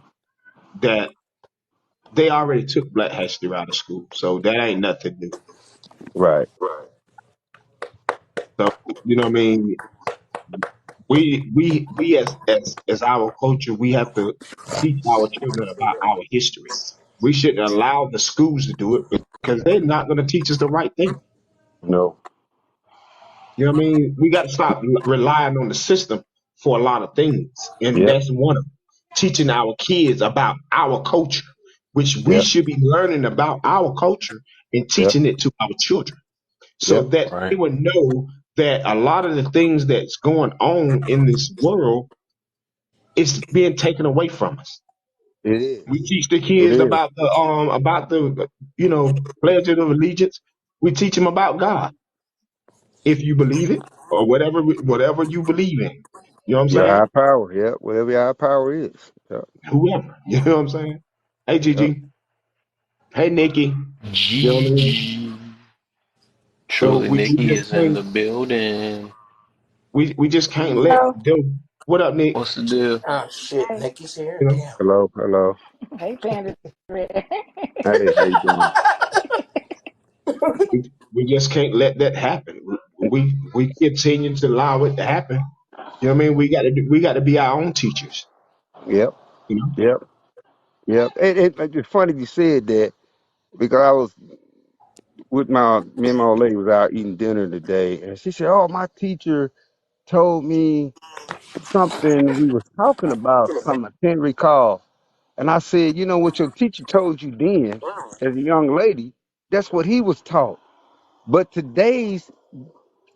that they already took Black history out of school, so that ain't nothing new. Right. So you know what I mean? We as our culture, we have to teach our children about our history. We shouldn't allow the schools to do it because they're not going to teach us the right thing. No. You know what I mean? We got to stop relying on the system for a lot of things. And Yep. that's one of them. Teaching our kids about our culture, which we Yep. should be learning about our culture and Yep. teaching it to our children so Yep. that they Right. would know that a lot of the things that's going on in this world is being taken away from us. It is. We teach the It kids is. about the pledge of allegiance. We teach them about God if you believe it or whatever you believe in. You know what I'm Your high saying? power. Yep. Whatever your high power is. Yep. Whoever. You know what I'm saying? Hey Yep. Gigi. Hey Nikki. You know what I mean? Gigi. So Truly, we Nikki just is in can't the building. we just can't let Oh, them. What up, Nick? What's the deal? Oh shit, hey, Nikki's here. You know, Damn. Hello. Hello. hey, Panda. Hey, how you doing? we just can't let that happen. We continue to allow it to happen. You know what I mean? We got to be our own teachers. Yep. You know? Yep. Yep. It's funny you said that because I was with me and my old lady was out eating dinner today, and she said, "Oh, my teacher told me something we was talking about something I can't recall." And I said, "You know what your teacher told you then, as a young lady, that's what he was taught. But today's,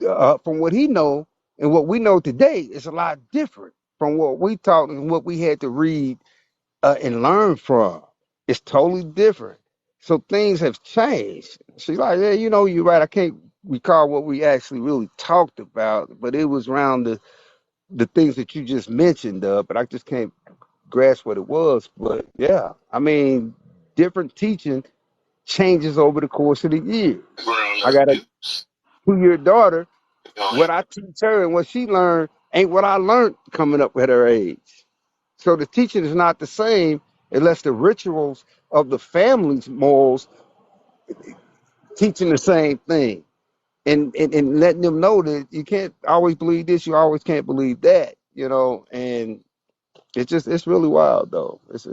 from what he know and what we know today, is a lot different from what we taught and what we had to read and learn from. It's totally different. So things have changed." She's like, "Yeah, you know, you're right. I can't recall what we actually really talked about, but it was around the things that you just mentioned, but I just can't grasp what it was. But yeah, I mean, different teaching changes over the course of the years. I got a 2-year daughter. What I teach her and what she learned ain't what I learned coming up at her age. So the teaching is not the same unless the rituals of the family's morals teaching the same thing. And letting them know that you can't always believe this, you always can't believe that, and it's really wild though. It's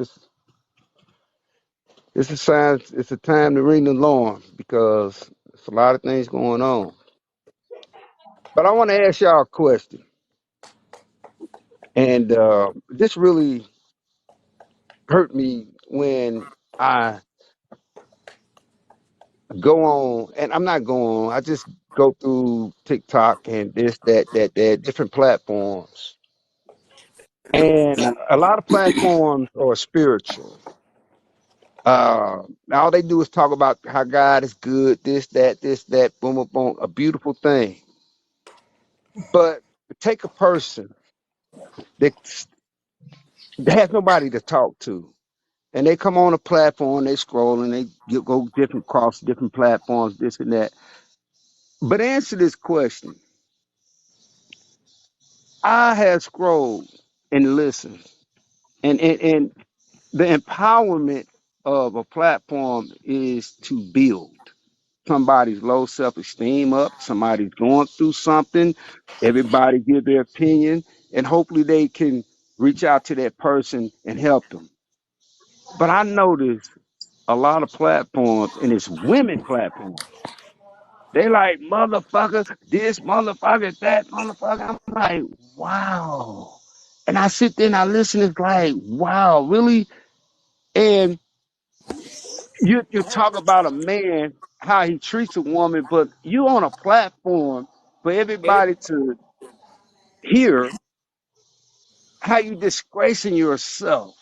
a sign, it's a time to ring the alarm because there's a lot of things going on. But I want to ask y'all a question. And this really hurt me when I go on, and I'm not going on, I just go through TikTok and this, that, different platforms. And a lot of platforms are spiritual. All they do is talk about how God is good, this, that, boom, boom, boom, a beautiful thing. But take a person that has nobody to talk to, and they come on a platform, they scroll, and go different across different platforms, this and that. But answer this question: I have scrolled and listened, and the empowerment of a platform is to build somebody's low self-esteem up. Somebody's going through something. Everybody give their opinion, and hopefully they can reach out to that person and help them. But I notice a lot of platforms, and it's women platforms. They like motherfucker this, motherfucker that, motherfucker. I'm like, wow. And I sit there and I listen. It's like, wow, really? And you talk about a man, how he treats a woman, but you on a platform for everybody to hear how you disgracing yourself.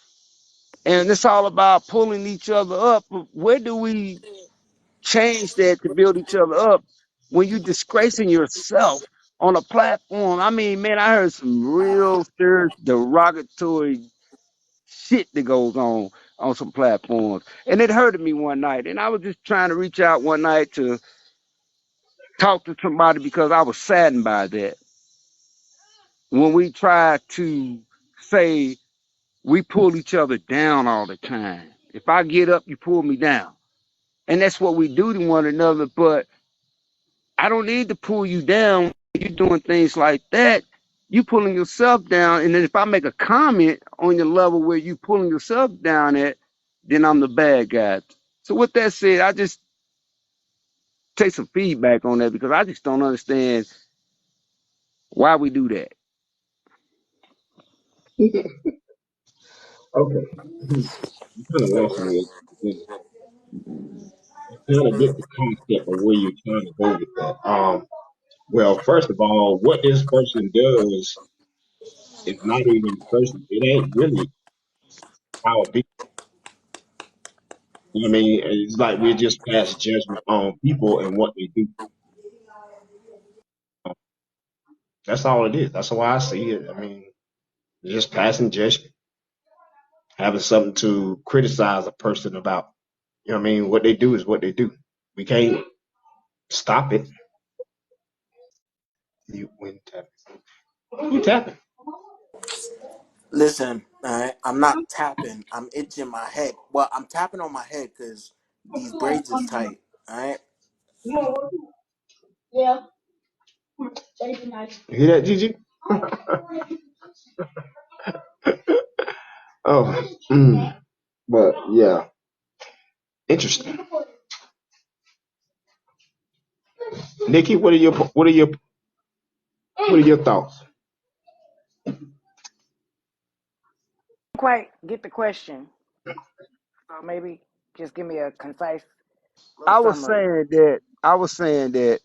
And it's all about pulling each other up. But where do we change that to build each other up when you disgracing yourself on a platform? I mean, man, I heard some real serious derogatory shit that goes on some platforms. And it hurted me one night. And I was just trying to reach out one night to talk to somebody because I was saddened by that. When we try to say we pull each other down all the time. If I get up, you pull me down. And that's what we do to one another. But I don't need to pull you down. You're doing things like that. You pulling yourself down. And then if I make a comment on your level where you pulling yourself down at, then I'm the bad guy. So with that said, I just take some feedback on that because I just don't understand why we do that. Okay. You kind of lost me. I kind of get the concept of where you're trying to go with that. Well, first of all, what this person does is not even the person. It ain't really how it be. You know what I mean? It's like we just pass judgment on people and what they do. That's all it is. That's why I see it. I mean, just passing judgment, having something to criticize a person about. You know what I mean? What they do is what they do. We can't stop it. You win tapping. Who tapping? Listen, all right, I'm not tapping. I'm itching my head. Well, I'm tapping on my head because these braids is tight. All right. You hear that, Gigi? Oh, but yeah, interesting. Nikki, what are your thoughts? Quite get the question. So maybe just give me a concise little I was summary. saying that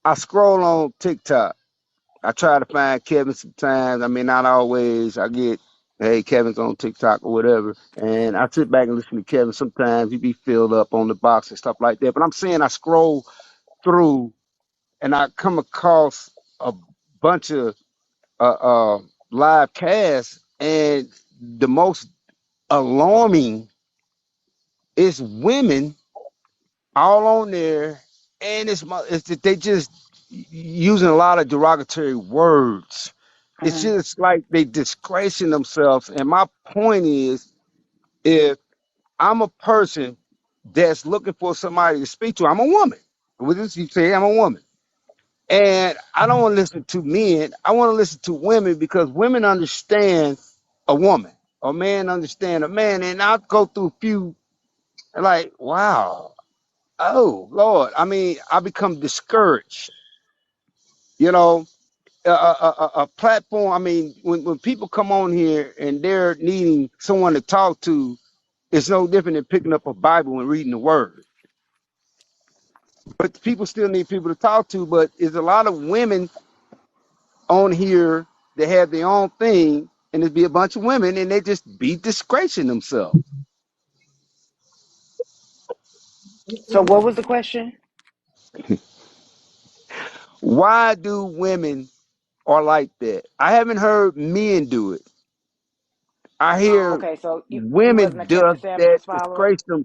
I scroll on TikTok. I try to find Kevin sometimes. I mean, not always. I get, hey, Kevin's on TikTok or whatever, and I sit back and listen to Kevin. Sometimes he be filled up on the box and stuff like that. But I'm saying I scroll through and I come across a bunch of live casts, and the most alarming is women all on there, and it's that they just using a lot of derogatory words. It's Hmm. just like they disgracing themselves. And my point is, if I'm a person that's looking for somebody to speak to, I'm a woman. With this, you say I'm a woman, and I don't want to listen to men. I want to listen to women because women understand a woman. A man understand a man, and I'll go through a few like, wow. Oh Lord, I mean, I become discouraged. You know, a platform. I mean, when people come on here and they're needing someone to talk to, it's no different than picking up a Bible and reading the Word. But people still need people to talk to. But there's a lot of women on here that have their own thing, and there'd be a bunch of women, and they just be disgracing themselves. So what was the question? Why do women are like that? I haven't heard men do it. I Oh, hear okay. So you wasn't women a does Kevin that Samuels follower. disgrace them.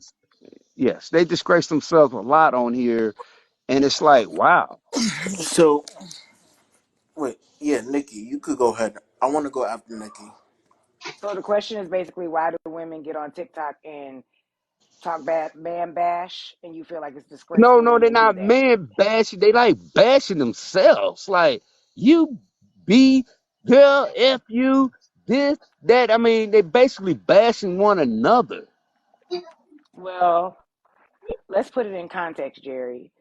Yes, they disgrace themselves a lot on here, and it's like, wow. So wait, yeah, Nikki, you could go ahead. I want to go after Nikki. So the question is basically why do women get on TikTok and talk bad man bash, and you feel like it's No, disgraceful no, when they're they do not that? man bashing. They like bashing themselves. Like you be girl, f you, this, that. I mean, they basically bashing one another. Well, let's put it in context, Jerry,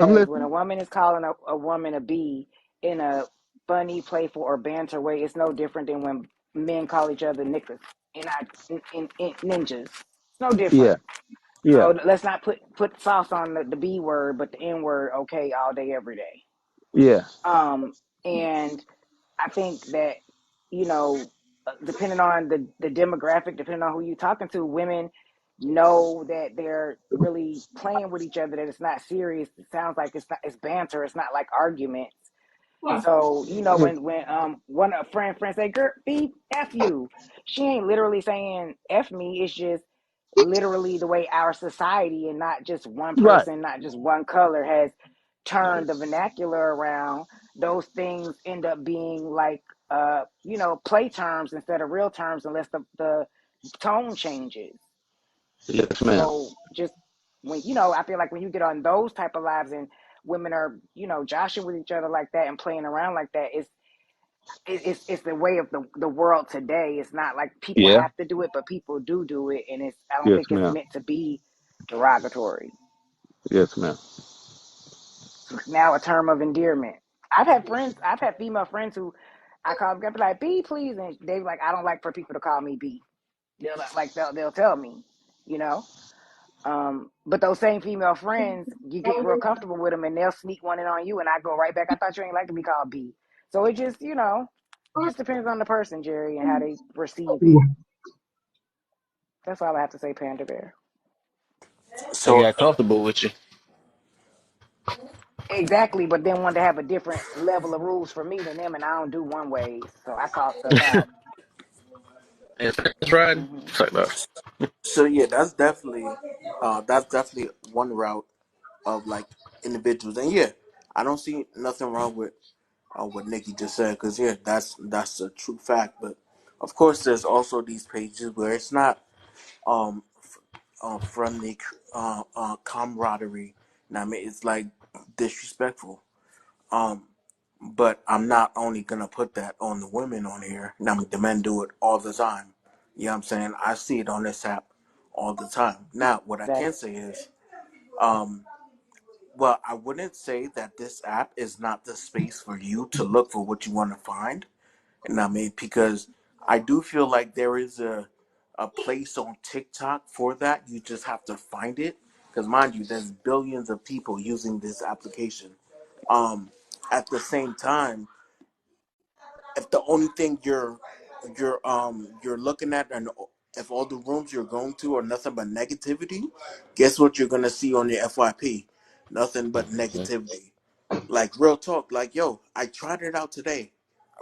I'm because when listening. a woman is calling a woman a B in a funny, playful, or banter way, it's no different than when men call each other niggas and in ninjas. It's no Yeah, different. yeah, So let's not put sauce on the B word, but the N word, okay, all day, every day. yeah. And I think that, you know, depending on the demographic, depending on who you're talking to, women know that they're really playing with each other, that it's not serious. It sounds like it's banter, it's not like arguments. So, you know, when one a friend say, "Girl, B F you," she ain't literally saying F me, it's just literally the way our society, and not just one Right. person, not just one color, has turned the vernacular around. Those things end up being like you know, play terms instead of real terms, unless the tone changes. Yes, ma'am. So just when, you know, I feel like when you get on those type of lives and women are, you know, joshing with each other like that and playing around like that, it's the way of the world today. It's not like people Yeah. have to do it, but people do it, and it's I don't Yes, think it's ma'am. meant to be derogatory. Yes, ma'am. It's now a term of endearment. I've had female friends who I call them, be like, B, please, and they like, I don't like for people to call me B. They'll tell me, you know. But those same female friends, you get real comfortable with them, and they'll sneak one in on you, and I go right back. I thought you ain't like to be called B. So it just, just depends on the person, Jerry, and how they receive it. That's all I have to say, Panda Bear. They So got comfortable with you. Exactly, but then wanted to have a different level of rules for me than them, and I don't do one ways, so I call stuff out. And that's right. Hmm. It's like that. so yeah, that's definitely one route of like individuals, and yeah, I don't see nothing wrong with what Nikki just said, because yeah, that's a true fact. But of course, there's also these pages where it's not friendly camaraderie. And I mean, it's like disrespectful. Um, but I'm not only gonna put that on the women on here. I mean, the men do it all the time. You know what I'm saying? I see it on this app all the time. Now, what I can Exactly. say is, um, well, I wouldn't say that this app is not the space for you to look for what you want to find. And I mean, because I do feel like there is a place on TikTok for that. You just have to find it. Because mind you, there's billions of people using this application. Um, at the same time, if the only thing you're looking at, and if all the rooms you're going to are nothing but negativity, guess what you're gonna see on your FYP? Nothing but negativity. Like real talk, like yo, I tried it out today,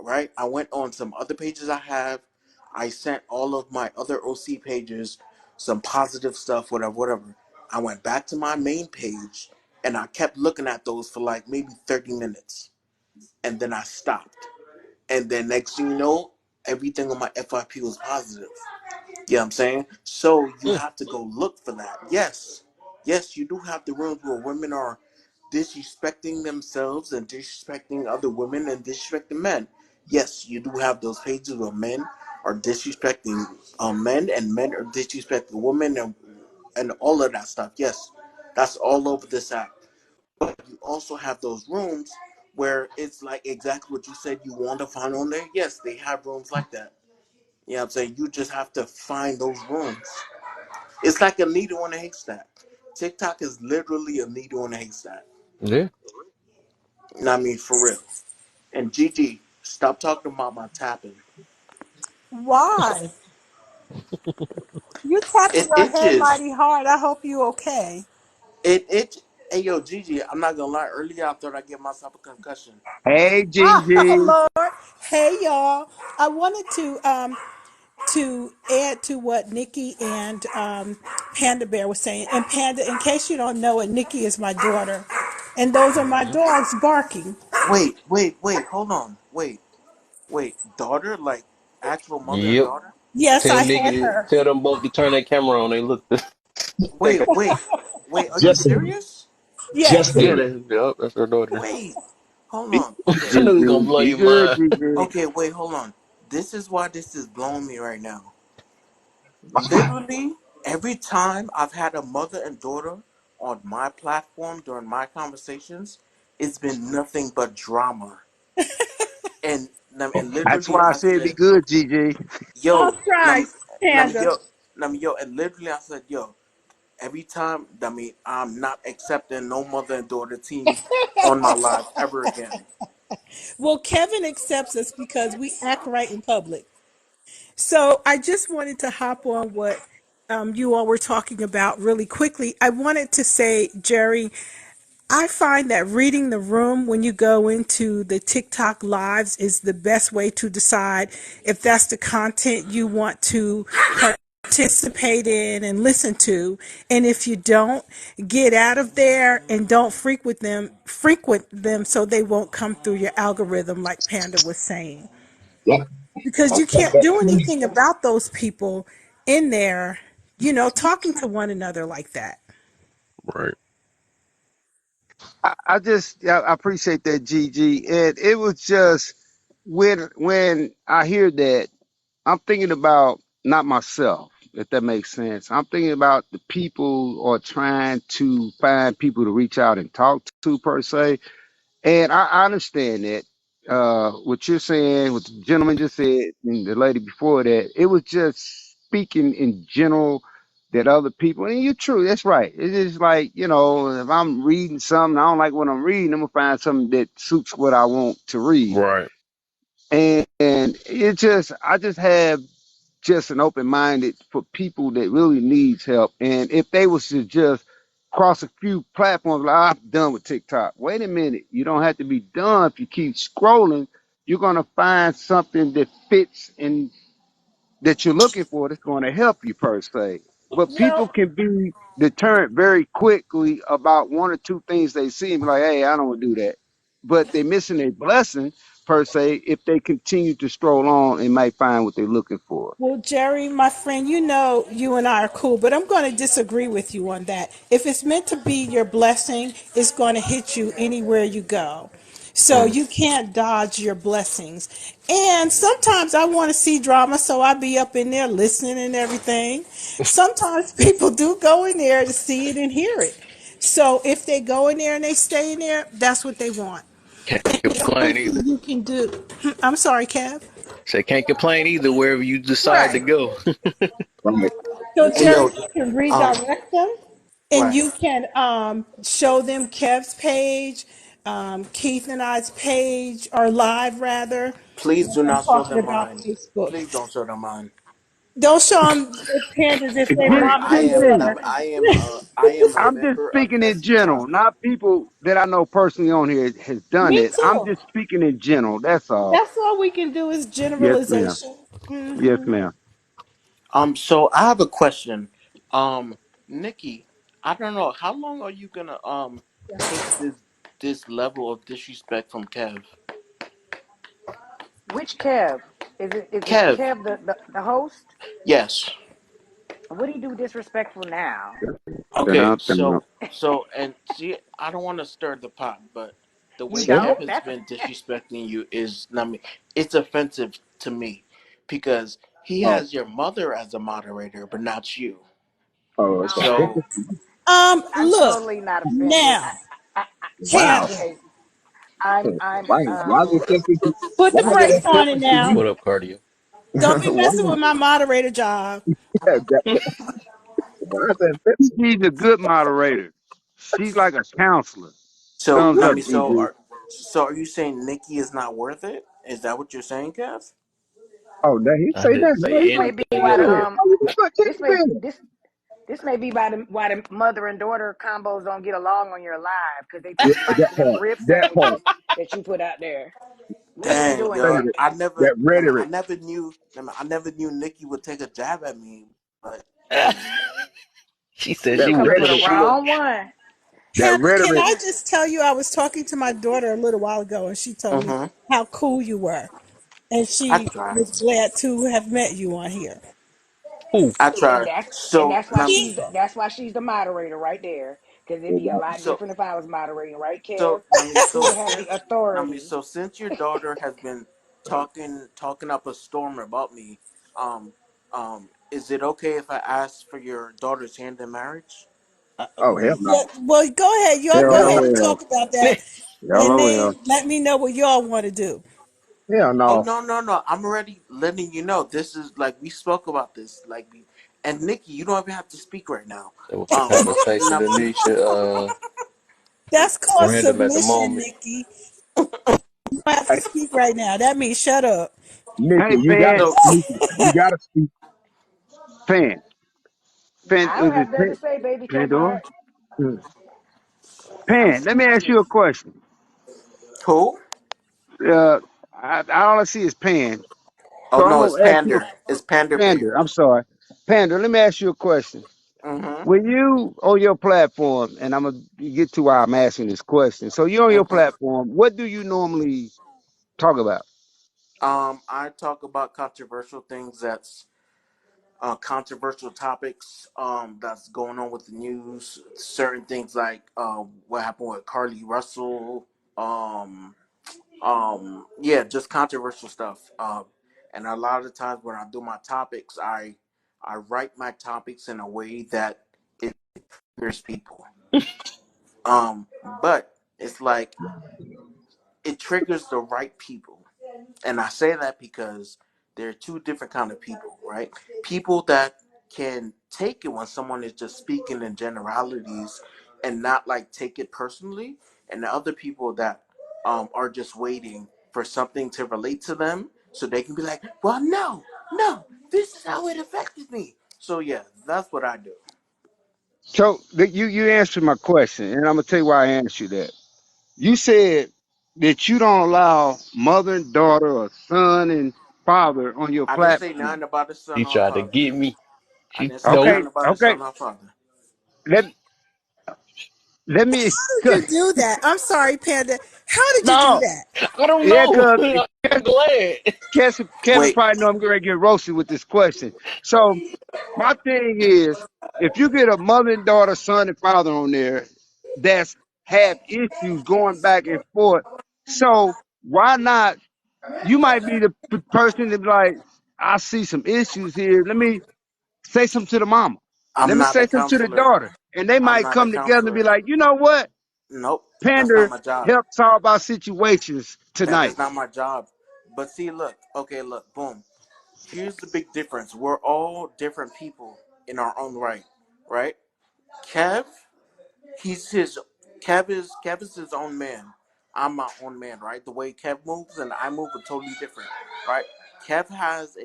right? I went on some other pages I have. I sent all of my other OC pages some positive stuff, whatever, whatever. I went back to my main page and I kept looking at those for like maybe 30 minutes, and then I stopped. And then next thing you know, everything on my FYP was positive. You know what I'm saying? So you Mm. have to go look for that. Yes. Yes, you do have the rooms where women are disrespecting themselves and disrespecting other women and disrespecting men. Yes, you do have those pages where men are disrespecting men and men are disrespecting women and all of that stuff. Yes, that's all over this app. But you also have those rooms where it's like exactly what you said you want to find on there. Yes, they have rooms like that. You know what I'm saying? You just have to find those rooms. It's like a needle in a haystack. TikTok is literally a needle in a haystack. Yeah. I mean, for real. And Gigi, stop talking about my tapping. Why? You tapping It your head itches. mighty hard. I hope you okay. It itch. Hey yo, Gigi, I'm not gonna lie. Earlier, I thought I gave myself a concussion. Hey, Gigi. Oh Lord. Hey y'all. I wanted to add to what Nikki and Panda Bear was saying. And Panda, in case you don't know it, Nikki is my daughter. And those are my dogs barking. Wait. Hold on. Wait. Daughter, like actual mother and Yep. daughter. Yes, Tell I Nikki had to her. tell them both to turn that camera on. They look. Wait, wait, wait. Are you Just serious? just Yes. Yeah, saying. that's her daughter. Wait. Hold Be on. I Okay. knew it was gonna Gigi. blow Be your good, mind. Gigi. Okay. Wait. Hold on. This is why this is blowing me right now. Literally, every time I've had a mother and daughter on my platform during my conversations, it's been nothing but drama. And That's literally, why I I said be said, good, Gigi. I'll "Yo, try, Panda. yo, yo," and literally, I said, "Yo." Every time, I'm not accepting no mother and daughter team on my live ever again. Well, Kevin accepts us because we act right in public. So I just wanted to hop on what you all were talking about really quickly. I wanted to say, Jerry, I find that reading the room when you go into the TikTok lives is the best way to decide if that's the content you want to participate in and listen to. And if you don't, get out of there and don't frequent them so they won't come through your algorithm like Panda was saying. Yep. Because you That's can't do that. anything about those people in there, talking to one another like that. Right. I appreciate that, Gigi. And it was just when I hear that, I'm thinking about not myself, if that makes sense. I'm thinking about the people who are trying to find people to reach out and talk to per se. And I understand that. What you're saying, what the gentleman just said, and the lady before that, it was just speaking in general that other people, and you're true, that's right. It is like, if I'm reading something, I don't like what I'm reading, I'm gonna find something that suits what I want to read. Right. And it just, I just have just an open minded for people that really needs help. And if they was to just cross a few platforms, like I'm done with TikTok. Wait a minute, you don't have to be done. If you keep scrolling, you're gonna find something that fits and that you're looking for that's going to help you per se. But people Well, can be deterred very quickly about one or two things they see and be like, hey, I don't want to do that. But they're missing a blessing per se if they continue to stroll on and might find what they're looking for. well, Jerry, my friend, you know you and I are cool, but I'm going to disagree with you on that. If it's meant to be your blessing, it's going to hit you anywhere you go. So Mm. you can't dodge your blessings. And sometimes I want to see drama, so I be up in there listening and everything. Sometimes people do go in there to see it and hear it. So if they go in there and they stay in there, that's what they want. Can't The only complain either. thing you can do, I'm sorry, Kev. Say can't complain either wherever you decide to Right. go. Right. So Hey Jerry, yo, you can um, redirect them, and right. you can show them Kev's page, Keith and I's page, or live rather, Please when do I'm not show talking them about mine. Facebook. Please don't show them mine. Don't show them their page as if they Here's mom I and the am thing. not. daughter. I am a I'm just member of speaking in general, SCTON. not people that I know personally on here has done Me it. I'm too. just speaking in general. That's all. That's all we can do is Yes, ma'am. generalization. Yes, Hmm. ma'am. So I have a question. Nikki, I don't know. How long are you gonna take this level of disrespect from Kev? Which Kev? Is it Kev, Kev the host? yes. What do you do disrespectful now? Okay, so and see, I don't want to stir the pot, but the You way Yeah. Kev don't? has been disrespecting you is, I mean, it's offensive to me because he Oh, has your mother as a moderator, but not you. oh, it's Oh, So offensive. I'm Look totally not offended. now, Wow. Kevin, Okay, I'm Why? Why is it offensive? put the Why is it brakes on it offensive to now. you? What up, cardio? Don't be why? messing with my moderator job. Why is that offensive? She's a good moderator. She's like a counselor. So Thumbs I up, mean, DG. are you saying Nikki is not worth it? Is that what you're saying, Kev? Oh, did he I say didn't that? say No, he this not. may be anything why at the all. Why would you put Kev this may in? this may be why the mother and daughter combos don't get along on your live because they Yeah, too that fighting them part. rib That part. sandwiches that you put out there. We ain't Dang, doing yo, that. Rhetoric. I That rhetoric. never knew, I never knew Nikki would take a jab at me. But She said That she You would coming for put the a rhetoric. shoe up. wrong one. That Can rhetoric. I just tell you, I was talking to my daughter a little while ago, and she told me mm-hmm. how cool you were, and I she try. was glad to have met you on here. Ooh. I And try. So that's why now, She, she's the moderator right there. Because it'd be a lot so different if I was moderating, right, Kev? so I mean, Who would have the authority? since your daughter has been talking up a storm about me, um, is it okay if I ask for your daughter's hand in marriage? Oh hell no. yeah, well, go ahead, y'all Hell go no. ahead and LOL. talk about that, and LOL. then let me know what y'all want to do. Hell Oh no. no, no, no! I'm already letting you know. This is like we spoke about this, and Nikki, you don't even have to speak right now. That was the conversation Now, Anisha That's called random at the submission, moment. Nikki. You don't have Hey, to speak right now. That means shut up. Nikki, hey, you gotta Pan, so Nikki, you gotta speak. Pan, Pan, I don't is it have nothing Pan, to say, baby Pandora? Kmart. Hmm. Pan, let me ask you a question. who? All I see is Pan. Oh So I'm no, it's gonna ask you Pander. It's Pander a Pander. Bear. I'm sorry, Pander. Let me ask you a question. Mm-hmm. When you on your platform, and I'm gonna get to why I'm asking this question. So you on your Mm-hmm. platform, what do you normally talk about? I talk about controversial things that's controversial topics that's going on with the news. Certain things like what happened with Carly Russell. Um, Yeah, just controversial stuff. And a lot of the times when I do my topics, I write my topics in a way that it triggers people. Um, but it's like it triggers the right people. And I say that because there are two different kind of people, right? People that can take it when someone is just speaking in generalities and not like take it personally, and the other people that are just waiting for something to relate to them so they can be like, well, no, this is how it affected me. So yeah, that's what I do. So you answered my question, and I'm gonna tell you why I answered you that. You said that you don't allow mother and daughter or son and father on your I didn't say platform. nothing about the son She or tried to father. get me. I She didn't say nope. Okay, nothing about the okay. son or father. Let let me. How did you do that? I'm sorry, Panda. How did you do No, that? I don't yeah, know. cause I'm glad. Kevin Wait, probably know I'm gonna get roasted with this question. So my thing is, if you get a mother and daughter, son and father on there that's have issues going back and forth, so why not? You might be the person to be like, I see some issues here. Let me say something to the mama. I'm Let me not say a something to the counselor. daughter. And they I'm might not a come together and be counselor. like, you know what? Nope, that's not Pander my job. help solve our situations That tonight. is not my job. But see, look, okay, look, boom. Here's the big difference. We're all different people in our own right, right? Kev, he's his. Kev is his own man. I'm my own man, right? The way Kev moves and I move are totally different, right? Kev has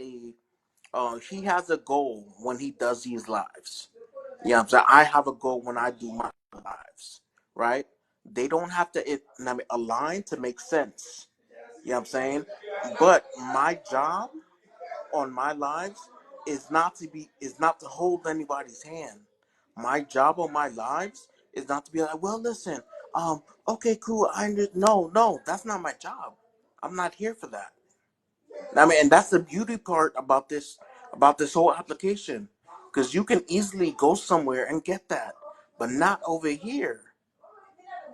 he has a goal when he does these lives. Yeah, I'm saying I have a goal when I do my lives, right? They don't have to align to make sense. You know what I'm saying? But my job on my lives is not to hold anybody's hand. My job on my lives is not to be like, well, listen, okay, cool. No, that's not my job. I'm not here for that. And that's the beauty part about this whole application, because you can easily go somewhere and get that, but not over here.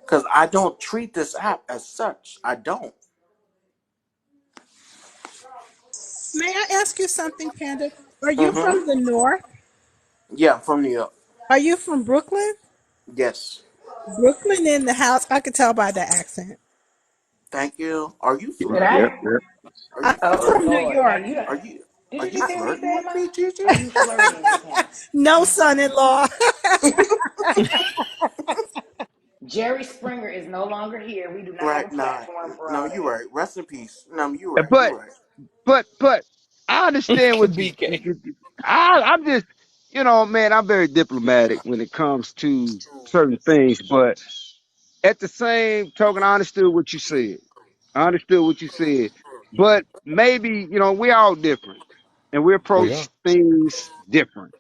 Because I don't treat this app as such. I don't. May I ask you something, Panda? Are you Mm-hmm. from the North? Yeah, I'm from New York. Are you from Brooklyn? Yes. Brooklyn in the house. I could tell by the accent. Thank you. Are you Yep, Did flirting? yep, I? yep. Are I'm you Oh from flirting? New Lord! Now York. you don't. Are you Did are you you just say what you flirting said, with Ma? me, Gigi? Are you flirting with him? No son-in-law. Jerry Springer is no longer here. We do not have a Right, nah. platform for No, all you that. right. Rest in peace. No, you right. You But right. but I understand what BK. I'm just, man, I'm very diplomatic when it comes to certain things, but at the same token, I understood what you said. I understood what you said. But maybe, we're all different and we We are. approach things different.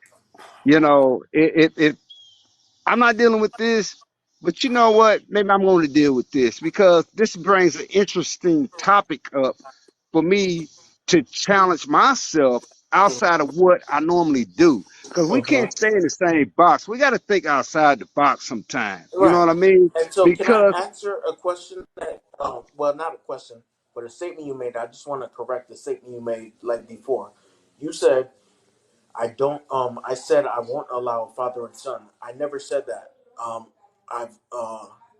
I'm not dealing with this, but you know what? Maybe I'm going to deal with this because this brings an interesting topic up for me to challenge myself outside of what I normally do. Because we Uh-huh. can't stay in the same box. We got to think outside the box sometimes. You know Right. what I mean? And so, can I Because, answer a question that, well, not a question, but a statement you made? I just want to correct the statement you made like before. You said I don't. I said I won't allow father and son. I never said that. I've.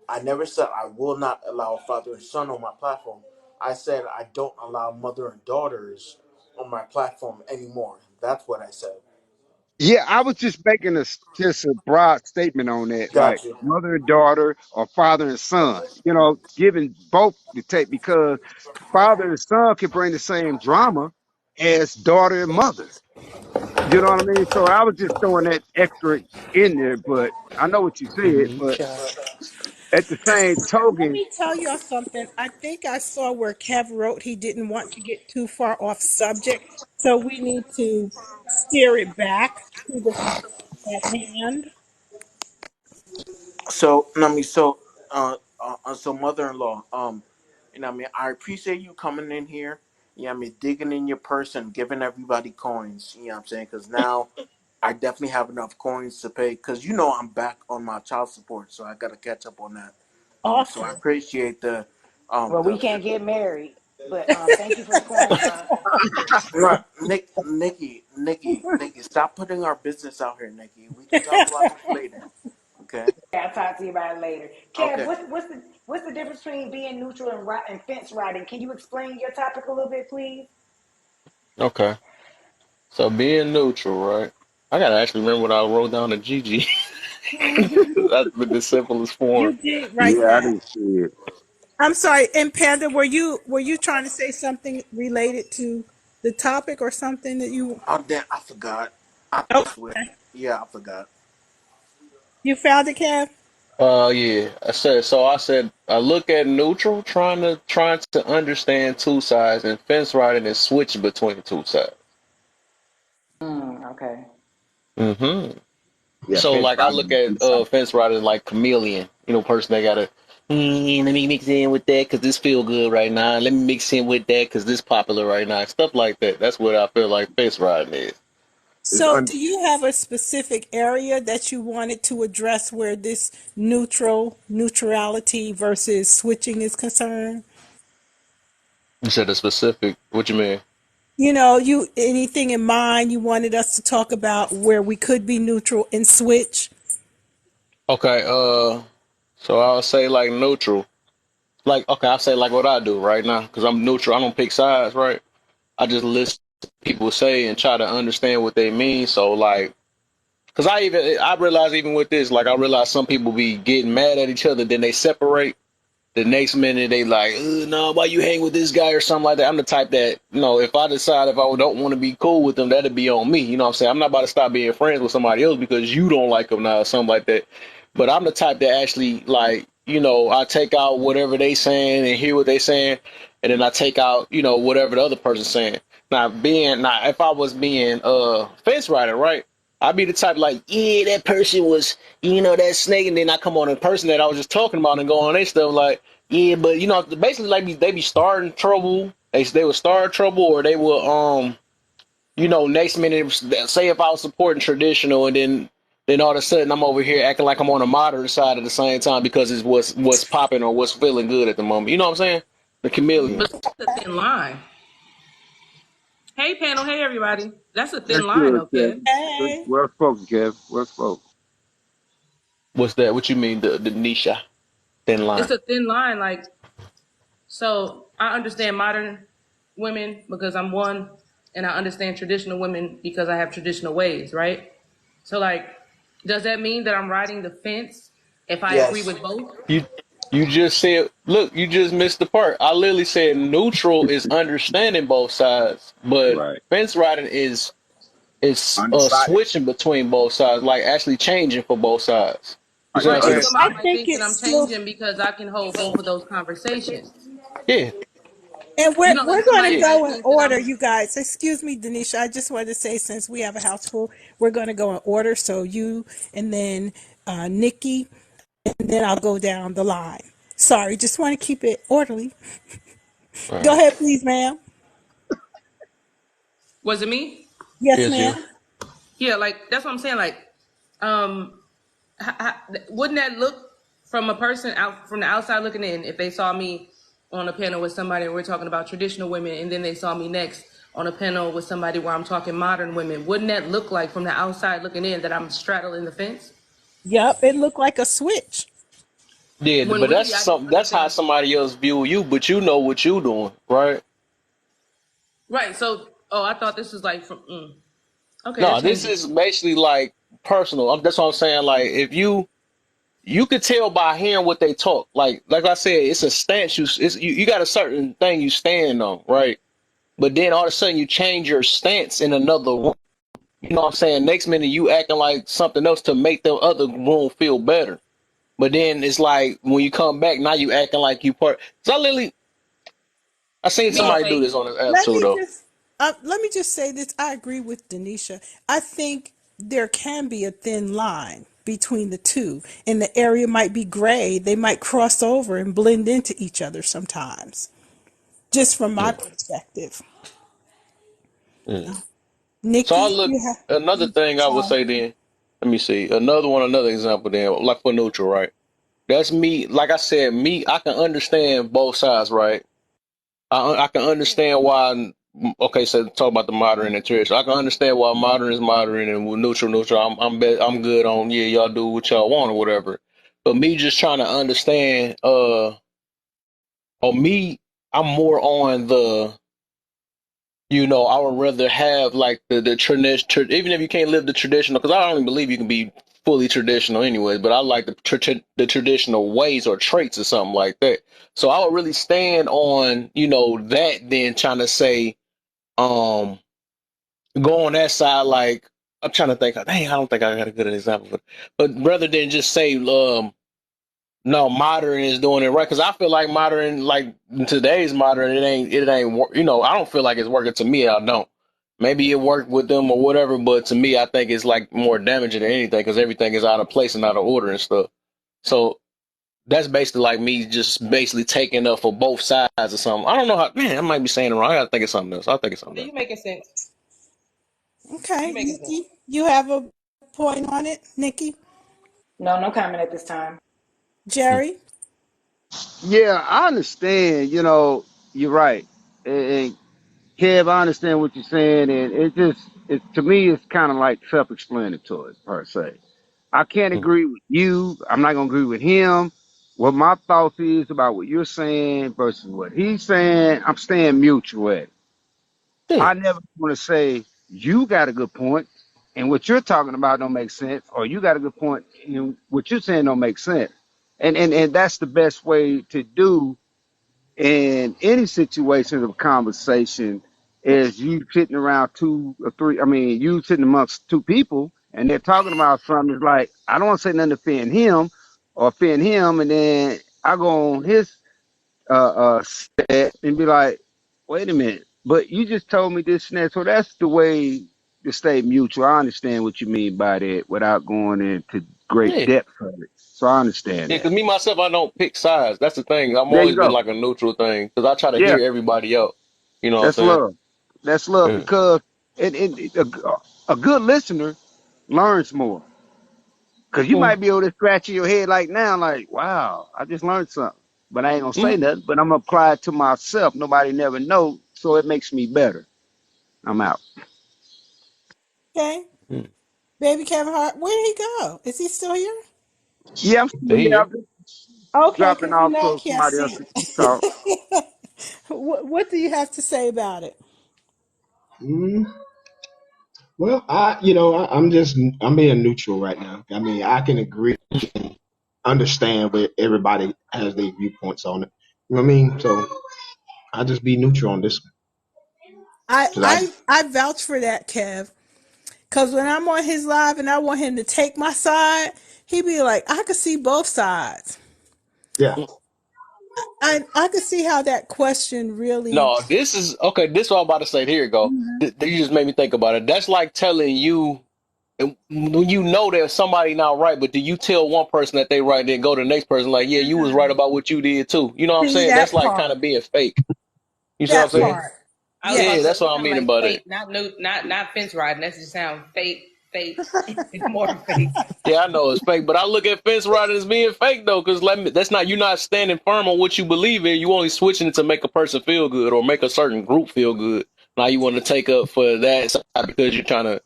I never said I will not allow father and son on my platform. I said I don't allow mother and daughters on my platform anymore. That's what I said. yeah, I was just making just a broad statement on that, like Got you. mother and daughter or father and son, giving both the take because father and son can bring the same drama as daughter and mother. You know what I mean? So I was just throwing that extra in there, but I know what you said. But Child. at the same Let token, me tell y'all something. I think I saw where Kev wrote he didn't want to get too far off subject, so we need to steer it back to the subject at hand. So, so mother-in-law, I appreciate you coming in here. Digging in your purse and giving everybody coins. You know what I'm saying? Because now I definitely have enough coins to pay. Because I'm back on my child support, so I got to catch up on that. So I Awesome. appreciate the Well, we The can't get married, but thank you for pouring. right, Nikki, stop putting our business out here, Nikki. We can talk about this later. Okay. I'll talk to you about it later. Kev, Okay. what's the difference between being neutral and fence riding? Can you explain your topic a little bit, please? Okay. So being neutral, right? I gotta actually remember what I wrote down to Gigi. That's been the simplest form. You did write Yeah, I that. didn't see it. I'm sorry. And Panda, were you trying to say something related to the topic or something that you? Oh damn, I forgot. I Oh, swear. Yeah, I forgot. you found it, Kev? Yeah. I said I look at neutral, trying to understand two sides, and fence riding is switching between two sides. Okay. Mm-hmm. Yeah, So fence like I look riding. at fence riders like chameleon, person that gotta let me mix in with that because this feel good right now. Let me mix in with that because this popular right now. Stuff like that. That's what I feel like fence riding is. It's So, do you have a specific area that you wanted to address where this neutrality versus switching is concerned? You said a specific. What you mean? You anything in mind you wanted us to talk about where we could be neutral and switch? Okay. So I'll say like neutral. Like okay, I'll say like what I do right now because I'm neutral. I don't pick sides, right? I just listen to people say and try to understand what they mean. So like. Cause I realize even with this, like I realize some people be getting mad at each other, then they separate. The next minute they like, no, why you hang with this guy or something like that. I'm the type that, if I decide if I don't want to be cool with them, that'd be on me. You know what I'm saying? I'm not about to stop being friends with somebody else because you don't like them now or something like that. But I'm the type that actually like, I take out whatever they saying and hear what they saying, and then I take out, whatever the other person's saying. Now if I was being fence rider, right? I'd be the type like, yeah, that person was, that snake, and then I come on a person that I was just talking about and go on their stuff like, yeah, but basically like they be starting trouble. They would start trouble, or they will next minute say if I was supporting traditional, and then all of a sudden I'm over here acting like I'm on the modern side at the same time because it's what's popping or what's feeling good at the moment. You know what I'm saying? The chameleon. But that's a thin line. Hey, panel. Hey, everybody. That's a That's thin line, good, okay? Kevin. Good. Hey. Well spoken, Kev. Well spoken. What's that? What you mean the Nisha thin line? It's a thin line. Like, so I understand modern women because I'm one, and I understand traditional women because I have traditional ways, right? So, like, does that mean that I'm riding the fence if I agree Yes. with both? You you just said, look, you just missed the part. I literally said neutral is understanding both sides, but Right. fence riding is Undecided. switching between both sides, like actually changing for both sides. You Are see what you I'm Right. And saying? I somebody undecided? might think think that it's I'm still, changing because I can hold both of those conversations. Yeah, and You we're know, like we're going to somebody yeah. go might in think that order, I'm you guys. Excuse me, Denisha. I just wanted to say since we have a house full, we're going to go in order. So you, and then Nikki, and then I'll go down the line. Sorry, just want to keep it orderly. All Go right. ahead, please, ma'am. Was it me? Yes, Yes, you. ma'am. Yeah, like that's what I'm saying. Like, um, wouldn't that look from a person out from the outside looking in if they saw me on a panel with somebody and we're talking about traditional women, and then they saw me next on a panel with somebody where I'm talking modern women? Wouldn't that look like from the outside looking in that I'm straddling the fence? Yep, it looked like a switch. Yeah, When but that's really I just something. That's how understand. somebody else view you, but you know what you doing, right? Right. So, oh, I thought this was like from. Okay, that No, this changes. is basically like personal. That's what I'm saying. Like if you could tell by hearing what they talk. Like I said, it's a stance. You got a certain thing you stand on, right? But then all of a sudden you change your stance in another room. You know what I'm saying? Next minute you acting like something else to make the other room feel better. But then it's like when you come back, now you acting like you part. So I seen Meaning somebody Well, do like this on this app let too, me though. just let me just say this. I agree with Denisha. I think there can be a thin line between the two, and the area might be gray. They might cross over and blend into each other sometimes. Just from my Mm, perspective, mm. So I Nikki, look you have. another thing I would Sorry. say then. Let me see another example then, like for neutral, right? That's me. Like I said, me. I can understand both sides, right? I can understand why. Okay, so talk about the modern and traditional. I can understand why modern is modern and neutral. I'm good on, yeah. Y'all do what y'all want or whatever. But me just trying to understand. Or me, I'm more on the. I would rather have like the tradition, even if you can't live the traditional, because I don't even believe you can be fully traditional anyways. But I like the traditional ways or traits or something like that. So I would really stand on that than trying to say um go on that side. Like I'm trying to think. Dang, I don't think I got a good example, but rather than just say no, modern is doing it right because I feel like modern, like today's modern, I don't feel like it's working to me. I don't. Maybe it worked with them or whatever, but to me, I think it's like more damaging than anything because everything is out of place and out of order and stuff. So that's basically like me just basically taking up for both sides or something. I don't know how, man, I might be saying it wrong. I gotta think of something else. I'll think of something Okay, else. you making sense. You Okay, making sense. Nikki, you have a point on it, Nikki? No, no comment at this time. Jerry? Yeah, I understand. You're right. And Kev, I understand what you're saying, and to me, it's kind of like self-explanatory per se. I can't Mm. agree with you. I'm not gonna agree with him. What my thoughts is about what you're saying versus what he's saying, I'm staying mutual at it. Yeah, I never want to say you got a good point and what you're talking about don't make sense, or you got a good point and what you're saying don't make sense. And that's the best way to do in any situation of conversation is you sitting around two or three, I mean, you sitting amongst two people and they're talking about something. It's like, I don't want to say nothing to offend him. And then I go on his set and be like, wait a minute, but you just told me this and that. So that's the way to stay mutual. I understand what you mean by that without going into great yeah. depth of it. So I understand Yeah, that. because me myself, I don't pick sides. That's the thing. I've There you always been go. like a neutral thing because I try to Yeah, hear everybody out. You know what I'm that's saying? love. That's love Yeah. because a good listener learns more. Because you Mm. might be able to scratch your head like now, like, wow, I just learned something. But I ain't going to say Mm. nothing, but I'm going to apply it to myself. Nobody never know, so it makes me better. I'm out. Okay. Mm. Baby Kevin Hart, where did he go? Is he still here? Yeah, I'm still They here. I'm here. just Okay, dropping because you off know I so can't somebody else see can talk. it. What do you have to say about it? Mm, well, I'm being neutral right now. I mean, I can agree, understand where everybody has their viewpoints on it. You know what I mean? So I just be neutral on this one. I 'Cause I, I I vouch for that, Kev. Cause when I'm on his live and I want him to take my side, he be like, I could see both sides. yeah, Mm. I could see how that question really. No, this is okay. This is what I'm about to say. Here you go. Mhm. You just made me think about it. That's like telling you when you know there's somebody not right, but do you tell one person that they right, then go to the next person like, yeah, you was right about what you did too. You know what I'm See saying? That's that like kind part. of being fake. You see what I'm That yeah, saying? part. I was about Yeah, to say Yes. that's you what I sound mean like about fake, it. not fence riding. That just sound fake, fake, more fake. Yeah, I know it's fake, but I look at fence riding as being fake though, because that's not you're not standing firm on what you believe in. You only switching it to make a person feel good or make a certain group feel good. Now you want to take up for that side because you're trying to,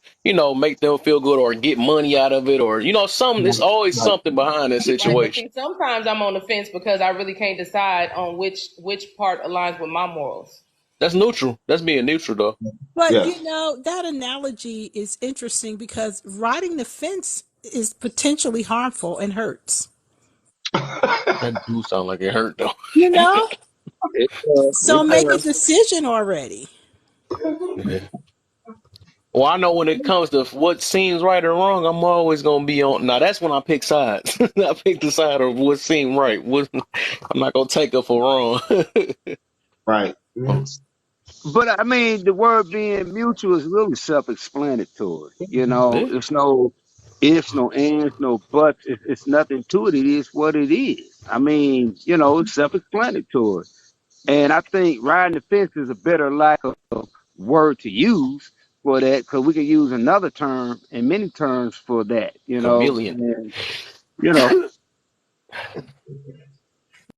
make them feel good or get money out of it or something. There's always right, something behind that Right, but situation. see, sometimes I'm on the fence because I really can't decide on which part aligns with my morals. That's neutral. That's being neutral though. But yeah. you know, that analogy is interesting because riding the fence is potentially harmful and hurts. That do sound like it hurt though. You know? It, So it make a does. decision already. Yeah. Well, I know when it comes to what seems right or wrong, I'm always gonna be on. Now that's when I pick sides. I pick the side of what seemed right. I'm not gonna take up for wrong. Right. Mhm. But I mean, the word being mutual is really self-explanatory. Yeah, It's no ifs, no ands, no buts. It's nothing to it. It is what it is. I mean, it's self-explanatory. And I think riding the fence is a better lack of word to use for that because we can use another term and many terms for that. chameleon. And you know,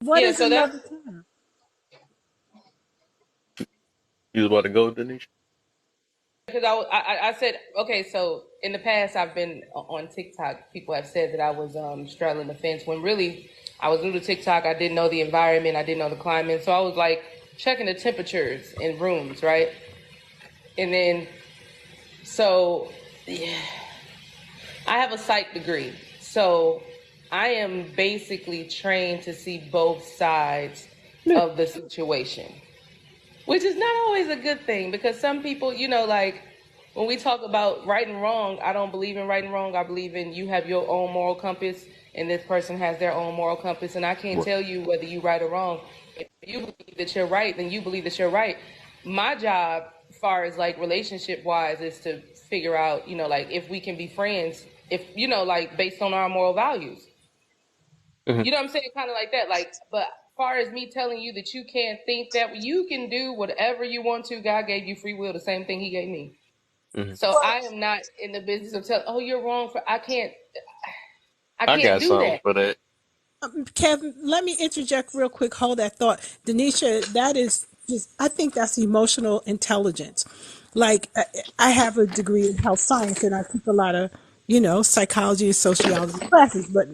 What Yeah, is so that's another term? You was about to go, Denisha? because I said okay. So in the past, I've been on TikTok. People have said that I was straddling the fence when really I was new to TikTok. I didn't know the environment. I didn't know the climate. So I was like checking the temperatures in rooms, right? And then so yeah, I have a psych degree. So I am basically trained to see both sides Yeah. of the situation, which is not always a good thing because some people, like when we talk about right and wrong, I don't believe in right and wrong. I believe in you have your own moral compass and this person has their own moral compass. And I can't Right. tell you whether you right or wrong. If you believe that you're right, then you believe that you're right. My job, as far as like relationship wise, is to figure out, like if we can be friends, if, like based on our moral values. Hmm. You know what I'm saying? Kind of like that. Like, but as far as me telling you that you can't think that you can do whatever you want to, God gave you free will, the same thing He gave me. Hmm. So I am not in the business of telling, oh, you're wrong for. I I can't got do something that. for that. Kevin, let me interject real quick. Hold that thought. Denisha, that is just, I think that's emotional intelligence. Like, I have a degree in health science and I took a lot of, psychology and sociology classes, but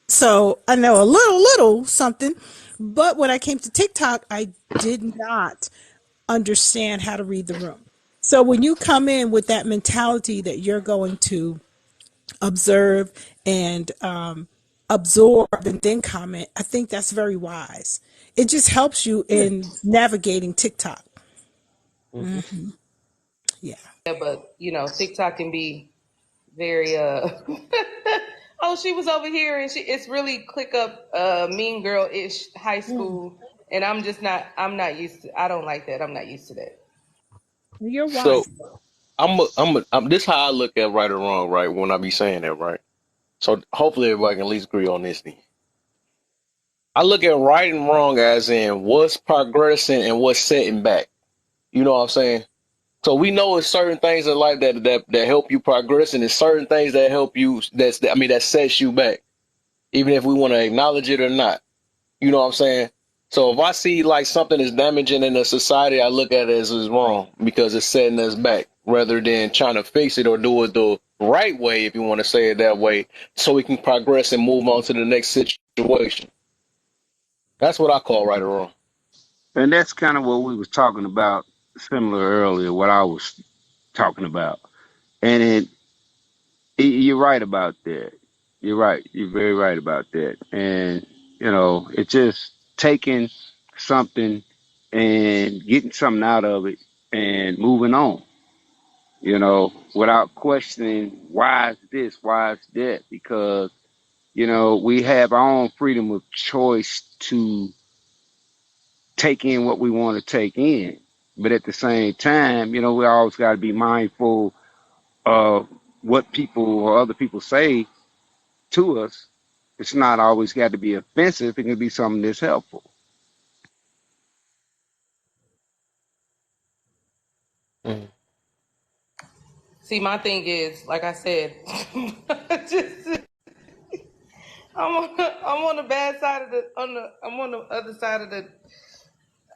so I know a little something. But when I came to TikTok, I did not understand how to read the room. So when you come in with that mentality that you're going to observe and absorb and then comment, I think that's very wise. It just helps you Yeah. in navigating TikTok. Hmm. Yeah. Yeah, but TikTok can be very oh, she was over here and it's really click up mean girl ish high school, and I'm not used to. I don't like that. I'm not used to that. You're So wise. this how I look at right or wrong, right? When I be saying that, right? So hopefully everybody can at least agree on this thing. I look at right and wrong as in what's progressing and what's setting back. You know what I'm saying? So we know it's certain things in life that help you progress, and it's certain things that help you. That sets you back, even if we want to acknowledge it or not. You know what I'm saying? So if I see like something is damaging in the society, I look at it as wrong because it's setting us back, rather than trying to fix it or do it the right way, if you want to say it that way, so we can progress and move on to the next situation. That's what I call right or wrong. And that's kind of what we was talking about similar earlier, what I was talking about. And you're right about that. You're right. You're very right about that. And, it's just taking something and getting something out of it and moving on, without questioning why is this, why is that? Because, we have our own freedom of choice to take in what we want to take in. But at the same time, we always got to be mindful of what people or other people say to us. It's not always got to be offensive. It can be something that's helpful. Mm. See, my thing is, like I said, just, I'm on the bad side of I'm on the other side of the.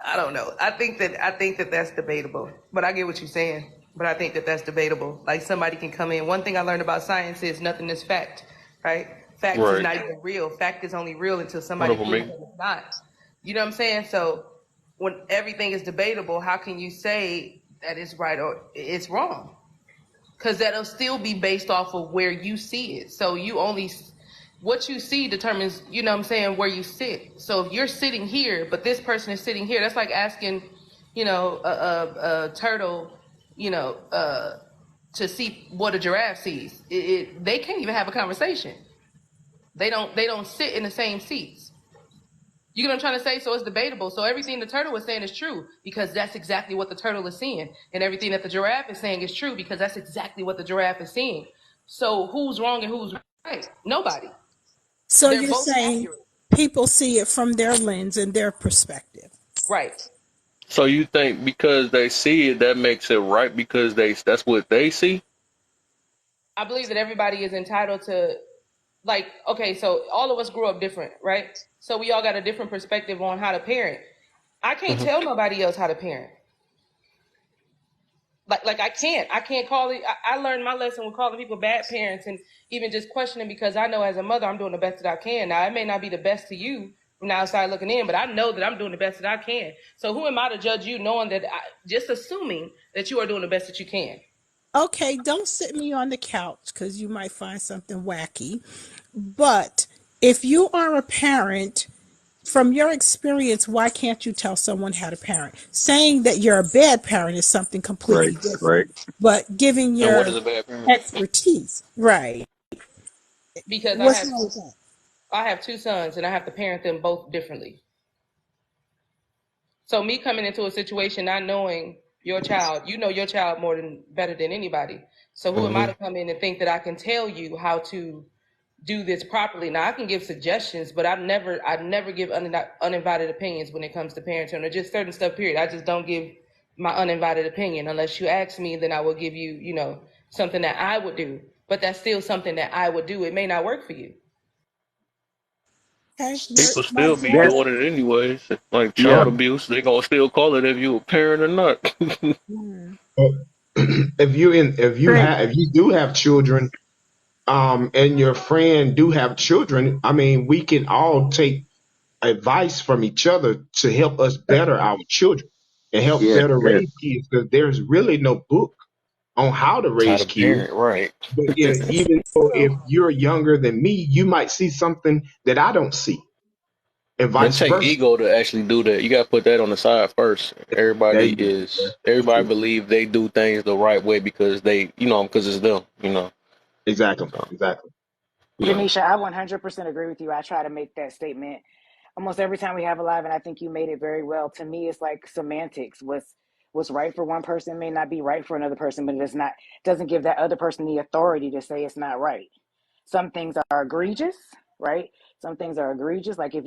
I don't know. I think that that's debatable, but I get what you're saying. But I think that that's debatable. Like somebody can come in. One thing I learned about science is nothing is fact, right? Facts is Right. not even real. Fact is only real until What somebody up, proves me? that it's not. You know what I'm saying? So when everything is debatable, how can you say that it's right or it's wrong? Because that'll still be based off of where you see it. So what you see determines, what I'm saying, where you sit. So if you're sitting here, but this person is sitting here, that's like asking, a turtle, to see what a giraffe sees. They can't even have a conversation. They don't sit in the same seats. You get what I'm trying to say? So it's debatable. So everything the turtle is saying is true because that's exactly what the turtle is seeing. And everything that the giraffe is saying is true because that's exactly what the giraffe is seeing. So who's wrong and who's right? Nobody. So They're you're both saying accurate. people see it from their lens and their perspective. Right. So you think because they see it, that makes it right because that's what they see? I believe that everybody is entitled to like, okay, so all of us grew up different, right? So we all got a different perspective on how to parent. I can't Hmm. tell nobody else how to parent. Like I can't call it. I learned my lesson with calling people bad parents and even just questioning, because I know as a mother I'm doing the best that I can. Now it may not be the best to you from the outside looking in, but I know that I'm doing the best that I can. So who am I to judge you, knowing that just assuming that you are doing the best that you can? Okay, don't sit me on the couch because you might find something wacky. But if you are a parent, from your experience, why can't you tell someone how to parent? Saying that you're a bad parent is something Right, completely right. different. But giving And what your is a bad parent? expertise, right? Because What's wrong with that? I have two sons and I have to parent them both differently. So me coming into a situation not knowing your child, you know your child more than better than anybody. So who am I Hmm. to come in and think that I can tell you how to do this properly? Now I can give suggestions, but I never give uninvited opinions when it comes to parenting or just certain stuff. Period. I just don't give my uninvited opinion unless you ask me. Then I will give you, something that I would do. But that's still something that I would do. It may not work for you. Okay, People Marty still be Gray? That's doing it anyways. Like yeah. child abuse, they gonna still call it if you a parent or not. Hmm. But if you do have children, and your friend do have children, I mean, we can all take advice from each other to help us better our children and help Yes, better yes. raise kids. Because there's really no book on how to How raise to kids. parent, right? But It's even though if true. you're younger than me, you might see something that I don't see, and But it vice take versa. ego to actually do that. You gotta put that on the side first. There Everybody you go. That's everybody true. believe they do things the right way because because it's them. Exactly. So Exactly. yeah. Denisha, I 100% agree with you. I try to make that statement almost every time we have a live, and I think you made it very well. To me, it's like semantics. What's right for one person may not be right for another person, but it doesn't give that other person the authority to say it's not right. Some things are egregious, right? Some things are egregious. Like if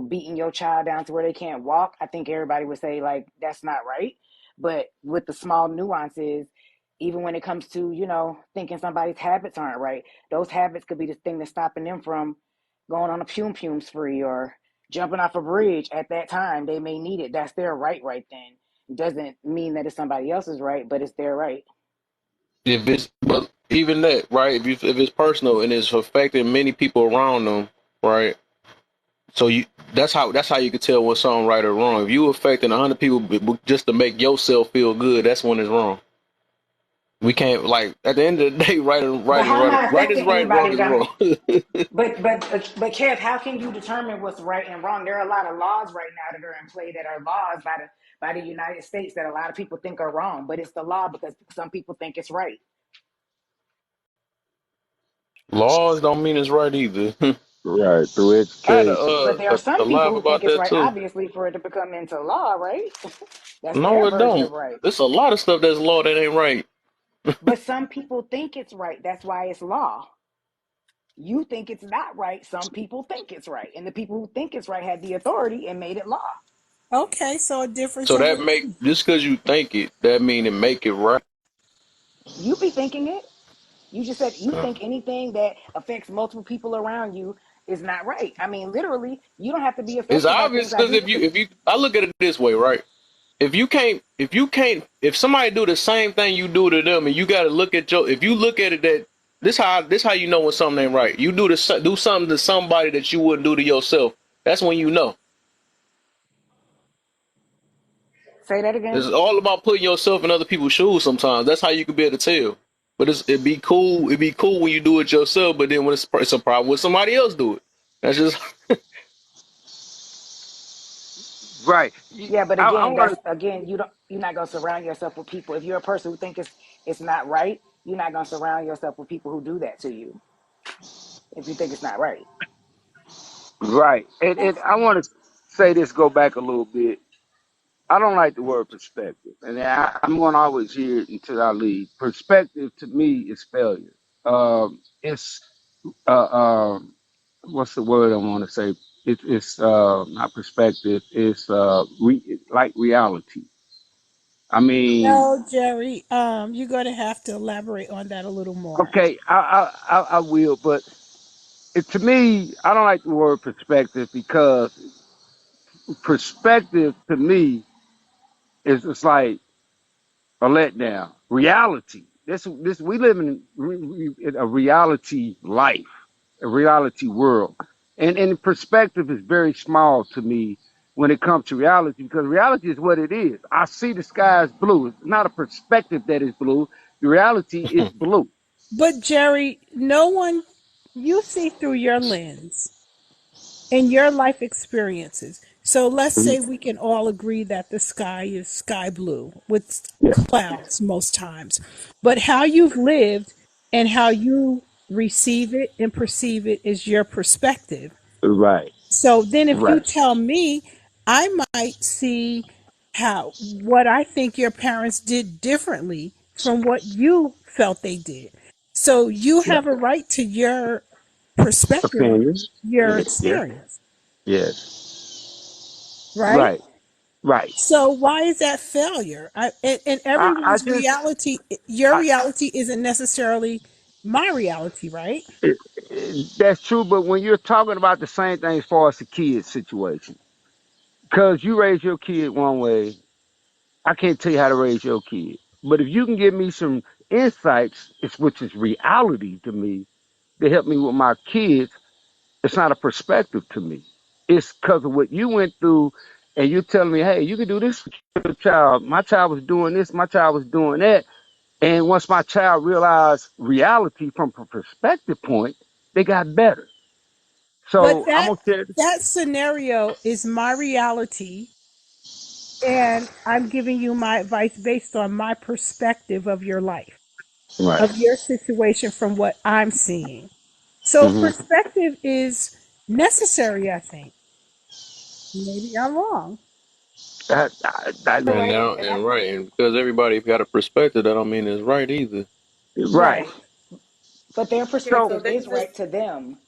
beating your child down to where they can't walk, I think everybody would say like that's not right. But with the small nuances, even when it comes to, thinking somebody's habits aren't right, those habits could be the thing that's stopping them from going on a pume spree or jumping off a bridge at that time. They may need it. That's their right then. It doesn't mean that it's somebody else's right, but it's their right. If it's but even that, right? If it's personal and it's affecting many people around them, right? So that's how you can tell what's something right or wrong. If you affecting 100 people just to make yourself feel good, that's when it's wrong. We can't like at the end of the day, But how am I right is affecting right, wrong anybody? is wrong. But Kev, how can you determine what's right and wrong? There are a lot of laws right now that are in play that are laws by the United States that a lot of people think are wrong, but it's the law because some people think it's right. Laws don't mean it's right either. Right. Through I had education. But there are a some people live who think about it's that right, too. obviously, for it to become into law, right? That's No, their it version of don't. right. There's a lot of stuff that's law that ain't right. But some people think it's right. That's why it's law. You think it's not right. Some people think it's right. And the people who think it's right had the authority and made it law. Okay, so a difference So of that make opinion. just because you think it, that mean it make it right. You be thinking it. You just said you Uh, think anything that affects multiple people around you is not right. I mean, literally, you don't have to be It's affected by obvious things I because do because I look at it this way, right? If somebody do the same thing you do to them, and you got to look at if you look at it that this how you know when something ain't right. You do something to somebody that you wouldn't do to yourself. That's when you know. say that again. It's all about putting yourself in other people's shoes. Sometimes that's how you can be able to tell. But it'd be cool. It'd be cool when you do it yourself. But then when it's a problem when somebody else do it, that's just Right. Yeah, but I again, want that's again, you're not gonna surround yourself with people. If you're a person who thinks it's not right, you're not gonna surround yourself with people who do that to you. If you think it's not right, to right. And I want to say this. Go back a little bit. I don't like the word perspective, and I'm going to always hear it until I leave. Perspective to me is failure. It's what's the word I want to say? It's not perspective. It's like reality. I mean, No, Jerry, you're going to have to elaborate on that a little more. okay, I will, but. to me, I don't like the word perspective because perspective to me is it's like a letdown. Reality. This we live in a reality life, a reality world, and perspective is very small to me when it comes to reality because reality is what it is. I see the sky is blue. It's not a perspective that is blue. The reality is blue. But Jerry, no one, you see through your lens and your life experiences. So let's Mhm. say we can all agree that the sky is sky blue with Yeah. clouds most times. But how you've lived and how you receive it and perceive it is your perspective. Right. So then if you Right. tell me, I might see how what I think your parents did differently from what you felt they did. So you Right. have a right to your perspective of Opinion. your Yes. experience, Yes. right? Right. Right. So why is that failure? And I everyone's just reality, your I, reality isn't necessarily my reality, right? that's true, but when you're talking about the same thing as far as the kid situation, because you raise your kid one way, I can't tell you how to raise your kid. But if you can give me some insights, which is reality to me, to help me with my kids, it's not a perspective to me. It's because of what you went through, and you're telling me, hey, you can do this with your child. My child was doing this, my child was doing that. And once my child realized reality from a perspective point, they got better. But So I'm gonna tell you, that scenario is my reality, and I'm giving you my advice based on my perspective of your life, right. of your situation from what I'm seeing. So Hmm. perspective is necessary, I think. Maybe I'm wrong. You're And right, now, and I, and right, and because everybody got a perspective, that don't mean it's right either. Right. Right. But their Okay, so So, perspective there's is this. right to them.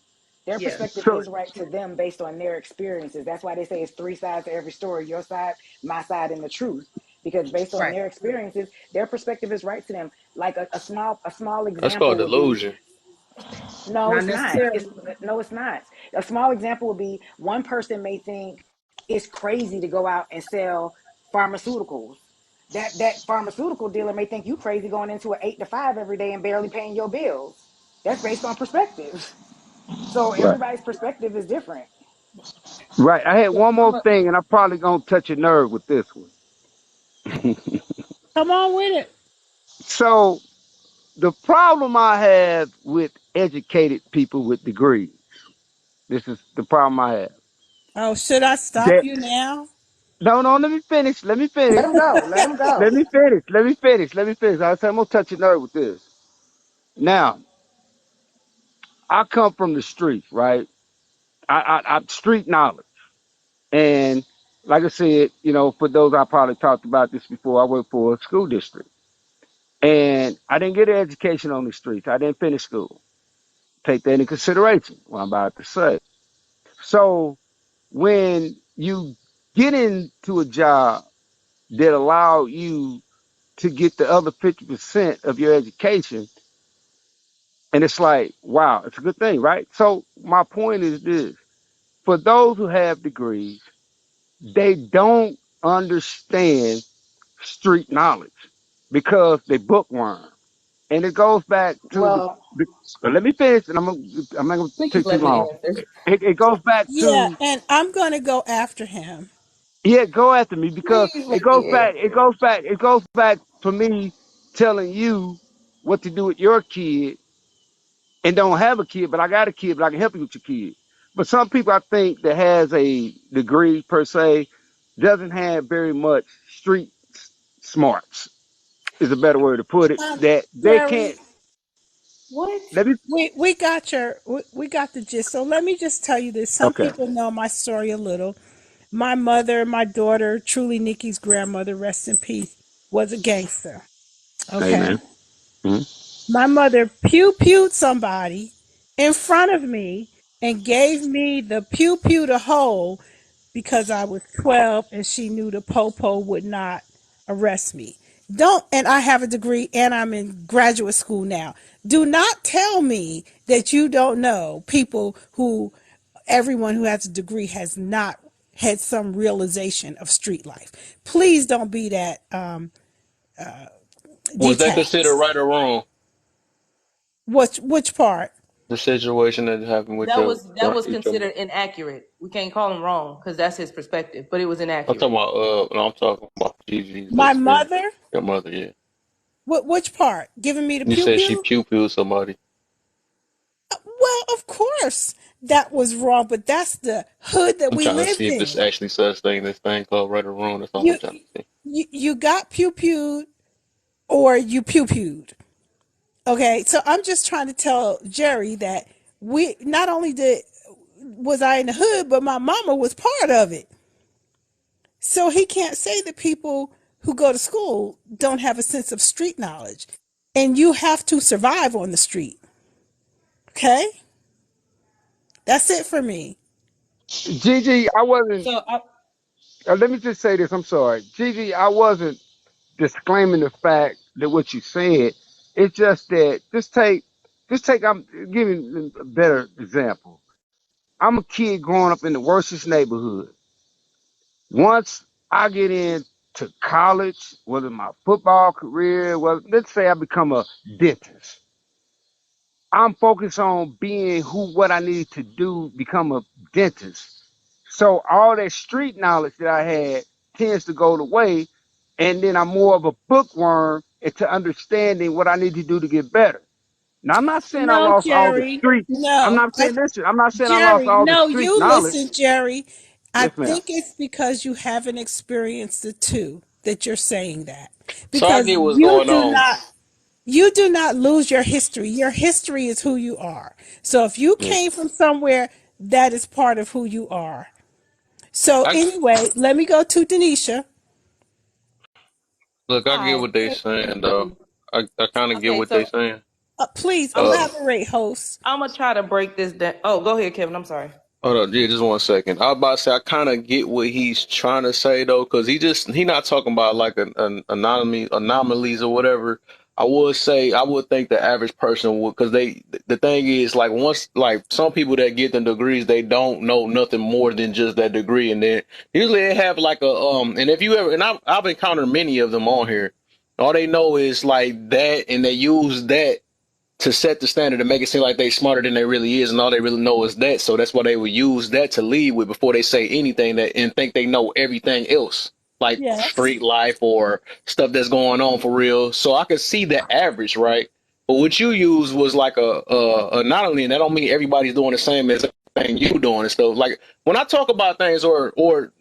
Their Yeah, perspective so is right to them based on their experiences. That's why they say it's three sides to every story: your side, my side, and the truth. Because based on right. their experiences, their perspective is right to them. Like a small That's called example would be delusion. no, Not it's not. necessarily. No, it's not. A small example would be one person may think it's crazy to go out and sell pharmaceuticals. That pharmaceutical dealer may think you crazy going into an 8 to 5 every day and barely paying your bills. That's based on perspective. So right, everybody's perspective is different. right. I had So one I'm more a, thing, and I'm probably gonna touch a nerve with this one. Come on with it. So the problem I have with educated people with degrees, this is the problem I have. Oh, should I stop That you now? no, no. Let me finish. Let me Let finish. them go. Let them Let go. me finish. Let me finish. Let me finish. I said I'm gonna touch a nerve with this. Now, I come from the streets, right? I street knowledge. And like I said, for those I probably talked about this before, I work for a school district. And I didn't get an education on the streets. I didn't finish school. Take that into consideration, what I'm about to say. So when you get into a job that allow you to get the other 50% of your education, and it's like, wow, it's a good thing, right? So my point is this. For those who have degrees, they don't understand street knowledge because they bookworm. And it goes back to Well, but let me finish, and I'm not gonna please take too let me long. answer. It goes back Yeah, to and I'm going to go after him. yeah, go after me because Please it let goes me back. answer. It goes back for me telling you what to do with your kid and don't have a kid, but I got a kid, but I can help you with your kid. But some people I think that has a degree per se doesn't have very much street smarts is a better word to put it. Um, That they Jerry, can't. What? Let me. we got we got the gist. So let me just tell you this. Some Okay. people know my story a little. My mother, my daughter, truly Nikki's grandmother, rest in peace, was a gangster. Okay. Amen. Mhm. My mother pew pewed somebody in front of me and gave me the pew pew to hold because I was 12 and she knew the popo would not arrest me. Don't, and I have a degree and I'm in graduate school now. Do not tell me that you don't know people who, everyone who has a degree has not had some realization of street life. Please don't be that Was that detached. considered right or wrong? Which part? The situation that happened with That your was that was each of them. considered inaccurate. We can't call him wrong because that's his perspective, but it was I'm talking inaccurate. about no, I'm talking about Gigi's My experience. mother? Your mother, yeah. Which part? Giving me the You pew said she pew? pew pewed somebody. Well, of course that was wrong, but that's the hood that I'm we trying to lived see if it's in. actually such thing, this thing called right or wrong. That's all I'm You trying to see. you got pew pewed or you pew pewed. Okay, so I'm just trying to tell Jerry that we not only did was I in the hood, but my mama was part of it. So he can't say that people who go to school don't have a sense of street knowledge. And you have to survive on the street. Okay? That's it for me. Gigi, I wasn't. So I, Let me just say this. I'm sorry, Gigi. I wasn't disclaiming the fact that what you said. It's just that just take. I'm giving a better example. I'm a kid growing up in the worstest neighborhood. Once I get into college, whether my football career, well, let's say I become a dentist. I'm focused on being what I need to do, become a dentist. So all that street knowledge that I had tends to go the way, and then I'm more of a bookworm into understanding what I need to do to get better. Now I'm not saying I No, lost all the Jerry. street. I'm No. not saying listen. I'm not saying I lost Jerry, all the no, street you knowledge. listen, Jerry. I Yes, ma'am. think it's because you haven't experienced the two that you're saying that. So I Because get what's going on. you do not lose your history. Your history is who you are. So if you Yeah. came from somewhere, that is part of who you are. So I anyway, let me go to Denisha. look, I get hi. what they saying though. I kind of get Okay, what they so saying. Please I'm elaborate, host. I'm gonna try to break this down. Oh, go ahead, Kevin. I'm sorry. Hold on, yeah, just 1 second. I was about to say I kind of get what he's trying to say though, because he not talking about like an anomalies or whatever. I would say I would think the average person would, because the thing is like once like some people that get the degrees they don't know nothing more than just that degree, and then usually they have like a and if you ever and I've encountered many of them on here, all they know is like that, and they use that to set the standard to make it seem like they smarter than they really is, and all they really know is that. So that's why they would use that to lead with before they say anything that and think they know everything else, like Yes. street life or stuff that's going on for real. So I could see the average, right? But what you used was like a not only, and that don't mean everybody's doing the same as thing you doing and stuff. Like when I talk about things or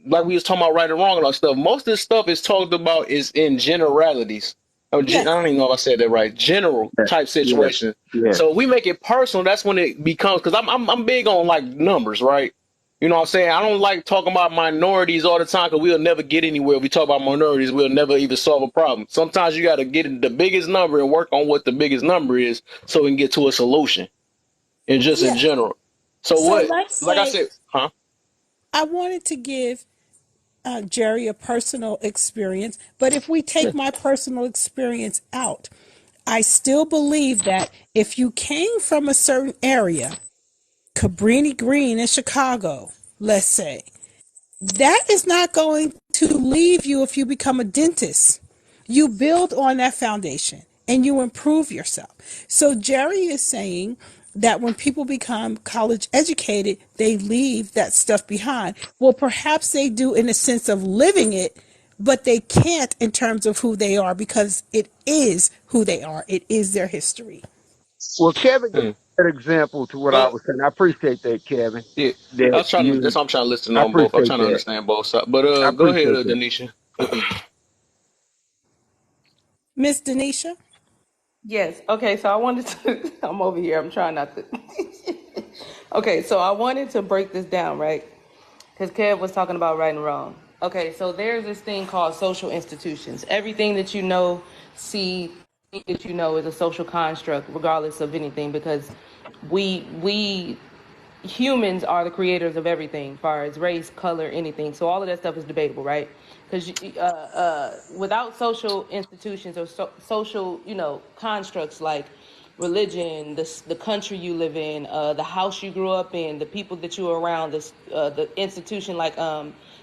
like we was talking about right and wrong and all stuff, most of this stuff is talked about is in generalities. I Yes. don't even know if I said that right. General Yeah. type Yeah. situation. Yeah. So we make it personal. That's when it becomes because I'm big on like numbers, right? You know what I'm saying? I don't like talking about minorities all the time because we'll never get anywhere. If we talk about minorities, we'll never even solve a problem. Sometimes you got to get the biggest number and work on what the biggest number is so we can get to a solution. And just in Yes. general. So So what? let's Like I say said, huh? I wanted to give Jerry a personal experience, but if we Yeah. take my personal experience out, I still believe that if you came from a certain area, Cabrini Green in Chicago, let's say, that is not going to leave you if you become a dentist. You build on that foundation and you improve yourself. So Jerry is saying that when people become college educated, they leave that stuff behind. Well, perhaps they do in the sense of living it, but they can't in terms of who they are because it is who they are. It is their history. Well, Kevin gave Hmm. an example to what I But was saying. I appreciate that, Kevin. yeah, That that's you, why I'm trying to listen I on both. I'm appreciate trying to that. understand both sides. But I go ahead, appreciate that. Denisha. Miss Denisha? Yes. Okay. So I wanted to. I'm over here. I'm trying not to. Okay. So I wanted to break this down, right? Because Kev was talking about right and wrong. Okay. So there's this thing called social institutions. Everything that you know, see, that you know is a social construct, regardless of anything, because we humans are the creators of everything, as far as race, color, anything. So all of that stuff is debatable, right? Because without social institutions or social, constructs like religion, the country you live in, the house you grew up in, the people that you were around, the institution like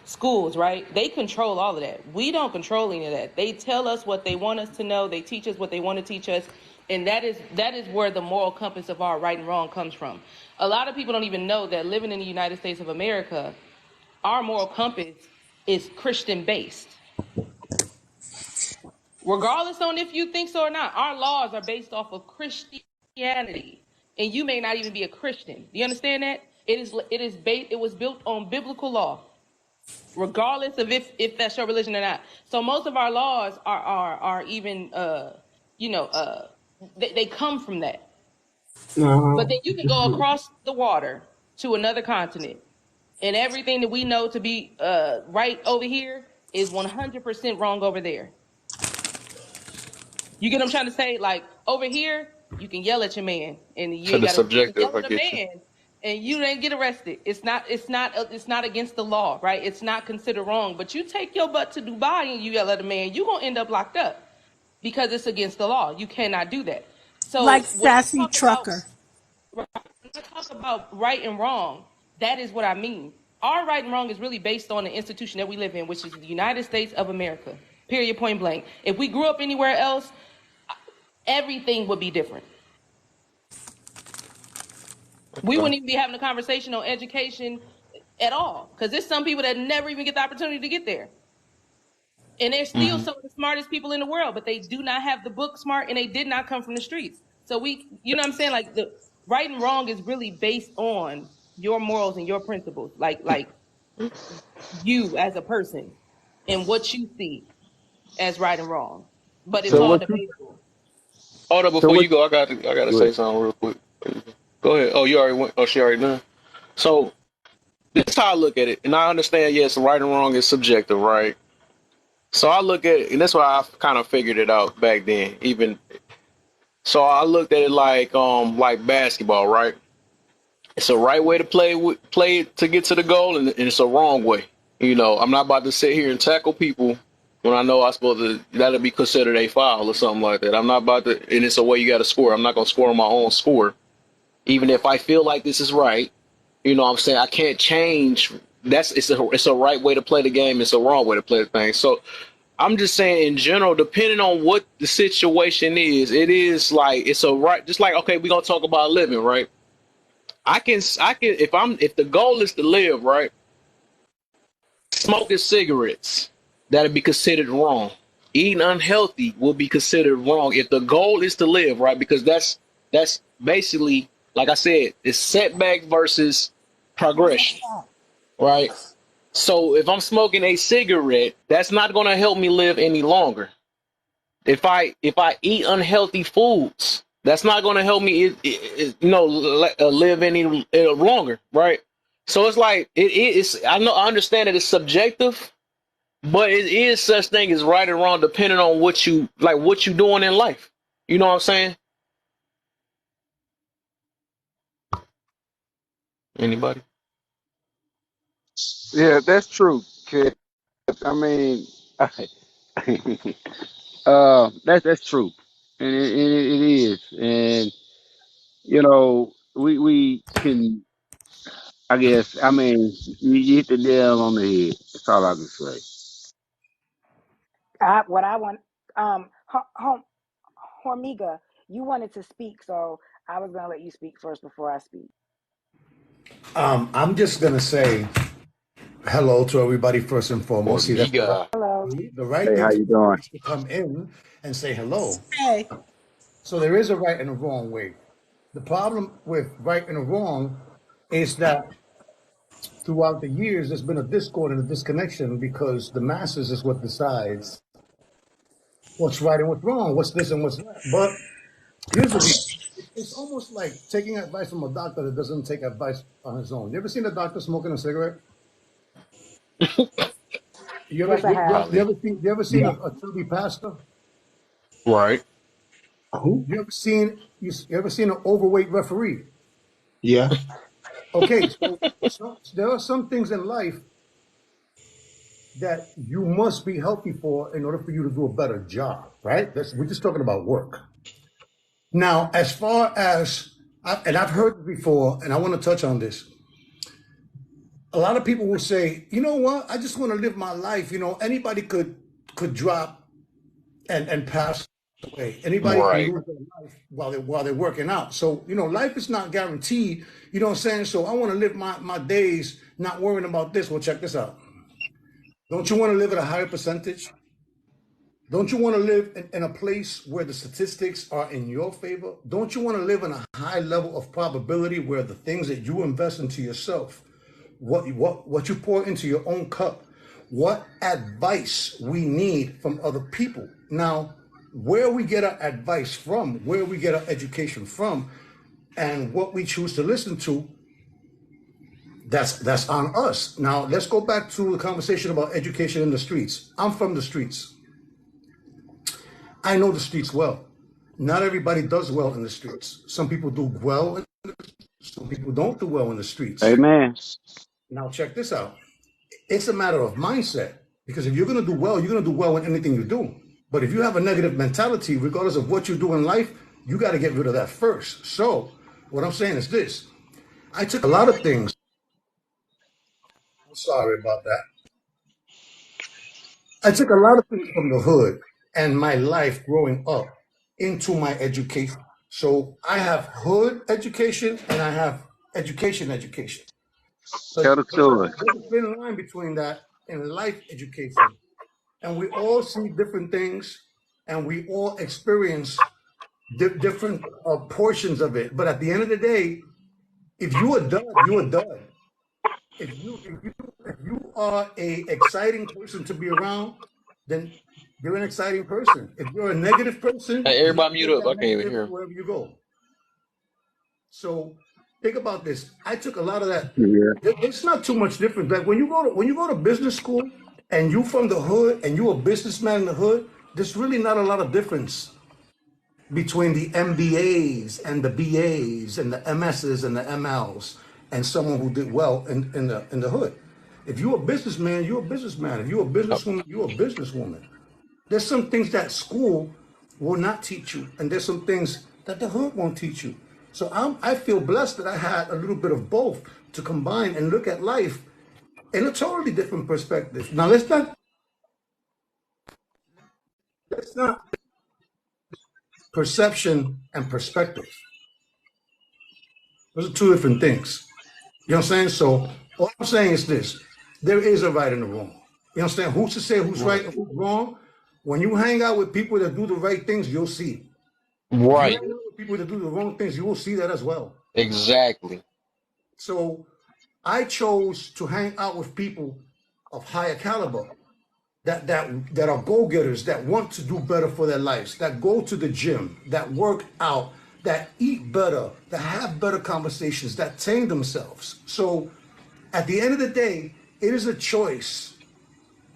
schools, right? They control all of that. We don't control any of that. They tell us what they want us to know. They teach us what they want to teach us, and that is where the moral compass of our right and wrong comes from. A lot of people don't even know that living in the United States of America, our moral compass is Christian based. Regardless on if you think so or not, our laws are based off of Christianity, and you may not even be a Christian. Do you understand that? It was built on biblical law, regardless of if that's your religion or not. So most of our laws are even they come from that. But then you can go across the water to another continent, and everything that we know to be right over here is 100% wrong over there. You get what I'm trying to say? Like over here, you can yell at your man, and you So ain't the gotta. You can subjective, yell I at a get you. man, and you didn't get arrested. It's not against the law, right? It's not considered wrong. But you take your butt to Dubai and you yell at a man, you gonna end up locked up because it's against the law. You cannot do that. Like So when I sassy talk about trucker. when I talk about right and wrong, that is what I mean. Our right and wrong is really based on the institution that we live in, which is the United States of America. Period, point blank. If we grew up anywhere else, everything would be different. We Okay. wouldn't even be having a conversation on education at all, because there's some people that never even get the opportunity to get there. And they're still Hmm. some of the smartest people in the world, but they do not have the book smart and they did not come from the streets. So you know what I'm saying? Like the right and wrong is really based on your morals and your principles, like you as a person and what you see as right and wrong. But it's So all what you debatable. Hold up so before what you go. I gotta go ahead. say something real quick. Go ahead. Oh, you already went. Oh, she already done. So this is how I look at it, and I understand. Yes, right and wrong is subjective, right? So I look at it, and that's why I kind of figured it out back then. Even so, I looked at it like basketball, right? It's a right way to play to get to the goal, and it's a wrong way. I'm not about to sit here and tackle people when I know I'm supposed to. That'll be considered a foul or something like that. I'm not about to, and it's a way you got to score. I'm not gonna score on my own score, even if I feel like this is right. You know what I'm saying? I can't change. It's a right way to play the game. It's a wrong way to play the thing. So I'm just saying in general, depending on what the situation is, it is like it's a right. Just like okay, we're gonna talk about living, right? I can if the goal is to live, right? Smoking cigarettes that'll be considered wrong. Eating unhealthy will be considered wrong if the goal is to live, right? Because that's basically like I said, it's setback versus progression, right? So if I'm smoking a cigarette, that's not going to help me live any longer. If I eat unhealthy foods, that's not going to help me live any longer, right? So it's like it's I understand that it's subjective, but it is such thing as right and wrong depending on what you doing in life. You know what I'm saying? Anybody? Yeah, that's true. Kid. I mean, that's true, and it is, and we can. I guess. I mean, you hit the nail on the head. That's all I can say. What I want, Hormiga, you wanted to speak, so I was gonna let you speak first before I speak. I'm just gonna say hello to everybody first and foremost. See, that's the right, Formiga. Hello. the right Hey, thing how to you do doing? is to come in and say hello. Hey, So there is a right and a wrong way. The problem with right and a wrong is that throughout the years there's been a discord and a disconnection because the masses is what decides what's right and what's wrong, what's this and what's that. But here's the deal. It's almost like taking advice from a doctor that doesn't take advice on his own. You ever seen a doctor smoking a cigarette? You ever Yes, I you, you have. ever you Probably. ever seen, you ever seen Yeah. a chubby pastor? Right. Who? You ever seen an overweight referee? Yeah. Okay, so there are some things in life that you must be healthy for in order for you to do a better job, right? We're just talking about work. Now, as far as, and I've heard it before, and I want to touch on this. A lot of people will say, you know what? I just want to live my life. You know, anybody could drop and pass away. Anybody can Right. lose their life while they're working out. So, you know, life is not guaranteed. You know what I'm saying? So I want to live my days not worrying about this. Well, check this out. Don't you want to live at a higher percentage? Don't you want to live in a place where the statistics are in your favor? Don't you want to live in a high level of probability where the things that you invest into yourself, what you pour into your own cup, what advice we need from other people? Now, where we get our advice from, where we get our education from, and what we choose to listen to, that's on us. Now, let's go back to the conversation about education in the streets. I'm from the streets. I know the streets well. Not everybody does well in the streets. Some people do well, some people don't do well in the streets. Amen. Now, check this out. It's a matter of mindset, because if you're going to do well, you're going to do well in anything you do. But if you have a negative mentality, regardless of what you do in life, you got to get rid of that first. So, what I'm saying is this. I took a lot of things. I'm sorry about that. I took a lot of things from the hood and my life growing up into my education. So I have hood education and I have education. Tell But the story. there's a thin line between that and life education. And we all see different things and we all experience different portions of it. But at the end of the day, if you are done, you are done. If you are a exciting person to be around, then you're an exciting person. If you're a negative person, Hey, you're everybody gonna mute get up. that I can't even negative hear. wherever you go. So think about this. I took a lot of that. Yeah. It's not too much different. Like when you go to business school and you from the hood and you a businessman in the hood, there's really not a lot of difference between the MBAs and the BAs and the MSs and the MLs and someone who did well in the hood. If you're a businessman, you're a businessman. If you're a Oh, businesswoman, you're a businesswoman. There's some things that school will not teach you, and there's some things that the hood won't teach you. So I feel blessed that I had a little bit of both to combine and look at life in a totally different perspective. Now let's not perception and perspective. Those are two different things. You know what I'm saying? So all I'm saying is this: there is a right and a wrong. You understand? Who's to say who's right right. and who's wrong? When you hang out with people that do the right things, you'll see. If you Right. hang out with people that do the wrong things, you will see that as well. Exactly. So I chose to hang out with people of higher caliber that are go-getters, that want to do better for their lives, that go to the gym, that work out, that eat better, that have better conversations, that tame themselves. So at the end of the day, it is a choice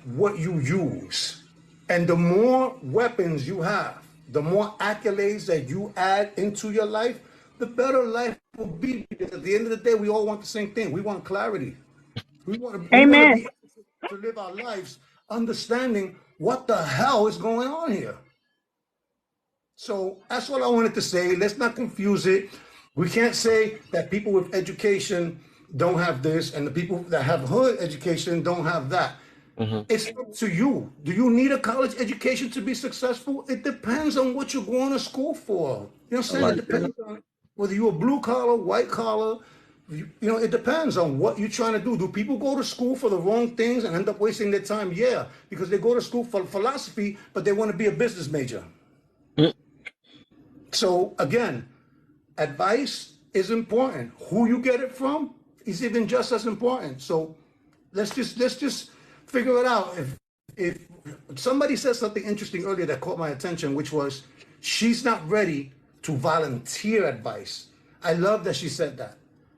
what you use. And the more weapons you have, the more accolades that you add into your life, the better life will be. Because at the end of the day, we all want the same thing. We want clarity. We want to Amen. be able to live our lives understanding what the hell is going on here. So that's what I wanted to say. Let's not confuse it. We can't say that people with education don't have this and the people that have hood education don't have that. Hmm. It's up to you. Do you need a college education to be successful? It depends on what you're going to school for. You know what I'm I saying? It like that. depends on whether you're a blue collar, white collar. You know, it depends on what you're trying to do. Do people go to school for the wrong things and end up wasting their time? Yeah, because they go to school for philosophy, but they want to be a business major. So again, advice is important. Who you get it from is even just as important. So let's just figure it out. If somebody said something interesting earlier that caught my attention, which was she's not ready to volunteer advice. I love that she said that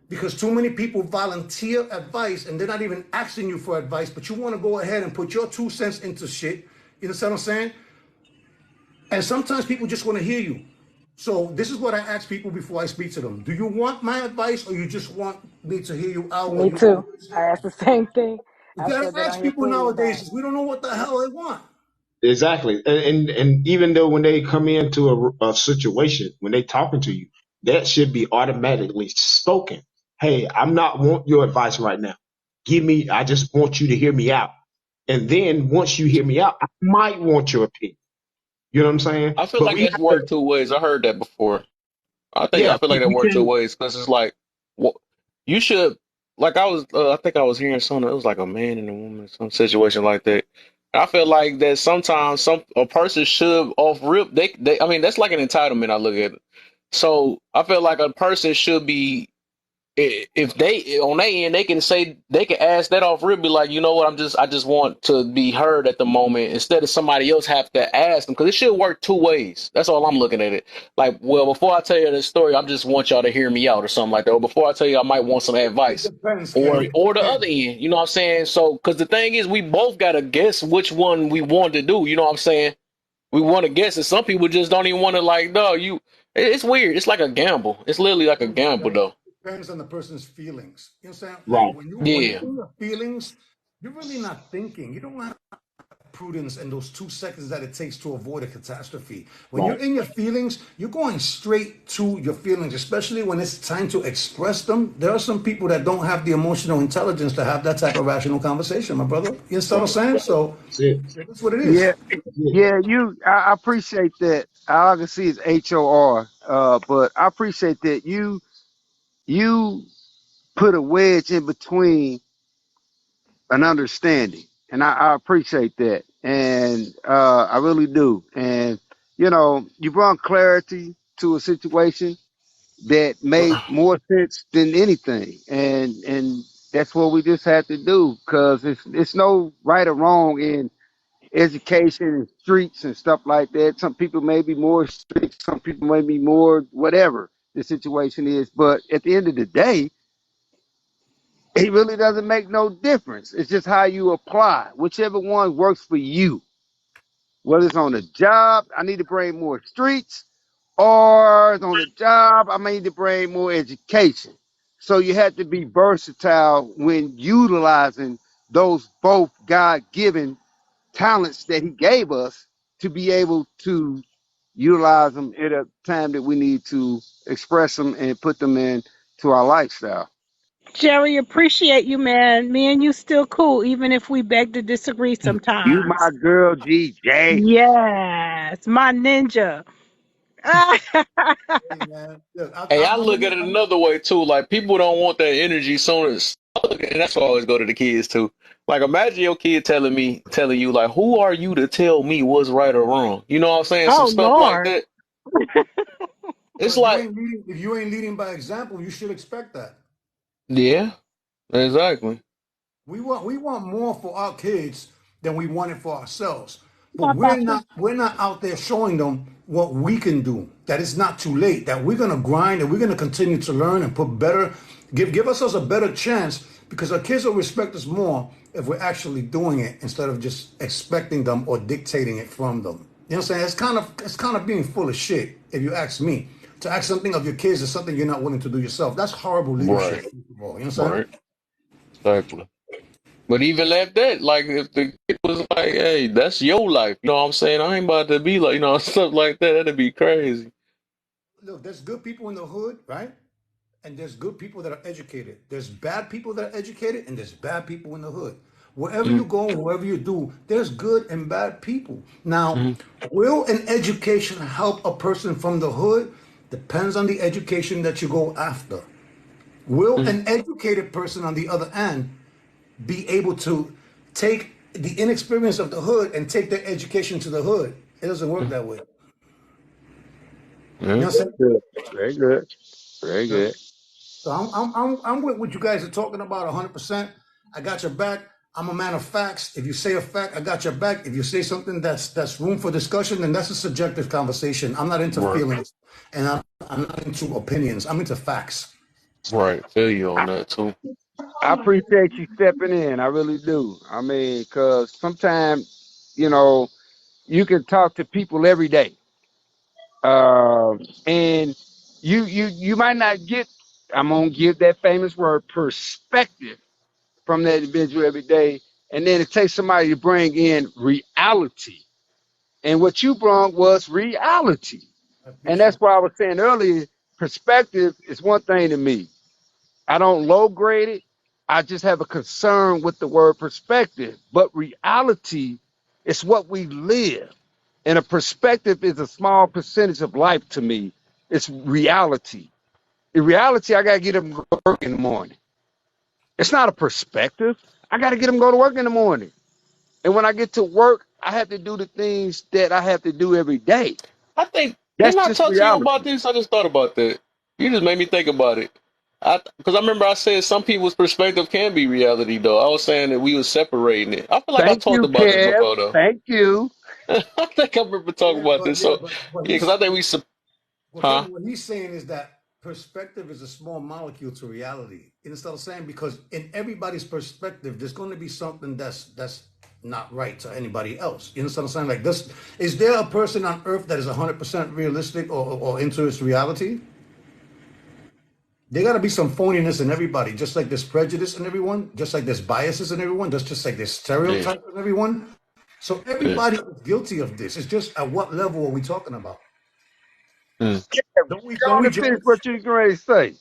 because too many people volunteer advice and they're not even asking you for advice, but you want to go ahead and put your 2 cents into shit. You know what I'm saying? And sometimes people just want to hear you. So this is what I ask people before I speak to them. Do you want my advice, or you just want me to hear you out, or Me you want too. to listen? I asked the same thing. You I've gotta said that on ask here people plenty of nowadays, times. 'cause we don't know what the hell they want. Exactly. And even though when they come into a situation, when they talking to you, that should be automatically spoken. Hey, I'm not want your advice right now. I just want you to hear me out. And then once you hear me out, I might want your opinion. You know what I'm saying? I feel But like we that's have to, worked two ways. I heard that before. yeah, I feel like that we worked two can, ways because it's like, what you should like. I think I was hearing something. It was like a man and a woman, some situation like that. I feel like that sometimes a person should off rip. I mean, that's like an entitlement. I look at it. So I feel like a person should be if they on their end they can say they can ask that off rip, be like, you know what, I just want to be heard at the moment instead of somebody else have to ask them, because it should work two ways. That's all I'm looking at it. Like, well, before I tell you this story, I just want y'all to hear me out or something like that. Or before I tell you, I might want some It advice. depends, Ken. It Or the other depends. end, you know what I'm saying? So, because the thing is, we both gotta guess which one we want to do. You know what I'm saying? We want to guess, and some people just don't even want to, like, no, it's weird. It's like a gamble. It's literally like a gamble, though. Depends on the person's feelings. You understand? Like right, when you're Yeah. in your feelings, you're really not thinking. You don't have prudence in those 2 seconds that it takes to avoid a catastrophe. When you're right. in your feelings, you're going straight to your feelings, especially when it's time to express them. There are some people that don't have the emotional intelligence to have that type of rational conversation, my brother. You understand what Right. I'm saying? So That's it. that's what it is. Yeah, That's it. yeah, I appreciate that. All I can see is HOR, but I appreciate that you put a wedge in between an understanding, and I appreciate that, and I really do. And you brought clarity to a situation that made more sense than anything, and that's what we just had to do, because it's no right or wrong in education and streets and stuff like that. Some people may be more strict, some people may be more whatever the situation is, but at the end of the day, it really doesn't make no difference. It's just how you apply, whichever one works for you. Whether it's on the job, I need to bring more streets, or it's on the job, I may need to bring more education. So you have to be versatile when utilizing those both God given talents that He gave us to be able to utilize them at a time that we need to express them and put them into our lifestyle. Jerry, appreciate you, man. Me and you still cool, even if we beg to disagree You my sometimes. girl, GJ. Yes, my ninja. Hey man, look, Hey, I I'm look at gonna, it another way too. Like, people don't want that energy soon as, and that's why I always go to the kids too. Like, imagine your kid telling you, like, who are you to tell me what's right or wrong? You know what I'm saying? Some Oh stuff like Lord. that. well, It's like, if you ain't leading by example, you should expect that. yeah, exactly. We want more for our kids than we want it for ourselves. But Pop out the we're not out there showing them what we can do. That it's not too late. That we're gonna grind and we're gonna continue to learn and put better, give ourselves a better chance, because our kids will respect us more if we're actually doing it instead of just expecting them or dictating it from them. You know what I'm saying? It's kind of being full of shit, if you ask me. To ask something of your kids is something you're not willing to do yourself. That's horrible leadership. Right, First of all. You know what I'm saying? right, exactly. But even at that, like, if the kid was like, hey, that's your life, you know what I'm saying? I ain't about to be like, stuff like that. That'd be crazy. Look, there's good people in the hood, right? And there's good people that are educated. There's bad people that are educated, and there's bad people in the hood. Wherever you Mm-hmm. go, wherever you do, there's good and bad people. Now, Mm-hmm. will an education help a person from the hood? Depends on the education that you go after. Will Mm-hmm. an educated person on the other end be able to take the inexperience of the hood and take their education to the hood? It doesn't work that way. You know Yeah. what I'm saying? Good. Very good. Very Yeah. good. So I'm with what you guys are talking about 100%. I got your back. I'm a man of facts. If you say a fact, I got your back. If you say something that's room for discussion, then that's a subjective conversation. I'm not into Right. feelings, and I'm not into opinions. I'm into facts. Right. Feel you on that too. I appreciate you stepping in. I really do. I mean, because sometimes, you can talk to people every day. And you might not get. I'm gonna give that famous word perspective from that individual every day, and then it takes somebody to bring in reality. And what you brought was reality, I and appreciate that's it. why I was saying earlier. Perspective is one thing to me. I don't low grade it. I just have a concern with the word perspective. But reality is what we live. And a perspective is a small percentage of life to me. It's reality. In reality, I got to get them to work in the morning. It's not a perspective. I got to get them to go to work in the morning. And when I get to work, I have to do the things that I have to do every day. I think That's didn't I just talk to you about reality. this? I just thought about that. You just made me think about it. Because I remember I said some people's perspective can be reality, though. I was saying that we were separating it. I feel like I Thank talked you, about this Kev. before, though. Thank you. I think I remember talking about this. So But yeah, because he's I think we, well, huh? Kevin, what he's saying is that perspective is a small molecule to reality. Instead of saying because in everybody's perspective, there's going to be something that's not right to anybody else. You understand what I'm saying? Like this, is there a person on earth that is 100% realistic or into its reality? There got to be some phoniness in everybody, just like there's prejudice in everyone, just like there's biases in everyone, just like there's Yeah, stereotypes in everyone. So yeah. everybody is guilty of this. It's just at what level are we talking about? Mm. Don't Go on we and finish judge? what you're going to say.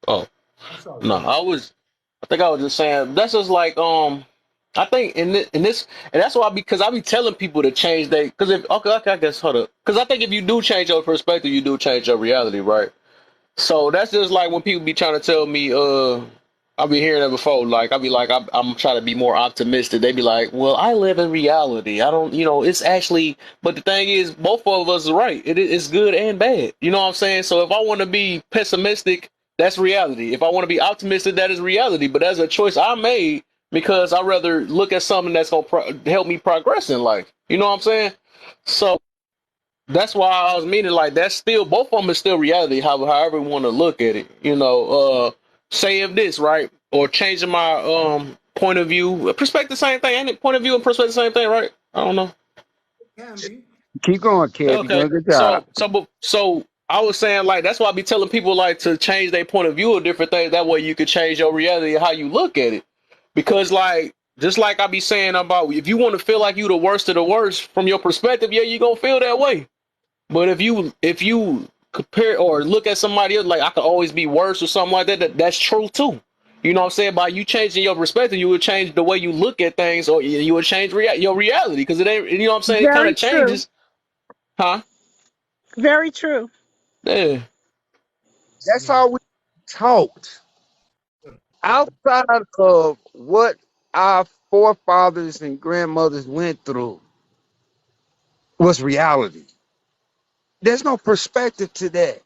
Oh I'm sorry. no, Go ahead. I think I was just saying that's just like I think in this and that's why because I be telling people to change they because if okay I guess hold up because I think if you do change your perspective you do change your reality, right? So that's just like when people be trying to tell me, I be hearing that before. Like I be like, I'm trying to be more optimistic. They be like, well, I live in reality. I don't, it's actually. But the thing is, both of us are right. It's good and bad. You know what I'm saying? So if I want to be pessimistic, that's reality. If I want to be optimistic, that is reality. But that's a choice I made because I rather look at something that's gonna help me progress in life. You know what I'm saying? So that's why I was meaning like that's still both of them is still reality. However you want to look at it, say if this right or changing my point of view, perspective, same thing. Ain't it? Point of view and perspective, same thing, right? I don't know. Can be. Keep going, Kev. You're doing Okay, a good job. so I was saying like that's why I be telling people like to change their point of view of different things. That way you could change your reality and how you look at it. Because like just like I be saying about if you want to feel like you the worst of the worst from your perspective, yeah, you gonna feel that way. But if you compare or look at somebody else, like I could always be worse or something like that, that's true too. You know what I'm saying? By you changing your perspective, you would change the way you look at things, or you would change your reality because it ain't. You know what I'm saying? It kind Very of true. changes, huh? Very true. Yeah, That's Yeah. all we taught. Outside of what our forefathers and grandmothers went through was reality. There's no perspective to that.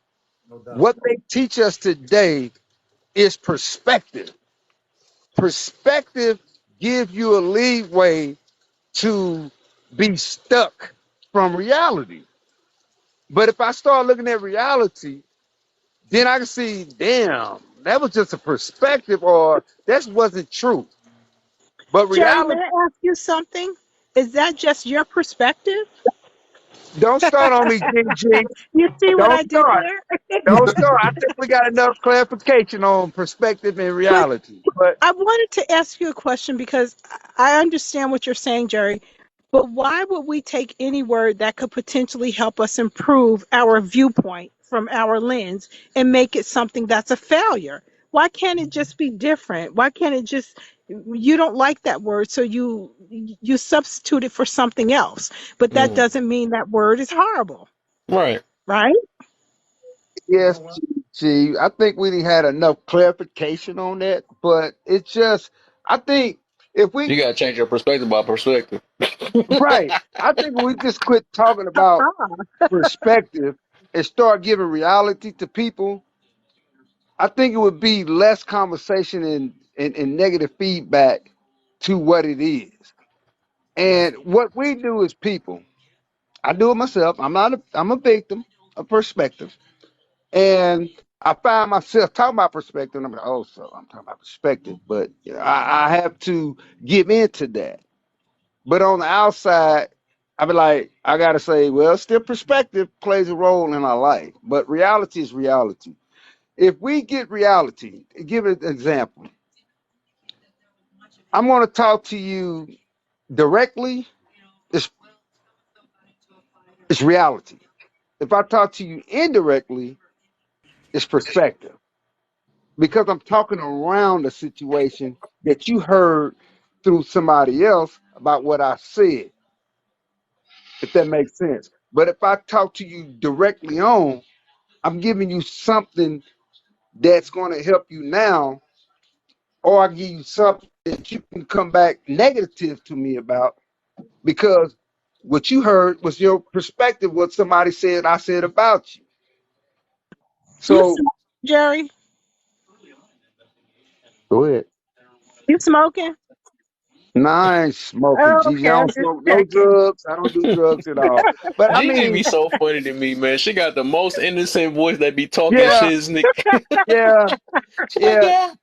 No doubt. What they teach us today is perspective. Perspective gives you a leeway to be stuck from reality. But if I start looking at reality, then I can see, damn, that was just a perspective or that wasn't true. But Jerry, may reality, I ask you something? Is that just your perspective? don't start on me, G. You see what Don't I did start. there? Don't start. I think we got enough clarification on perspective and But reality. But I wanted to ask you a question because I understand what you're saying, Jerry. But why would we take any word that could potentially help us improve our viewpoint from our lens and make it something that's a failure? Why can't it just be different? Why can't it just you don't like that word, so you substitute it for something else. But that mm, doesn't mean that word is horrible, right. right? You know yes, what? G, I think we done had enough clarification on that. But it's just, I think if we, You gotta change your perspective by perspective. right, I think we just quit talking about perspective and start giving reality to people, I think it would be less conversation and negative feedback to what it is. That's And what we do as people, I do it myself. I'm a victim of perspective. And I find myself talking about perspective. And I'm like, oh, so I'm talking about perspective. But I have to give into that. But on the outside, I be like, I gotta say, well, still perspective plays a role in our life, but reality is reality. If we get reality, give it an example. I'm gonna talk to you directly. It's it's reality. If I talk to you indirectly, it's perspective because I'm talking around a situation that you heard through somebody else about what I said. If that makes sense. But if I talk to you directly on, I'm giving you something that's going to help you now, or I give you something that you can come back negative to me about because what you heard was your perspective, what somebody said I said about you. You So smoke, Jerry? go ahead. You smoking? Nah, I ain't smoking, Oh, Gigi. okay, I I'm don't just smoke no checking. drugs. I don't do drugs at all. But I Gigi mean, be so funny to me, man. She got the most innocent voice that be talking yeah, shit. yeah, She's like, yeah. yeah,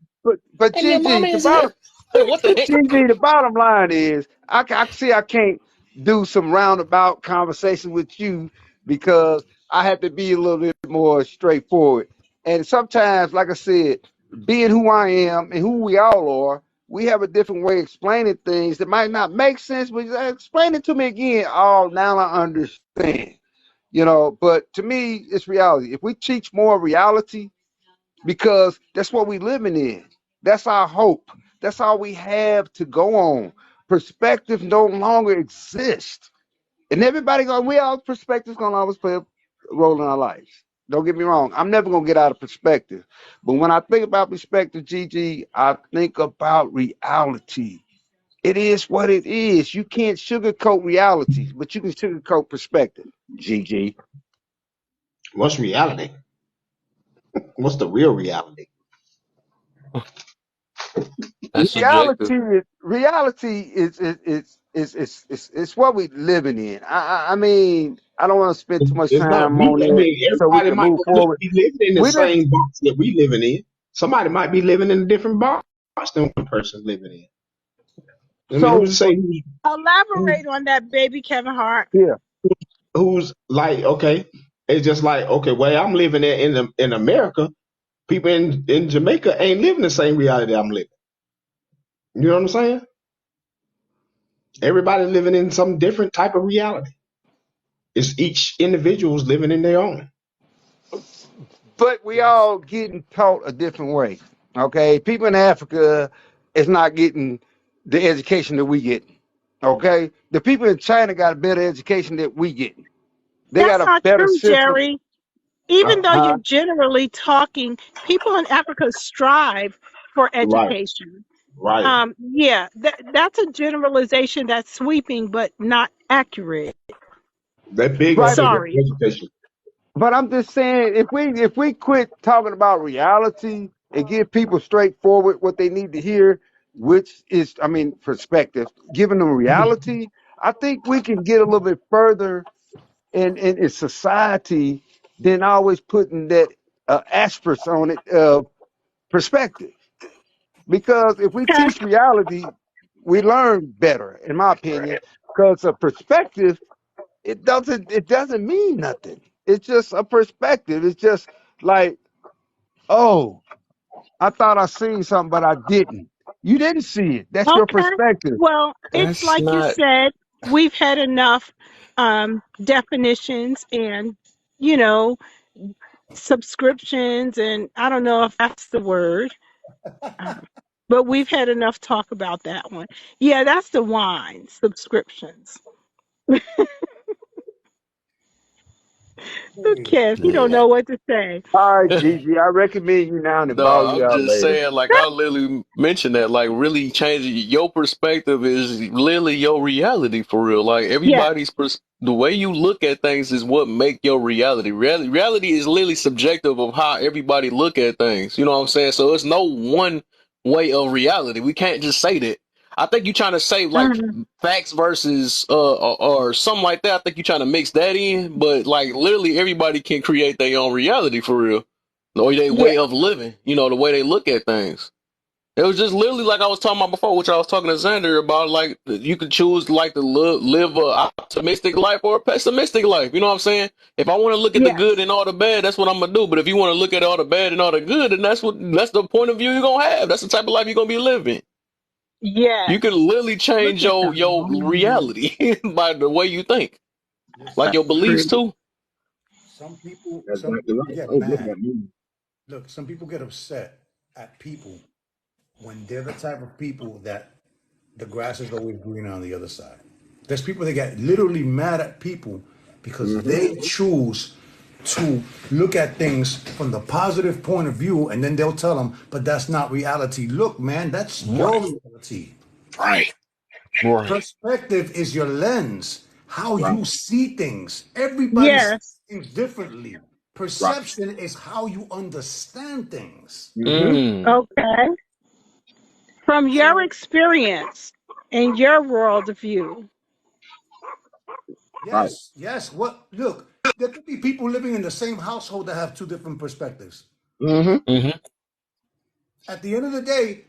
But and your Gigi, mama the is here. bottom Like, what the heck? GG, the bottom line is, I see I can't do some roundabout conversation with you because I have to be a little bit more straightforward. And sometimes, like I said, being who I am and who we all are, we have a different way of explaining things that might not make sense, but explain it to me again. Oh, now I understand. But to me, it's reality. If we teach more reality, because that's what we living in. That's our hope. That's all we have to go on. Perspective no longer exists. And everybody going, we all perspectives gonna always play a role in our lives. Don't get me wrong. I'm never gonna get out of perspective. But when I think about perspective, Gigi, I think about reality. It is what it is. You can't sugarcoat reality, but you can sugarcoat perspective, Gigi. What's reality? What's the real reality? That's subjective. Reality is what we living in. I mean, I don't want to spend too much It's not time real. on I it mean, so we everybody can might move not forward. be living in the We didn't. same box that we living in. Somebody might be living in a different box than one person living in. I mean, who's So to say who's, Elaborate on that, baby Kevin Hart. yeah. who's like okay? It's just like okay, where I'm living in America, people in Jamaica ain't living the same reality I'm living. You know what I'm saying? Everybody living in some different type of reality. It's each individual's living in their own. But we all getting taught a different way. Okay, people in Africa is not getting the education that we get. Okay, the people in China got a better education that we get. They got That's a not better true, system. Jerry. Even though Huh? you're generally talking, people in Africa strive for Right, education. right. Yeah, that's a generalization that's sweeping but not accurate. They're big on Right. Sorry. education. But I'm just saying, if we quit talking about reality and give people straightforward what they need to hear, which is, I mean, perspective, giving them reality, I think we can get a little bit further in society than always putting that asterisk on it perspective. Because if we Okay. teach reality, we learn better, in my opinion. Because a perspective, it doesn't mean nothing. It's just a perspective. It's just like, oh, I thought I seen something, but I didn't. You didn't see it. That's your Okay. perspective. Well, it's That's like you not. said, we've had enough definitions and, you know, subscriptions, and I don't know if that's the word, uh, but we've had enough talk about that one. Yeah, that's the wine subscriptions. Hey, Okay, if you don't Yeah. know what to say. All right, Gigi, I recommend you now and No, ball you I'm out just later. saying, like I literally mentioned that, like really changing your perspective is literally your reality for real. Like Yeah. the way you look at things is what make your reality. Reality is literally subjective of how everybody look at things. You know what I'm saying? So it's no one way of reality. We can't just say that. I think you're trying to say like Mhm. facts versus or something like that. I think you're trying to mix that in, but like literally everybody can create their own reality for real or their Yeah. way of living, you know, the way they look at things. It was just literally like I was talking about before, which I was talking to Xander about. Like you could choose like to live a optimistic life or a pessimistic life. You know what I'm saying? If I want to look at the good Yes. and all the bad, that's what I'm gonna do. But if you want to look at all the bad and all the good, then that's the point of view you're gonna have. That's the type of life you're gonna be living. You Yes. can literally Look change at your God. reality by the way you think, like Listen, your beliefs too. That's some exactly people right. get I was looking mad. at me. Look, some people get upset at people when they're the type of people that the grass is always greener on the other side. There's people that get literally mad at people because Hmm. they choose to look at things from the positive point of view, and then they'll tell them, but that's not reality. Look, man, that's your Right, reality. right, right, Perspective is your lens, how Right, you see things. Everybody sees Yes. things differently. right. Perception is how you understand things. Hmm. mm, Okay. From your So, experience and your worldview. Right. yes, yes. What? Look, there could be people living in the same household that have two different perspectives. Hmm. mm-hmm. At the end of the day,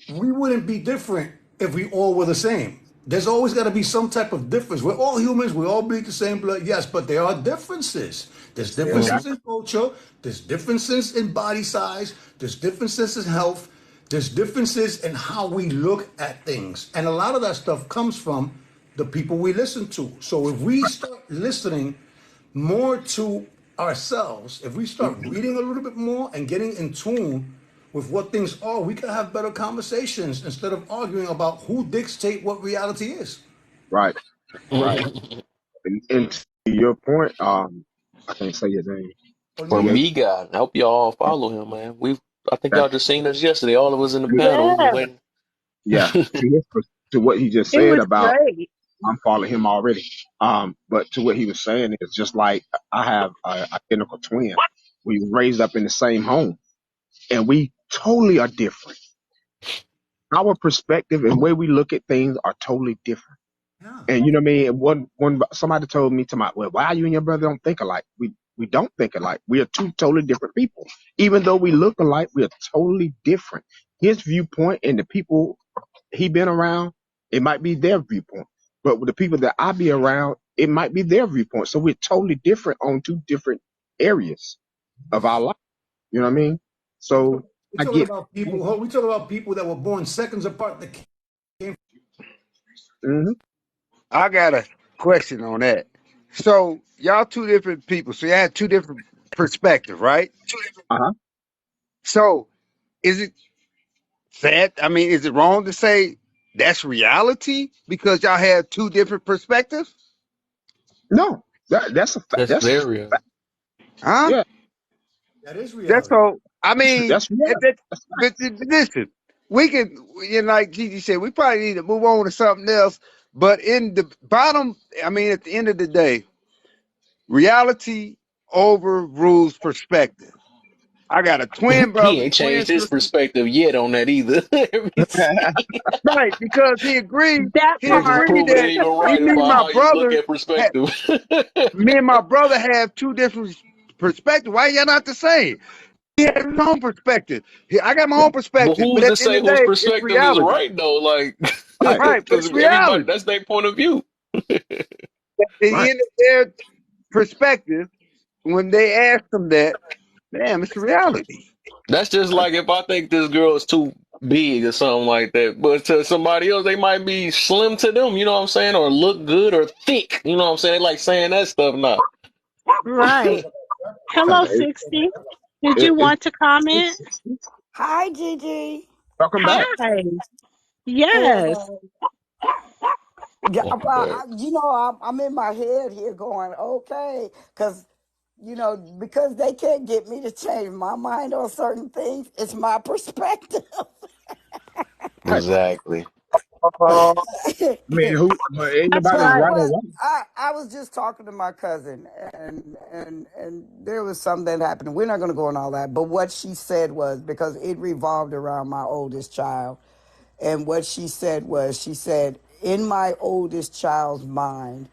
we wouldn't be different if we all were the same. There's always got to be some type of difference. We're all humans. We all bleed the same blood. Yes, but there are differences. There's differences Exactly. in culture. There's differences in body size. There's differences in health. There's differences in how we look at things. And a lot of that stuff comes from the people we listen to. So if we start listening more to ourselves, if we start Mhm. reading a little bit more and getting in tune with what things are, we can have better conversations instead of arguing about who dictate what reality is. Right. Right. And to your point, I can't say your name, For but yeah, Amiga? me, God, I hope y'all all follow him, man. I think y'all that's just seen us yesterday. All of us in the panel. We was Yes. waiting. yeah. To what he just It said was about great. I'm following him already. But to what he was saying is just like I have a identical twin. We were raised up in the same home, and we totally are different. Our perspective and way we look at things are totally different. Yeah. And you know what I mean? And one somebody told me to my well, why you and your brother don't think alike? We don't think alike. We are two totally different people. Even though we look alike, we are totally different. His viewpoint and the people he been around, it might be their viewpoint. But with the people that I be around, it might be their viewpoint. So we're totally different on two different areas of our life. You know what I mean? We're, So we're I talking get. about people. We're talking about people that were born seconds apart. That came. Mm-hmm. I got a question on that. So y'all two different people. So you had two different perspectives, right? Uh-huh. So is it sad? I mean, is it wrong to say that's reality because y'all have two different perspectives? No, that's a That's that's a very. fact. Huh? Yeah, That is That's reality. so. I mean, that's real. That's listen, we can, you know, like Gigi said, we probably need to move on to something else. But in the bottom, I mean, at the end of the day, reality overrules perspective. I got a twin He brother, ain't twin changed his sister. perspective yet on that either. Let me fact. see. Right, because he agreed. That He He just part. agreed proving it that even he, right me and about my how you look brother, at perspective. me and my brother have two different perspectives. Why y'all not the same? He has his own perspective. I got my own But perspective, but who's at to the end say of the whose day, it's perspective is reality. right though? Like, Right, Right, but because it's everybody reality. that's their point of view. At the right. end of their perspective, when they ask them that, damn, it's reality. That's just like if I think this girl is too big or something like that. But to somebody else, they might be slim to them, you know what I'm saying? Or look good or thick, you know what I'm saying? They like saying that stuff now. Right. Hey, Hello, 60. Did you it, want to comment? Hi, Gigi. welcome back. Hi. And Yes. yeah, Welcome well, back. I'm in my head here going, okay, because because they can't get me to change my mind on certain things. It's my perspective. Right. Exactly. I mean, who? But ain't That's nobody But right. right or wrong. I was just talking to my cousin, and there was something that happened. We're not going to go on all that, but what she said was, because it revolved around my oldest child, and what she said was, she said, in my oldest child's mind,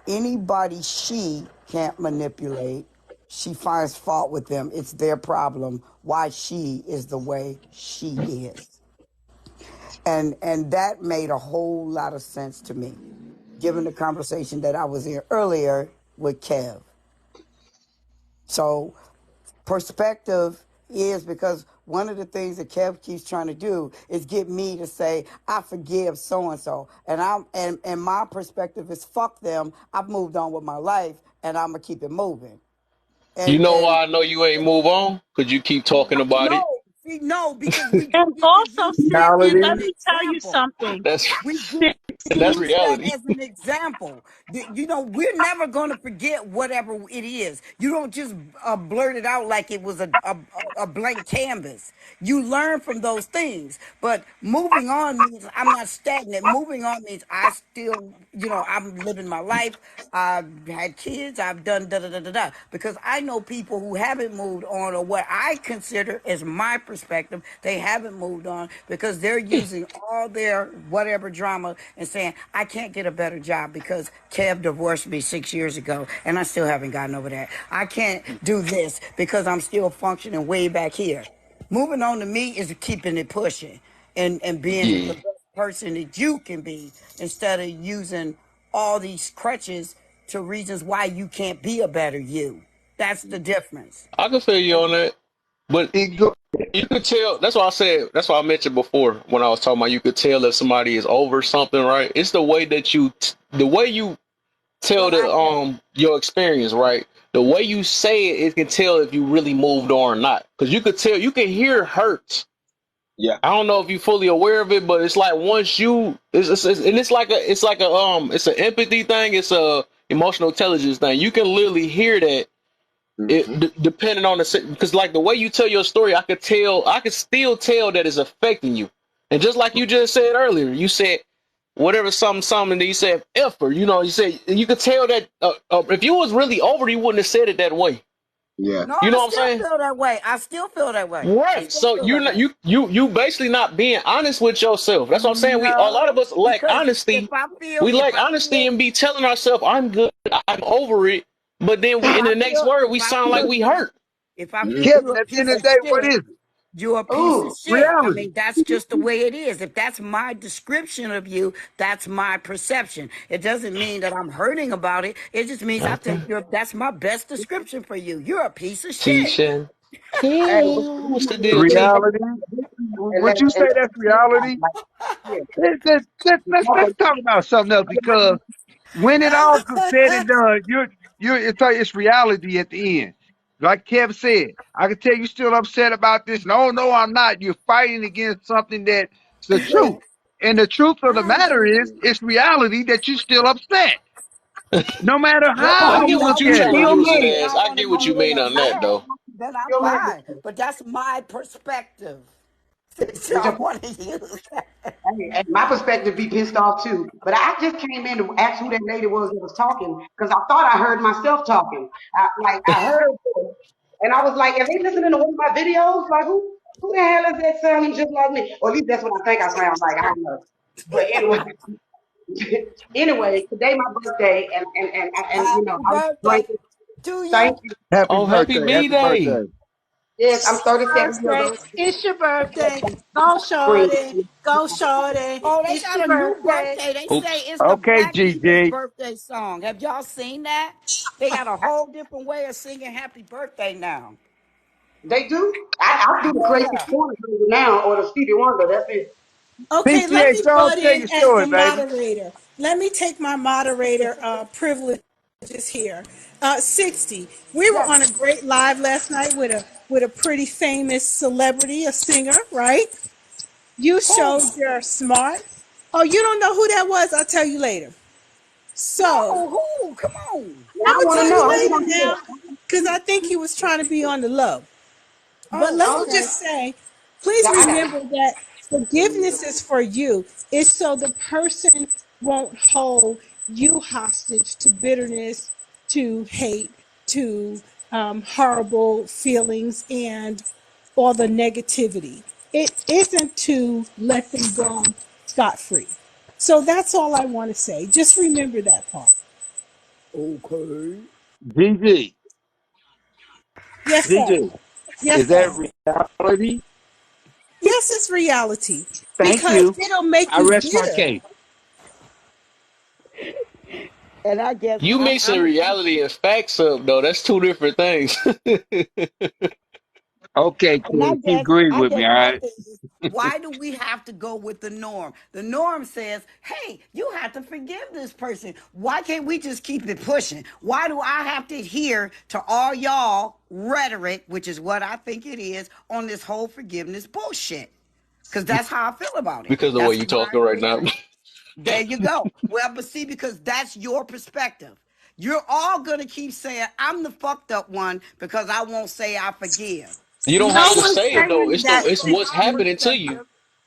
anybody she can't manipulate, she finds fault with them. It's their problem why she is the way she is. And that made a whole lot of sense to me, given the conversation that I was in earlier with Kev. So perspective is because one of the things that Kev keeps trying to do is get me to say I forgive so and so, and my perspective is fuck them. I've moved on with my life, and I'm gonna keep it moving. You And know why I know you ain't move on? Because you keep talking about it. no, see, no, because we And we just also, use that as Cynthia, an let Reality. me tell you example. something. That's We just that's use that reality. as an example. You know, we're never going to forget whatever it is. You don't just blurt it out like it was a blank canvas. You learn from those things. But moving on means I'm not stagnant. Moving on means I still, I'm living my life. I've had kids. I've done da da da da da. Because I know people who haven't moved on, or what I consider as my perspective, they haven't moved on because they're using all their whatever drama and saying, I can't get a better job because Kev divorced me 6 years ago and I still haven't gotten over that. I can't do this because I'm still functioning way back here. Moving on to me is keeping it pushing and being Yeah. the best person that you can be instead of using all these crutches to reasons why you can't be a better you. That's the difference. I can feel you on that. But It go, you could tell. That's why I said. That's why I mentioned before when I was talking about you could tell if somebody is over something, right? It's the way that the way you tell Well, the I your experience, right? The way you say it, it can tell if you really moved on or not. Because you could tell, you can hear hurt. yeah. I don't know if you're fully aware of it, but it's like once you, and it's an empathy thing. It's a emotional intelligence thing. You can literally hear that Hmm. depending on because like the way you tell your story, I could still tell that it's affecting you. And just like you just said earlier, you said whatever something that you said effort, you said you could tell that if you was really over, you wouldn't have said it that way. Yeah. no, You I know what I'm still saying? feel that way. I still feel that way. I Right. still So feel you're that not way. you basically not being honest with yourself. That's what I'm saying. A lot of No, us lack because if honesty. I feel, We if lack I honesty feel, and be telling ourselves, I'm good, I'm over it. But then if we in I the next feel, word if we I sound like feel we you, hurt. if I feel Kevin, you're a at the end piece of of the day, what shit, is it? you're a piece of Ooh, shit. I reality. mean, that's just the way it is. If that's my description of you, that's my perception. It doesn't mean that I'm hurting about it. It just means I think Okay. that's my best description for you. You're a piece of shit. Tisha. Hey, What's the deal, T? Reality. and Would you say that's reality? yeah, Let's talk about something else because when it all is said and done, it's reality at the end. Like Kev said, I can tell you still upset about this. No, I'm not. You're fighting against something that's the truth. And the truth of the I matter get is, you. it's reality that you're still upset. No matter Well, how I if get you what look y'all you at want it. to, still if use it if as. y'all I want to get what you use it mean as on that that, though. then I'm fine. But that's my perspective. If y'all want to use that. Hey, my perspective be pissed off too. But I just came in to ask who that lady was that was talking because I thought I heard myself talking. I heard her, and I was like, "Are they listening to one of my videos? Like, who the hell is that sounding just like me?" Or at least that's what I think I sound like. I don't know. But anyway, anyway, today my birthday, and you know, Happy I was birthday drinking. to Thank you. you. Happy Oh, happy birthday. B Happy Day. birthday. Yes, I'm 37 years birthday. old. It's your birthday. Go, shorty. Go, shorty. Oh, they It's got your a new birthday. birthday. They say Oops. it's the Okay, Black People's GG. birthday song. Have y'all seen that? They got a whole different way of singing happy birthday now. They do. I do the crazy Yeah. corner now or the Stevie Wonder. That's it. Okay, let PTA, me go on, butt tell in your as the story, baby. moderator. Let me take my moderator privileges here. 60. We were Yes. on a great live last night with a pretty famous celebrity, a singer, right? You showed Who? you're smart. Oh, you don't know who that was? I'll tell you later. So No, who? Come on. Now I'm I gonna want to tell know. you I later want to now, hear. because I think he was trying to be on the low. But let Oh, me Okay. okay. just say, please Yeah, I got remember that forgiveness is for you. It's so the person won't hold you hostage to bitterness, to hate, to horrible feelings, and all the negativity. It isn't to let them go scot free. So that's all I want to say. Just remember that part. Okay. GG. Yes, sir. DJ, is Yes, that sir. reality? Yes, it's reality Thank because you. it'll make I you rest my bitter. case. And I guess You mixing I'm reality and facts up though. That's two different things. Okay, and I Queen, keep guess agreeing I with me, guess all my right? thing is, why do we have to go with the norm? The norm says, hey, you have to forgive this person. Why can't we just keep it pushing? Why do I have to adhere to all y'all rhetoric, which is what I think it is, on this whole forgiveness bullshit? Because that's how I feel about it. Because of the way That's you my talking right now. reaction. There you go. Well, but see, because that's your perspective. You're all gonna keep saying I'm the fucked up one because I won't say I forgive. You don't No have to And one's say it though. saying It's the that. it's it's from what's our happening to you. perspective,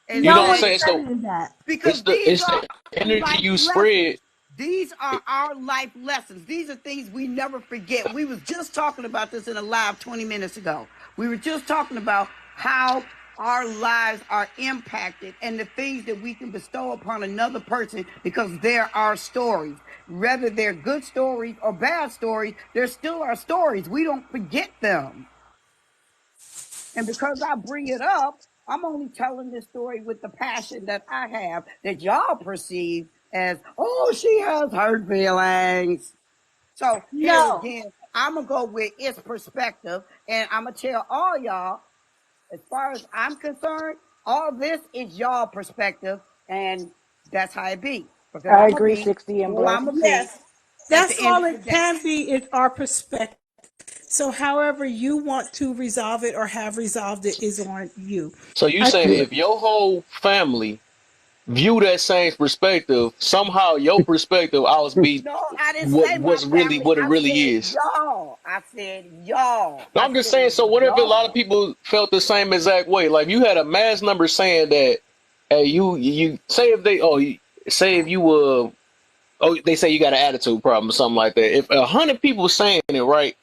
and You know No what I'm one's saying? saying It's the saying that. because these it's are the our energy life you lessons. spread. These are our life lessons. These are things we never forget. We was just talking about this in a live 20 minutes ago. We were just talking about how our lives are impacted and the things that we can bestow upon another person because they're our stories. Whether they're good stories or bad stories, they're still our stories. We don't forget them. And because I bring it up, I'm only telling this story with the passion that I have that y'all perceive as, oh, she has hurt feelings. So here No. again, I'm going to go with its perspective and I'm going to tell all y'all, as far as I'm concerned, all this is y'all perspective and that's how it be. Because I I'm going to agree, be 60 and who I'm blessed. going to be Yes, at the that's end all of the it day. can be is our perspective. So, however you want to resolve it or have resolved it is on you. So you I saying think if your whole family view that same perspective, somehow your perspective always be No, I didn't say my family. what it I really said is. y'all. I said y'all. No, I I'm just saying. said So what if a lot of y'all. people felt the same exact way? Like you had a mass number saying that, hey, you say if they say if you were they say you got an attitude problem or something like that. If 100 people saying it right,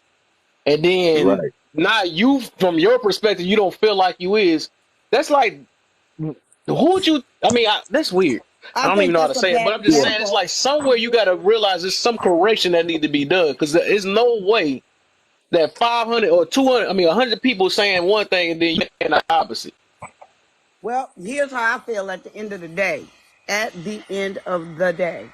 and then Right. not you from your perspective, you don't feel like you is. That's like who would you? I mean, that's weird. I I don't even think know how to that's a say it, but bad I'm just Yeah. saying it's example. like somewhere you got to realize there's some correction that need to be done because there is no way that 500 or 200, I mean, 100 people saying one thing and then you saying the opposite. Well, here's how I feel at the end of the day. At the end of the day.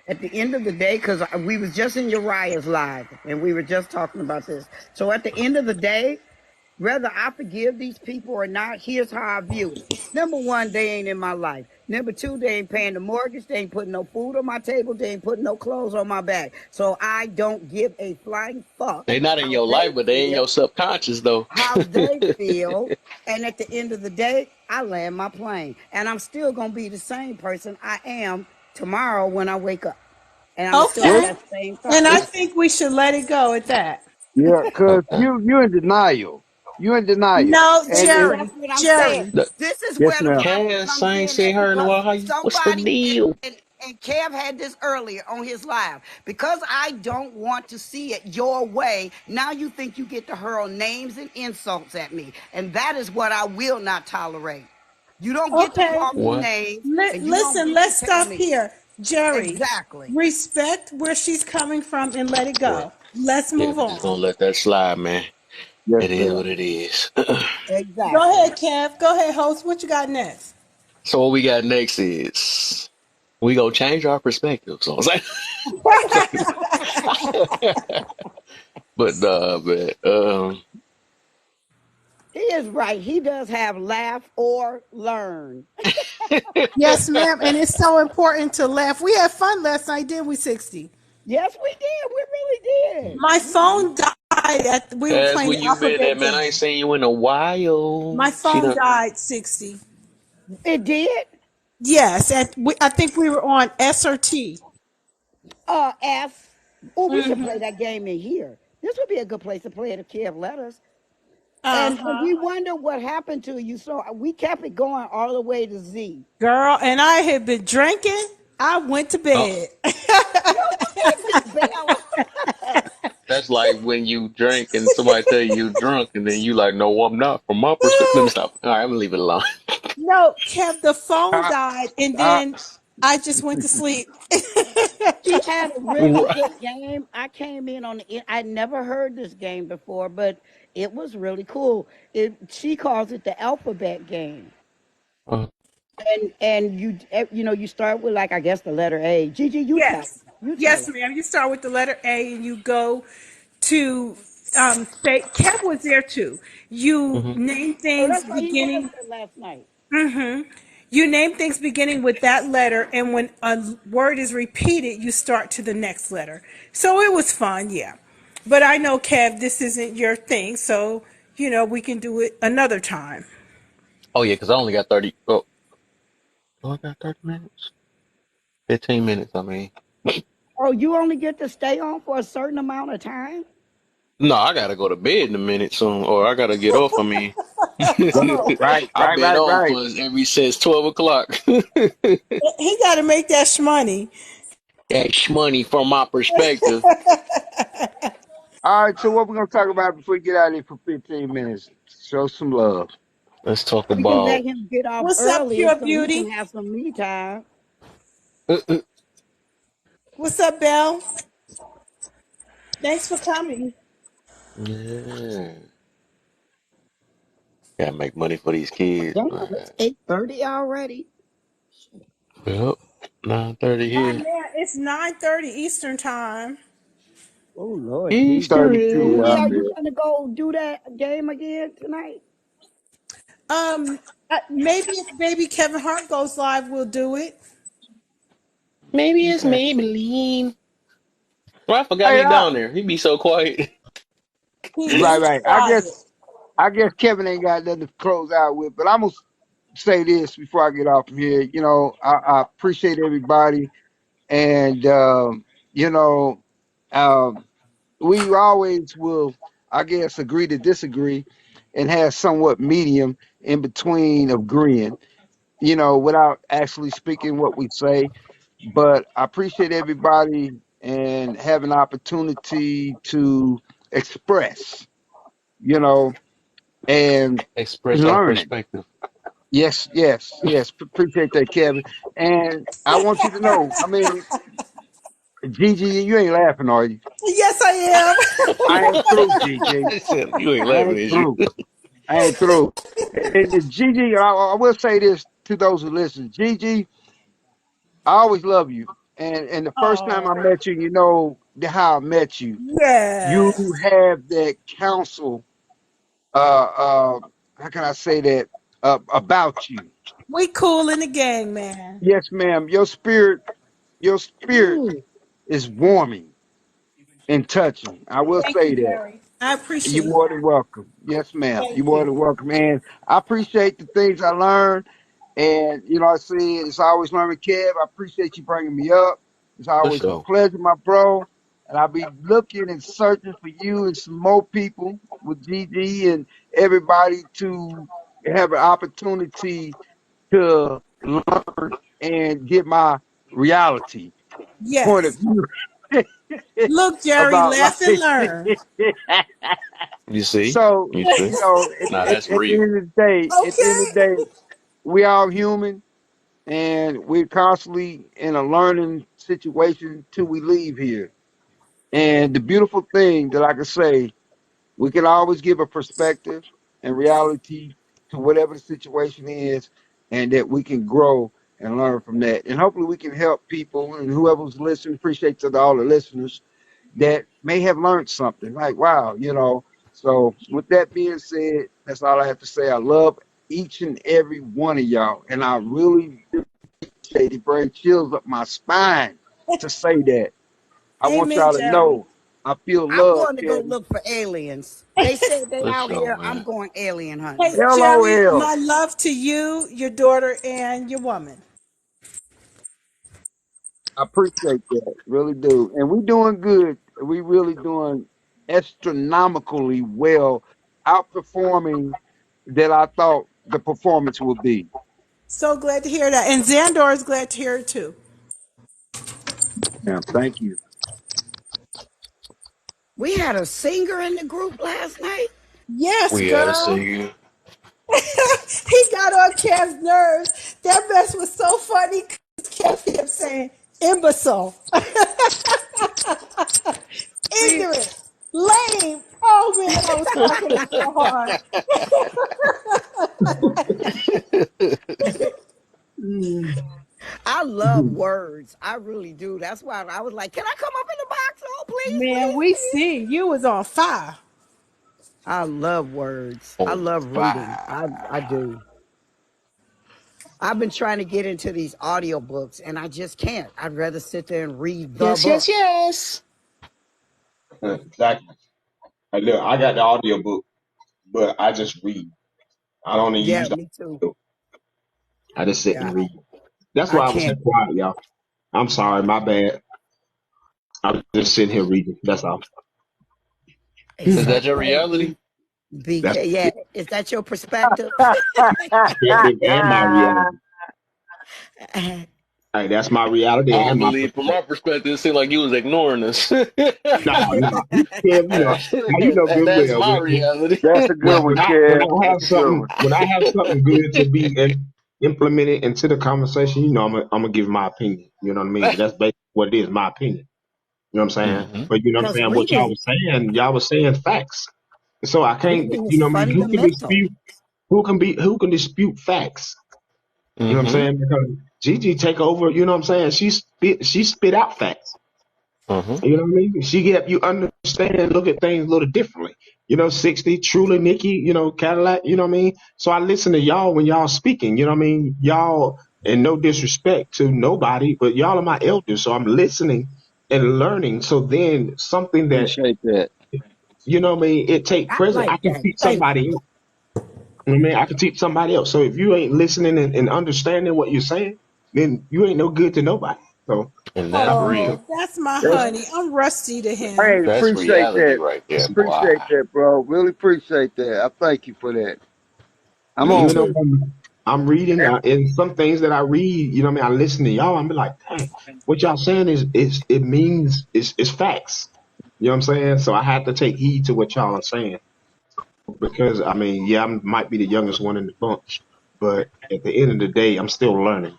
At the end of the day, because we was just in Uriah's live and we were just talking about this. So at the end of the day, whether I forgive these people or not, here's how I view it. Number one, they ain't in my life. Number two, they ain't paying the mortgage. They ain't putting no food on my table. They ain't putting no clothes on my back. So I don't give a flying fuck They not in how your they life, but they in feel, your subconscious though. how they feel. And at the end of the day, I land my plane. And I'm still going to be the same person I am tomorrow when I wake up. And I'm going to still have What? okay. that same And thought I What? process. think we should let it go at that. Yeah, cause Okay. you in denial. You in denial. No, And And Jerry, that's what I'm saying. Jerry. The This is yes, where the ma'am. problem Cass comes ain't in seen at her in a because while. What's the somebody deal? and Kev had this earlier on his live. Because I don't want to see it your way, now you think you get to hurl names and insults at me. And that is what I will not tolerate. You don't get to Okay. call me What? names and you don't Listen, get to let's tell stop me here. Jerry, exactly. respect where she's coming from and let it Well, go. Let's yeah, move we just on. gonna let that slide, man. Yes, It is ma'am. what it is. Go Exactly. ahead, Kev. Go ahead, host. What you got next? So what we got next is we gonna change our perspective. So I'm saying, but man, He is right. He does have laugh or learn. Yes, ma'am. And it's so important to laugh. We had fun last night, didn't we, 60? Yes, we did. We really did. My phone died we were Cass, where playing you been alphabet at, man? I ain't game. seen you in a while. My She phone done. died, 60. It did. Yes, I think we were on S or T. F. Oh, we should play that game in here. This would be a good place to play it if Kev let us. And Uh-huh. we wonder what happened to you. So we kept it going all the way to Z. Girl, and I had been drinking. I went to Oh, bed. No, you didn't bail. that's like when you drink and somebody tell you drunk, and then you like, no, I'm not. From my perspective, let me stop. All right, I'm gonna leave it alone. No, Kev, the phone I, died, and I, then I just went to sleep. She had a really Right. good game. I came in on the. I never heard this game before, but it was really cool. She calls it the alphabet game, Uh, and you start with, like, I guess, the letter A. Gigi, Yes. you tell Yes, her. ma'am. You start with the letter A and you go to say Kev was there too. You mhm. name Oh, things that's right. He was beginning. there last night. You name things beginning with that letter, and when a word is repeated, you start to the next letter. So it was fun, yeah. But I know, Kev, this isn't your thing, so we can do it another time. Oh yeah, because I only got 30. Oh, I got 30 minutes. 15 minutes. I mean, Oh, you only get to stay on for a certain amount of time? no, I gotta go to bed in a minute soon, or I gotta get off. I mean, Oh, Right, I've right, been right, on right. for every since 12 o'clock. He got to make that shmoney. That's money from my perspective. All right, so what we're gonna talk about before we get out of here for 15 minutes? Show some love. Let's talk we can about. let him get off What's up, earlier Pure so he can Beauty? have some me time. Uh, uh, What's up, Belle? Thanks for coming. yeah, gotta make money for these kids, Damn, it's man. 8:30 already. Yep, 9:30 Oh here. man, it's 9:30 Eastern time. Oh Lord Jesus. Easter 32 Julie, where are I'm egg. you at. gonna go do that game again tonight? Um, maybe if baby Kevin Hart goes live, we'll do it. Maybe it's Okay. Maybelline. Well, I forgot Hey, he down there. He be so quiet. right, He's right. quiet. I guess Kevin ain't got nothing to close out with, but I'm gonna say this before I get off from here. I appreciate everybody, and you know, um, we always will, I guess, agree to disagree, and have somewhat medium in between agreeing. Without actually speaking what we say. But I appreciate everybody and have an opportunity to express, you know, and Express our learning. perspective. Yes, yes, yes. Appreciate that, Kevin. And I want you to know, I mean, Gigi, you ain't laughing, are you? Yes, I am. I ain't through, Gigi. I said, you ain't I laughing ain't at you. through. I ain't through. And Gigi, I will say this to those who listen. Gigi, I always love you. And the first time I Oh, met you, how I met you. You yes. have that counsel. How can I say that about you? We cool in the gang, man. Yes, ma'am. Your spirit Mm. is warming and touching. I will Thank say you, that. Jerry. I You're appreciate more that. than welcome. Yes, ma'am. You're Thank more you. than welcome. And I appreciate the things I learned. And, I said, it's always learning, Kev. I appreciate you bringing me up. It's For always a sure. pleasure, my bro. And I'll be looking and searching for you and some more people with GG and everybody to have an opportunity to learn and get my reality point of Yes. view Look, Jerry, about laugh and life. learn. You see? So, You see? Now that's at the real. end of the day, Okay. we all human and we're constantly in a learning situation till we leave here. And the beautiful thing that I can say, we can always give a perspective and reality to whatever the situation is, and that we can grow and learn from that. And hopefully we can help people and whoever's listening, appreciate to all the listeners that may have learned something. Like, wow. So with that being said, that's all I have to say. I love each and every one of y'all. And I really appreciate it. Bring chills up my spine to say that. I want Amen, y'all to Jerry. know I feel I'm love, going to go Kevin. look for aliens. They said they For out sure, here. I'm man. going alien Hey, hunting. Jerry, LOL. my love to you, your daughter, and your woman. I appreciate that. Really do. And we doing good. We really doing astronomically well, outperforming that I thought the performance would be. So glad to hear that. And Xandor is glad to hear it too. Yeah, thank you. We had a singer in the group last night. Yes, We had to girl. see you. He got on Kev's nerves. That mess was so funny. kept saying imbecile, See, ignorant, lame. Oh man, I was cracking up so hard. Mm. I love words. I really do. That's why I was like, can I come up in the box? Oh, please, Man, please, we please. see you was on fire. I love words. I On love reading. I fire. do. I've been trying to get into these audiobooks and I just can't. I'd rather sit there and read the Yes, yes, book. yes. Exactly. Look, I got the audio book, but I just read. I don't even Yeah, use the me too. audio. I just sit Yeah, and read. That's I why I was so can't. quiet, y'all. I'm sorry, my bad. I was just sitting here reading. That's all. Is that your Exactly. reality? That's BK. Yeah. Is that your perspective? perspective and my reality. Hey, that's my reality I and my believe from my perspective. perspective, it seemed like you was ignoring us. No, no. Kev, now you know good That's well. my reality. That's a good one, When Kev. I have That's a good something one. good to be implemented into the conversation, I'm gonna give my opinion. You know what I mean? That's basically what it is, my opinion. You know what I'm saying? Hmm. But you know what I'm Because saying? What reading y'all was saying facts. So I can't, reading you is know what I mean? fundamental. Who can dispute facts? You know what I'm Hmm. saying? Because Gigi take over, you know what I'm saying? She spit out facts. Hmm. You know what I mean? She get you understand and look at things a little differently. 60, truly Nikki, Cadillac, you know what I mean? So I listen to y'all when y'all speaking, you know what I mean? Y'all, and no disrespect to nobody, but y'all are my elders. So I'm listening and learning. So then something that, Appreciate that. you know what I mean, it take I present, like I can that. teach Thank somebody else. You know what I mean? I can teach somebody else. So if you ain't listening and understanding what you're saying, then you ain't no good to nobody. So And that's that's what I'm real. saying. Oh, that's my That's, honey. I'm rusty to him. hey, That's appreciate reality that. right there, boy. Appreciate that, bro. Really appreciate that. I thank you for that. I'm me on. Even though too. I'm reading, and some things that I read, you know what I mean? I listen to y'all, I'm be like, dang, what y'all saying it means, it's facts. You know what I'm saying? So I have to take heed to what y'all are saying because, I mean, yeah, I might be the youngest one in the bunch, but at the end of the day, I'm still learning.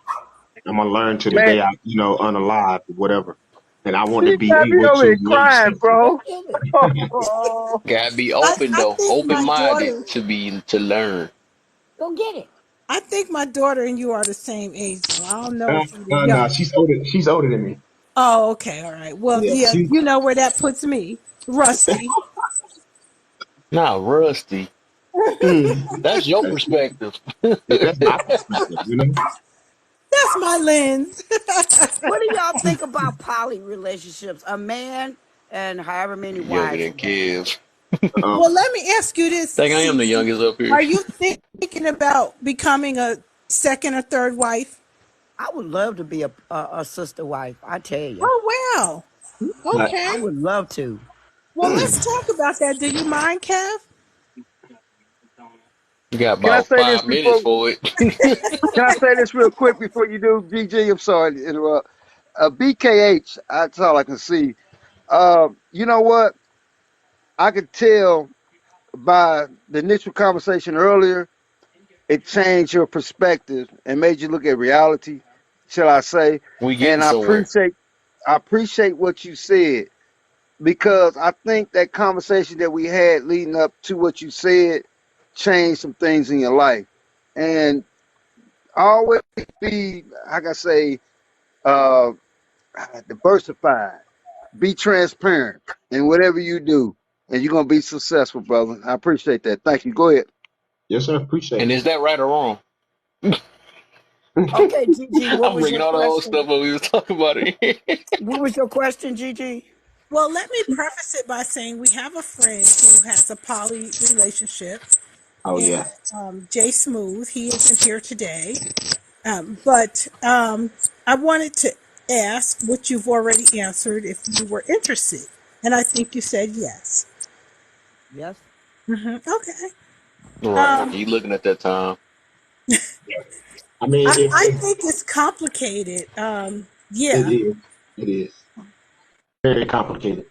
I'm going to learn to the Man, day I, unalive, whatever. And I want to you be got me able over to here raise crying, something. Go bro. get it. Gotta be I, open I though, think open my minded daughter to learn. Go get it. I think my daughter and you are the same age though. I don't know if you're the No, young. she's older than me. Oh, okay, all right. Well, Yeah, yeah, you know where that puts me. Rusty. Nah, Rusty. mm, That's your that's, perspective. that's my perspective, That's my lens. What do y'all think about poly relationships? A man and however many Younger wives than he got. Kev. Well, Um, let me ask you this, Think I am the Cece. youngest up here. Are you thinking about becoming a second or third wife? I would love to be a sister wife. I tell you, Oh, wow. Okay. I would love to. Well, let's talk about that. Do you mind, Kev? You got Can I about say this 5 minutes before? for it. Can I say this real quick before you do, GG? I'm sorry to interrupt. BKH. That's all I can see. You know what? I could tell by the initial conversation earlier. It changed your perspective and made you look at reality, shall I say? We getting And somewhere. I appreciate what you said because I think that conversation that we had leading up to what you said changed some things in your life. And always be, like I say, uh, diversified. Be transparent in whatever you do, and you're gonna be successful, brother. I appreciate that. Thank you. Go ahead. yes, sir. Appreciate And it. is that right or wrong? Okay, Gigi, what I'm was bringing your all the old stuff question? that we was talking about in here. What was your question, Gigi? Well, let me preface it by saying we have a friend who has a poly relationship, Oh and yeah. Jay Smooth. He isn't here today, but I wanted to ask what you've already answered if you were interested, and I think you said yes. Yes. Okay. Right. Um, You looking at that time. I mean, I think it's complicated. it Yeah. is. It is very complicated.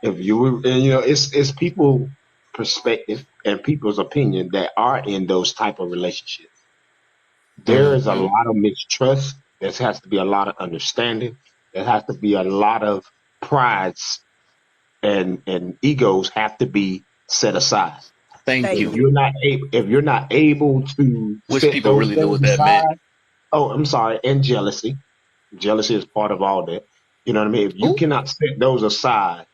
If you were, and it's people perspective and people's opinion that are in those type of relationships. There is a Mm-hmm. lot of mistrust. There has to be a lot of understanding. There has to be a lot of prides and egos have to be set aside. Thank Thank If you. you. you're not able to Wish set people those really knew things what that meant. aside, oh, I'm sorry, and jealousy. Jealousy is part of all that. You know what I mean? If you Ooh, cannot set those aside,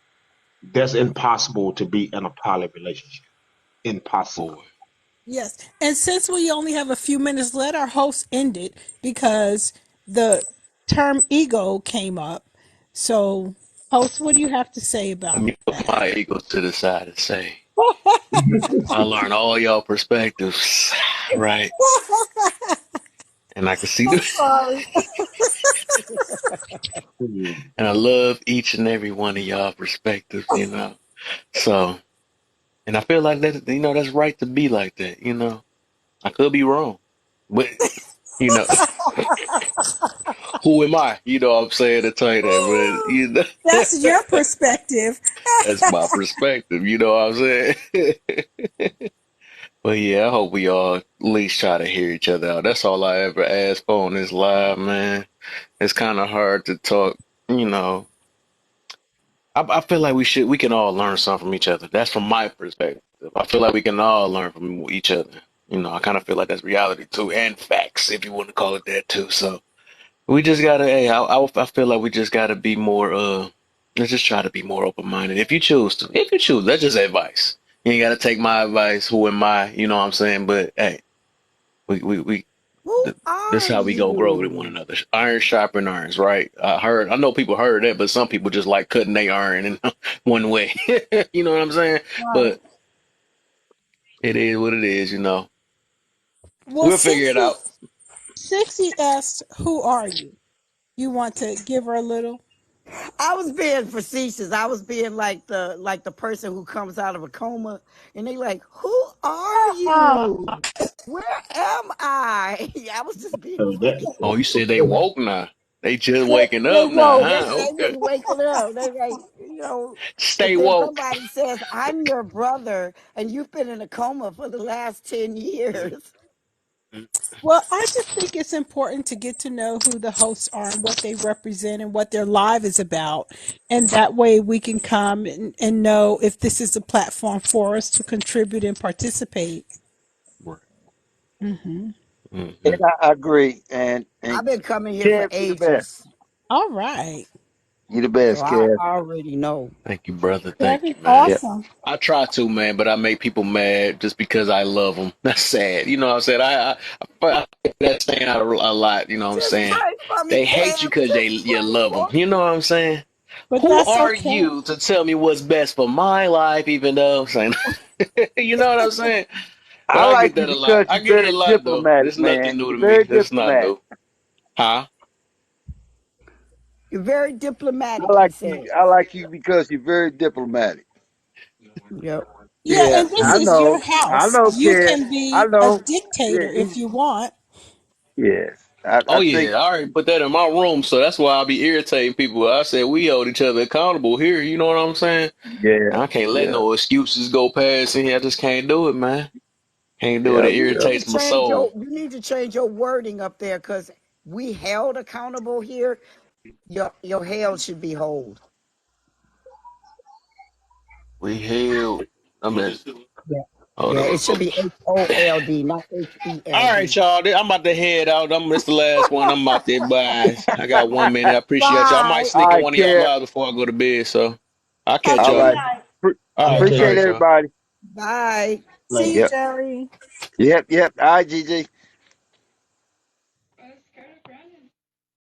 that's impossible to be in a poly relationship. Impossible. boy. Yes. And since we only have a few minutes, let our host end it because the term ego came up. So, host, what do you have to say Let about me put that? my ego to the side and say, I learned all y'all perspectives, right? And I can see the, Sorry. and I love each and every one of y'all perspectives, So, and I feel like that, that's right to be like that, I could be wrong, but you know, who am I? You know what I'm saying to tell you that, but That's your perspective. that's my perspective. You know what I'm saying? But yeah, I hope we all at least try to hear each other out. That's all I ever ask for on this live, man. It's kind of hard to talk, you know. I feel like we can all learn something from each other. That's from my perspective. I feel like we can all learn from each other. I kind of feel like that's reality too, and facts, if you want to call it that too. So we just gotta, hey, I feel like we just gotta be more, let's just try to be more open minded. If you choose to, that's just advice. You ain't gotta take my advice. Who am I? You know what I'm saying? But hey, we Who th- this is are how we go grow with one you? another. Iron sharpen irons, right? I know people heard that, but some people just like cutting their iron in one way. You know what I'm saying? Right. But it is what it is. Well, We'll figure it out. Sixty asked, "Who are you?" You want to give her a little? I was being facetious. I was being like the person who comes out of a coma and they like, who are you? Where am I? I was just being So that, funny. Oh, you said they woke now. They just waking They up woke. They now, huh? they Okay. just waking up. They like, if Stay then woke. somebody says, I'm your brother and you've been in a coma for the last 10 years. Well, I just think it's important to get to know who the hosts are and what they represent and what their live is about. And that way we can come and know if this is a platform for us to contribute and participate. Hmm. Mm-hmm. And I agree. And I've been coming here for Kev, you the best. ages. All right. You the So best, I Kev. already know. Thank you, brother. That Thank is you, man. Yeah. awesome. I try to, man, but I make people mad just because I love them. That's sad. You know what I'm saying? I think that saying out a lot. You know what I'm Just saying? pray for me, They hate Kev. you because Just you pray love them. for You know what I'm saying? But Who that's are okay. you to tell me what's best for my life, even though I'm saying, you know what I'm saying? But I I like get you that a lot. because I you're get it a very lot, though. diplomatic, It's nothing man. new to You're me. very That's not diplomatic. new. Huh? You're very diplomatic, I he like you. said. I like you because you're very diplomatic. Yep. Yeah, Yeah, and this I is your know. I house. know, You Kev. can I be a know. Yeah, dictator if you want. yes. Oh I think. yeah, I already put that in my room, so that's why I be irritating people. I said we hold each other accountable here. You know what I'm saying? Yeah, And I can't let yeah, no excuses go past in here. I just can't do it, man. Can't do it. yeah, It You yeah. need to irritates my change soul. your wording up there because we held accountable here. Your hell should be hold. We held. I mean, Yeah. hold Yeah, it should on. be HOLD, not All right, HELD. y'all. I'm about to head out. This the last one. I'm out there. Bye. I got 1 minute. I appreciate y'all. I might Bye. All sneak in right, one of y'all Kev. live before I go to bed. So I'll Have catch a All good y'all. right. night. All right. All Appreciate right, y'all. everybody. Bye. See you, Yep, Jerry. yep, yep. All right, Gigi.